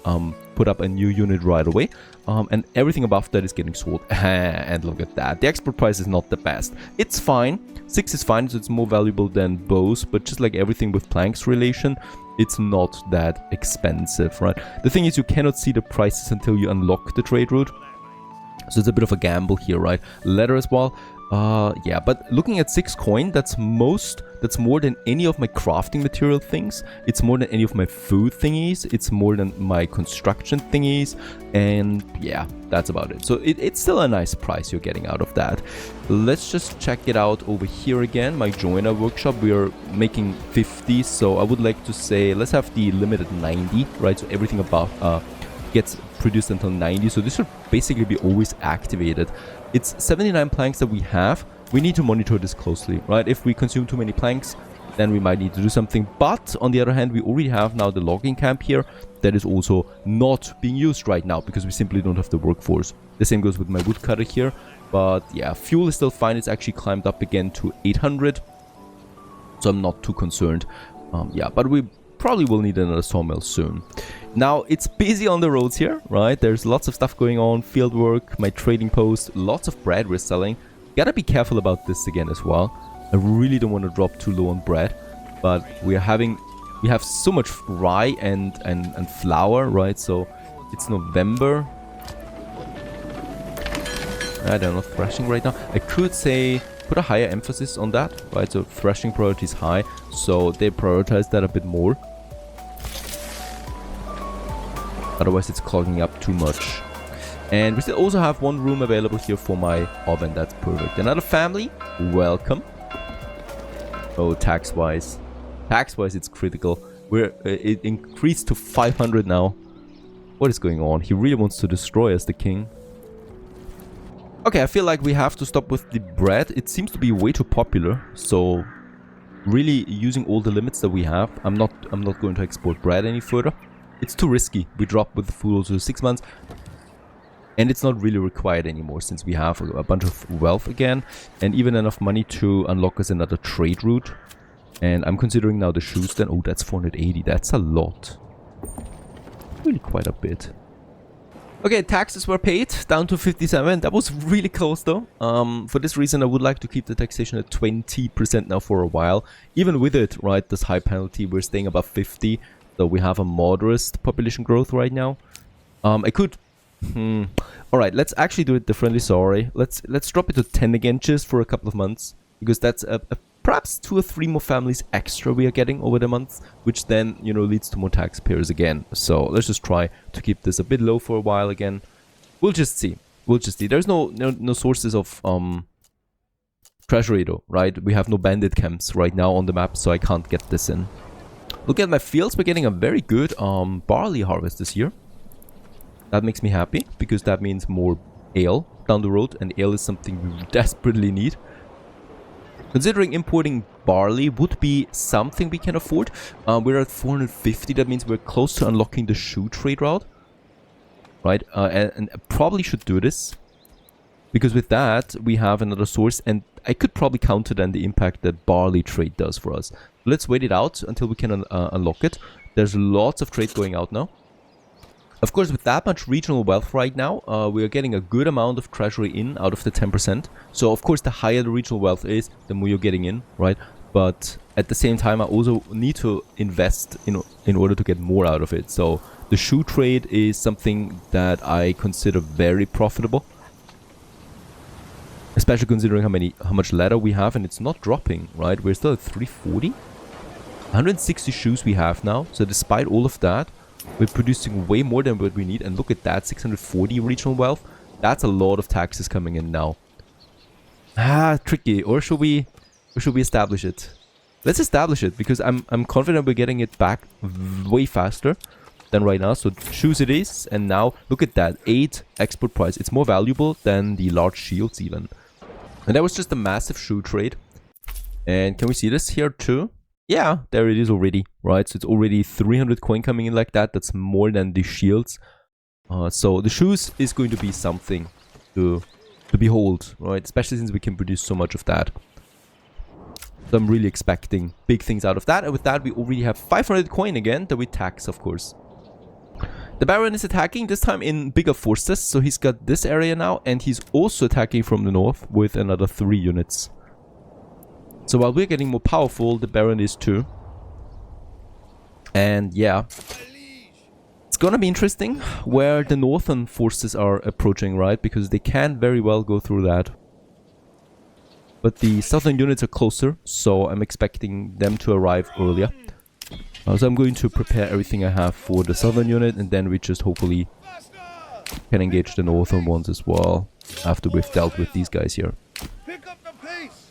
put up a new unit right away. And everything above that is getting sold. And look at that, the export price is not the best. It's fine, 6 is fine, so it's more valuable than bows, but just like everything with planks relation, it's not that expensive, right? The thing is, you cannot see the prices until you unlock the trade route, so it's a bit of a gamble here, right? Leather as well. Yeah, but looking at 6 coin, that's more than any of my crafting material things. It's more than any of my food thingies. It's more than my construction thingies. And yeah, that's about it. So it's still a nice price you're getting out of that. Let's just check it out over here again. My joiner workshop, we are making 50. So I would like to say, let's have the limit at 90, right? So everything above gets produced until 90. So this should basically be always activated. It's 79 planks that we have. We need to monitor this closely, right? If we consume too many planks, then we might need to do something. But on the other hand, we already have now the logging camp here that is also not being used right now because we simply don't have the workforce. The same goes with my woodcutter here. But yeah, fuel is still fine. It's actually climbed up again to 800. So I'm not too concerned. Yeah, but we probably will need another sawmill soon. Now, it's busy on the roads here, right? There's lots of stuff going on, field work, my trading post, lots of bread we're selling. Gotta be careful about this again as well. I really don't want to drop too low on bread, but we have so much rye and flour, right? So it's November. I don't know, threshing right now. I could say put a higher emphasis on that, right? So threshing priority is high, so they prioritize that a bit more. Otherwise it's clogging up too much. And we still also have one room available here for my oven. That's perfect. Another family, welcome. Oh, tax-wise it's critical. It increased to 500 now. What is going on? He really wants to destroy us, the king. Okay, I feel like we have to stop with the bread. It seems to be way too popular. So really using all the limits that we have. I'm not going to export bread any further. It's too risky. We drop with the food also 6 months. And it's not really required anymore since we have a bunch of wealth again. And even enough money to unlock us another trade route. And I'm considering now the shoes then. Oh, that's 480. That's a lot. Really quite a bit. Okay, taxes were paid. Down to 57. That was really close though. For this reason, I would like to keep the taxation at 20% now for a while. Even with it, right, this high penalty, we're staying above 50. So we have a moderate population growth right now. I could... Alright, let's actually do it differently, sorry. Let's drop it to 10 again just for a couple of months. Because that's perhaps 2 or 3 more families extra we are getting over the months. Which then, you know, leads to more taxpayers again. So let's just try to keep this a bit low for a while again. We'll just see. We'll just see. There's no sources of treasury though, right? We have no bandit camps right now on the map, so I can't get this in. Look at my fields. We're getting a very good barley harvest this year. That makes me happy, because that means more ale down the road, and ale is something we desperately need. Considering importing barley would be something we can afford. We're at 450, that means we're close to unlocking the shoe trade route. Right, and I probably should do this. Because with that, we have another source, and I could probably counter then the impact that barley trade does for us. Let's wait it out until we can unlock it. There's lots of trade going out now. Of course, with that much regional wealth right now, we are getting a good amount of treasury in out of the 10%. So, of course, the higher the regional wealth is, the more you're getting in, right? But at the same time, I also need to invest in order to get more out of it. So, the shoe trade is something that I consider very profitable. Especially considering how much leather we have, and it's not dropping, right? We're still at 340. 160 shoes we have now. So, despite all of that, we're producing way more than what we need. And look at that, 640 regional wealth. That's a lot of taxes coming in now. Tricky. Or should we establish it? Let's establish it, because I'm confident we're getting it back way faster than right now. So shoes it is. And now look at that, 8 export price. It's more valuable than the large shields even. And that was just a massive shoe trade. And can we see this here too? Yeah, there it is already, right? So it's already 300 coin coming in like that. That's more than the shields. So the shoes is going to be something to behold, right? Especially since we can produce so much of that. So I'm really expecting big things out of that. And with that, we already have 500 coin again that we tax, of course. The Baron is attacking, this time in bigger forces. So he's got this area now. And he's also attacking from the north with another 3 units. So while we're getting more powerful, the Baron is too. And yeah, it's gonna be interesting where the northern forces are approaching, right? Because they can very well go through that. But the southern units are closer, so I'm expecting them to arrive earlier. So I'm going to prepare everything I have for the southern unit, and then we just hopefully can engage the northern ones as well after we've dealt with these guys here. Pick up the pace.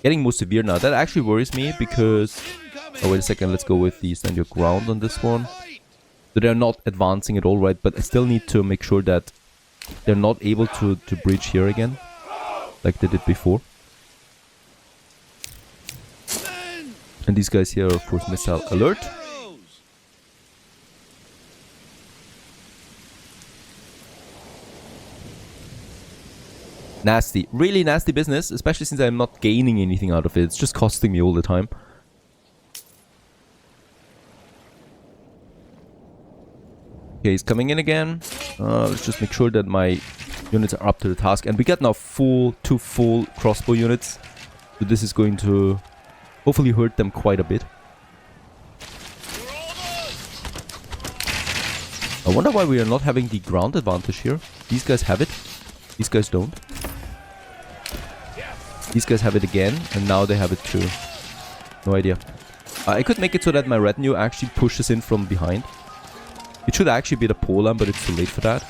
Getting more severe now. That actually worries me because... Oh, wait a second. Let's go with the stand your ground on this one. So they're not advancing at all, right? But I still need to make sure that they're not able to breach here again, like they did before. And these guys here are, of course, missile alert. Nasty. Really nasty business, especially since I'm not gaining anything out of it. It's just costing me all the time. Okay, he's coming in again. Let's just make sure that my units are up to the task. And we got now two full crossbow units. So this is going to hopefully hurt them quite a bit. I wonder why we are not having the ground advantage here. These guys have it. These guys don't. These guys have it again, and now they have it too. No idea. I could make it so that my retinue actually pushes in from behind. It should actually be the Polearm, but it's too late for that.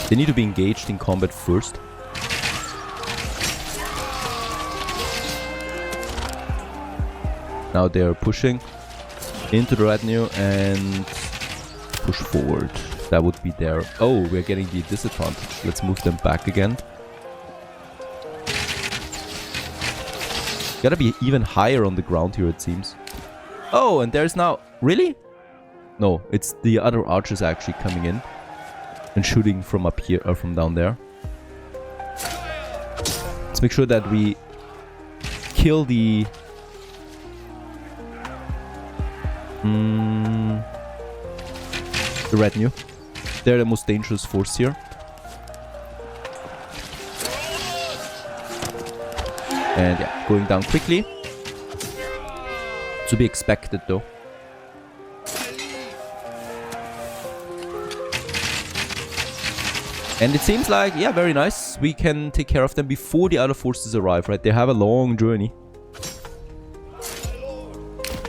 They need to be engaged in combat first. Now they're pushing into the retinue and push forward. That would be there. Oh, we're getting the disadvantage. Let's move them back again. Gotta be even higher on the ground here, it seems. Oh, and there's now... Really? No, it's the other archers actually coming in and shooting from up here or from down there. Let's make sure that we kill the... the retinue. They're the most dangerous force here. And yeah, going down quickly. To be expected though. And it seems like, yeah, very nice. We can take care of them before the other forces arrive, right? They have a long journey.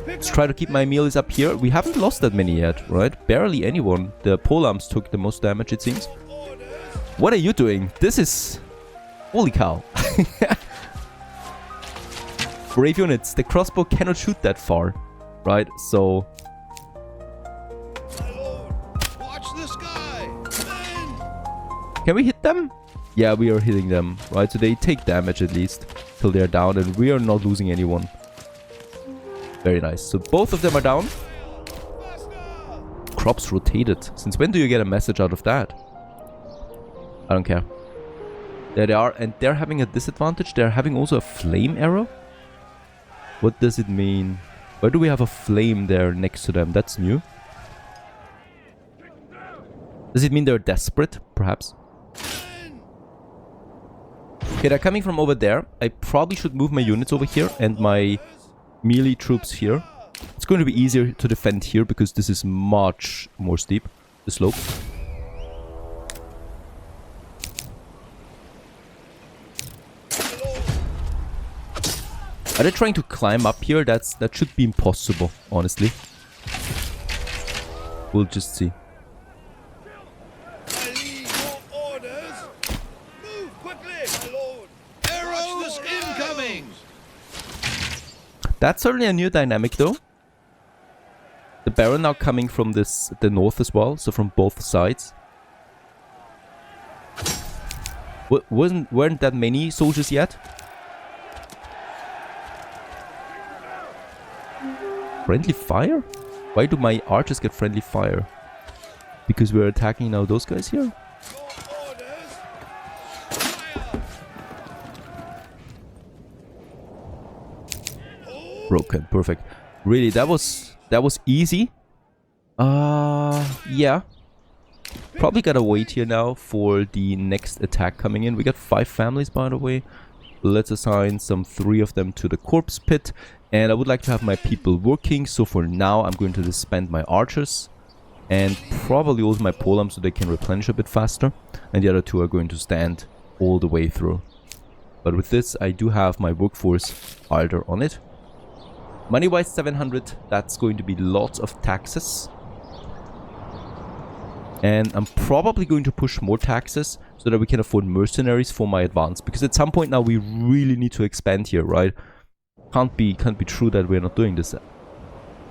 Let's try to keep my meals up here. We haven't lost that many yet, right? Barely anyone. The polearms took the most damage, it seems. What are you doing? This is... Holy cow. Brave units. The crossbow cannot shoot that far, right? So... My lord, watch the sky. Men. Can we hit them? Yeah, we are hitting them, right? So they take damage at least till they're down, and we are not losing anyone. Very nice. So both of them are down. Crops rotated. Since when do you get a message out of that? I don't care. There they are, and they're having a disadvantage. They're having also a flame arrow. What does it mean? Why do we have a flame there next to them? That's new. Does it mean they're desperate? Perhaps. Okay, they're coming from over there. I probably should move my units over here and my melee troops here. It's going to be easier to defend here because this is much more steep, the slope. Are they trying to climb up here? That should be impossible, honestly. We'll just see. I need your orders. Move quickly, my lord. Arrows incoming! That's certainly a new dynamic, though. The Baron now coming from the north as well, so from both sides. Weren't that many soldiers yet? Friendly fire? Why do my archers get friendly fire? Because we're attacking now those guys here? Your orders. Broken, perfect. Really, that was easy. Yeah. Probably gotta wait here now for the next attack coming in. We got 5 families, by the way. Let's assign 3 of them to the corpse pit. And I would like to have my people working. So for now, I'm going to disband my archers. And probably also my polearms so they can replenish a bit faster. And the other 2 are going to stand all the way through. But with this, I do have my workforce harder on it. Money-wise, 700. That's going to be lots of taxes. And I'm probably going to push more taxes so that we can afford mercenaries for my advance. Because at some point now we really need to expand here, right? Can't be true that we're not doing this.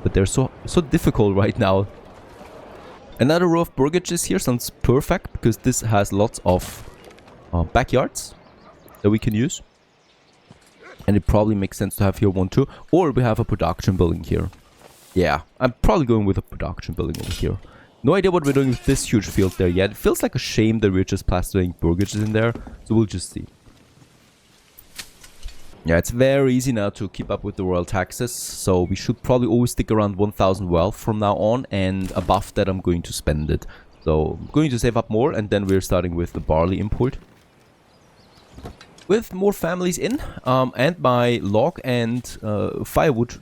But they're so difficult right now. Another row of burgages here sounds perfect because this has lots of backyards that we can use. And it probably makes sense to have here 1 too. Or we have a production building here. Yeah, I'm probably going with a production building over here. No idea what we're doing with this huge field there yet. It feels like a shame that we're just plastering burgages in there. So we'll just see. Yeah, it's very easy now to keep up with the royal taxes. So we should probably always stick around 1000 wealth from now on. And above that, I'm going to spend it. So I'm going to save up more. And then we're starting with the barley import. With more families in. And my log and firewood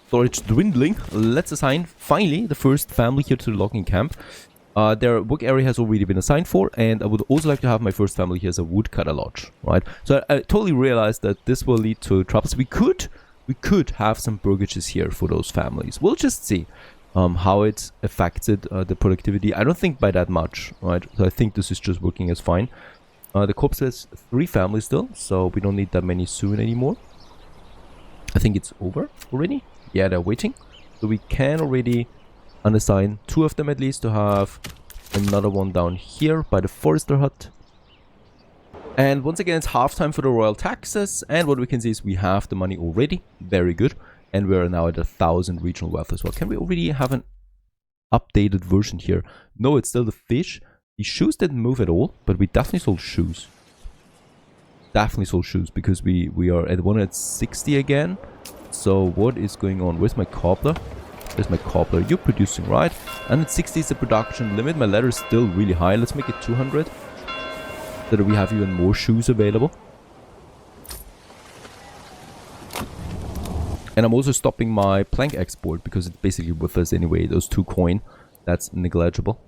storage dwindling, let's assign finally the first family here to the logging camp. Their work area has already been assigned for, and I would also like to have my first family here as a woodcutter lodge, right? So I totally realized that this will lead to troubles. We could have some burgages here for those families. We'll just see how it affected the productivity. I don't think by that much, right? So I think this is just working as fine. The corpse has 3 families still, so we don't need that many soon anymore. I think it's over already. Yeah, they're waiting. So we can already unassign 2 of them at least to have another one down here by the forester hut. And once again, it's half time for the royal taxes. And what we can see is we have the money already. Very good. And we're now at 1000 regional wealth as well. Can we already have an updated version here? No, it's still the fish. The shoes didn't move at all, but we definitely sold shoes. Definitely sold shoes because we are at 160 again. So what is going on? Where's my cobbler? There's my cobbler. You're producing, right? And at 60 is the production limit. My ladder is still really high. Let's make it 200. So that we have even more shoes available. And I'm also stopping my plank export because it's basically worthless anyway. Those 2 coin. That's negligible.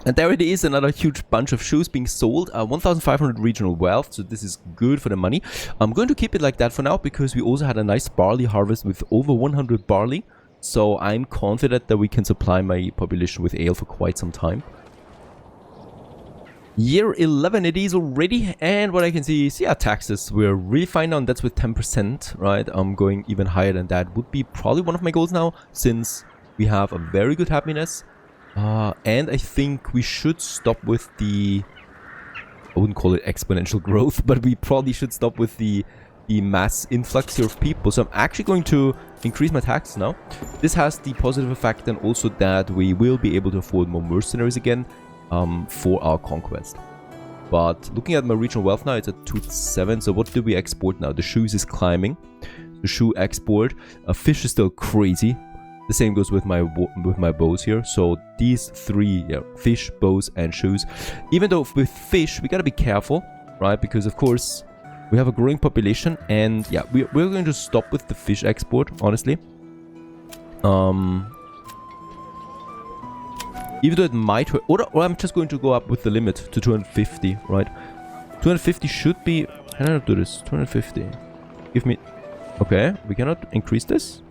And there it is, another huge bunch of shoes being sold. 1,500 regional wealth, so this is good for the money. I'm going to keep it like that for now because we also had a nice barley harvest with over 100 barley. So I'm confident that we can supply my population with ale for quite some time. Year 11 it is already, and what I can see is, yeah, taxes. We're really fine on, that's with 10%, right? I'm going even higher than that. Would be probably one of my goals now, since we have a very good happiness. And I think we should stop with the... I wouldn't call it exponential growth, but we probably should stop with the mass influx here of people. So I'm actually going to increase my taxes now. This has the positive effect and also that we will be able to afford more mercenaries again for our conquest. But looking at my regional wealth now, it's at 2.7. So what do we export now? The shoes is climbing. The shoe export. Fish is still crazy. The same goes with my bows here. So these three, yeah, fish, bows, and shoes. Even though with fish, we gotta be careful, right? Because of course, we have a growing population, and yeah, we're going to stop with the fish export, honestly. Even though it might hurt, or I'm just going to go up with the limit to 250, right? 250 should be... Can I not do this? 250. Give me... Okay, we cannot increase this?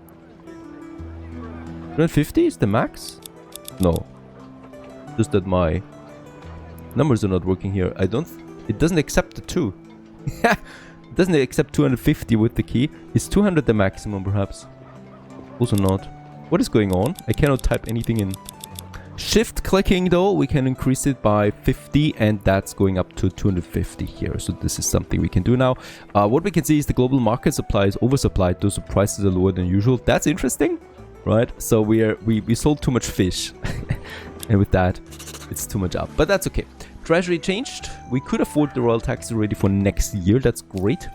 250 is the max? No. Just that my numbers are not working here. It doesn't accept the 2. It doesn't accept 250 with the key. Is 200 the maximum, perhaps? Also not. What is going on? I cannot type anything in. Shift clicking, though, we can increase it by 50, and that's going up to 250 here. So this is something we can do now. What we can see is the global market supply is oversupplied. Those prices are lower than usual. That's interesting. Right, so we sold too much fish, and with that, it's too much up. But that's okay. Treasury changed. We could afford the royal tax already for next year. That's great.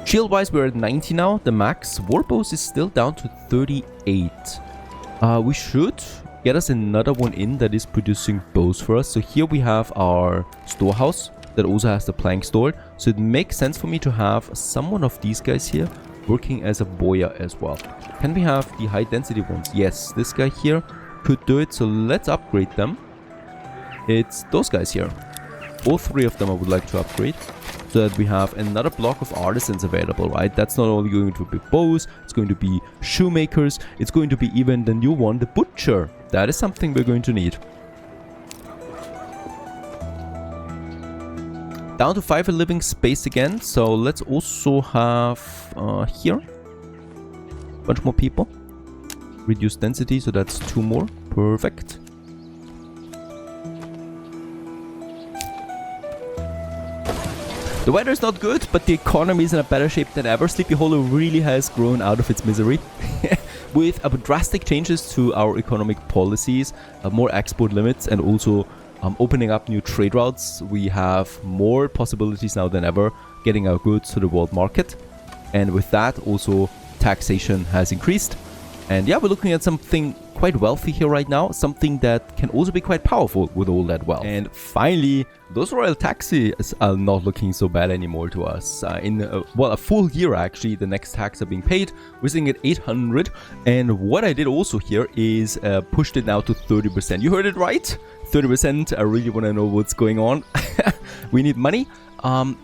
Shield-wise, we're at 90 now. The max. Warbows is still down to 38. We should get us another one in that is producing bows for us. So here we have our storehouse that also has the plank stored. So it makes sense for me to have someone of these guys here working as a boya as well. Can we have the high density ones? Yes, this guy here could do it. So let's upgrade them. It's those guys here. All three of them I would like to upgrade so that we have another block of artisans available, right? That's not only going to be bows, it's going to be shoemakers, it's going to be even the new one, the butcher. That is something we're going to need. Down to 5 living space again, so let's also have here a bunch more people. Reduce density, so that's 2 more. Perfect. The weather is not good, but the economy is in a better shape than ever. Sleepy Hollow really has grown out of its misery. With drastic changes to our economic policies, more export limits, and also opening up new trade routes, we have more possibilities now than ever getting our goods to the world market. And with that, also taxation has increased. And yeah, we're looking at something quite wealthy here right now, something that can also be quite powerful with all that wealth. And finally, those royal taxes are not looking so bad anymore to us. Well, a full year actually, the next tax are being paid. We're sitting at 800. And what I did also here is pushed it now to 30%. You heard it right? 30%. I really want to know what's going on. We need money. I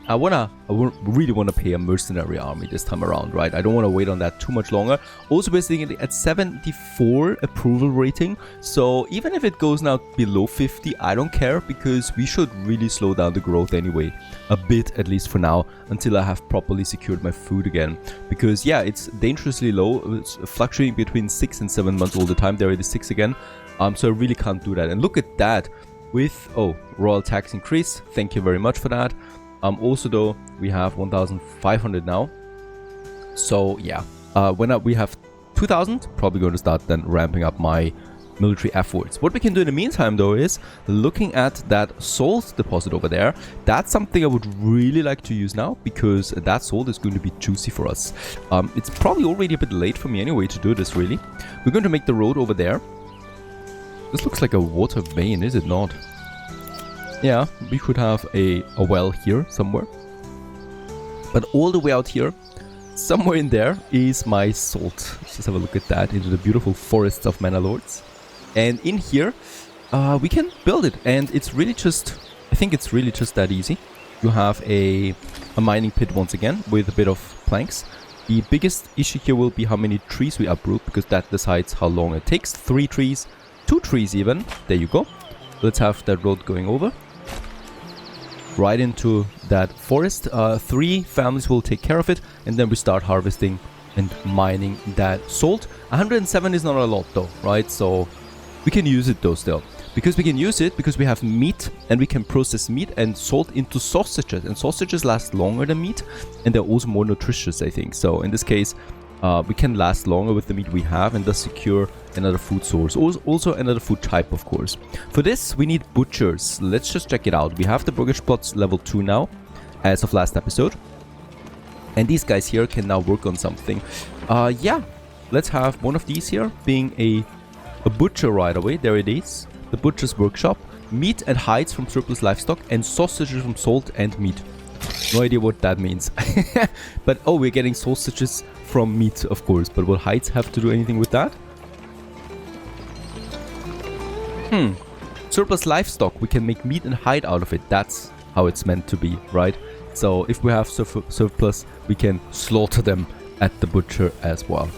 really want to pay a mercenary army this time around, right? I don't want to wait on that too much longer. Also, we're sitting at 74 approval rating. So even if it goes now below 50, I don't care, because we should really slow down the growth anyway. A bit, at least for now, until I have properly secured my food again. Because yeah, it's dangerously low. It's fluctuating between 6 and 7 months all the time. There it is 6 again. So I really can't do that. And look at that. With, royal tax increase. Thank you very much for that. Also though, we have 1,500 now. So yeah, when we have 2,000, probably going to start then ramping up my military efforts. What we can do in the meantime though is looking at that salt deposit over there. That's something I would really like to use now, because that salt is going to be juicy for us. It's probably already a bit late for me anyway to do this really. We're going to make the road over there. This looks like a water vein, is it not? Yeah, we could have a well here somewhere. But all the way out here, somewhere in there, is my salt. Let's just have a look at that, into the beautiful forests of Manor Lords. And in here, we can build it, and it's really just, I think it's really just that easy. You have a mining pit once again with a bit of planks. The biggest issue here will be how many trees we uproot, because that decides how long it takes. 3 trees, 2 trees even. There you go. Let's have that road going over. Right into that forest. 3 families will take care of it, and then we start harvesting and mining that salt. 107 is not a lot though, right? So we can use it though still. Because we can use it because we have meat, and we can process meat and salt into sausages. And sausages last longer than meat, and they're also more nutritious, I think. So in this case, we can last longer with the meat we have, and thus secure another food source. Also another food type, of course. For this, we need butchers. Let's just check it out. We have the burgage plots level 2 now, as of last episode. And these guys here can now work on something. Yeah, let's have one of these here being a butcher right away. There it is. The butcher's workshop. Meat and hides from surplus livestock, and sausages from salt and meat. No idea what that means. But oh, we're getting sausages from meat, of course. But will hides have to do anything with that? Surplus livestock. We can make meat and hide out of it. That's how it's meant to be, right? So if we have surplus, we can slaughter them at the butcher as well.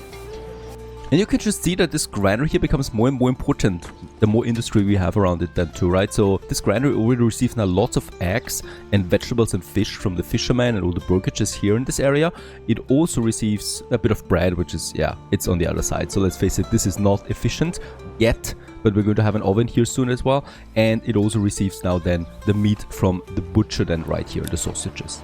And you can just see that this granary here becomes more and more important the more industry we have around it then too, right? So this granary already receives now lots of eggs and vegetables and fish from the fishermen and all the burgages here in this area. It also receives a bit of bread, which is, yeah, it's on the other side. So let's face it, this is not efficient yet, but we're going to have an oven here soon as well. And it also receives now then the meat from the butcher then right here, the sausages.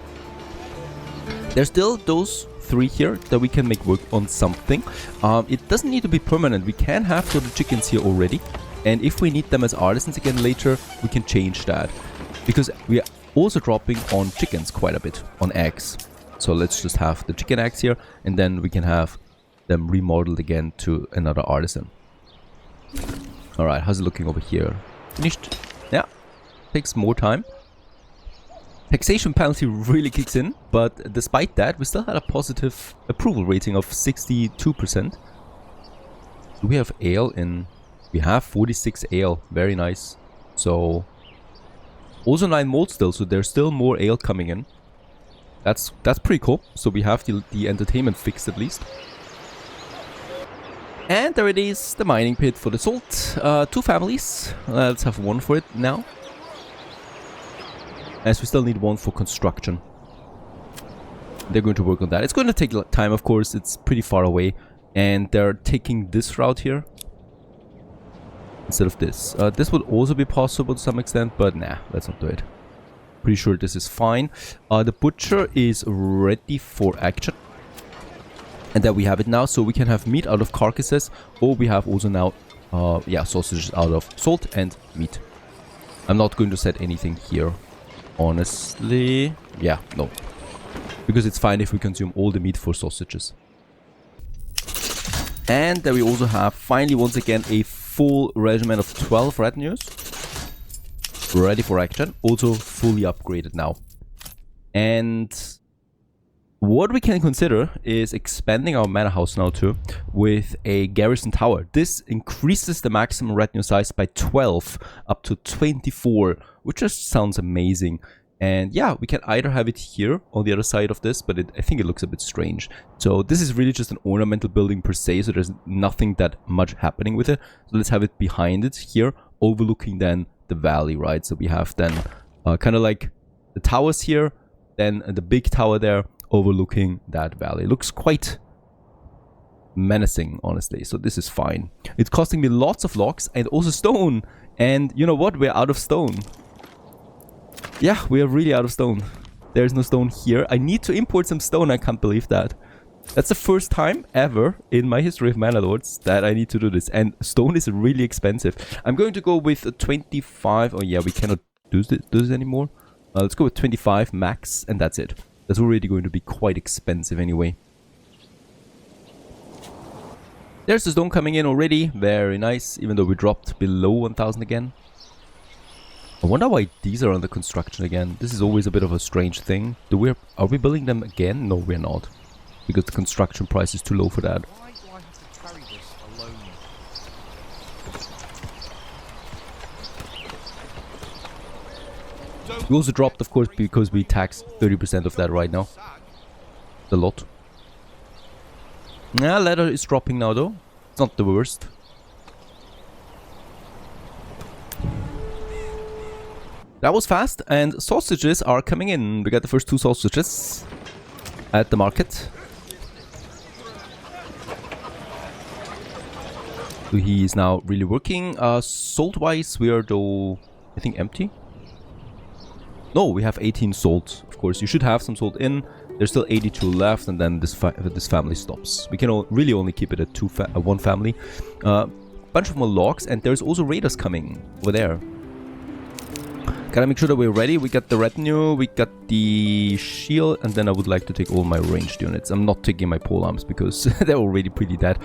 There's still those 3 here that we can make work on something. It doesn't need to be permanent. We can have the chickens here already. And if we need them as artisans again later, we can change that. Because we are also dropping on chickens quite a bit, on eggs. So let's just have the chicken eggs here, and then we can have them remodeled again to another artisan. Alright, how's it looking over here? Finished. Yeah, takes more time. Taxation penalty really kicks in, but despite that, we still had a positive approval rating of 62%. Do we have ale in... We have 46 ale, very nice. So, also 9 malt still, so there's still more ale coming in. That's pretty cool. So we have the entertainment fixed at least. And there it is, the mining pit for the salt. 2 families. Let's have 1 for it now. As we still need 1 for construction. They're going to work on that. It's going to take time, of course. It's pretty far away. And they're taking this route here instead of this. This would also be possible to some extent, but nah, let's not do it. Pretty sure this is fine. The butcher is ready for action. And there we have it now. So we can have meat out of carcasses, or we have also now, yeah, sausages out of salt and meat. I'm not going to set anything here. Honestly, yeah, no. Because it's fine if we consume all the meat for sausages. And there we also have, finally, once again, a full regiment of 12 retinues. Ready for action. Also fully upgraded now. And what we can consider is expanding our manor house now too with a garrison tower. This increases the maximum retinue size by 12 up to 24, which just sounds amazing. And yeah, we can either have it here on the other side of this, but I think it looks a bit strange. So this is really just an ornamental building per se, so there's nothing that much happening with it. So let's have it behind it here, overlooking then the valley, right? So we have then kind of like the towers here, then the big tower there, overlooking that valley. It looks quite menacing, honestly, so this is fine. It's costing me lots of logs and also stone, and you know what, we're out of stone. Yeah, we are really out of stone. There's no stone here. I need to import some stone. I can't believe that. That's the first time ever in my history of Manor Lords that I need to do this, and stone is really expensive. I'm going to go with a 25. Oh yeah, we cannot do this anymore. Let's go with 25 max, and that's it. That's already going to be quite expensive anyway. There's the stone coming in already. Very nice, even though we dropped below 1000 again. I wonder why these are under construction again. This is always a bit of a strange thing. Are we building them again? No, we're not. Because the construction price is too low for that. Why do I have to carry this alone? We also dropped, of course, because we tax 30% of that right now. A lot. Yeah, leather is dropping now though. It's not the worst. That was fast, and sausages are coming in. We got the first 2 sausages at the market. So he is now really working. Salt-wise, we are though, I think, empty. No, we have 18 salt. Of course, you should have some salt in. There's still 82 left, and then this family stops. We can really only keep it at one family. Bunch of more logs, and there's also raiders coming over there. Gotta make sure that we're ready. We got the retinue, we got the shield, and then I would like to take all my ranged units. I'm not taking my polearms because they're already pretty dead.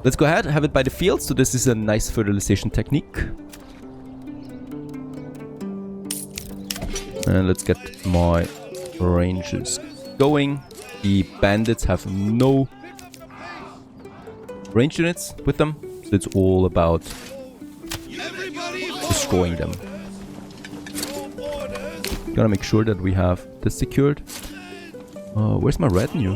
Let's go ahead, have it by the field. So this is a nice fertilization technique. And let's get my ranges going. The bandits have no ranged units with them, so it's all about destroying them. Gotta make sure that we have this secured. Where's my retinue?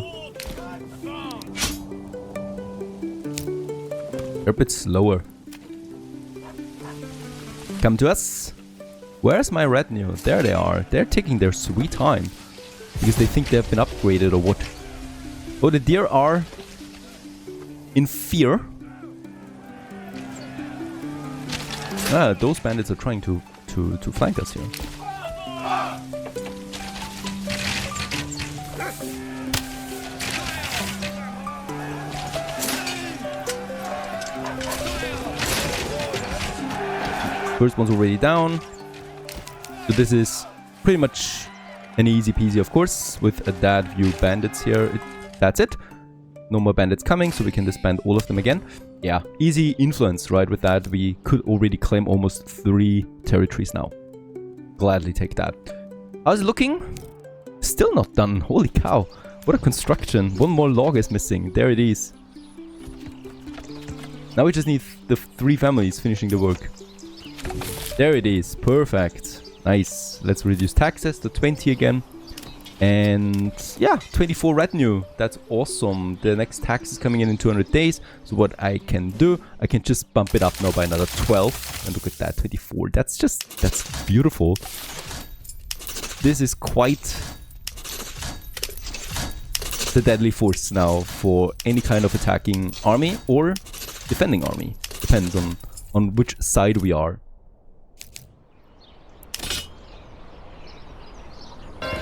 They're a bit slower. Come to us. Where's my retinue? There they are. They're taking their sweet time. Because they think they've been upgraded or what. Oh, the deer are in fear. Ah, those bandits are trying to flank us here. First one's already down. So this is pretty much an easy peasy, of course, with that view bandits here. That's it. No more bandits coming, so we can disband all of them again. Yeah, easy influence, right? With that, we could already claim almost 3 territories now. Gladly take that. How's it looking? Still not done. Holy cow. What a construction. One more log is missing. There it is. Now we just need the 3 families finishing the work. There it is. Perfect. Nice. Let's reduce taxes to 20 again. And yeah, 24 retinue. That's awesome. The next tax is coming in 200 days. So what I can do, I can just bump it up now by another 12. And look at that, 24. That's beautiful. This is quite the deadly force now for any kind of attacking army or defending army. Depends on which side we are.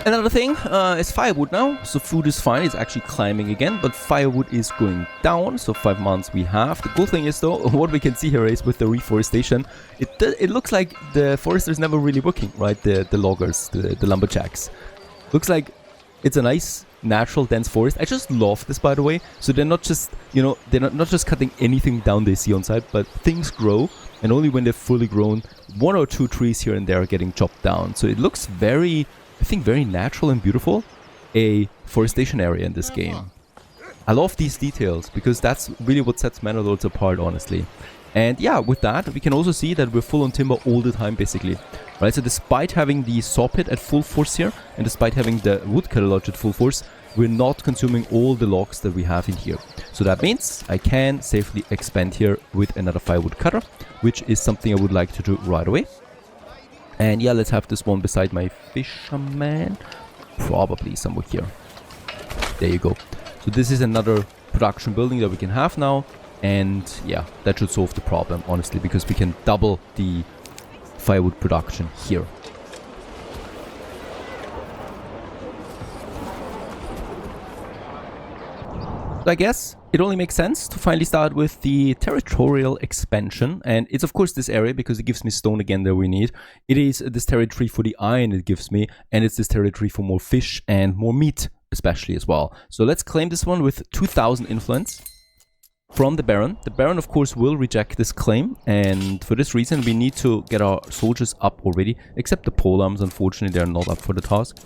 Another thing is firewood now. So food is fine. It's actually climbing again. But firewood is going down. So 5 months we have. The cool thing is though, what we can see here is with the reforestation, it looks like the foresters never really working, right? The loggers, the lumberjacks. Looks like it's a nice, natural, dense forest. I just love this, by the way. So they're not just, they're not just cutting anything down they see on site, but things grow. And only when they're fully grown, 1 or 2 trees here and there are getting chopped down. So it looks very... I think very natural and beautiful, a forestation area in this game. I love these details because that's really what sets Manor Lords apart, honestly. And yeah, with that, we can also see that we're full on timber all the time, basically. Right, so despite having the saw pit at full force here, and despite having the woodcutter lodge at full force, we're not consuming all the logs that we have in here. So that means I can safely expand here with another firewood cutter, which is something I would like to do right away. And yeah, let's have this one beside my fisherman. Probably somewhere here. There you go. So this is another production building that we can have now. And yeah, that should solve the problem, honestly, because we can double the firewood production here. So I guess it only makes sense to finally start with the territorial expansion. And it's of course this area because it gives me stone again that we need. It is this territory for the iron it gives me. And it's this territory for more fish and more meat especially as well. So let's claim this one with 2000 influence from the Baron. The Baron of course will reject this claim. And for this reason we need to get our soldiers up already. Except the polearms, unfortunately they're not up for the task.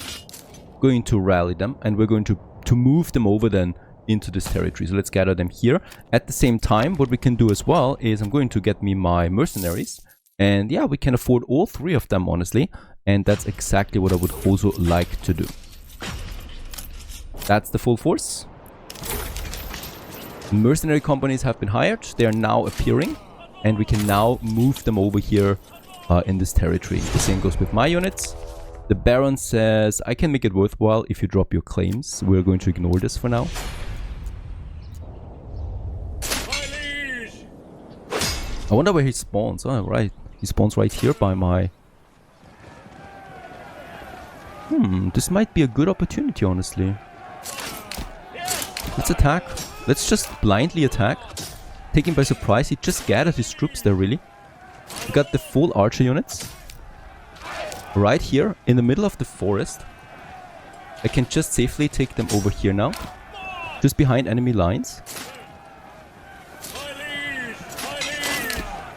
Going to rally them and we're going to move them over then into this territory. So let's gather them here. At the same time, what we can do as well is I'm going to get me my mercenaries. And yeah, we can afford all 3 of them, honestly. And that's exactly what I would also like to do. That's the full force. Mercenary companies have been hired. They are now appearing. And we can now move them over here in this territory. The same goes with my units. The Baron says, I can make it worthwhile if you drop your claims. We're going to ignore this for now. I wonder where he spawns. Oh, right. He spawns right here by my... this might be a good opportunity, honestly. Let's attack. Let's just blindly attack. Take him by surprise. He just gathered his troops there, really. We got the full archer units. Right here, in the middle of the forest. I can just safely take them over here now. Just behind enemy lines.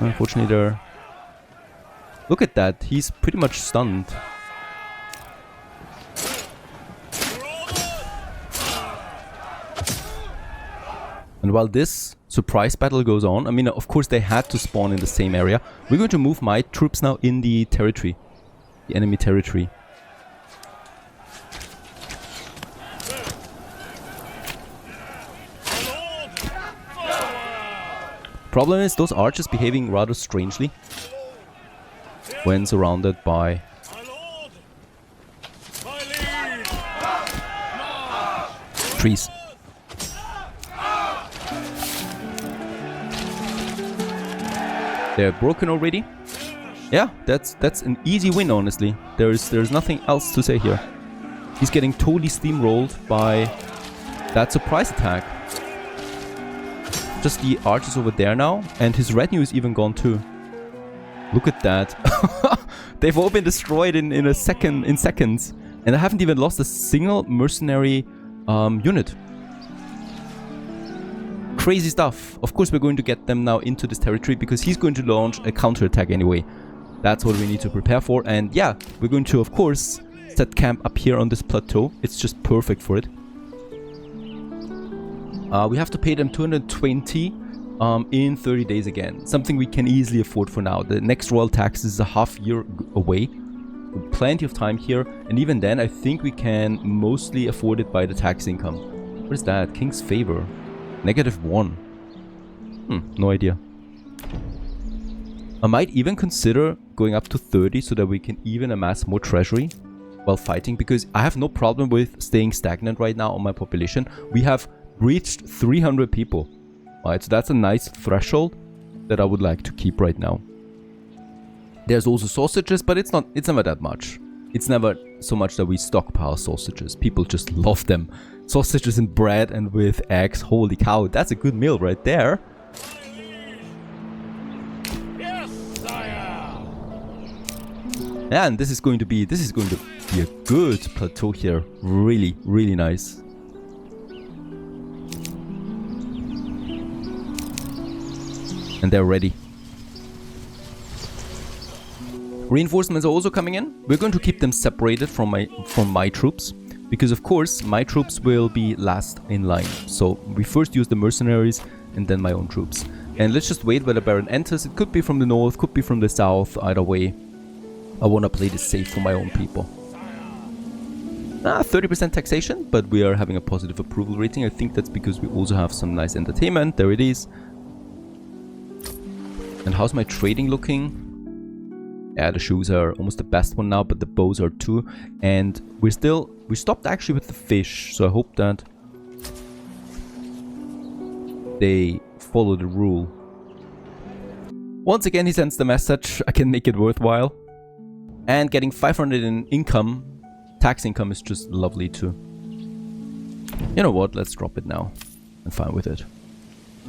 Unfortunately, they're... Look at that. He's pretty much stunned. And while this surprise battle goes on, I mean, of course they had to spawn in the same area. We're going to move my troops now in the territory. The enemy territory. Problem is, those archers behaving rather strangely when surrounded by trees. They're broken already. Yeah, that's an easy win, honestly. There's nothing else to say here. He's getting totally steamrolled by that surprise attack. Just the archers over there now, and his retinue is even gone too. Look at that. They've all been destroyed in seconds. And I haven't even lost a single mercenary unit. Crazy stuff. Of course we're going to get them now into this territory because he's going to launch a counterattack anyway. That's what we need to prepare for. And yeah, we're going to, of course, set camp up here on this plateau. It's just perfect for it. We have to pay them 220 in 30 days again. Something we can easily afford for now. The next royal tax is a half year away. With plenty of time here. And even then, I think we can mostly afford it by the tax income. What is that? King's favor. -1. No idea. I might even consider going up to 30 so that we can even amass more treasury while fighting. Because I have no problem with staying stagnant right now on my population. We have reached 300 people. Alright, so that's a nice threshold that I would like to keep right now. There's also sausages, but it's never that much. It's never so much that we stockpile sausages. People just love them. Sausages and bread and with eggs. Holy cow, that's a good meal right there. Yes, sire. Yeah, and this is going to be a good plateau here. Really, really nice. And they're ready. Reinforcements are also coming in. We're going to keep them separated from my troops. Because of course, my troops will be last in line. So we first use the mercenaries and then my own troops. And let's just wait where the Baron enters. It could be from the north, could be from the south. Either way, I want to play this safe for my own people. 30% taxation, but we are having a positive approval rating. I think that's because we also have some nice entertainment. There it is. And how's my trading looking? Yeah, the shoes are almost the best one now, but the bows are too. And we stopped actually with the fish, so I hope that they follow the rule. Once again, he sends the message, I can make it worthwhile. And getting 500 in income, tax income is just lovely too. You know what, let's drop it now. I'm fine with it.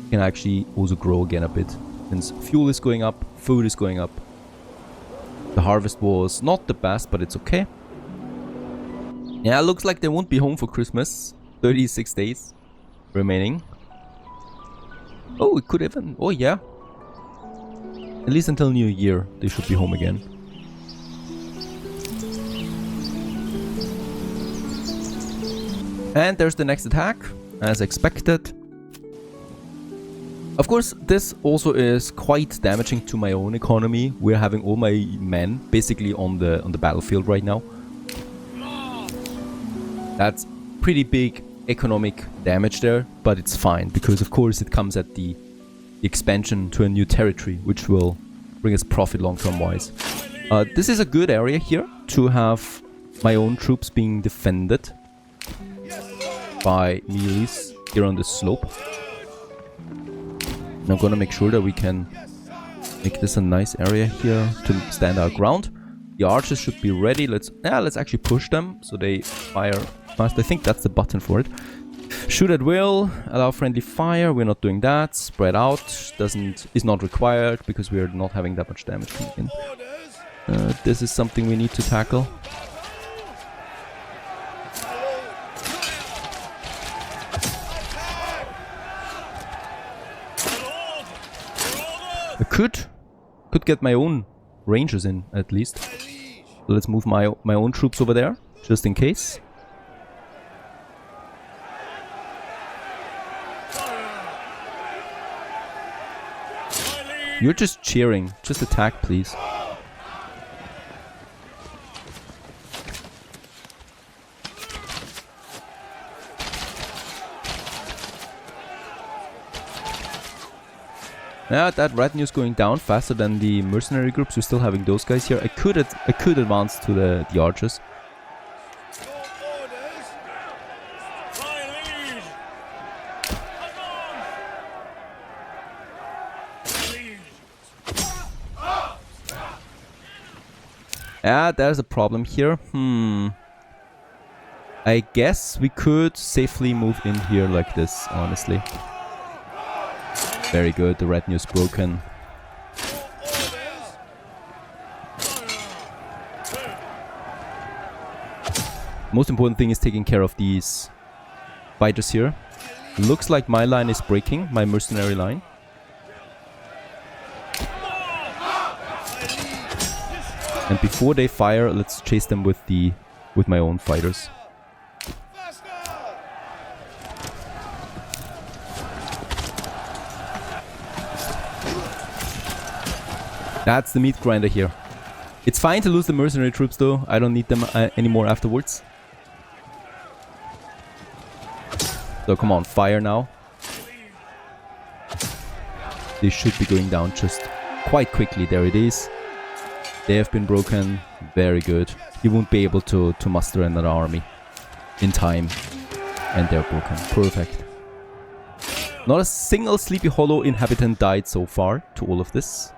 We can actually also grow again a bit. Since fuel is going up, food is going up. The harvest was not the best, but it's okay. Yeah, looks like they won't be home for Christmas. 36 days remaining. Oh, it could even... Oh, yeah. At least until New Year, they should be home again. And there's the next attack, as expected. Of course, this also is quite damaging to my own economy. We're having all my men basically on the battlefield right now. That's pretty big economic damage there, but it's fine because of course it comes at the expansion to a new territory, which will bring us profit long-term wise. This is a good area here to have my own troops being defended by melees here on the slope. And I'm gonna make sure that we can make this a nice area here to stand our ground. The archers should be ready. Let's actually push them so they fire fast. I think that's the button for it. Shoot at will, allow friendly fire. We're not doing that. Spread out is not required because we are not having that much damage coming in. This is something we need to tackle. I could get my own rangers in at least. So let's move my own troops over there just in case. You're just cheering. Just attack, please. Yeah, that retinue's going down faster than the mercenary groups. We're still having those guys here. I could advance to the archers. Yeah, there's a problem here. I guess we could safely move in here like this, honestly. Very good, the retinue's broken. Most important thing is taking care of these fighters here. Looks like my line is breaking, my mercenary line. And before they fire, let's chase them with my own fighters. That's the meat grinder here. It's fine to lose the mercenary troops though. I don't need them anymore afterwards. So come on, fire now. They should be going down just quite quickly. There it is. They have been broken. Very good. He won't be able to muster another army in time. And they're broken. Perfect. Not a single Sleepy Hollow inhabitant died so far to all of this.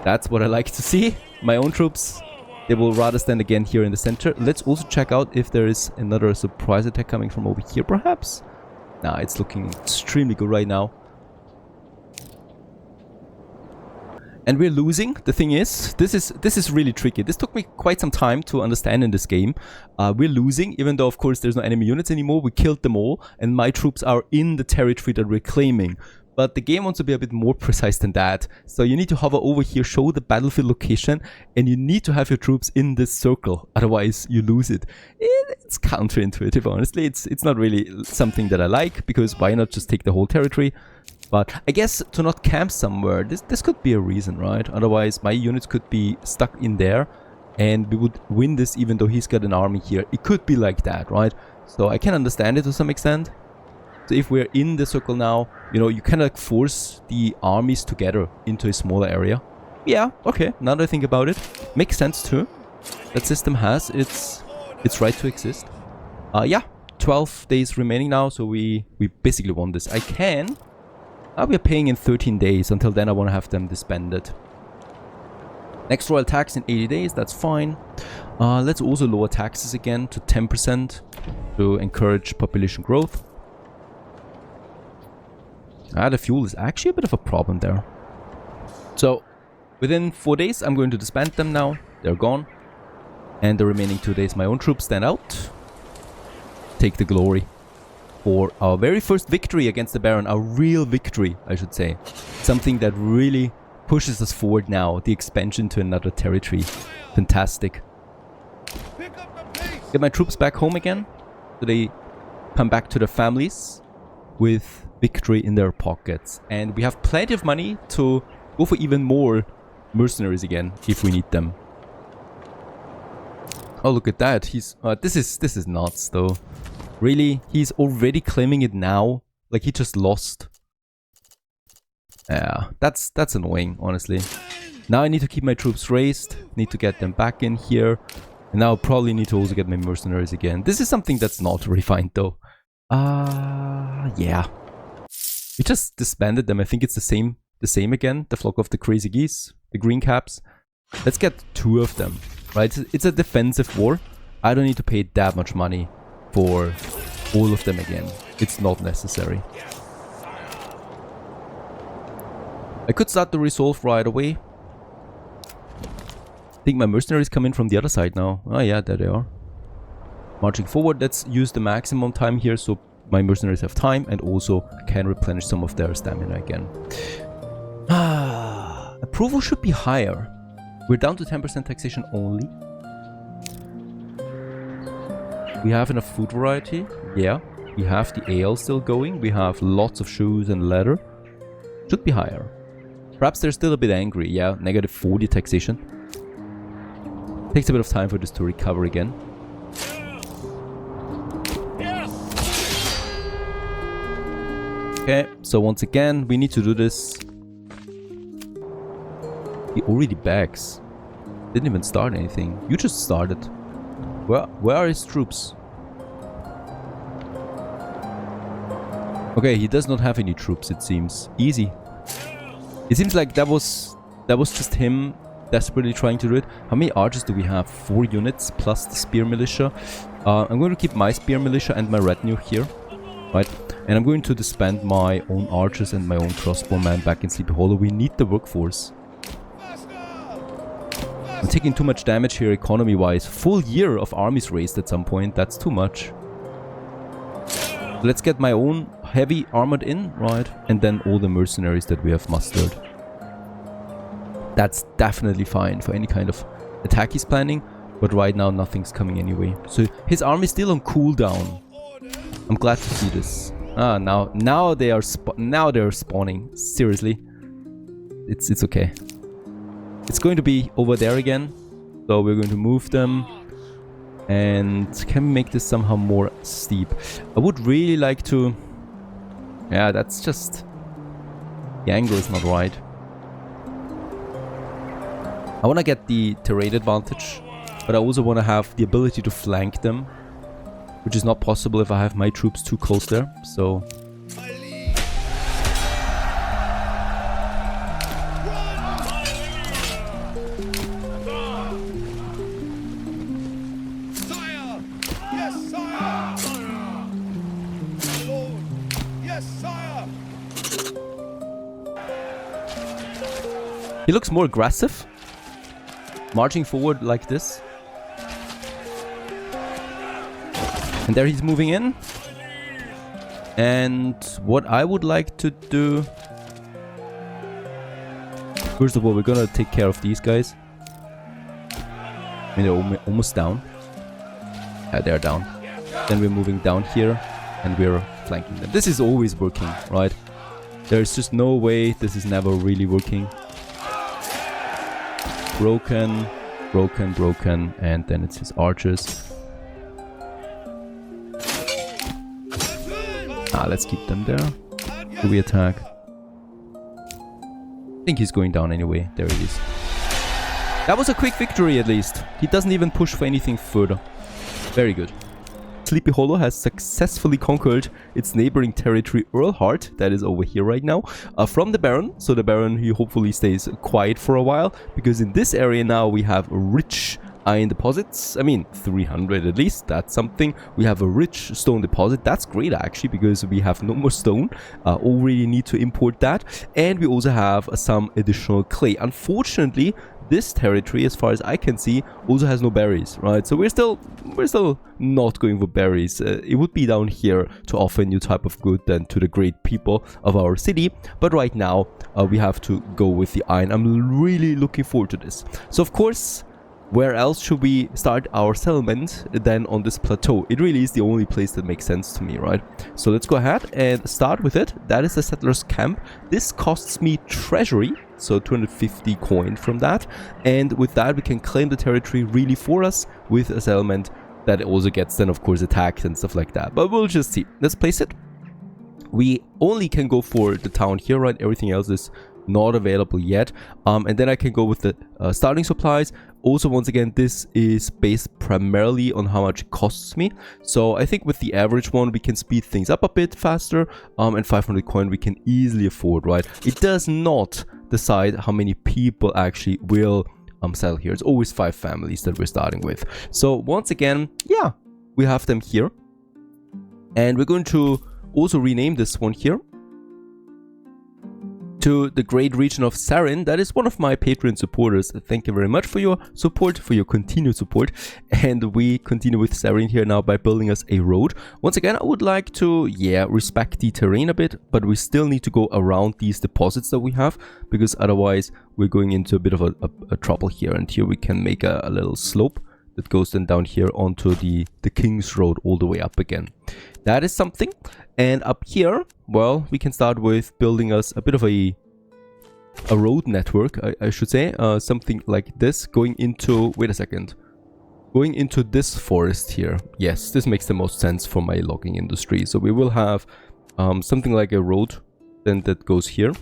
That's what I like to see. My own troops, they will rather stand again here in the center. Let's also check out if there is another surprise attack coming from over here, perhaps. Nah, it's looking extremely good right now. And we're losing. The thing is, this is really tricky. This took me quite some time to understand in this game. We're losing, even though of course there's no enemy units anymore. We killed them all, and my troops are in the territory that we're claiming. But the game wants to be a bit more precise than that. So you need to hover over here, show the battlefield location, and you need to have your troops in this circle. Otherwise, you lose it. It's counterintuitive, honestly. It's not really something that I like, because why not just take the whole territory? But I guess to not camp somewhere, this could be a reason, right? Otherwise, my units could be stuck in there, and we would win this even though he's got an army here. It could be like that, right? So I can understand it to some extent. So if we're in the circle now, you know, you kind of force the armies together into a smaller area. Yeah, okay, now that I think about it, makes sense too. That system has its right to exist. Yeah, 12 days remaining now, so we basically won this. I can... we're paying in 13 days. Until then, I want to have them disbanded. Next royal tax in 80 days, that's fine. Let's also lower taxes again to 10% to encourage population growth. The fuel is actually a bit of a problem there. So, within 4 days, I'm going to disband them now. They're gone. And the remaining 2 days, my own troops stand out. Take the glory for our very first victory against the Baron. A real victory, I should say. Something that really pushes us forward now. The expansion to another territory. Fantastic. Get my troops back home again. So they come back to their families with victory in their pockets. And we have plenty of money to go for even more mercenaries again, if we need them. Oh, look at that. He's... this is nuts, though. Really? He's already claiming it now? Like, he just lost. Yeah, that's annoying, honestly. Now I need to keep my troops raised. Need to get them back in here. And now I probably need to also get my mercenaries again. This is something that's not refined, though. Yeah. We just disbanded them. I think it's the same again. The flock of the crazy geese. The green caps. Let's get 2 of them. Right? It's a defensive war. I don't need to pay that much money for all of them again. It's not necessary. I could start the resolve right away. I think my mercenaries come in from the other side now. Oh yeah, there they are. Marching forward, let's use the maximum time here so my mercenaries have time and also can replenish some of their stamina again. Approval should be higher. We're down to 10% taxation only. We have enough food variety. Yeah. We have the ale still going. We have lots of shoes and leather. Should be higher. Perhaps they're still a bit angry. Yeah, negative 40 taxation. Takes a bit of time for this to recover again. Okay, so once again, we need to do this. He already begs. Didn't even start anything. You just started. Where are his troops? Okay, he does not have any troops, it seems. Easy. It seems like that was just him desperately trying to do it. How many archers do we have? 4 units plus the spear militia. I'm going to keep my spear militia and my retinue here. Right? And I'm going to disband my own archers and my own crossbowmen back in Sleepy Hollow. We need the workforce. I'm taking too much damage here economy-wise. Full year of armies raised at some point. That's too much. Let's get my own heavy armored in, right? And then all the mercenaries that we have mustered. That's definitely fine for any kind of attack he's planning. But right now, nothing's coming anyway. So his army is still on cooldown. I'm glad to see this. Ah, now they are spawning. Seriously, it's okay. It's going to be over there again, so we're going to move them. And can we make this somehow more steep? I would really like to. Yeah, that's just the angle is not right. I want to get the terrain advantage, but I also want to have the ability to flank them. Which is not possible if I have my troops too close there, so... Sire! Yes, sire! Lord! Yes, sire! He looks more aggressive. Marching forward like this. And there he's moving in. And what I would like to do... First of all, we're gonna take care of these guys. I mean, they're almost down. Yeah, they're down. Then we're moving down here. And we're flanking them. This is always working, right? There's just no way this is never really working. Broken. Broken, broken. And then it's his archers. Let's keep them there. Do we attack? I think he's going down anyway. There he is. That was a quick victory at least. He doesn't even push for anything further. Very good. Sleepy Hollow has successfully conquered its neighboring territory, Earlhart, that is over here right now, from the Baron. So the Baron, he hopefully stays quiet for a while, because in this area now we have rich iron deposits. I mean, 300 at least, that's something. We have a rich stone deposit. That's great actually, because we have no more stone. Already need to import that. And we also have some additional clay. Unfortunately, this territory, as far as I can see, also has no berries, right? So we're still not going for berries. It would be down here to offer a new type of good then to the great people of our city. But right now, we have to go with the iron. I'm really looking forward to this. So of course, where else should we start our settlement than on this plateau? It really is the only place that makes sense to me, right? So let's go ahead and start with it. That is the settlers camp. This costs me treasury, so 250 coin from that. And with that, we can claim the territory really for us with a settlement that also gets then, of course, attacked and stuff like that. But we'll just see. Let's place it. We only can go for the town here, right? Everything else is not available yet. And then I can go with the starting supplies. Also, once again, this is based primarily on how much it costs me. So I think with the average one, we can speed things up a bit faster. And 500 coin we can easily afford, right? It does not decide how many people actually will settle here. It's always 5 families that we're starting with. So once again, yeah, we have them here. And we're going to also rename this one here to the great region of Sarin. That is one of my Patreon supporters. Thank you very much for your support, for your continued support. And we continue with Sarin here now by building us a road. Once again, I would like to, respect the terrain a bit, but we still need to go around these deposits that we have, because otherwise we're going into a bit of a trouble here. And here we can make a little slope that goes then down here onto the King's Road all the way up again. That is something. And up here, well, we can start with building us a bit of a road network, I should say. Something like this going into, wait a second, going into this forest here. Yes, this makes the most sense for my logging industry. So we will have something like a road then that goes here,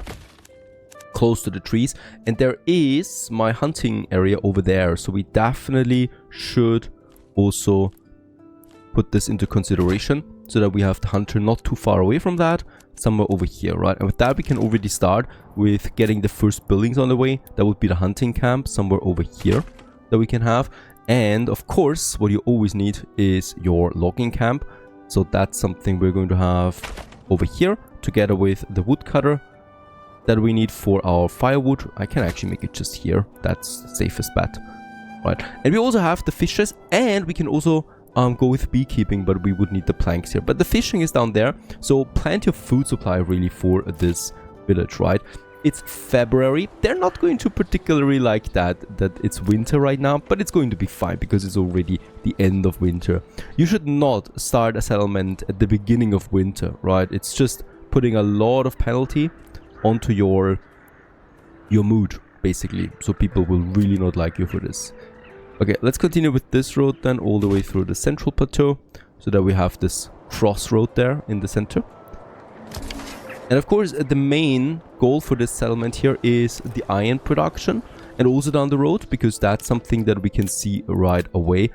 close to the trees. And there is my hunting area over there. So we definitely should also put this into consideration, so that we have the hunter not too far away from that, somewhere over here, right? And with that, we can already start with getting the first buildings on the way. That would be the hunting camp somewhere over here that we can have. And of course, what you always need is your logging camp. So that's something we're going to have over here, together with the woodcutter that we need for our firewood. I can actually make it just here. That's the safest bet, right? And we also have the fishes, and we can also go with beekeeping, but we would need the planks here. But the fishing is down there, so plenty of food supply really for this village, right? It's February. They're not going to particularly like that it's winter right now, but it's going to be fine because it's already the end of winter. You should not start a settlement at the beginning of winter, right? It's just putting a lot of penalty onto your mood, basically. So people will really not like you for this. Okay, let's continue with this road then all the way through the central plateau, so that we have this crossroad there in the center. And of course, the main goal for this settlement here is the iron production, and also down the road, because that's something that we can see right away.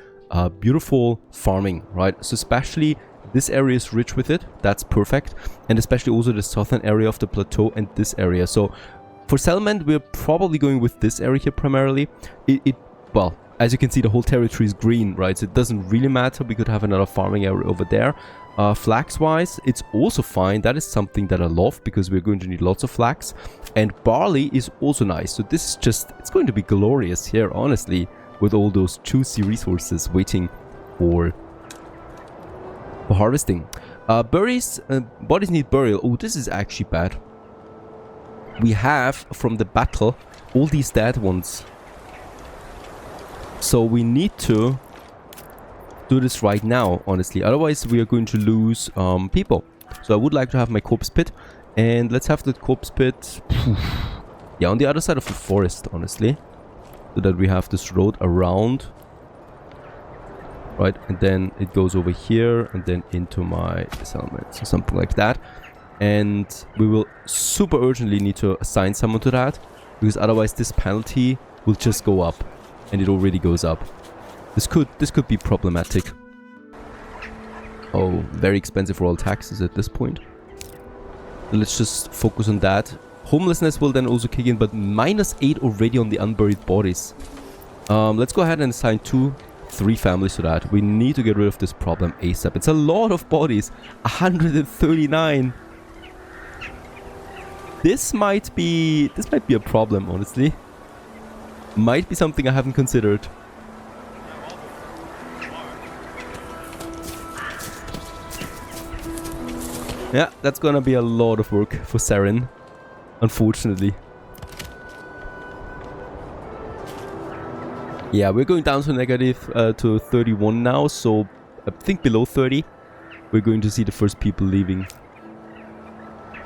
Beautiful farming, right? So especially this area is rich with it. That's perfect. And especially also the southern area of the plateau and this area. So for settlement, we're probably going with this area here primarily. Well, as you can see, the whole territory is green, right? So it doesn't really matter. We could have another farming area over there. Flax-wise, it's also fine. That is something that I love, because we're going to need lots of flax. And barley is also nice. So this is just, it's going to be glorious here, honestly, with all those juicy resources waiting for harvesting. Bodies need burial. Oh, this is actually bad. We have, from the battle, all these dead ones. So we need to do this right now, honestly. Otherwise, we are going to lose people. So I would like to have my corpse pit. And let's have the corpse pit, yeah, on the other side of the forest, honestly. So that we have this road around. Right, and then it goes over here and then into my settlement. So something like that. And we will super urgently need to assign someone to that, because otherwise this penalty will just go up. And it already goes up. This could be problematic. Oh, very expensive for all taxes at this point. Let's just focus on that. Homelessness will then also kick in, but -8 already on the unburied bodies. Let's go ahead and assign 3 families to that. We need to get rid of this problem ASAP. It's a lot of bodies. 139. This might be a problem, honestly. Might be something I haven't considered. Yeah, that's gonna be a lot of work for Sarin, unfortunately. Yeah, we're going down to negative to 31 now, so I think below 30 we're going to see the first people leaving.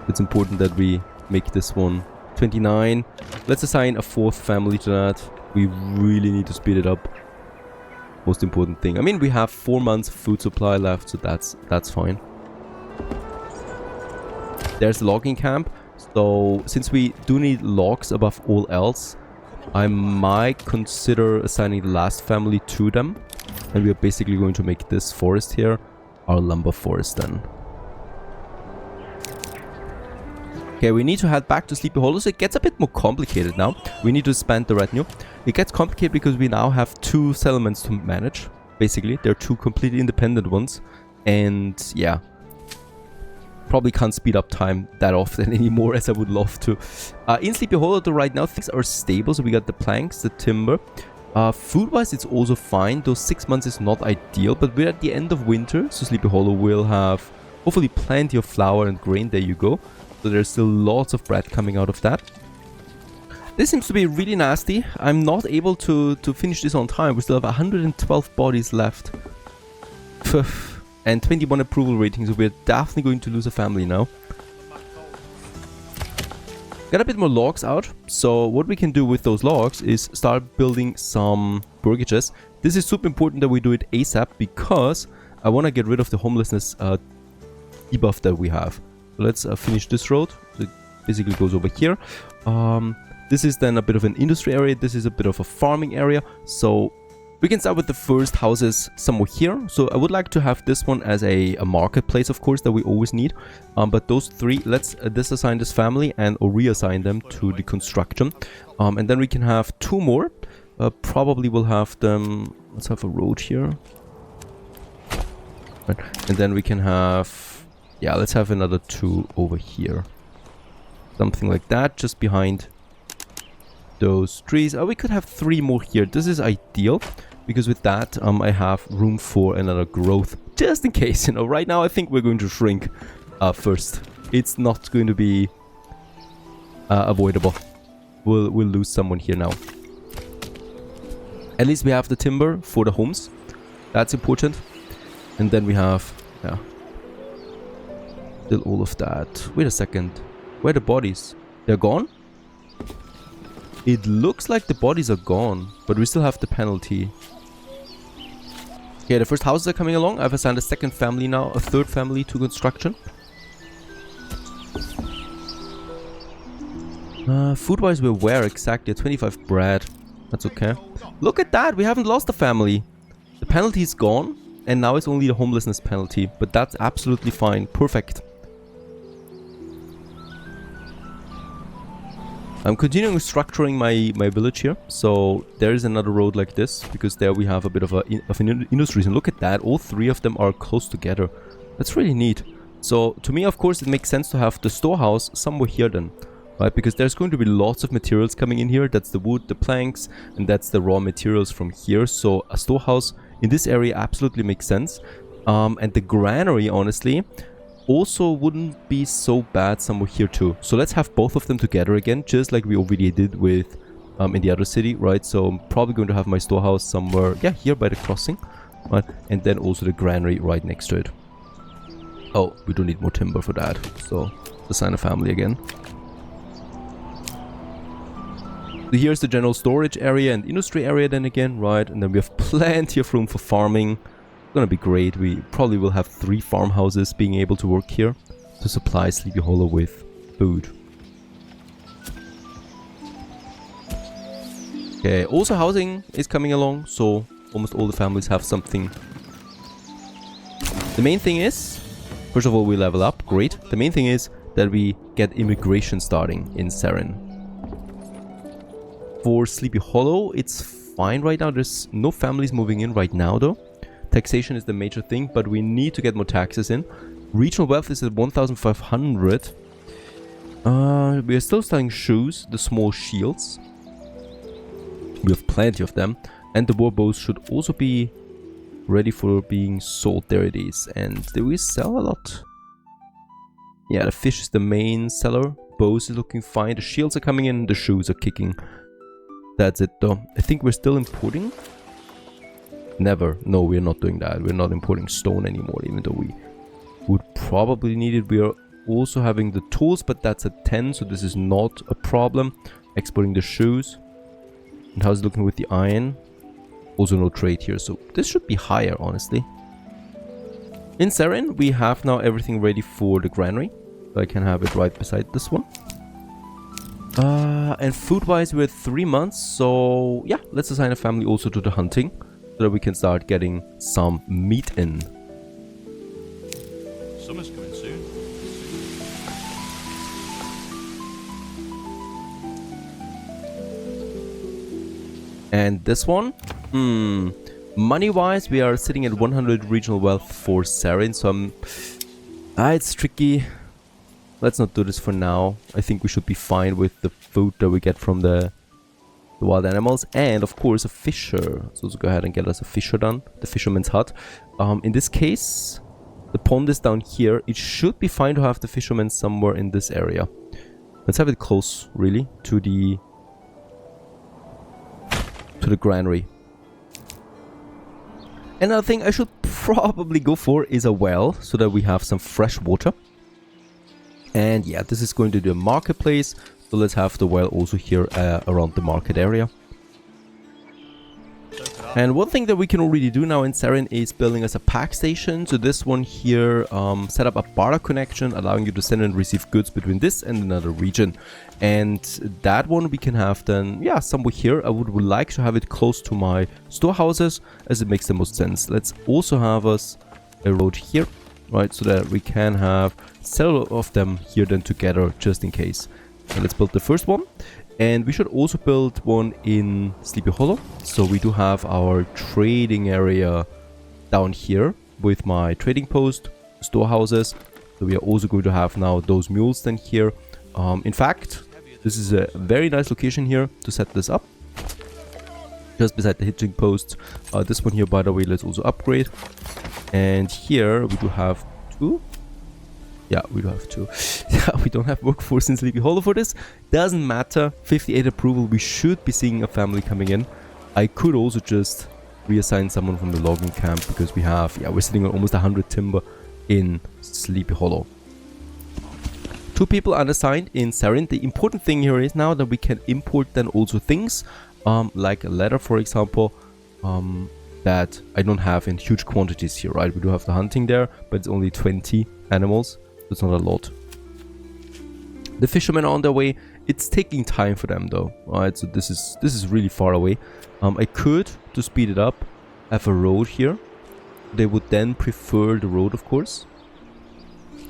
It's important that we make this one 29. Let's assign a 4th family to that. We really need to speed it up. Most important thing. I mean, we have 4 months of food supply left, so that's fine. There's the logging camp. So since we do need logs above all else, I might consider assigning the last family to them. And we are basically going to make this forest here our lumber forest then. Okay, we need to head back to Sleepy Hollow, so it gets a bit more complicated now. We need to expand the retinue. It gets complicated because we now have 2 settlements to manage, basically. They're 2 completely independent ones. And yeah, probably can't speed up time that often anymore as I would love to. In Sleepy Hollow, though, right now things are stable. So we got the planks, the timber. Food-wise, it's also fine. Those 6 months is not ideal, but we're at the end of winter, so Sleepy Hollow will have hopefully plenty of flour and grain. There you go. So there's still lots of bread coming out of that. This seems to be really nasty. I'm not able to finish this on time. We still have 112 bodies left. And 21 approval ratings, so we're definitely going to lose a family now. Got a bit more logs out. So what we can do with those logs is start building some burgages. This is super important that we do it ASAP because I want to get rid of the homelessness debuff that we have. So let's finish this road. So it basically goes over here. This is then a bit of an industry area. This is a bit of a farming area. So we can start with the first houses somewhere here. So I would like to have this one as a marketplace, of course, that we always need. But those 3, let's disassign this family and reassign them to the construction. And then we can have 2 more. Probably we'll have them... Let's have a road here. And then we can have... Yeah, let's have another 2 over here. Something like that, just behind those trees. We could have 3 more here. This is ideal, because with that, I have room for another growth. Just in case, you know. Right now, I think we're going to shrink first. It's not going to be avoidable. We'll lose someone here now. At least we have the timber for the homes. That's important. And then we have... Yeah. Still all of that. Wait a second. Where are the bodies? They're gone? It looks like the bodies are gone, but we still have the penalty. Okay, the first houses are coming along. I've assigned a 2nd family now, a 3rd family to construction. Food-wise, we're where exactly? 25 bread. That's okay. Look at that! We haven't lost a family. The penalty is gone, and now it's only the homelessness penalty. But that's absolutely fine. Perfect. I'm continuing structuring my village here. So there is another road like this, because there we have a bit of an industries. And look at that, all 3 of them are close together. That's really neat. So to me, of course, it makes sense to have the storehouse somewhere here then, right? Because there's going to be lots of materials coming in here. That's the wood, the planks, and that's the raw materials from here. So a storehouse in this area absolutely makes sense. And the granary, honestly, also wouldn't be so bad somewhere here too. So let's have both of them together again, just like we already did with in the other city, right? So I'm probably going to have my storehouse somewhere, yeah, here by the crossing, right? And then also the granary right next to it. Oh, we don't need more timber for that, so assign a family again. So here's the general storage area and industry area then again, right? And then we have plenty of room for farming. Gonna be great. We probably will have 3 farmhouses being able to work here to supply Sleepy Hollow with food. Okay, also housing is coming along, so almost all the families have something. The main thing is, first of all, we level up, great. The main thing is that we get immigration starting in Saren. For Sleepy Hollow, it's fine right now. There's no families moving in right now though. Taxation is the major thing, but we need to get more taxes in. Regional wealth is at 1,500. We are still selling shoes, the small shields. We have plenty of them. And the war bows should also be ready for being sold. There it is. And do we sell a lot? Yeah, the fish is the main seller. Bows is looking fine. The shields are coming in. The shoes are kicking. That's it though. I think we're still importing. Never. No, we're not doing that. We're not importing stone anymore, even though we would probably need it. We are also having the tools, but that's at 10, so this is not a problem. Exporting the shoes. And how's it looking with the iron? Also no trade here, so this should be higher, honestly. In Seren, we have now everything ready for the granary. So I can have it right beside this one. And food-wise, we're at 3 months, so yeah, let's assign a family also to the hunting, so that we can start getting some meat in. Summer's coming soon. And this one, money-wise, we are sitting at 100 regional wealth for Seren, so it's tricky. Let's not do this for now. I think we should be fine with the food that we get from the wild animals. And, of course, a fisher. So let's go ahead and get us a fisher done. The fisherman's hut. In this case, the pond is down here. It should be fine to have the fisherman somewhere in this area. Let's have it close, really, to the granary. Another thing I should probably go for is a well, so that we have some fresh water. And yeah, this is going to be a marketplace, so let's have the well also here around the market area. And one thing that we can already do now in Seren is building us a pack station. So this one here, set up a barter connection, allowing you to send and receive goods between this and another region. And that one we can have then, yeah, somewhere here. I would like to have it close to my storehouses, as it makes the most sense. Let's also have us a road here, right, so that we can have several of them here then together, just in case. And let's build the first one. And we should also build one in Sleepy Hollow. So we do have our trading area down here with my trading post, storehouses. So we are also going to have now those mules then here. In fact, this is a very nice location here to set this up. Just beside the hitching posts. This one here, by the way, let's also upgrade. And here we do have 2. Yeah, we do have 2. Yeah, we don't have workforce in Sleepy Hollow for this. Doesn't matter. 58 approval. We should be seeing a family coming in. I could also just reassign someone from the logging camp, because we have, yeah, we're sitting on almost 100 timber in Sleepy Hollow. 2 people unassigned in Seren. The important thing here is now that we can import then also things, like a leather, for example, that I don't have in huge quantities here, right? We do have the hunting there, but it's only 20 animals. It's not a lot. The fishermen are on their way. It's taking time for them though, right? So this is really far away. I could, to speed it up, have a road here. They would then prefer the road, of course,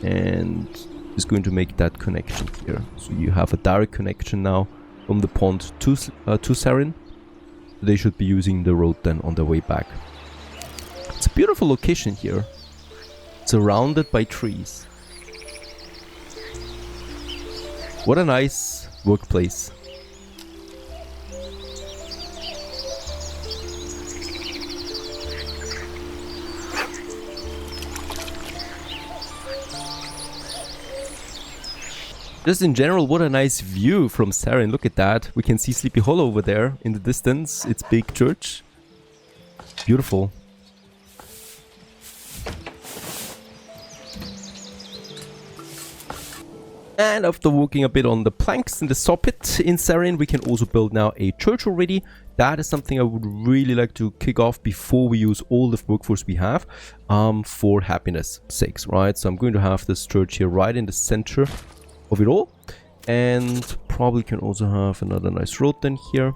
and it's going to make that connection here. So you have a direct connection now from the pond to Seren. They should be using the road then on their way back. It's a beautiful location here, surrounded by trees. What a nice workplace. Just in general, what a nice view from Seren. Look at that. We can see Sleepy Hollow over there in the distance. It's big church. Beautiful. And after working a bit on the planks in the saw pit in Seren, we can also build now a church already. That is something I would really like to kick off before we use all the workforce we have, for happiness sakes, right? So I'm going to have this church here right in the center of it all, and probably can also have another nice road then here.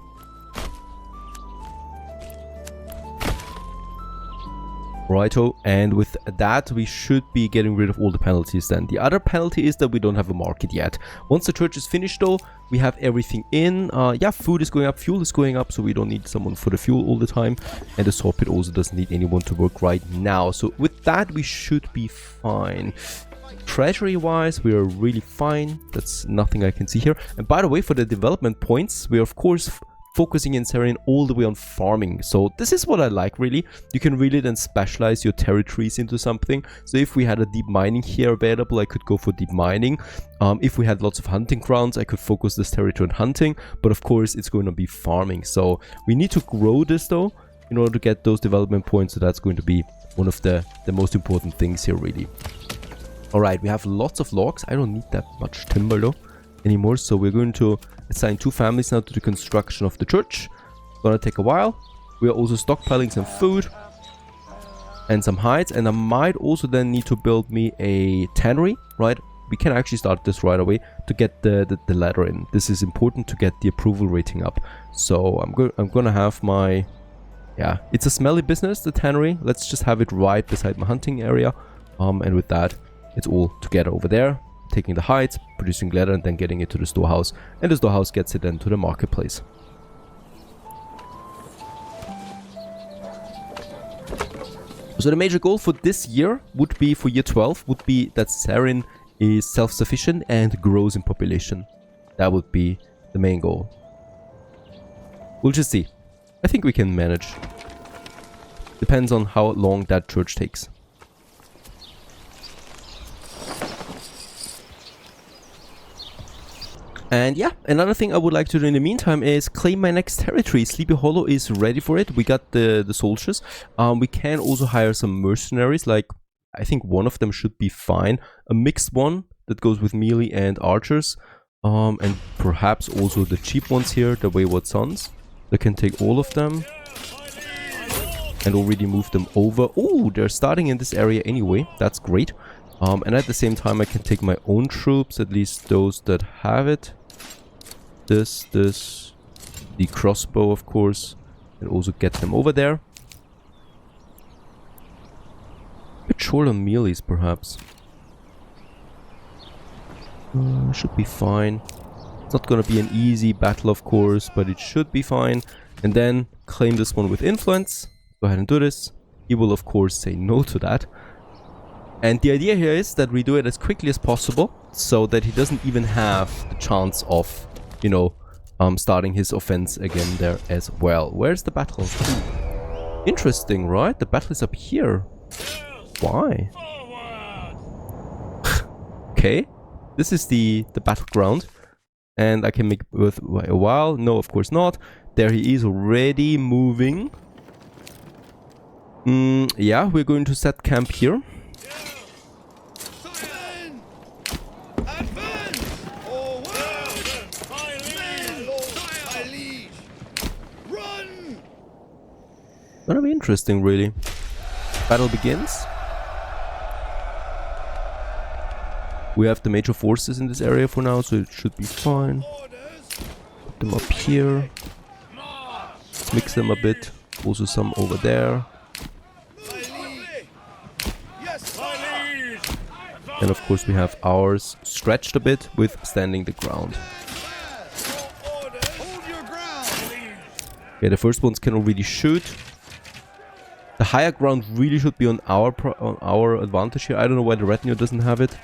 Righto, and with that we should be getting rid of all the penalties then. The other penalty is that we don't have a market yet. Once the church is finished though, we have everything in. Yeah, food is going up, fuel is going up, so we don't need someone for the fuel all the time. And the saw pit also doesn't need anyone to work right now. So with that we should be fine. Treasury wise, we are really fine. That's nothing I can see here. And by the way, for the development points, we are of course focusing in Sarin all the way on farming. So this is what I like, really. You can really then specialize your territories into something. So if we had a deep mining here available, I could go for deep mining. If we had lots of hunting grounds, I could focus this territory on hunting. But of course, it's going to be farming. So we need to grow this though in order to get those development points. So that's going to be one of the most important things here, really. Alright, we have lots of logs. I don't need that much timber though anymore. So we're going to assign 2 families now to the construction of the church. It's gonna take a while. We are also stockpiling some food and some hides. And I might also then need to build me a tannery, right? We can actually start this right away to get the ladder in. This is important to get the approval rating up. So I'm gonna have my... Yeah, it's a smelly business, the tannery. Let's just have it right beside my hunting area. And with that, it's all together over there. Taking the hides, producing leather, and then getting it to the storehouse. And the storehouse gets it then to the marketplace. So the major goal for this year would be, for year 12, would be that Sarin is self-sufficient and grows in population. That would be the main goal. We'll just see. I think we can manage. Depends on how long that church takes. And yeah, another thing I would like to do in the meantime is claim my next territory. Sleepy Hollow is ready for it. We got the soldiers. We can also hire some mercenaries. Like, I think one of them should be fine. A mixed one that goes with melee and archers. And perhaps also the cheap ones here, the Wayward Sons. I can take all of them and already move them over. Oh, they're starting in this area anyway. That's great. And at the same time, I can take my own troops, at least those that have it. This, the crossbow, of course, and also get them over there. A bit short on melees, perhaps. Should be fine. It's not gonna be an easy battle, of course, but it should be fine. And then claim this one with influence. Go ahead and do this. He will, of course, say no to that. And the idea here is that we do it as quickly as possible, so that he doesn't even have the chance of, you know, starting his offense again there as well. Where's the battle? Interesting, right? The battle is up here. Why? Okay. This is the battleground. And I can make it worth a while. No, of course not. There he is already moving. Yeah, we're going to set camp here. Gonna be interesting, really. Battle begins. We have the major forces in this area for now, so it should be fine. Put them up here. Mix them a bit. Also some over there. And of course we have ours stretched a bit with standing the ground. Okay, the first ones can already shoot. The higher ground really should be on our advantage here. I don't know why the retinue doesn't have it.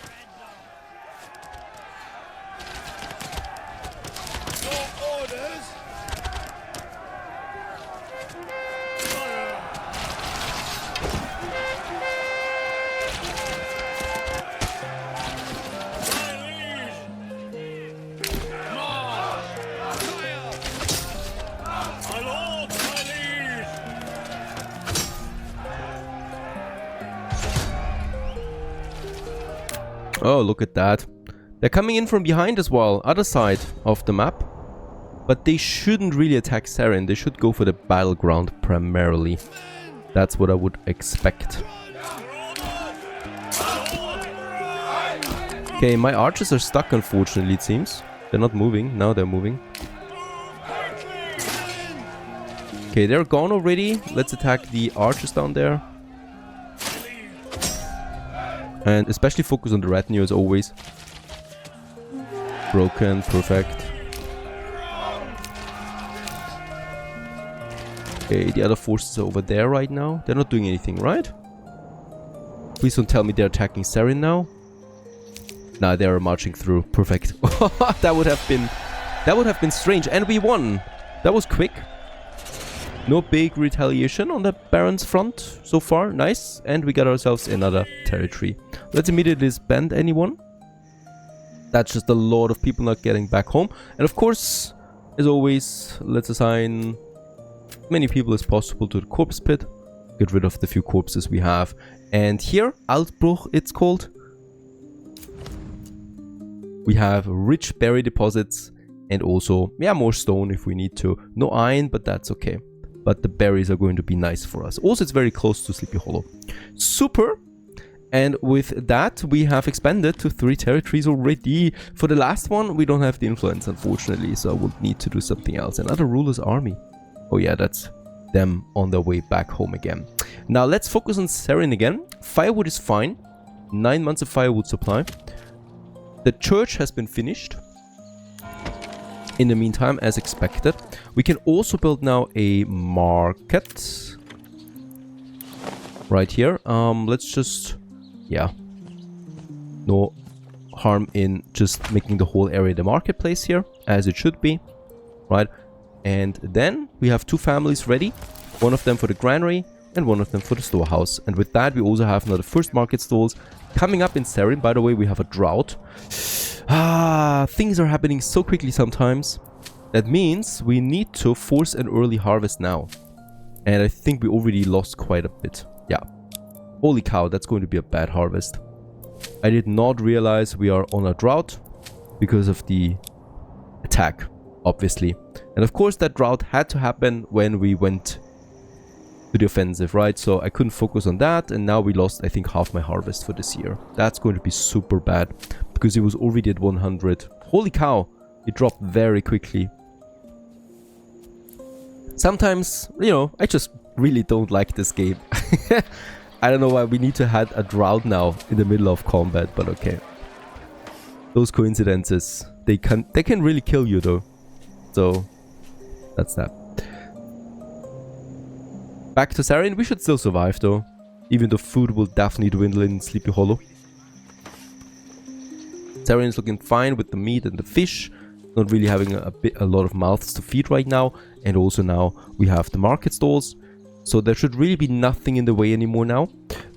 Oh, look at that. They're coming in from behind as well, other side of the map. But they shouldn't really attack Sarin. They should go for the battleground primarily. That's what I would expect. Okay, my archers are stuck, unfortunately, it seems. They're not moving. Now they're moving. Okay, they're gone already. Let's attack the archers down there. And especially focus on the retinue as always. Broken, perfect. Okay, the other forces are over there right now. They're not doing anything, right? Please don't tell me they're attacking Sarin now. Nah, they're marching through. Perfect. That would have been strange. And we won. that was quick. No big retaliation on the Baron's front so far. Nice. And we got ourselves another territory. Let's immediately disband anyone. That's just a lot of people not getting back home. And of course, as always, let's assign as many people as possible to the corpse pit. Get rid of the few corpses we have. And here, Altbruch it's called. We have rich berry deposits and also, yeah, more stone if we need to. No iron, but that's okay. But the berries are going to be nice for us. Also, it's very close to Sleepy Hollow. Super. And with that, we have expanded to 3 territories already. For the last one, we don't have the influence, unfortunately. So I would need to do something else. Another ruler's army. Oh yeah, that's them on their way back home again. Now, let's focus on Sarin again. Firewood is fine. 9 months of firewood supply. The church has been finished. In the meantime, as expected, we can also build now a market right here. Let's just, yeah, no harm in just making the whole area the marketplace here, as it should be, right? And then we have 2 families ready, one of them for the granary and one of them for the storehouse. And with that, we also have now the first market stalls coming up in Sarin. By the way, we have a drought. Things are happening so quickly sometimes. That means we need to force an early harvest now. And I think we already lost quite a bit. Yeah. Holy cow, that's going to be a bad harvest. I did not realize we are on a drought because of the attack, obviously. And of course, that drought had to happen when we went to the offensive, right? So I couldn't focus on that. And now we lost, I think, half my harvest for this year. That's going to be super bad because it was already at 100. Holy cow, it dropped very quickly. Sometimes, you know, I just really don't like this game. I don't know why we need to have a drought now in the middle of combat, but okay. Those coincidences, they can really kill you though. So, that's that. Back to Sarin, we should still survive though. Even though food will definitely dwindle in Sleepy Hollow. Sarin is looking fine with the meat and the fish. Not really having a lot of mouths to feed right now. And also now we have the market stalls. So there should really be nothing in the way anymore now.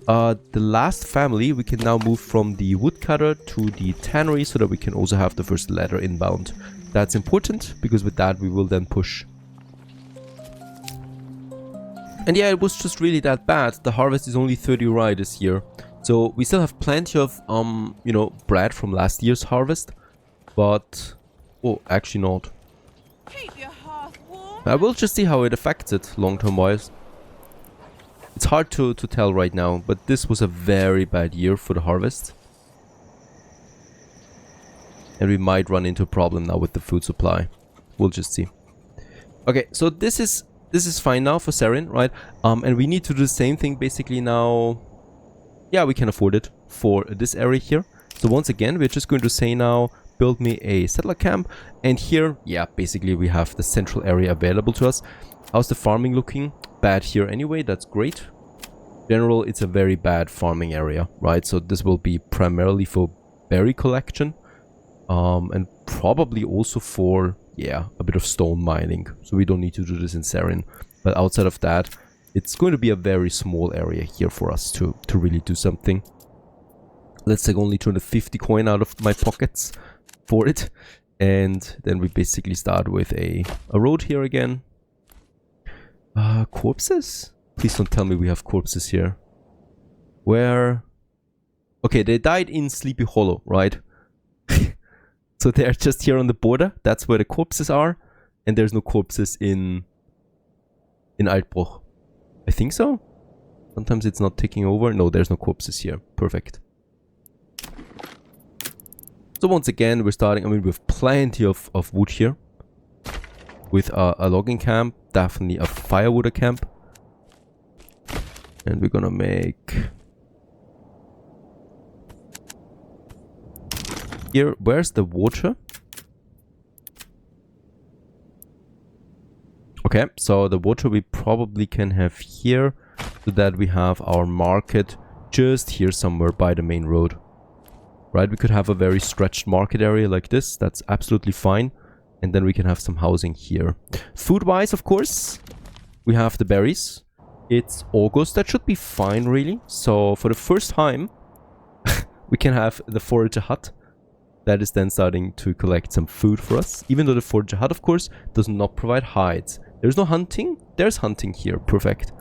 The last family, we can now move from the woodcutter to the tannery so that we can also have the first ladder inbound. That's important because with that we will then push. And yeah, it was just really that bad. The harvest is only 30 rye this year. So we still have plenty of, you know, bread from last year's harvest. But, oh, actually not. Keep your hearth warm. I will just see how it affects it long-term wise. It's hard to tell right now, but this was a very bad year for the harvest. And we might run into a problem now with the food supply. We'll just see. Okay, so this is fine now for Sarin, right? And we need to do the same thing basically now. Yeah, we can afford it for this area here. So once again, we're just going to say now, build me a settler camp. And here, yeah, basically we have the central area available to us. How's the farming looking? Bad here anyway, that's great. In general, it's a very bad farming area, right? So this will be primarily for berry collection. And probably also for, yeah, a bit of stone mining. So we don't need to do this in Sarin. But outside of that, it's going to be a very small area here for us to really do something. Let's take only 250 coin out of my pockets for it. And then we basically start with a road here again. Corpses? Please don't tell me we have corpses here. Where? Okay, they died in Sleepy Hollow, right? So they're just here on the border. That's where the corpses are. And there's no corpses in Altbruch. I think so. Sometimes it's not taking over. No, there's no corpses here. Perfect. So once again, we're starting. I mean, we have plenty of wood here. With a logging camp. Definitely a firewood camp. And we're gonna make... Here, where's the water? Okay, so the water we probably can have here, so that we have our market just here somewhere by the main road. Right, we could have a very stretched market area like this, that's absolutely fine. And then we can have some housing here. Food-wise, of course, we have the berries. It's August. That should be fine, really. So for the first time, we can have the forager hut. That is then starting to collect some food for us. Even though the forager hut, of course, does not provide hides. There's no hunting. There's hunting here. Perfect.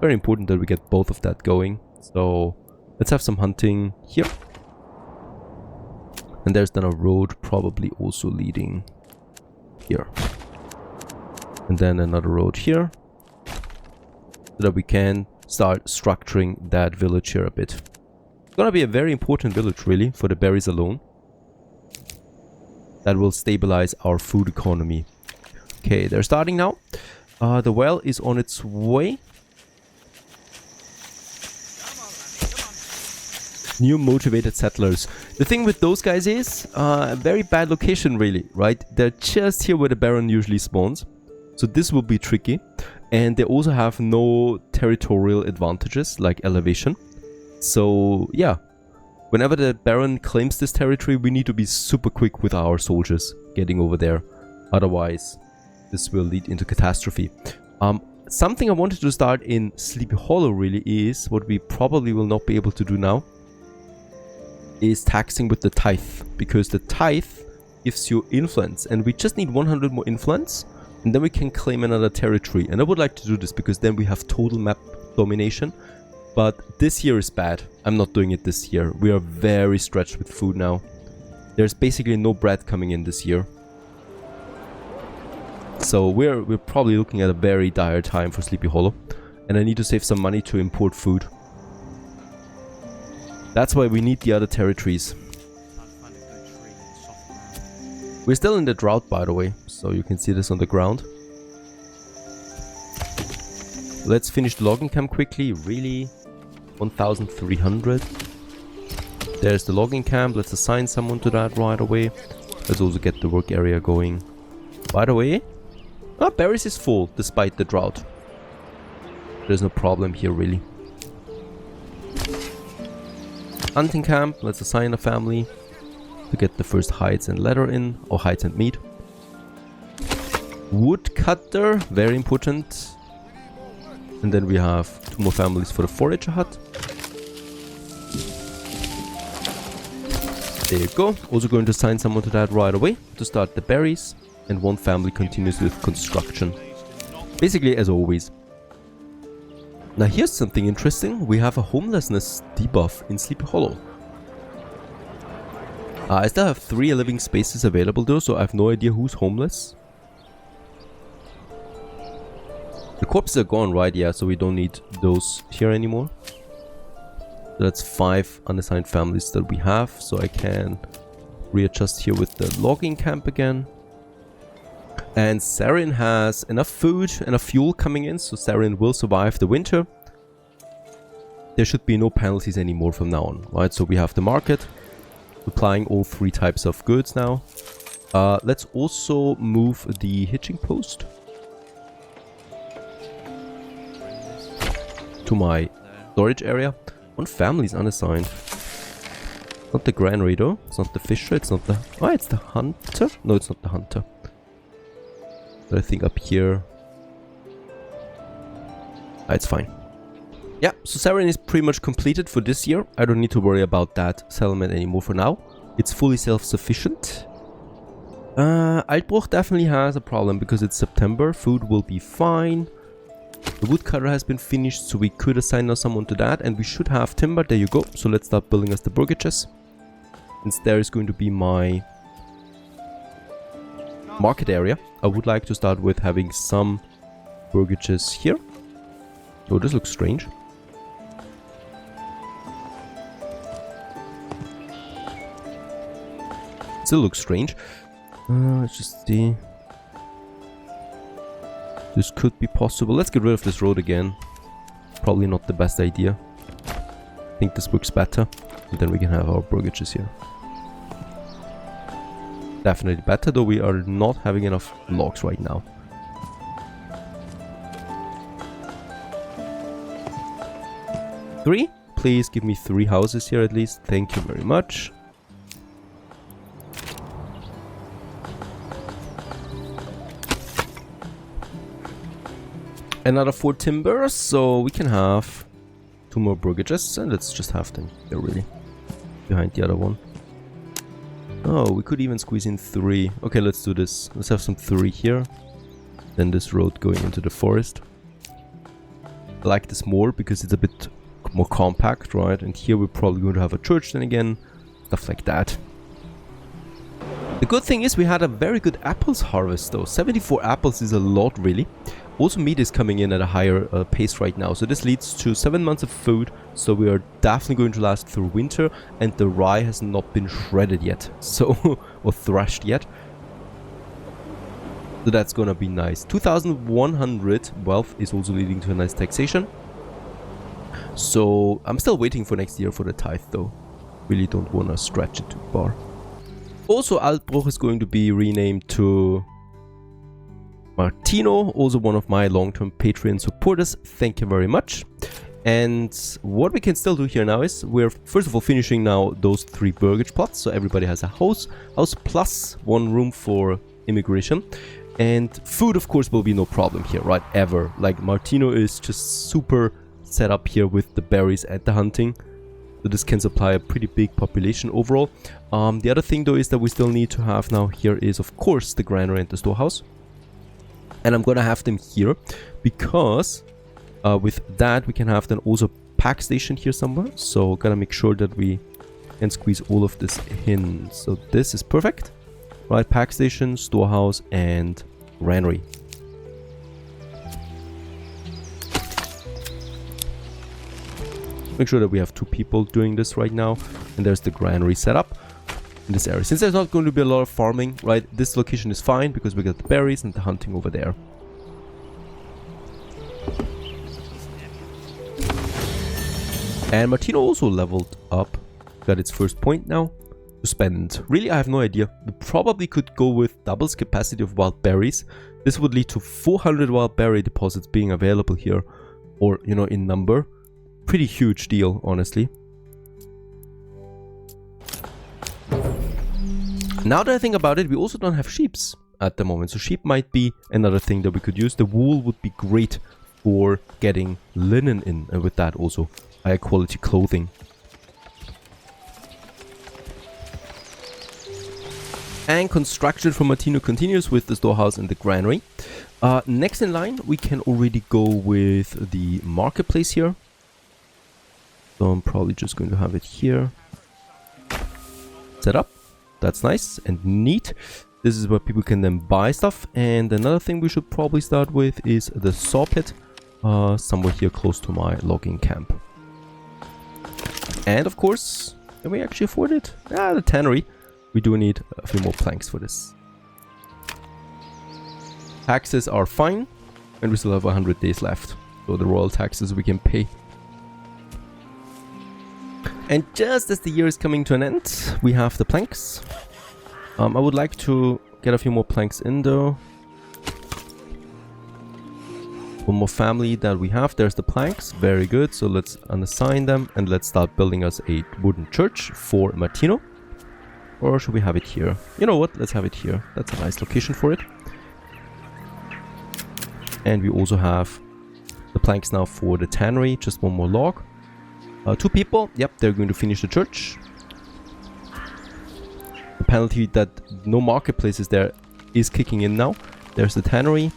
Very important that we get both of that going. So let's have some hunting here. And there's then a road probably also leading here. And then another road here. So that we can start structuring that village here a bit. It's gonna be a very important village, really, for the berries alone. That will stabilize our food economy. Okay, they're starting now. The well is on its way. New motivated settlers. The thing with those guys is a very bad location, really, right? They're just here where the Baron usually spawns. So this will be tricky. And they also have no territorial advantages like elevation. So yeah, whenever the Baron claims this territory, we need to be super quick with our soldiers getting over there. Otherwise, this will lead into catastrophe. Something I wanted to start in Sleepy Hollow really is, what we probably will not be able to do now, is taxing with the tithe, because the tithe gives you influence, and we just need 100 more influence, and then we can claim another territory. And I would like to do this because then we have total map domination. But this year is bad. I'm not doing it this year. We are very stretched with food now. There's basically no bread coming in this year. So we're probably looking at a very dire time for Sleepy Hollow, and I need to save some money to import food. That's why we need the other territories. We're still in the drought, by the way, so you can see this on the ground. Let's finish the logging camp quickly. Really, 1,300. There's the logging camp. Let's assign someone to that right away. Let's also get the work area going. By the way, Barris is full despite the drought. There's no problem here, really. Hunting camp, let's assign a family to get the first hides and leather in, or hides and meat. Woodcutter, very important. And then we have 2 more families for the forager hut. There you go. Also going to assign someone to that right away to start the berries. And 1 family continues with construction. Basically as always. Now here's something interesting. We have a homelessness debuff in Sleepy Hollow. I still have 3 living spaces available though, so I have no idea who's homeless. The corpses are gone, right? Yeah, so we don't need those here anymore. So that's 5 unassigned families that we have, so I can readjust here with the logging camp again. And Sarin has enough food, enough fuel coming in, so Sarin will survive the winter. There should be no penalties anymore from now on, right? So we have the market, supplying all 3 types of goods now. Let's also move the hitching post to my storage area. 1 family is unassigned. Not the Granary though, it's not the fisher, it's not the... Oh, it's the hunter? No, it's not the hunter. But I think up here... it's fine. Yeah, so Sarin is pretty much completed for this year. I don't need to worry about that settlement anymore for now. It's fully self-sufficient. Altbruch definitely has a problem because it's September. Food will be fine. The woodcutter has been finished, so we could assign now someone to that. And we should have timber. There you go. So let's start building us the burgages. Since there is going to be my market area, I would like to start with having some burgages here. Oh, this looks strange. Still looks strange. Let's just see. This could be possible. Let's get rid of this road again. Probably not the best idea. I think this works better. And then we can have our burgages here. Definitely better, though we are not having enough logs right now. Three? Please give me 3 houses here at least. Thank you very much. Another 4 timber, so we can have 2 more burgages, and let's just have them there really behind the other one. Oh, we could even squeeze in 3. Okay, let's do this. Let's have some 3 here. Then this road going into the forest. I like this more because it's a bit more compact, right? And here we're probably going to have a church then again. Stuff like that. The good thing is we had a very good apples harvest though. 74 apples is a lot really. Also meat is coming in at a higher pace right now. So this leads to 7 months of food. So we are definitely going to last through winter. And the rye has not been shredded yet. So, or thrashed yet. So that's gonna be nice. 2,100 wealth is also leading to a nice taxation. So I'm still waiting for next year for the tithe though. Really don't wanna stretch it too far. Also, Altbruch is going to be renamed to Martino, also one of my long-term Patreon supporters. Thank you very much. And what we can still do here now is we're first of all finishing now those 3 burgage plots. So everybody has a house plus 1 room for immigration. And food, of course, will be no problem here, right? Ever. Like, Martino is just super set up here with the berries and the hunting. So this can supply a pretty big population overall. The other thing though is that we still need to have now here is of course the granary and the storehouse. And I'm gonna have them here because with that we can have then also pack station here somewhere. So gotta make sure that we can squeeze all of this in. So this is perfect. Right, pack station, storehouse and granary. Make sure that we have 2 people doing this right now. And there's the granary setup in this area. Since there's not going to be a lot of farming, right, this location is fine because we got the berries and the hunting over there. And Martino also leveled up. Got its first point now to spend. Really, I have no idea. We probably could go with doubles capacity of wild berries. This would lead to 400 wild berry deposits being available here. Or, you know, in number. Pretty huge deal, honestly. Now that I think about it, we also don't have sheeps at the moment. So sheep might be another thing that we could use. The wool would be great for getting linen in. And with that also high quality clothing. And construction for Martino continues with the storehouse and the granary. Next in line, we can already go with the marketplace here. So I'm probably just going to have it here. Set up. That's nice and neat. This is where people can then buy stuff. And another thing we should probably start with is the saw pit. Somewhere here close to my logging camp. And of course, can we actually afford it? The tannery. We do need a few more planks for this. Taxes are fine. And we still have 100 days left. So the royal taxes we can pay. And just as the year is coming to an end, we have the planks. I would like to get a few more planks in though. One more family that we have. There's the planks. Very good. So let's unassign them and let's start building us a wooden church for Martino. Or should we have it here? You know what? Let's have it here. That's a nice location for it. And we also have the planks now for the tannery. Just one more log. 2 people, yep, they're going to finish the church. The penalty that no marketplace is there is kicking in now. There's the tannery.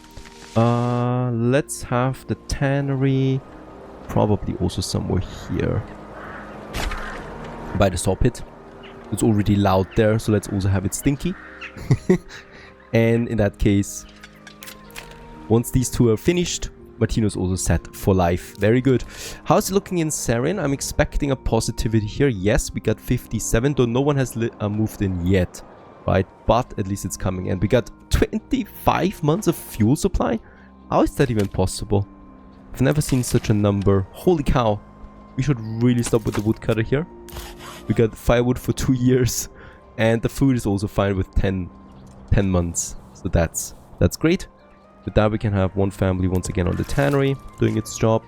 Let's have the tannery probably also somewhere here. By the saw pit. It's already loud there, so let's also have it stinky. And in that case, once these 2 are finished, Martino's also set for life. Very good. How's it looking in Sarin? I'm expecting a positivity here. Yes, we got 57, though no one has moved in yet. Right? But at least it's coming. And we got 25 months of fuel supply? How is that even possible? I've never seen such a number. Holy cow. We should really stop with the woodcutter here. We got firewood for 2 years. And the food is also fine with 10 months. So that's great. With that we can have one family once again on the tannery doing its job.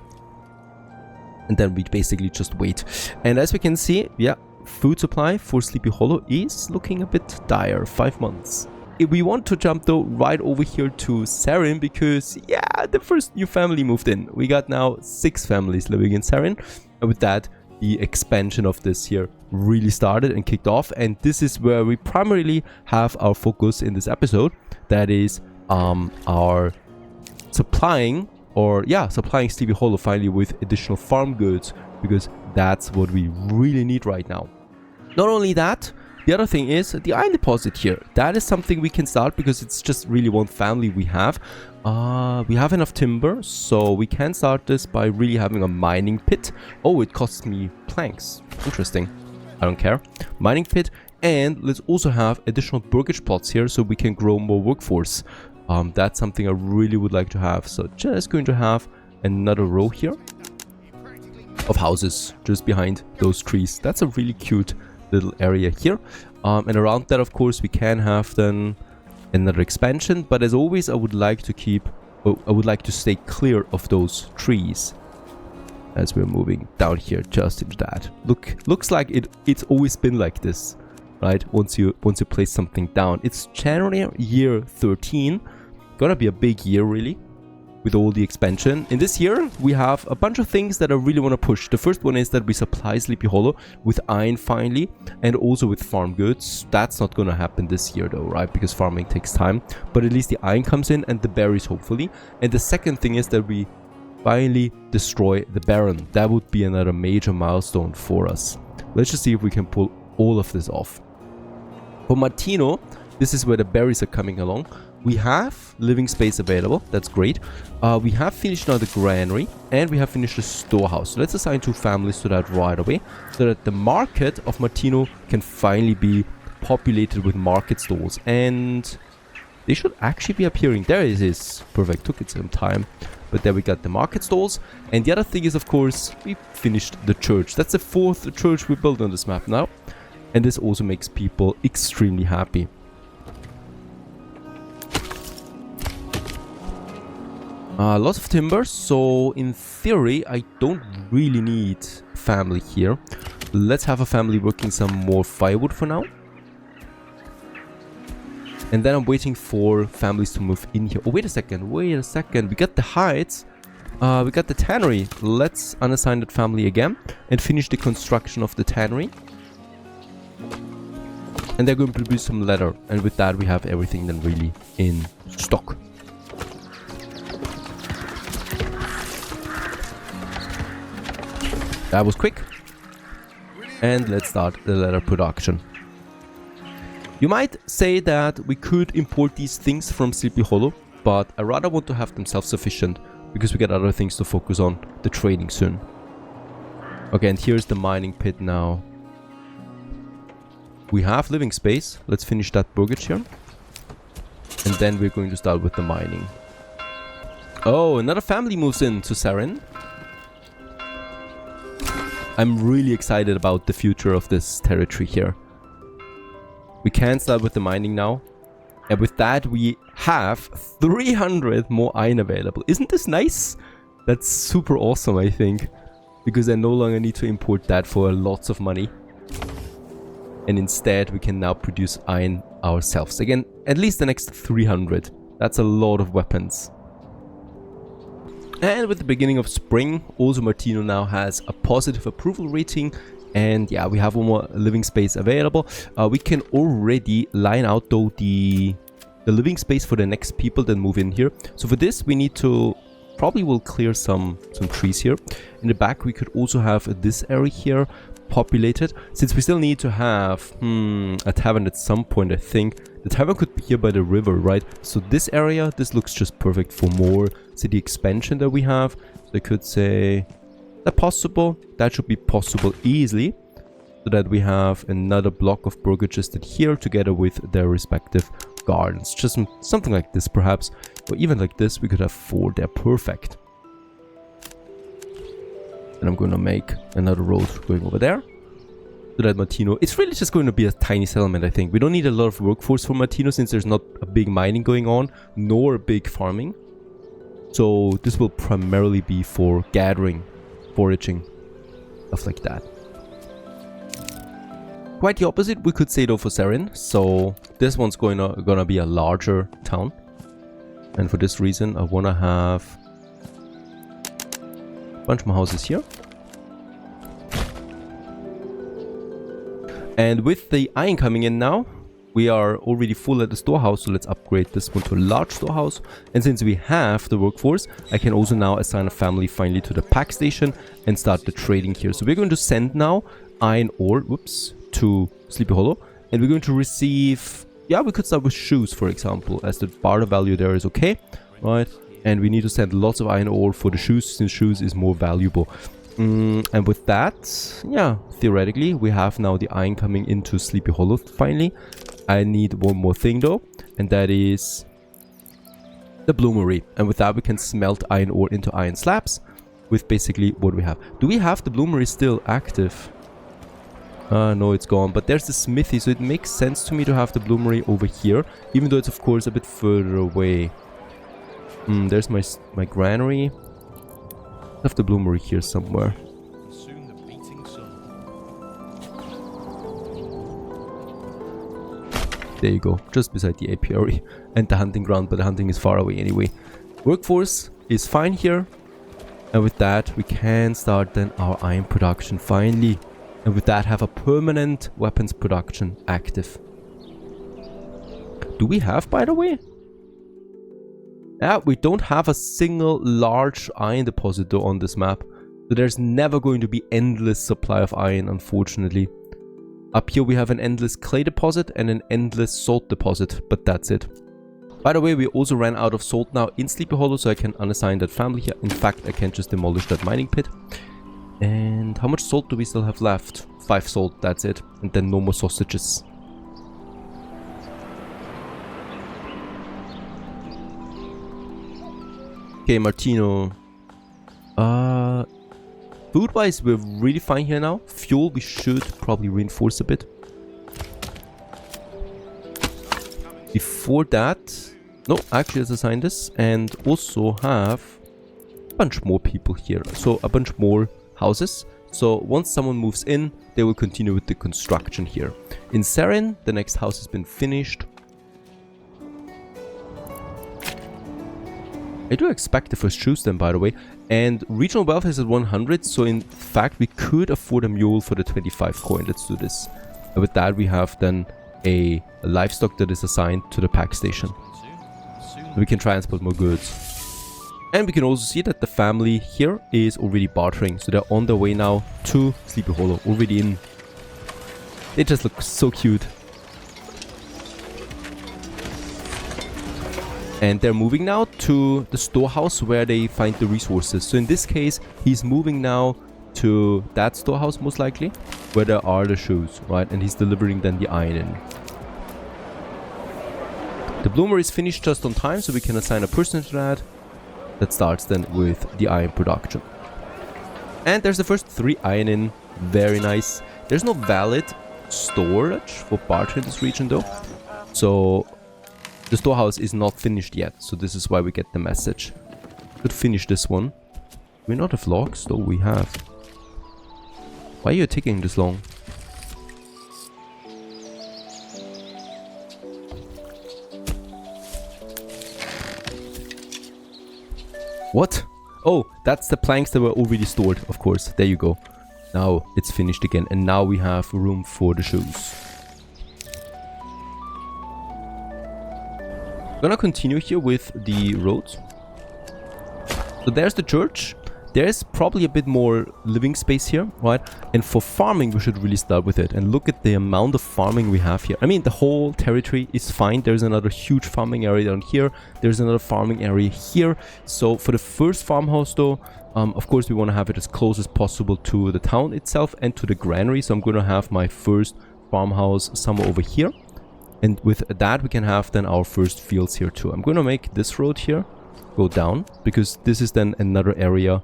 And then we basically just wait. And as we can see, yeah, food supply for Sleepy Hollow is looking a bit dire. 5 months. we want to jump though right over here to Sarin because, yeah, the first new family moved in. We got now 6 families living in Sarin. And with that, the expansion of this here really started and kicked off. And this is where we primarily have our focus in this episode. That is our supplying Sleepy Hollow finally with additional farm goods, because that's what we really need right now. Not only that, the other thing is the iron deposit here. That is something we can start because it's just really one family we have. We have enough timber, so we can start this by really having a mining pit. Oh, it costs me planks. Interesting. I don't care. Mining pit. And let's also have additional burgage plots here so we can grow more workforce. That's something I really would like to have. So just going to have another row here of houses just behind those trees. That's a really cute little area here. And around that, of course, we can have then another expansion. But as always, I would like to stay clear of those trees as we're moving down here just into that. Looks like it's always been like this, right? Once you place something down. It's January year 13. Gonna be a big year, really, with all the expansion. In this year, we have a bunch of things that I really want to push. The first one is that we supply Sleepy Hollow with iron finally, and also with farm goods. That's not going to happen this year though, right? Because farming takes time. But at least the iron comes in, and the berries hopefully. And the second thing is that we finally destroy the Baron. That would be another major milestone for us. Let's just see if we can pull all of this off. For Martino, this is where the berries are coming along. We have living space available. That's great. We have finished now the Granary, and we have finished the storehouse. So let's assign 2 families to that right away, so that the market of Martino can finally be populated with market stalls. And they should actually be appearing. There it is. Perfect. Took it some time. But there we got the market stalls. And the other thing is, of course, we finished the church. That's the 4th church we built on this map now. And this also makes people extremely happy. Lots of timber, so in theory I don't really need family here. Let's have a family working some more firewood for now. And then I'm waiting for families to move in here. Oh, wait a second. We got the heights. We got the tannery. Let's unassign that family again and finish the construction of the tannery. And they're going to produce some leather. And with that we have everything then really in stock. That was quick. And let's start the leather production. You might say that we could import these things from Sleepy Hollow, but I rather want to have them self-sufficient because we got other things to focus on, the trading soon. Okay, and here's the mining pit now. We have living space. Let's finish that burgage here. And then we're going to start with the mining. Oh, another family moves in to Sarin. I'm really excited about the future of this territory here. We can start with the mining now. And with that, we have 300 more iron available. Isn't this nice? That's super awesome, I think. Because I no longer need to import that for lots of money. And instead, we can now produce iron ourselves. Again, at least the next 300. That's a lot of weapons. And with the beginning of spring, also Martino now has a positive approval rating. And yeah, we have one more living space available. We can already line out though the living space for the next people that move in here. So for this, we need to probably will clear some trees here. In the back, we could also have this area here populated. Since we still need to have a tavern at some point, I think. The tavern could be here by the river, right? So this area, this looks just perfect for more city expansion that we have. So I could say that possible. That should be possible easily. So that we have another block of burgages that here together with their respective gardens. Just something like this perhaps. Or even like this, we could have 4 there. Perfect. And I'm going to make another road going over there. So that Martino, it's really just going to be a tiny settlement, I think. We don't need a lot of workforce for Martino since there's not a big mining going on, nor a big farming. So this will primarily be for gathering, foraging, stuff like that. Quite the opposite, we could say though for Sarin. So this one's gonna be a larger town. And for this reason, I wanna have a bunch more houses here. And with the iron coming in now, we are already full at the storehouse, so let's upgrade this one to a large storehouse. And since we have the workforce, I can also now assign a family finally to the pack station and start the trading here. So we're going to send now iron ore, to Sleepy Hollow. And we're going to receive, yeah, we could start with shoes, for example, as the barter value there is okay, right? And we need to send lots of iron ore for the shoes, since shoes is more valuable. And with that, yeah, theoretically, we have now the iron coming into Sleepy Hollow finally. I need one more thing though, and that is the bloomery. And with that, we can smelt iron ore into iron slabs with basically what we have. Do we have the bloomery still active? No, it's gone. But there's the smithy, so it makes sense to me to have the bloomery over here, even though it's of course a bit further away. There's my granary. I have the bloomery here somewhere. Soon the beating sun. There you go, just beside the apiary and the hunting ground, but the hunting is far away anyway. Workforce is fine here. And with that, we can start then our iron production finally. And with that, have a permanent weapons production active. Do we have, by the way? Yeah, we don't have a single large iron deposit though on this map. So there's never going to be endless supply of iron, unfortunately. Up here we have an endless clay deposit and an endless salt deposit, but that's it. By the way, we also ran out of salt now in Sleepy Hollow, so I can unassign that family here. In fact, I can just demolish that mining pit. And how much salt do we still have left? 5 salt, that's it. And then no more sausages. Okay, Martino. Food-wise, we're really fine here now. Fuel, we should probably reinforce a bit. Before that... No, actually let's assign this. And also have a bunch more people here. So a bunch more houses. So once someone moves in, they will continue with the construction here. In Sarin, the next house has been finished. I do expect the first shoes then, by the way. And regional wealth is at 100, so in fact we could afford a mule for the 25 coin. Let's do this. And with that we have then a livestock that is assigned to the pack station. We can transport more goods. And we can also see that the family here is already bartering. So they're on their way now to Sleepy Hollow, already in. They just look so cute. And they're moving now to the storehouse where they find the resources. So in this case, he's moving now to that storehouse most likely, where there are the shoes, right? And he's delivering then the iron in. The bloomer is finished just on time, so we can assign a person to that. That starts then with the iron production. And there's the first 3 iron in. Very nice. There's no valid storage for barter in this region though. So the storehouse is not finished yet. So this is why we get the message. Could finish this one. We not have logs though, we have. Why are you taking this long? What? Oh, that's the planks that were already stored, of course. There you go. Now it's finished again. And now we have room for the shoes. Gonna continue here with the roads. So there's the church. There's probably a bit more living space here, right? And for farming, we should really start with it. And look at the amount of farming we have here. I mean, the whole territory is fine. There's another huge farming area down here. There's another farming area here. So for the first farmhouse though, of course, we want to have it as close as possible to the town itself and to the granary. So I'm going to have my first farmhouse somewhere over here. And with that, we can have then our first fields here too. I'm going to make this road here go down because this is then another area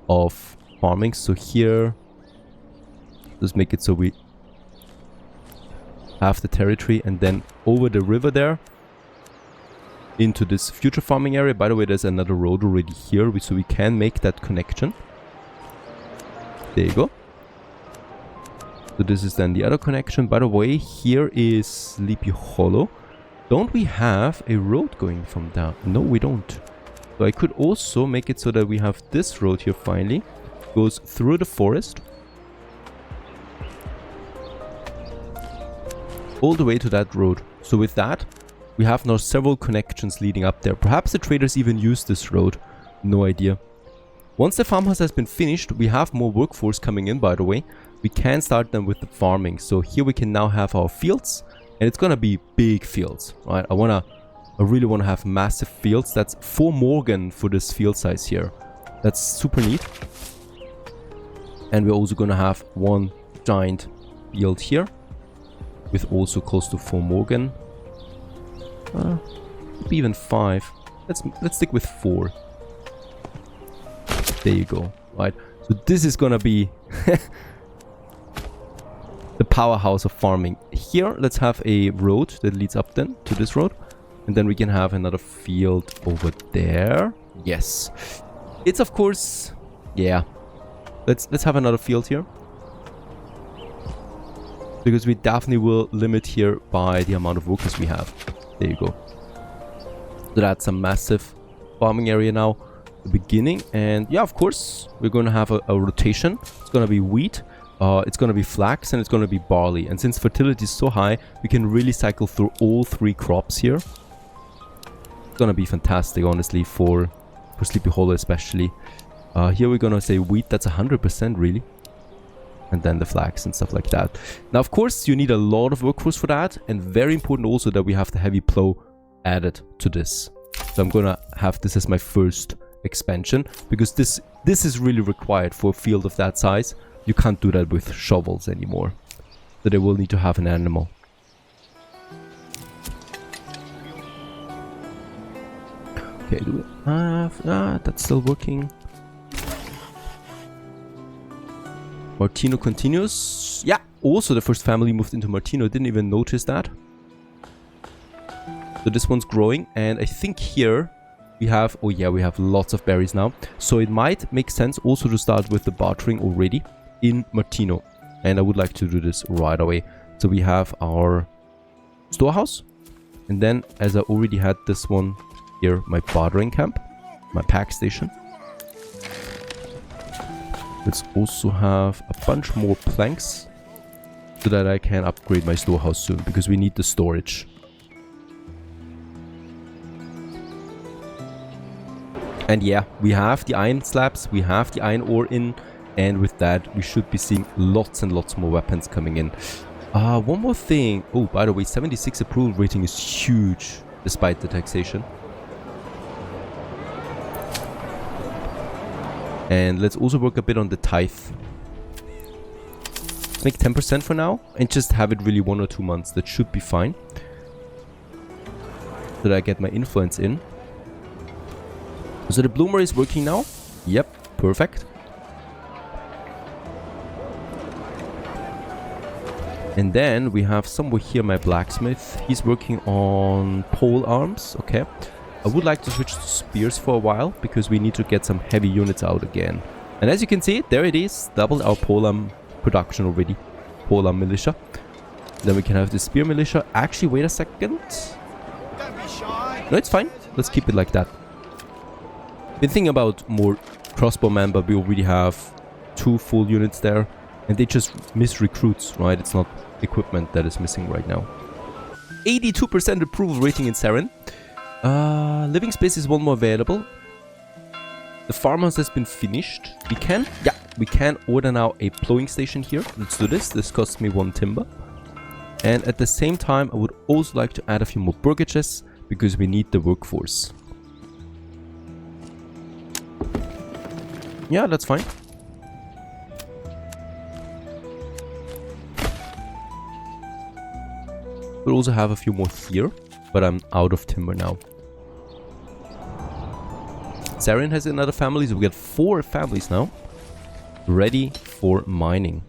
of farming. So here, let's make it so we have the territory and then over the river there into this future farming area. By the way, there's another road already here, so we can make that connection. There you go. So this is then the other connection. By the way, here is Sleepy Hollow. Don't we have a road going from there? No, we don't. So I could also make it so that we have this road here finally. Goes through the forest. All the way to that road. So with that, we have now several connections leading up there. Perhaps the traders even use this road. No idea. Once the farmhouse has been finished, we have more workforce coming in, by the way. We can start them with the farming. So here we can now have our fields. And it's gonna be big fields, right? I really wanna have massive fields. That's 4 Morgan for this field size here. That's super neat. And we're also gonna have 1 giant field here. With also close to 4 Morgan. Maybe even 5. Let's stick with 4. There you go. Right. So this is gonna be the powerhouse of farming. Here, let's have a road that leads up then to this road. And then we can have another field over there. Yes. It's of course... Yeah. Let's have another field here. Because we definitely will limit here by the amount of workers we have. There you go. So that's a massive farming area now. The beginning. And yeah, of course, we're going to have a rotation. It's going to be wheat. It's going to be flax. And it's going to be barley. And since fertility is so high, we can really cycle through all 3 crops here. It's going to be fantastic, honestly, for Sleepy Hollow especially. Here we're going to say wheat. That's 100% really. And then the flax and stuff like that. Now, of course, you need a lot of workforce for that. And very important also that we have the heavy plow added to this. So I'm going to have this as my first expansion. Because this is really required for a field of that size. You can't do that with shovels anymore. So they will need to have an animal. Okay, do we have... that's still working. Martino continues. Yeah, also the first family moved into Martino. Didn't even notice that. So this one's growing. And I think here we have... Oh yeah, we have lots of berries now. So it might make sense also to start with the bartering already in Martino. And I would like to do this right away. So we have our storehouse. And then, as I already had this one here, my bartering camp. My pack station. Let's also have a bunch more planks so that I can upgrade my storehouse soon, because we need the storage. And yeah, we have the iron slabs, we have the iron ore in, and with that we should be seeing lots and lots more weapons coming in. One more thing. Oh, by the way, 76 approval rating is huge despite the taxation. And let's also work a bit on the tithe. Let's make 10% for now and just have it really 1 or 2 months. That should be fine. So that I get my influence in. So the bloomer is working now. Yep, perfect. And then we have somewhere here my blacksmith. He's working on pole arms. Okay. I would like to switch to spears for a while, because we need to get some heavy units out again. And as you can see, there it is. Doubled our polearm production already. Polearm militia. Then we can have the spear militia. Actually, wait a second. Don't be shy. No, it's fine. Let's keep it like that. Been thinking about more crossbowmen, but we already have 2 full units there. And they just miss recruits, right? It's not equipment that is missing right now. 82% approval rating in Saren. Living space is 1 more available. The farmhouse has been finished. We can order now a plowing station here. Let's do this. This costs me 1 timber. And at the same time, I would also like to add a few more burgages, because we need the workforce. Yeah, that's fine. We'll also have a few more here, but I'm out of timber now. Saren has another family, so we got 4 families now ready for mining.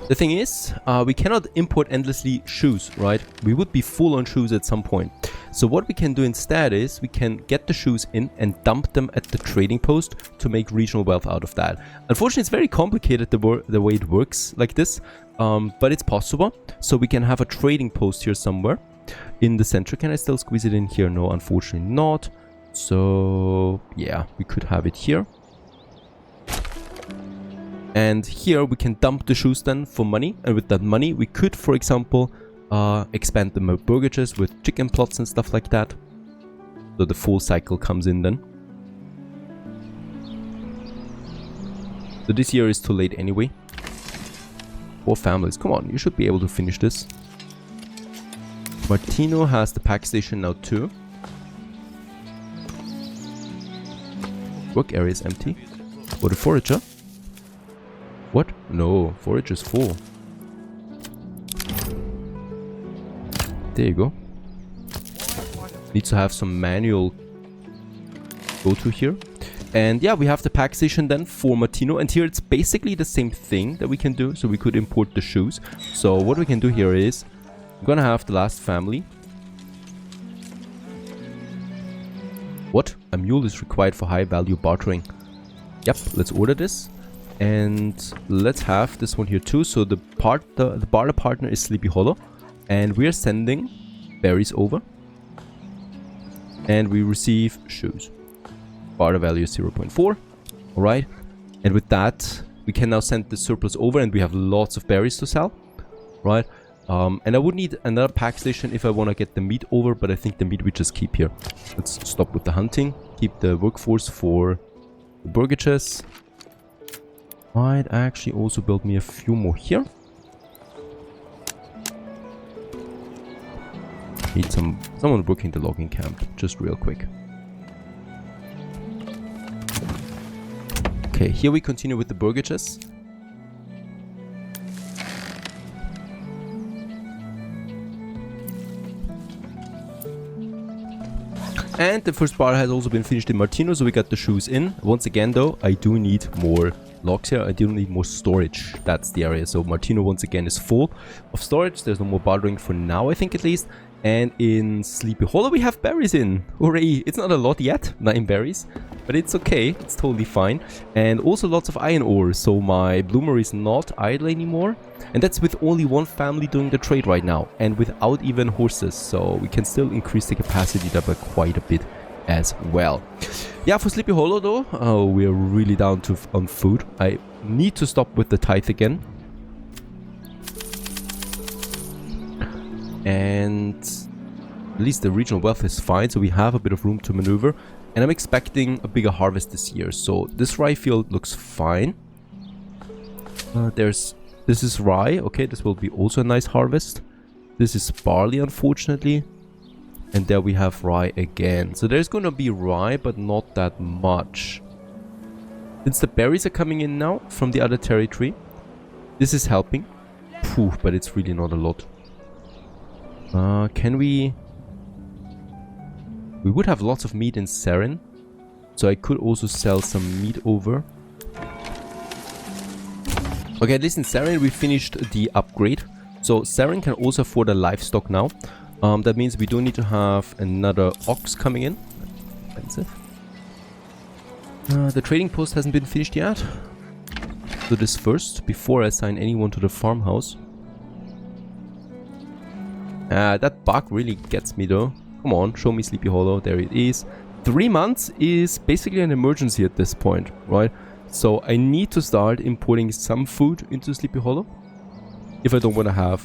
The thing is, we cannot import endlessly shoes, right? We would be full on shoes at some point. So what we can do instead is we can get the shoes in and dump them at the trading post to make regional wealth out of that. Unfortunately, it's very complicated the way it works like this, but it's possible. So we can have a trading post here somewhere in the center. Can I still squeeze it in here? No, unfortunately not. So yeah, we could have it here. And here we can dump the shoes then for money. And with that money, we could, for example, expand the burgages with chicken plots and stuff like that. So the full cycle comes in then. So this year is too late anyway. 4 families. Come on, you should be able to finish this. Martino has the pack station now too. Work area is empty. For the forager. What? No, forage is full. There you go. Needs to have some manual go-to here. And yeah, we have the pack station then for Martino. And here it's basically the same thing that we can do. So we could import the shoes. So what we can do here is, I'm gonna have the last family. What? A mule is required for high value bartering. Yep, let's order this. And let's have this one here too. So the barter partner is Sleepy Hollow. And we are sending berries over. And we receive shoes. Barter value is 0.4. Alright. And with that, we can now send the surplus over. And we have lots of berries to sell. Right. And I would need another pack station if I want to get the meat over. But I think the meat we just keep here. Let's stop with the hunting. Keep the workforce for the burgages. Might actually also build me a few more here. Need someone working the logging camp, just real quick. Okay, here we continue with the burgages. And the first bar has also been finished in Martino, so we got the shoes in. Once again though, I do need more logs here. I do need more storage. That's the area. So Martino once again is full of storage. There's no more bartering for now, I think at least. And in Sleepy Hollow we have berries in. Hooray! It's not a lot yet, 9 berries. But it's okay. It's totally fine. And also lots of iron ore. So my bloomer is not idle anymore. And that's with only one family doing the trade right now. And without even horses. So we can still increase the capacity there by quite a bit as well. Yeah, for Sleepy Hollow though, we're really down to on food. I need to stop with the tithe again. And at least the regional wealth is fine, so we have a bit of room to maneuver. And I'm expecting a bigger harvest this year. So this rye field looks fine. This is rye. Okay, this will be also a nice harvest. This is barley, unfortunately. And there we have rye again. So there's going to be rye, but not that much. Since the berries are coming in now from the other territory, this is helping. Phew, but it's really not a lot. Can we... We would have lots of meat in Saren. So I could also sell some meat over. Okay, at least in Saren we finished the upgrade. So Saren can also afford a livestock now. That means we don't need to have another ox coming in. Expensive. The trading post hasn't been finished yet. So this first, before I assign anyone to the farmhouse. That bug really gets me though. Come on, show me Sleepy Hollow. There it is. 3 months is basically an emergency at this point, right? So I need to start importing some food into Sleepy Hollow. If I don't want to have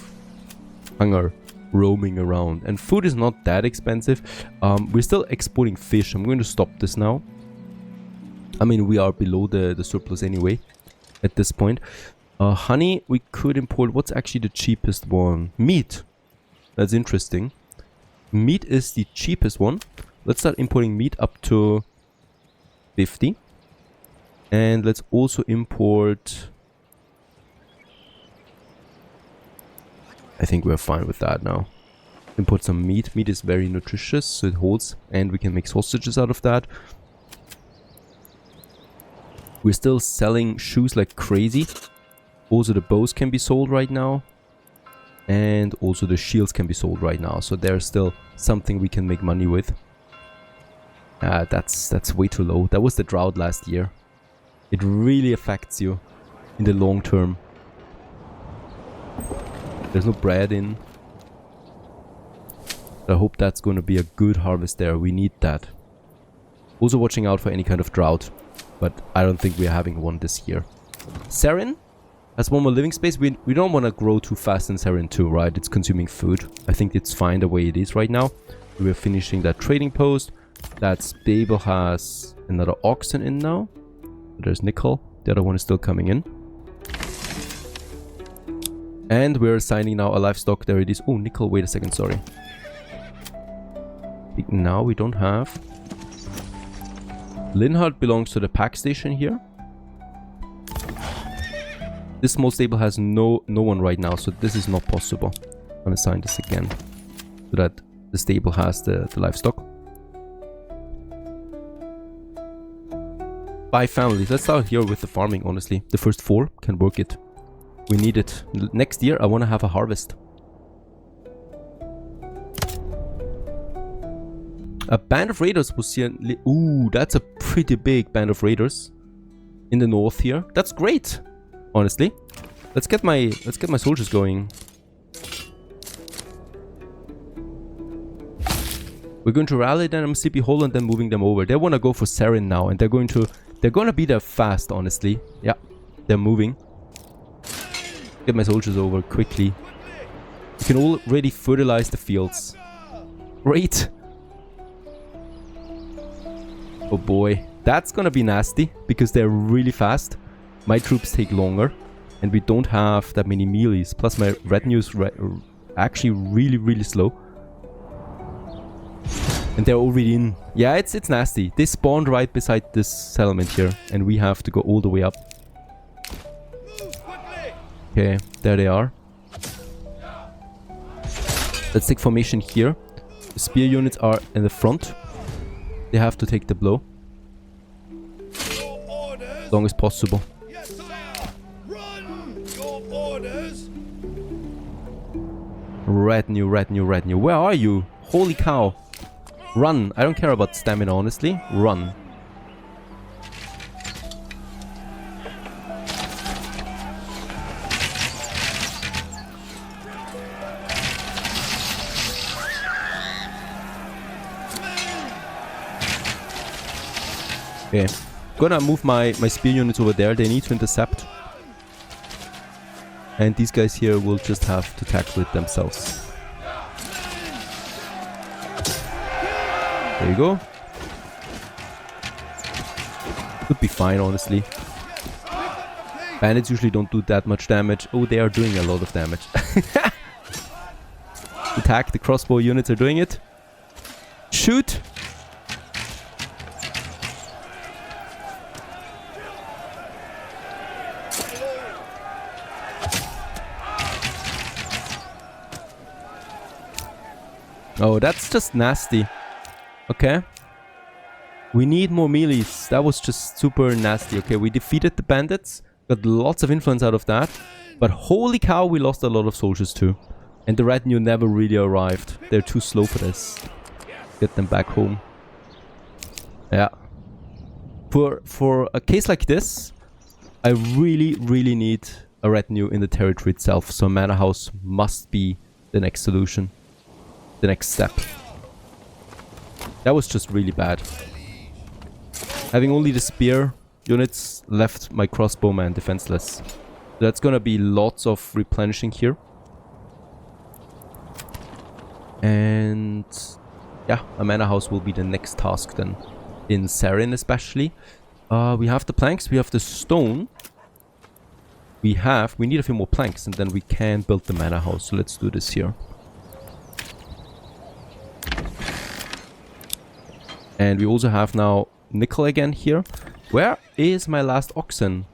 hunger roaming around. And food is not that expensive. We're still exporting fish. I'm going to stop this now. I mean, we are below the surplus anyway at this point. Honey, we could import. What's actually the cheapest one? Meat. That's interesting. Meat is the cheapest one. Let's start importing meat up to 50. And let's also import... I think we're fine with that now. Import some meat. Meat is very nutritious, so it holds. And we can make sausages out of that. We're still selling shoes like crazy. Also the bows can be sold right now. And also the shields can be sold right now. So there's still something we can make money with. That's way too low. That was the drought last year. It really affects you in the long term. There's no bread in. I hope that's going to be a good harvest there. We need that. Also watching out for any kind of drought. But I don't think we're having one this year. Sarin has one more living space. We don't want to grow too fast in Sarin too, right? It's consuming food. I think it's fine the way it is right now. We're finishing that trading post. That stable has another oxen in now. There's nickel. The other one is still coming in. And we're assigning now a livestock. There it is. Oh, nickel. Wait a second. Sorry. Now we don't have. Linhard belongs to the pack station here. This small stable has no one right now, so this is not possible. I'm gonna assign this again so that the stable has the livestock. 5 families. Let's start here with the farming, honestly. The first 4 can work it. We need it. Next year, I want to have a harvest. A band of raiders was here. Ooh, that's a pretty big band of raiders in the north here. That's great, honestly. Let's get my soldiers going. We're going to rally them, Sleepy Hollow, and then moving them over. They want to go for Sarin now, and they're going to be there fast, honestly. Yeah, they're moving. Get my soldiers over quickly. You can already fertilize the fields. Great. Oh boy, that's gonna be nasty because they're really fast. My troops take longer, and we don't have that many melees. Plus, my retinue's actually really slow. And they're already in. Yeah, it's nasty. They spawned right beside this settlement here, and we have to go all the way up. Okay, there they are. Let's take formation here. The spear units are in the front. They have to take the blow. As long as possible. Yes, sir. Run! Your orders. Retinue. Where are you? Holy cow. Run. I don't care about stamina, honestly. Run. Okay. Gonna move my spear units over there. They need to intercept. And these guys here will just have to tackle it themselves. There you go. Could be fine, honestly. Bandits usually don't do that much damage. Oh, they are doing a lot of damage. Attack, the crossbow units are doing it. Shoot! Oh, that's just nasty. Okay. We need more melees. That was just super nasty. Okay, we defeated the bandits. Got lots of influence out of that. But holy cow, we lost a lot of soldiers too. And the retinue never really arrived. They're too slow for this. Get them back home. Yeah. For a case like this, I really need a retinue in the territory itself. So a manor house must be the next solution. The next step. That was just really bad. Having only the spear units left my crossbowman defenseless. That's gonna be lots of replenishing here. And yeah, a manor house will be the next task then. In Sarin especially. We have the planks, we have the stone. We need a few more planks and then we can build the manor house. So let's do this here. And we also have now nickel again here. Where is my last oxen?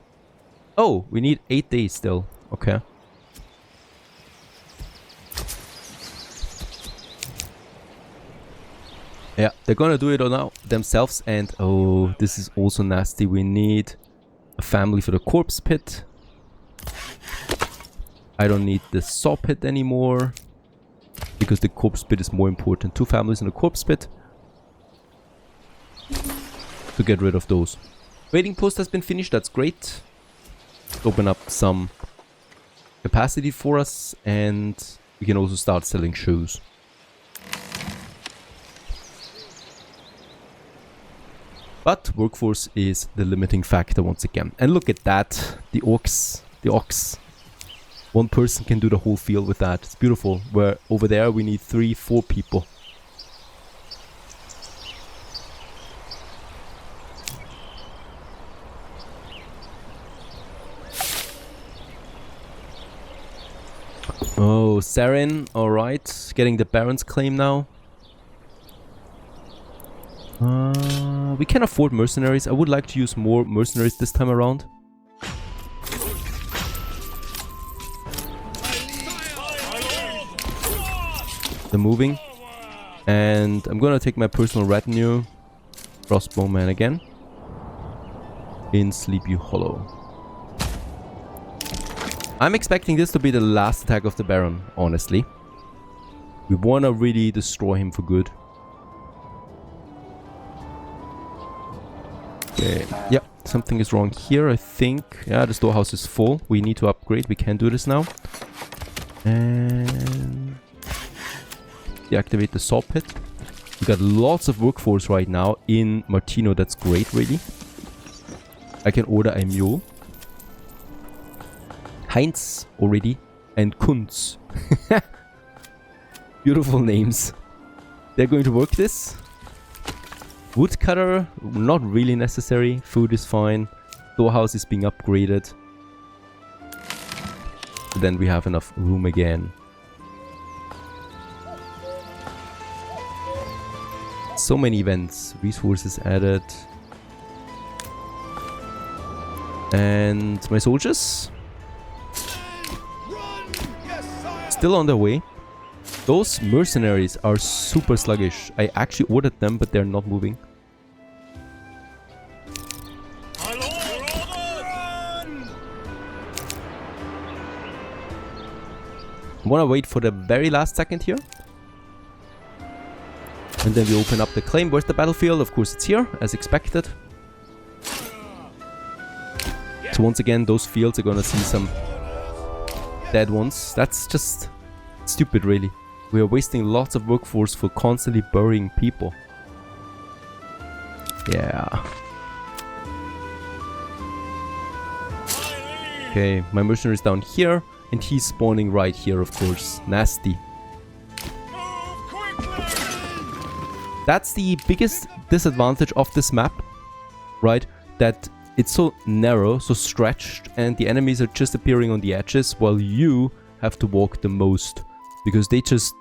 Oh, we need 8 days still. Okay. Yeah, they're gonna do it all now themselves. And oh, this is also nasty. We need a family for the corpse pit. I don't need the saw pit anymore. Because the corpse pit is more important. 2 families in a corpse pit. To get rid of those. Trading post has been finished. That's great. Open up some capacity for us. And we can also start selling shoes. But workforce is the limiting factor once again. And look at that. The ox. One person can do the whole field with that. It's beautiful. Where over there we need 3-4 people. Oh, Sarin. Alright. Getting the Baron's claim now. We can afford mercenaries. I would like to use more mercenaries this time around. They're moving. And I'm gonna take my personal retinue. Crossbowman again. In Sleepy Hollow. I'm expecting this to be the last attack of the Baron, honestly. We wanna really destroy him for good. Okay, yeah, something is wrong here, I think. Yeah, the storehouse is full. We need to upgrade. We can do this now. And deactivate the saw pit. We got lots of workforce right now in Martino. That's great, really. I can order a mule. Heinz already. And Kunz. Beautiful names. They're going to work this. Woodcutter, not really necessary. Food is fine. Storehouse is being upgraded. And then we have enough room again. So many events. Resources added. And my soldiers. Still on their way. Those mercenaries are super sluggish. I actually ordered them, but they're not moving. I want to wait for the very last second here. And then we open up the claim. Where's the battlefield? Of course it's here, as expected. So once again, those fields are gonna see some dead ones. That's just stupid, really. We are wasting lots of workforce for constantly burying people. Yeah. Okay, my mercenary is down here. And he's spawning right here, of course. Nasty. That's the biggest disadvantage of this map, right? That it's so narrow, so stretched, and the enemies are just appearing on the edges while you have to walk the most. Because they just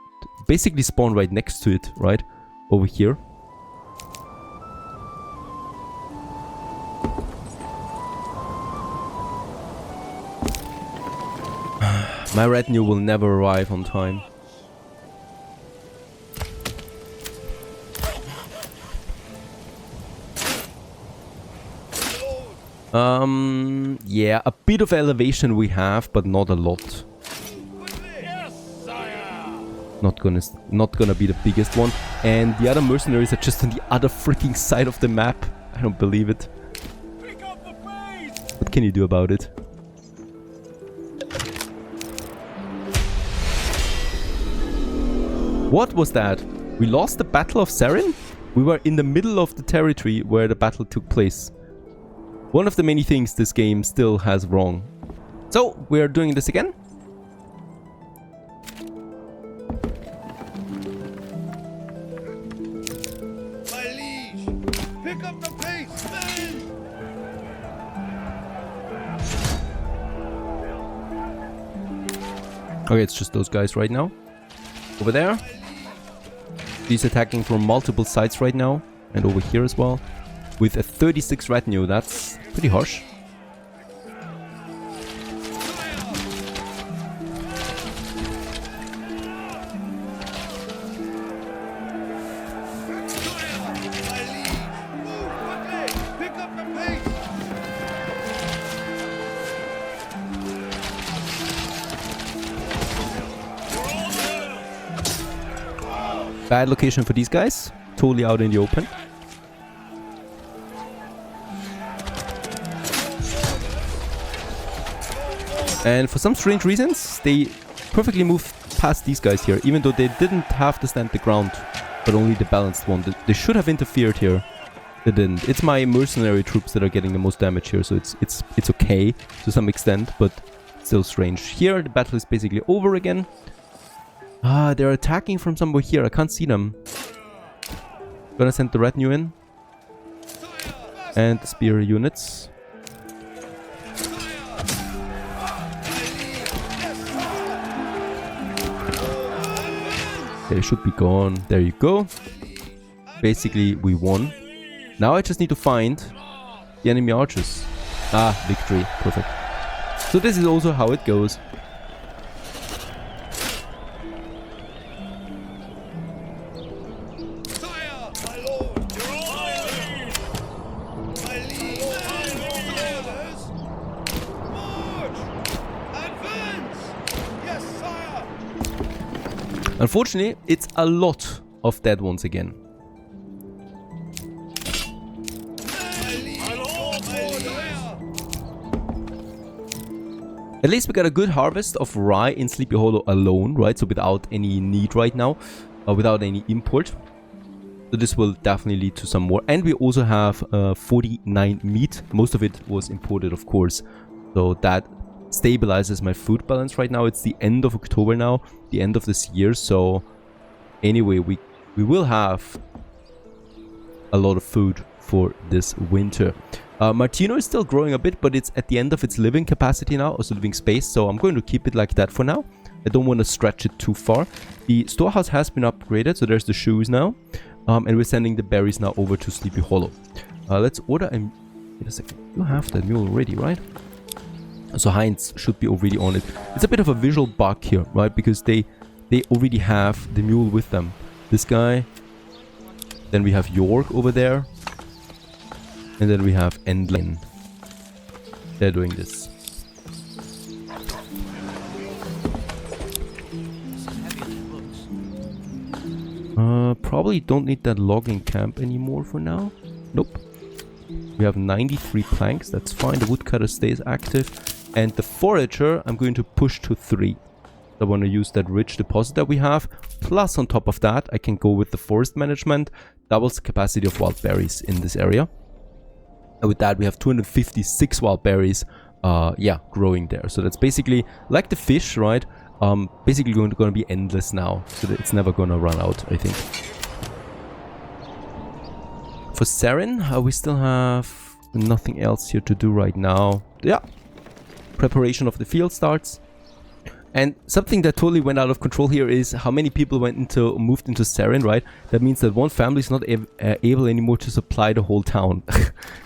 basically spawn right next to it, right? Over here. My retinue will never arrive on time. Yeah, a bit of elevation we have, but not a lot. Not gonna be the biggest one. And the other mercenaries are just on the other freaking side of the map. I don't believe it. What can you do about it? What was that? We lost the Battle of Sarin? We were in the middle of the territory where the battle took place. One of the many things this game still has wrong. So, we're doing this again. My liege, pick up the pace, men! Okay, it's just those guys right now. Over there. He's attacking from multiple sides right now. And over here as well. With a 36 retinue, that's pretty harsh. Bad location for these guys. Totally out in the open. And for some strange reasons, they perfectly moved past these guys here, even though they didn't have to stand the ground, but only the balanced one. They should have interfered here. They didn't. It's my mercenary troops that are getting the most damage here, so it's okay to some extent, but still strange. Here, the battle is basically over again. Ah, they're attacking from somewhere here. I can't see them. Gonna send the retinue in. And the spear units. They should be gone. There you go. Basically, we won. Now I just need to find the enemy archers. Ah, victory. Perfect. So this is also how it goes. Sire, my lord, your orders. My liege, my orders. March! Advance! Yes, sire. Unfortunately, it's a lot of dead ones again. At least we got a good harvest of rye in Sleepy Hollow alone, right? So without any need right now, without any import. So this will definitely lead to some more. And we also have 49 meat. Most of it was imported, of course. So that stabilizes my food balance right now. It's the end of October now, the end of this year. So anyway, we will have a lot of food for this winter. Martino is still growing a bit, but it's at the end of its living capacity now, also living space, so I'm going to keep it like that for now. I don't want to stretch it too far. The storehouse has been upgraded, so there's the shoes now. And we're sending the berries now over to Sleepy Hollow. Let's order a... Wait a second. You have that mule already, right? So Heinz should be already on it. It's a bit of a visual bug here, right? Because they already have the mule with them. This guy. Then we have York over there. And then we have Endlin. They're doing this. Probably don't need that logging camp anymore for now. Nope. We have 93 planks. That's fine. The woodcutter stays active. And the forager, I'm going to push to 3. I want to use that rich deposit that we have. Plus, on top of that, I can go with the forest management. Doubles the capacity of wild berries in this area. And with that, we have 256 wild berries, growing there. So that's basically like the fish, right? Basically going to be endless now. So that it's never going to run out, I think. For Saren, we still have nothing else here to do right now. Yeah. Preparation of the field starts. And something that totally went out of control here is how many people moved into Saren, right? That means that one family is not able anymore to supply the whole town.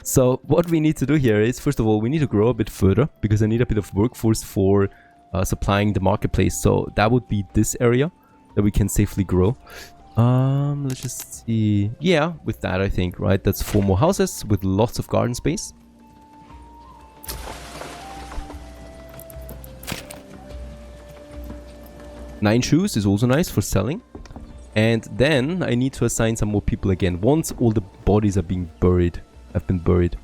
So what we need to do here is, first of all, we need to grow a bit further because I need a bit of workforce for supplying the marketplace. So that would be this area that we can safely grow. Let's just see. Yeah, with that, I think, right? That's 4 more houses with lots of garden space. Nine shoes is also nice for selling. And then I need to assign some more people again. Once all the bodies are being buried. Have been buried.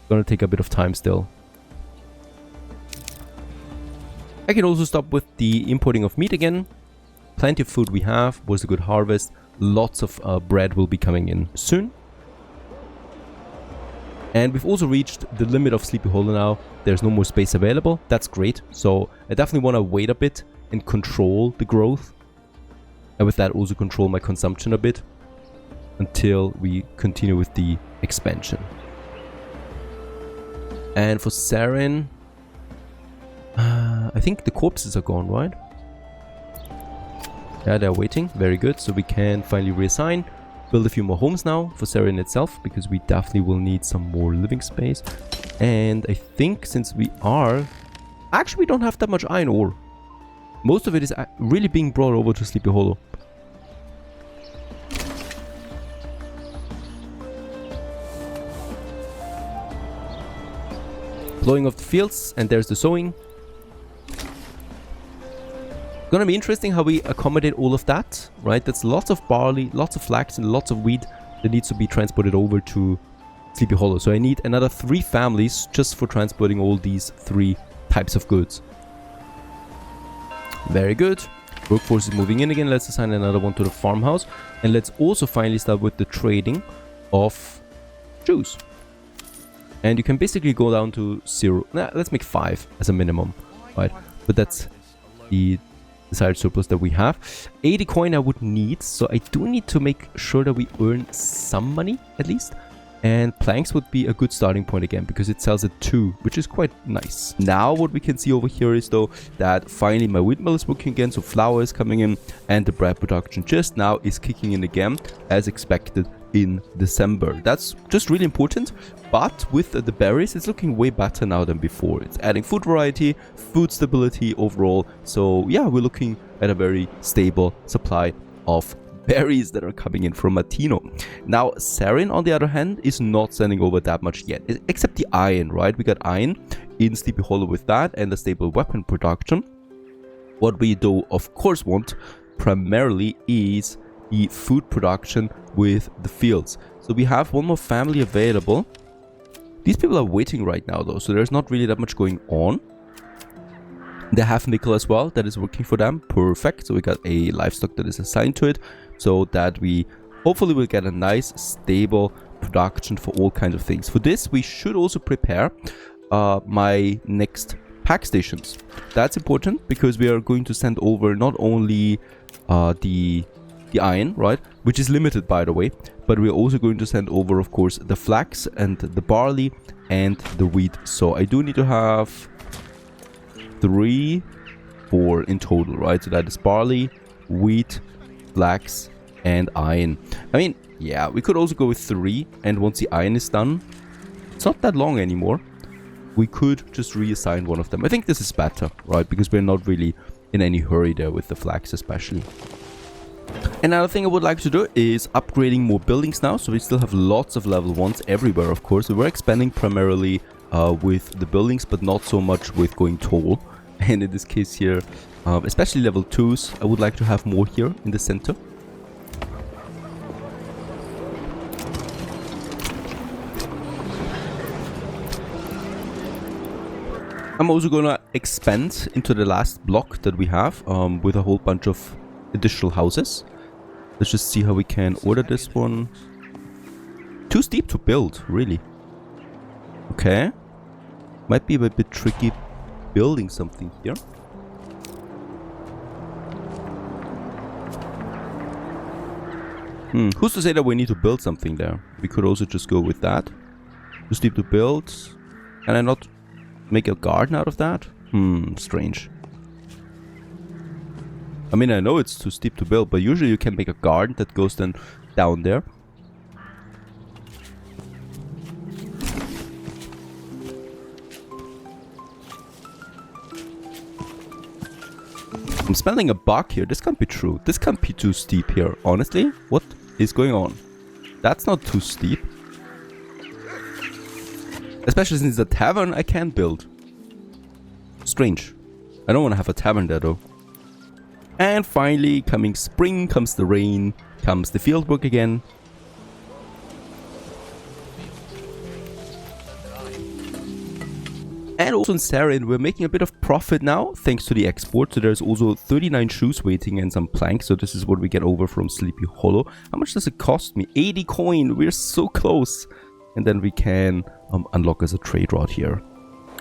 Gonna take a bit of time still. I can also stop with the importing of meat again. Plenty of food we have. Was a good harvest. Lots of bread will be coming in soon. And we've also reached the limit of Sleepy Hollow now. There's no more space available. That's great. So I definitely want to wait a bit and control the growth. And with that also control my consumption a bit. Until we continue with the expansion. And for Saren... I think the corpses are gone, right? Yeah, they're waiting. Very good. So we can finally reassign. Build a few more homes now for Saren itself. Because we definitely will need some more living space. And I think since we are... Actually, we don't have that much iron ore. Most of it is really being brought over to Sleepy Hollow. Plowing of the fields, and there's the sowing. Gonna be interesting how we accommodate all of that, right? That's lots of barley, lots of flax, and lots of wheat that needs to be transported over to Sleepy Hollow. So I need another 3 families just for transporting all these 3 types of goods. Very good. Workforce is moving in again. Let's assign another one to the farmhouse. And let's also finally start with the trading of shoes. And you can basically go down to 0. Nah, let's make 5 as a minimum, right? But that's the desired surplus that we have. 80 coin I would need, so I do need to make sure that we earn some money at least. And planks would be a good starting point again, because it sells at 2, which is quite nice. Now what we can see over here is though that finally my windmill is working again, so flour is coming in, and the bread production just now is kicking in again as expected in December. That's just really important. But with the berries, it's looking way better now than before. It's adding food variety, food stability overall. So yeah, we're looking at a very stable supply of berries that are coming in from Martino. Now, Sarin, on the other hand, is not sending over that much yet, except the iron, right? We got iron in Sleepy Hollow with that and the stable weapon production. What we do, of course, want primarily is the food production with the fields. So we have one more family available. These people are waiting right now, though, so there's not really that much going on. They have nickel as well, that is working for them. Perfect. So we got a livestock that is assigned to it, so that we hopefully will get a nice, stable production for all kinds of things. For this, we should also prepare my next pack stations. That's important because we are going to send over not only the iron, right, which is limited by the way, but we're also going to send over, of course, the flax and the barley and the wheat. So I do need to have 3, 4 in total, right? So that is barley, wheat, flax, and iron. I mean, yeah, we could also go with 3, and once the iron is done, it's not that long anymore. We could just reassign one of them. I think this is better, right? Because we're not really in any hurry there with the flax especially. Another thing I would like to do is upgrading more buildings now. So we still have lots of level 1s everywhere, of course. We were expanding primarily with the buildings, but not so much with going tall. And in this case here, especially level 2s, I would like to have more here in the center. I'm also gonna expand into the last block that we have with a whole bunch of additional houses. Let's just see how we can order this one. Too steep to build, really. Okay. Might be a bit tricky building something here. Who's to say that we need to build something there? We could also just go with that. Too steep to build. Can I not make a garden out of that? Strange. I mean, I know it's too steep to build, but usually you can make a garden that goes then down there. I'm smelling a bug here. This can't be true. This can't be too steep here. Honestly, what is going on? That's not too steep. Especially since the tavern I can't build. Strange. I don't want to have a tavern there though. And finally, coming spring, comes the rain, comes the fieldwork again. And also in Sarin, we're making a bit of profit now, thanks to the export. So there's also 39 shoes waiting and some planks. So this is what we get over from Sleepy Hollow. How much does it cost me? 80 coin. We're so close. And then we can unlock as a trade route here.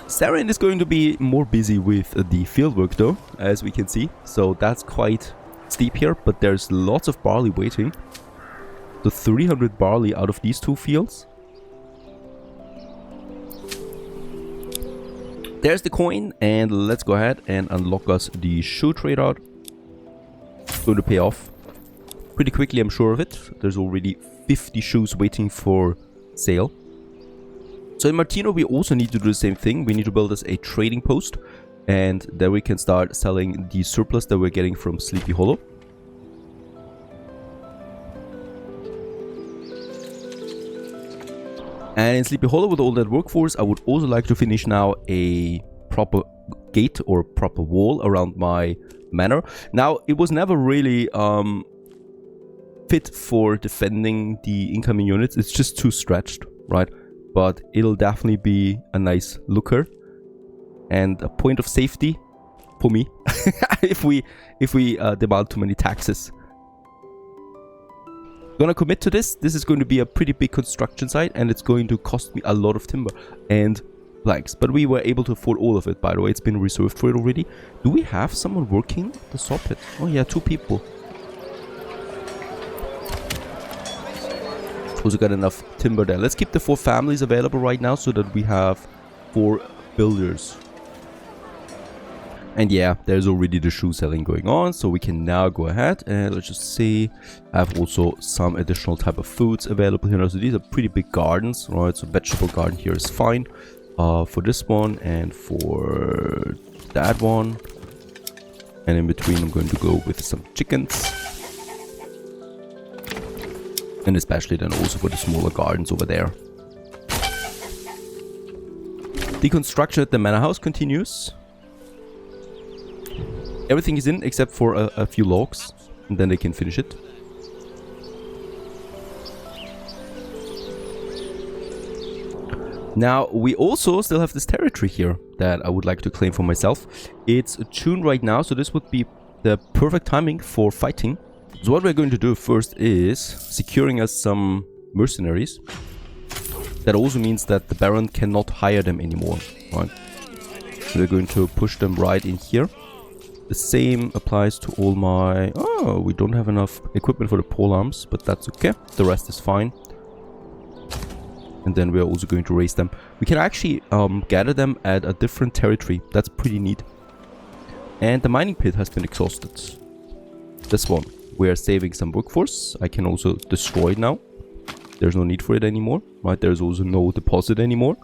Sarin is going to be more busy with the fieldwork though, as we can see. So that's quite steep here, but there's lots of barley waiting. So 300 barley out of these 2 fields. There's the coin, and let's go ahead and unlock us the shoe trade route. It's going to pay off pretty quickly, I'm sure of it. There's already 50 shoes waiting for sale. So in Martino, we also need to do the same thing. We need to build us a trading post, and then we can start selling the surplus that we're getting from Sleepy Hollow. And in Sleepy Hollow, with all that workforce, I would also like to finish now a proper gate or proper wall around my manor. Now, it was never really fit for defending the incoming units. It's just too stretched, right? But it'll definitely be a nice looker and a point of safety for me if we demand too many taxes. Gonna commit to this. This is going to be a pretty big construction site, and it's going to cost me a lot of timber and planks. But we were able to afford all of it, by the way. It's been reserved for it already. Do we have someone working the saw pit? Oh yeah, 2 people. Also got enough timber there. Let's keep the 4 families available right now so that we have 4 builders. And yeah, there's already the shoe selling going on, so we can now go ahead and let's just see. I have also some additional type of foods available here. So these are pretty big gardens, right? So vegetable garden here is fine for this one and for that one. And in between, I'm going to go with some chickens. And especially then also for the smaller gardens over there. The construction at the manor house continues. Everything is in except for a few logs, and then they can finish it. Now, we also still have this territory here that I would like to claim for myself. It's June right now, so this would be the perfect timing for fighting. So what we're going to do first is securing us some mercenaries. That also means that the Baron cannot hire them anymore. Right? We're going to push them right in here. The same applies to all my... Oh, we don't have enough equipment for the pole arms, but that's okay. The rest is fine. And then we're also going to raise them. We can actually gather them at a different territory. That's pretty neat. And the mining pit has been exhausted. This one. We are saving some workforce. I can also destroy it now. There's no need for it anymore. Right? There's also no deposit anymore.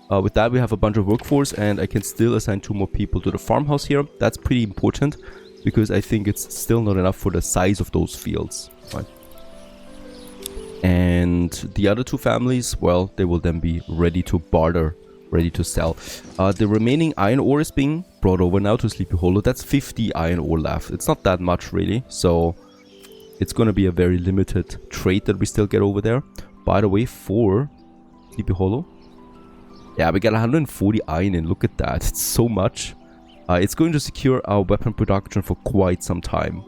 With that, we have a bunch of workforce, and I can still assign 2 more people to the farmhouse here. That's pretty important, because I think it's still not enough for the size of those fields. Right? And the other 2 families, well, they will then be ready to barter, ready to sell. The remaining iron ore is being brought over now to Sleepy Hollow. That's 50 iron ore left. It's not that much, really, so it's going to be a very limited trade that we still get over there. By the way, for Sleepy Hollow, yeah, we got 140 iron in. Look at that. It's so much. It's going to secure our weapon production for quite some time.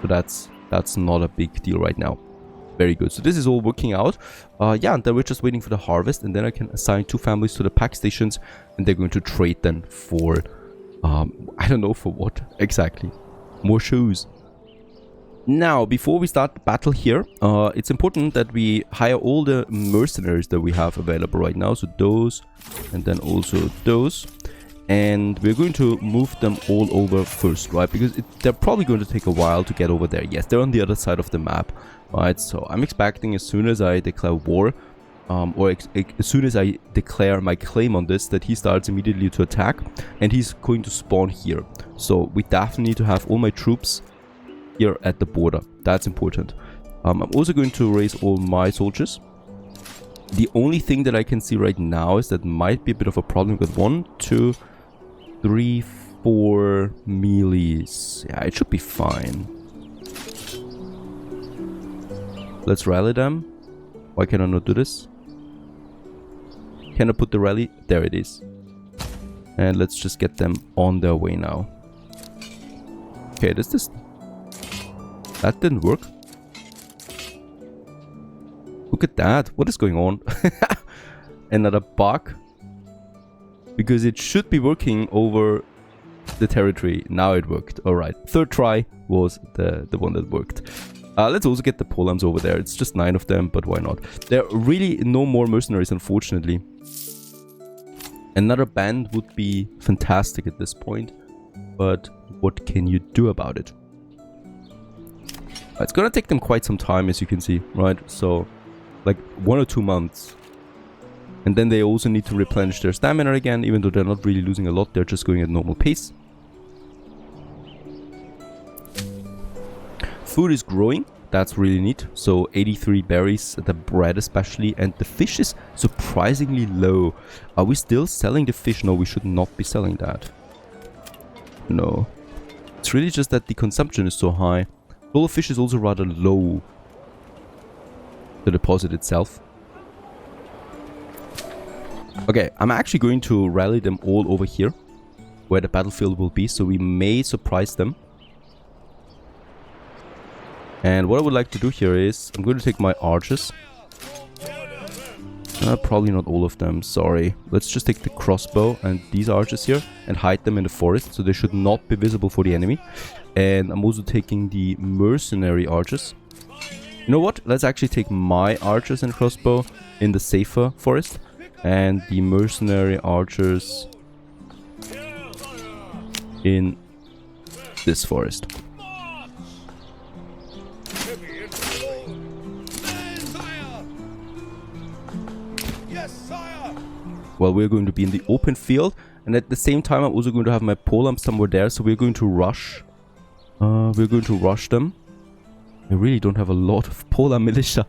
So that's not a big deal right now. Very good. So this is all working out. Yeah, and then we're just waiting for the harvest. And then I can assign 2 families to the pack stations. And they're going to trade then for... I don't know for what exactly. More shoes. Now, before we start the battle here, it's important that we hire all the mercenaries that we have available right now. So those, and then also those. And we're going to move them all over first, right? Because they're probably going to take a while to get over there. Yes, they're on the other side of the map, right? So I'm expecting as soon as I declare war, or as soon as I declare my claim on this, that he starts immediately to attack. And he's going to spawn here. So we definitely need to have all my troops here at the border. That's important. I'm also going to raise all my soldiers. The only thing that I can see right now is that might be a bit of a problem with 1, 2, 3, 4 melees. Yeah, it should be fine. Let's rally them. Why can I not do this? Can I put the rally? There it is. And let's just get them on their way now. Okay, that didn't work. Look at that. What is going on? Another bug. Because it should be working over the territory. Now it worked. Alright. 3rd try was the one that worked. Let's also get the polearms over there. It's just 9 of them, but why not? There are really no more mercenaries, unfortunately. Another band would be fantastic at this point. But what can you do about it? It's gonna take them quite some time, as you can see, right? So, like 1 or 2 months. And then they also need to replenish their stamina again, even though they're not really losing a lot, they're just going at normal pace. Food is growing, that's really neat. So 83 berries, the bread especially, and the fish is surprisingly low. Are we still selling the fish? No, we should not be selling that. No. It's really just that the consumption is so high. Full of fish is also rather low. The deposit itself. Okay, I'm actually going to rally them all over here, where the battlefield will be, so we may surprise them. And what I would like to do here is, I'm going to take my archers. Probably not all of them, sorry. Let's just take the crossbow and these archers here and hide them in the forest, so they should not be visible for the enemy. And I'm also taking the mercenary archers. You know what? Let's actually take my archers and crossbow in the safer forest. And the mercenary archers in this forest. Well, we're going to be in the open field, and at the same time I'm also going to have my polearm somewhere there, so we're going to rush. Them. I really don't have a lot of polearm militia.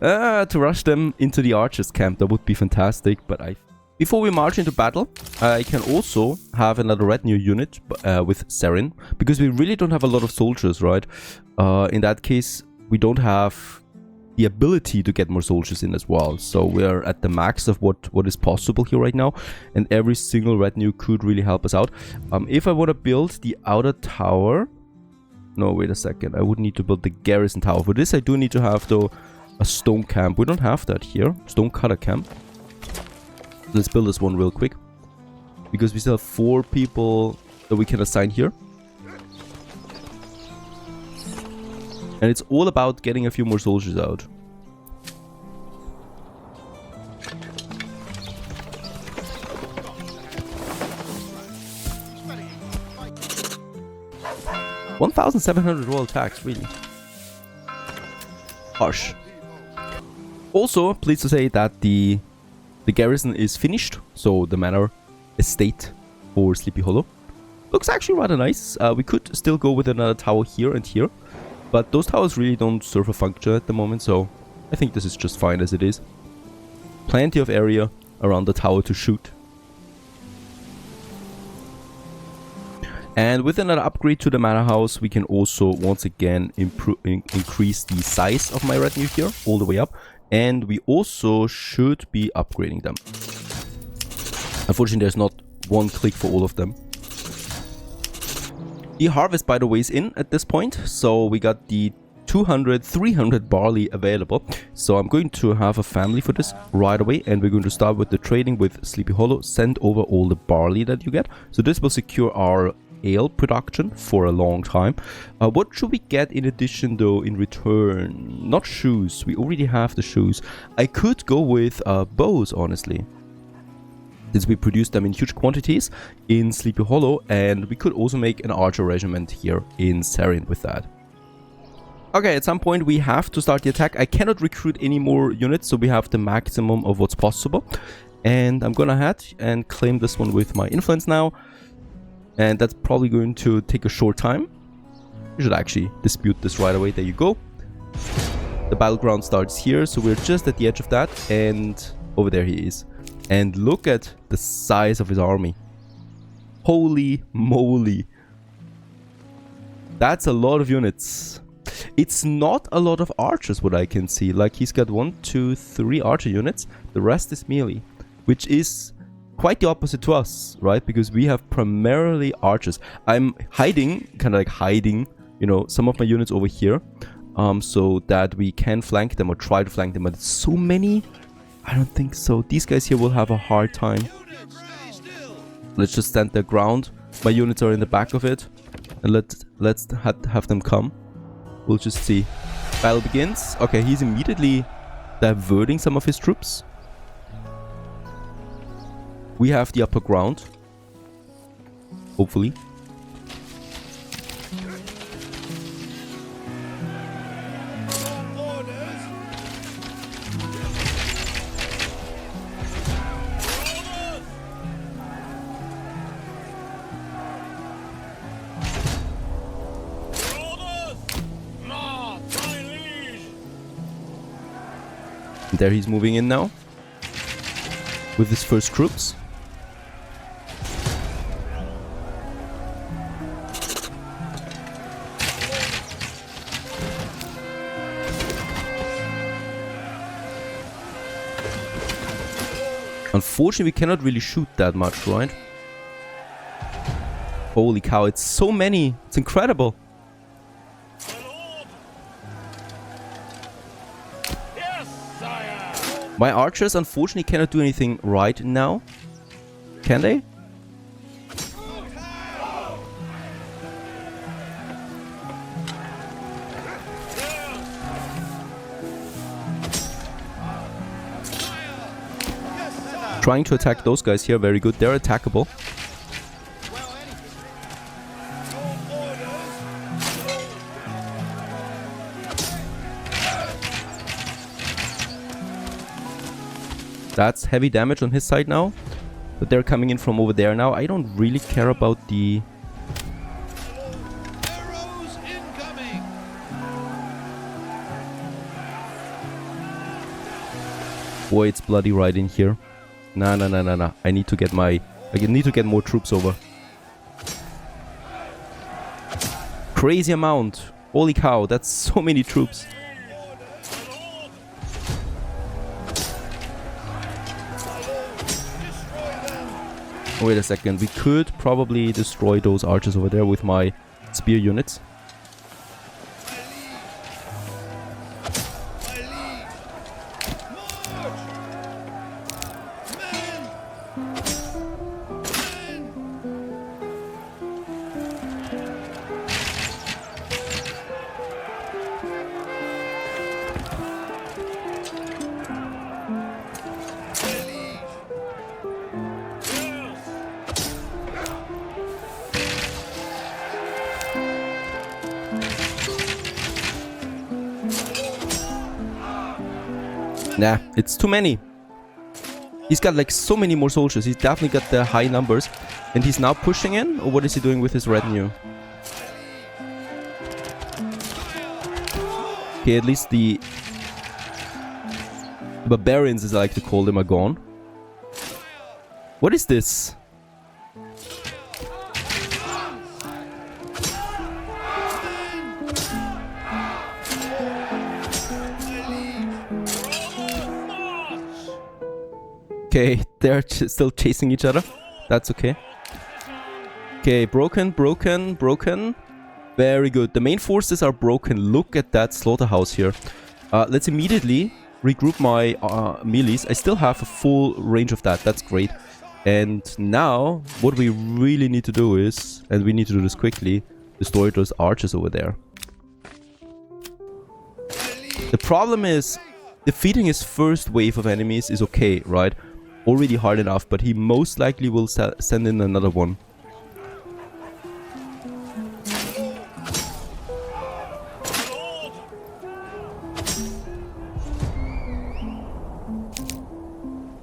To rush them into the archers camp, that would be fantastic, but before we march into battle, I can also have another retinue unit with Serin, because we really don't have a lot of soldiers, right? In that case, we don't have the ability to get more soldiers in as well, so we're at the max of what is possible here right now, and every single retinue could really help us out. If I want to build the outer tower, no, wait a second, I would need to build the garrison tower. For this I do need to have though a stone camp. We don't have that here. Stone cutter camp. Let's build this one real quick, because we still have 4 people that we can assign here. And it's all about getting a few more soldiers out. $1,700 royal tax, really harsh. Also, pleased to say that the garrison is finished, so the manor estate for Sleepy Hollow looks actually rather nice. We could still go with another tower here and here, but those towers really don't serve a function at the moment, so I think this is just fine as it is. Plenty of area around the tower to shoot. And with another upgrade to the manor house, we can also once again increase the size of my retinue here all the way up. And we also should be upgrading them. Unfortunately, there's not one click for all of them. The harvest, by the way, is in at this point. So we got the 200, 300 barley available. So I'm going to have a family for this right away. And we're going to start with the trading with Sleepy Hollow. Send over all the barley that you get. So this will secure our ale production for a long time. What should we get in addition though in return? Not shoes. We already have the shoes. I could go with bows, honestly, since we produce them in huge quantities in Sleepy Hollow, and we could also make an archer regiment here in Serin with that. Okay, at some point we have to start the attack. I cannot recruit any more units, so we have the maximum of what's possible. And I'm gonna head and claim this one with my influence now. And that's probably going to take a short time. You should actually dispute this right away. There you go. The battleground starts here, so we're just at the edge of that. And over there he is. And look at the size of his army. Holy moly. That's a lot of units. It's not a lot of archers, what I can see. Like, he's got 1, 2, 3 archer units. The rest is melee, which is quite the opposite to us, right? Because we have primarily archers. I'm hiding, you know, some of my units over here, so that we can flank them or try to flank them. But it's so many, I don't think so. These guys here will have a hard time. Let's just stand their ground. My units are in the back of it, and let's have them come. We'll just see. Battle begins. Okay, he's immediately diverting some of his troops. We have the upper ground, hopefully. And there he's moving in now with his first troops. Unfortunately, we cannot really shoot that much, right? Holy cow, it's so many. It's incredible. My archers, unfortunately, cannot do anything right now. Can they? Trying to attack those guys here. Very good. They're attackable. That's heavy damage on his side now. But they're coming in from over there now. I don't really care about the... Arrows incoming. Boy, it's bloody right in here. Nah. I need to get more troops over. Crazy amount. Holy cow, that's so many troops. Wait a second, we could probably destroy those archers over there with my spear units. Nah, it's too many. He's got like so many more soldiers. He's definitely got the high numbers. And he's now pushing in? Or what is he doing with his retinue? Okay, at least the barbarians, as I like to call them, are gone. What is this? Okay, they're still chasing each other. That's okay. Okay, broken. Very good. The main forces are broken. Look at that slaughterhouse here. Let's immediately regroup my melees. I still have a full range of that. That's great. And now, what we really need to do is, and we need to do this quickly, destroy those archers over there. The problem is, defeating his first wave of enemies is okay, right? Already hard enough, but he most likely will send in another one.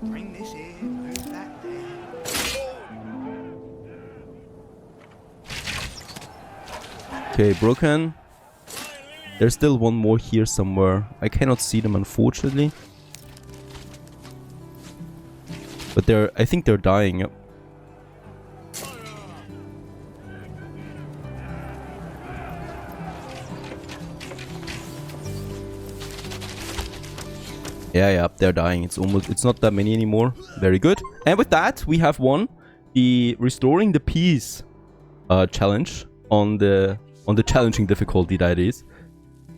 Bring this here, move that there. Okay, broken. There's still one more here somewhere. I cannot see them, unfortunately. But I think they're dying, yep. Yeah, they're dying. It's not that many anymore. Very good. And with that, we have won the Restoring the Peace challenge on the challenging difficulty, that is.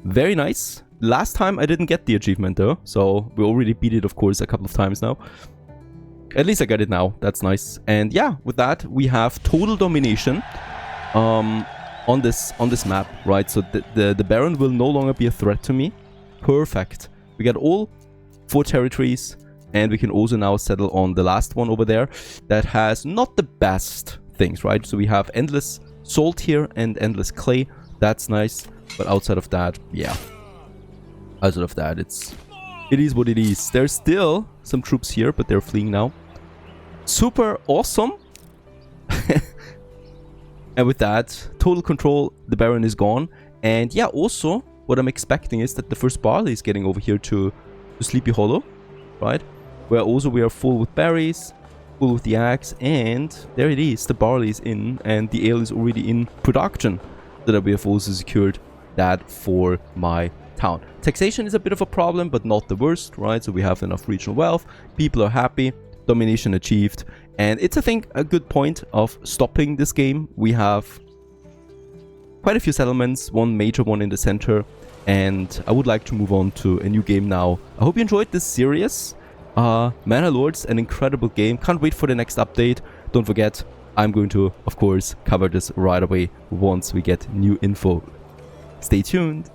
Very nice. Last time I didn't get the achievement though, so we already beat it, of course, a couple of times now. At least I got it now. That's nice. And yeah, with that, we have total domination on this map, right? So the Baron will no longer be a threat to me. Perfect. We got all 4 territories, and we can also now settle on the last one over there that has not the best things, right? So we have endless salt here and endless clay. That's nice. But outside of that, yeah. Outside of that, it is what it is. There's still some troops here, but they're fleeing now. Super awesome. And with that, total control, the Baron is gone. And yeah, also, what I'm expecting is that the first barley is getting over here to Sleepy Hollow, right? Where also we are full with berries, full with the axe, and there it is, the barley is in, and the ale is already in production. So that we have also secured that for my town. Taxation is a bit of a problem, but not the worst, right? So we have enough regional wealth, people are happy, domination achieved. And it's, I think, a good point of stopping this game. We have quite a few settlements, one major one in the center, and I would like to move on to a new game now. I hope you enjoyed this series. Manor Lords, an incredible game. Can't wait for the next update. Don't forget, I'm going to, of course, cover this right away once we get new info. Stay tuned.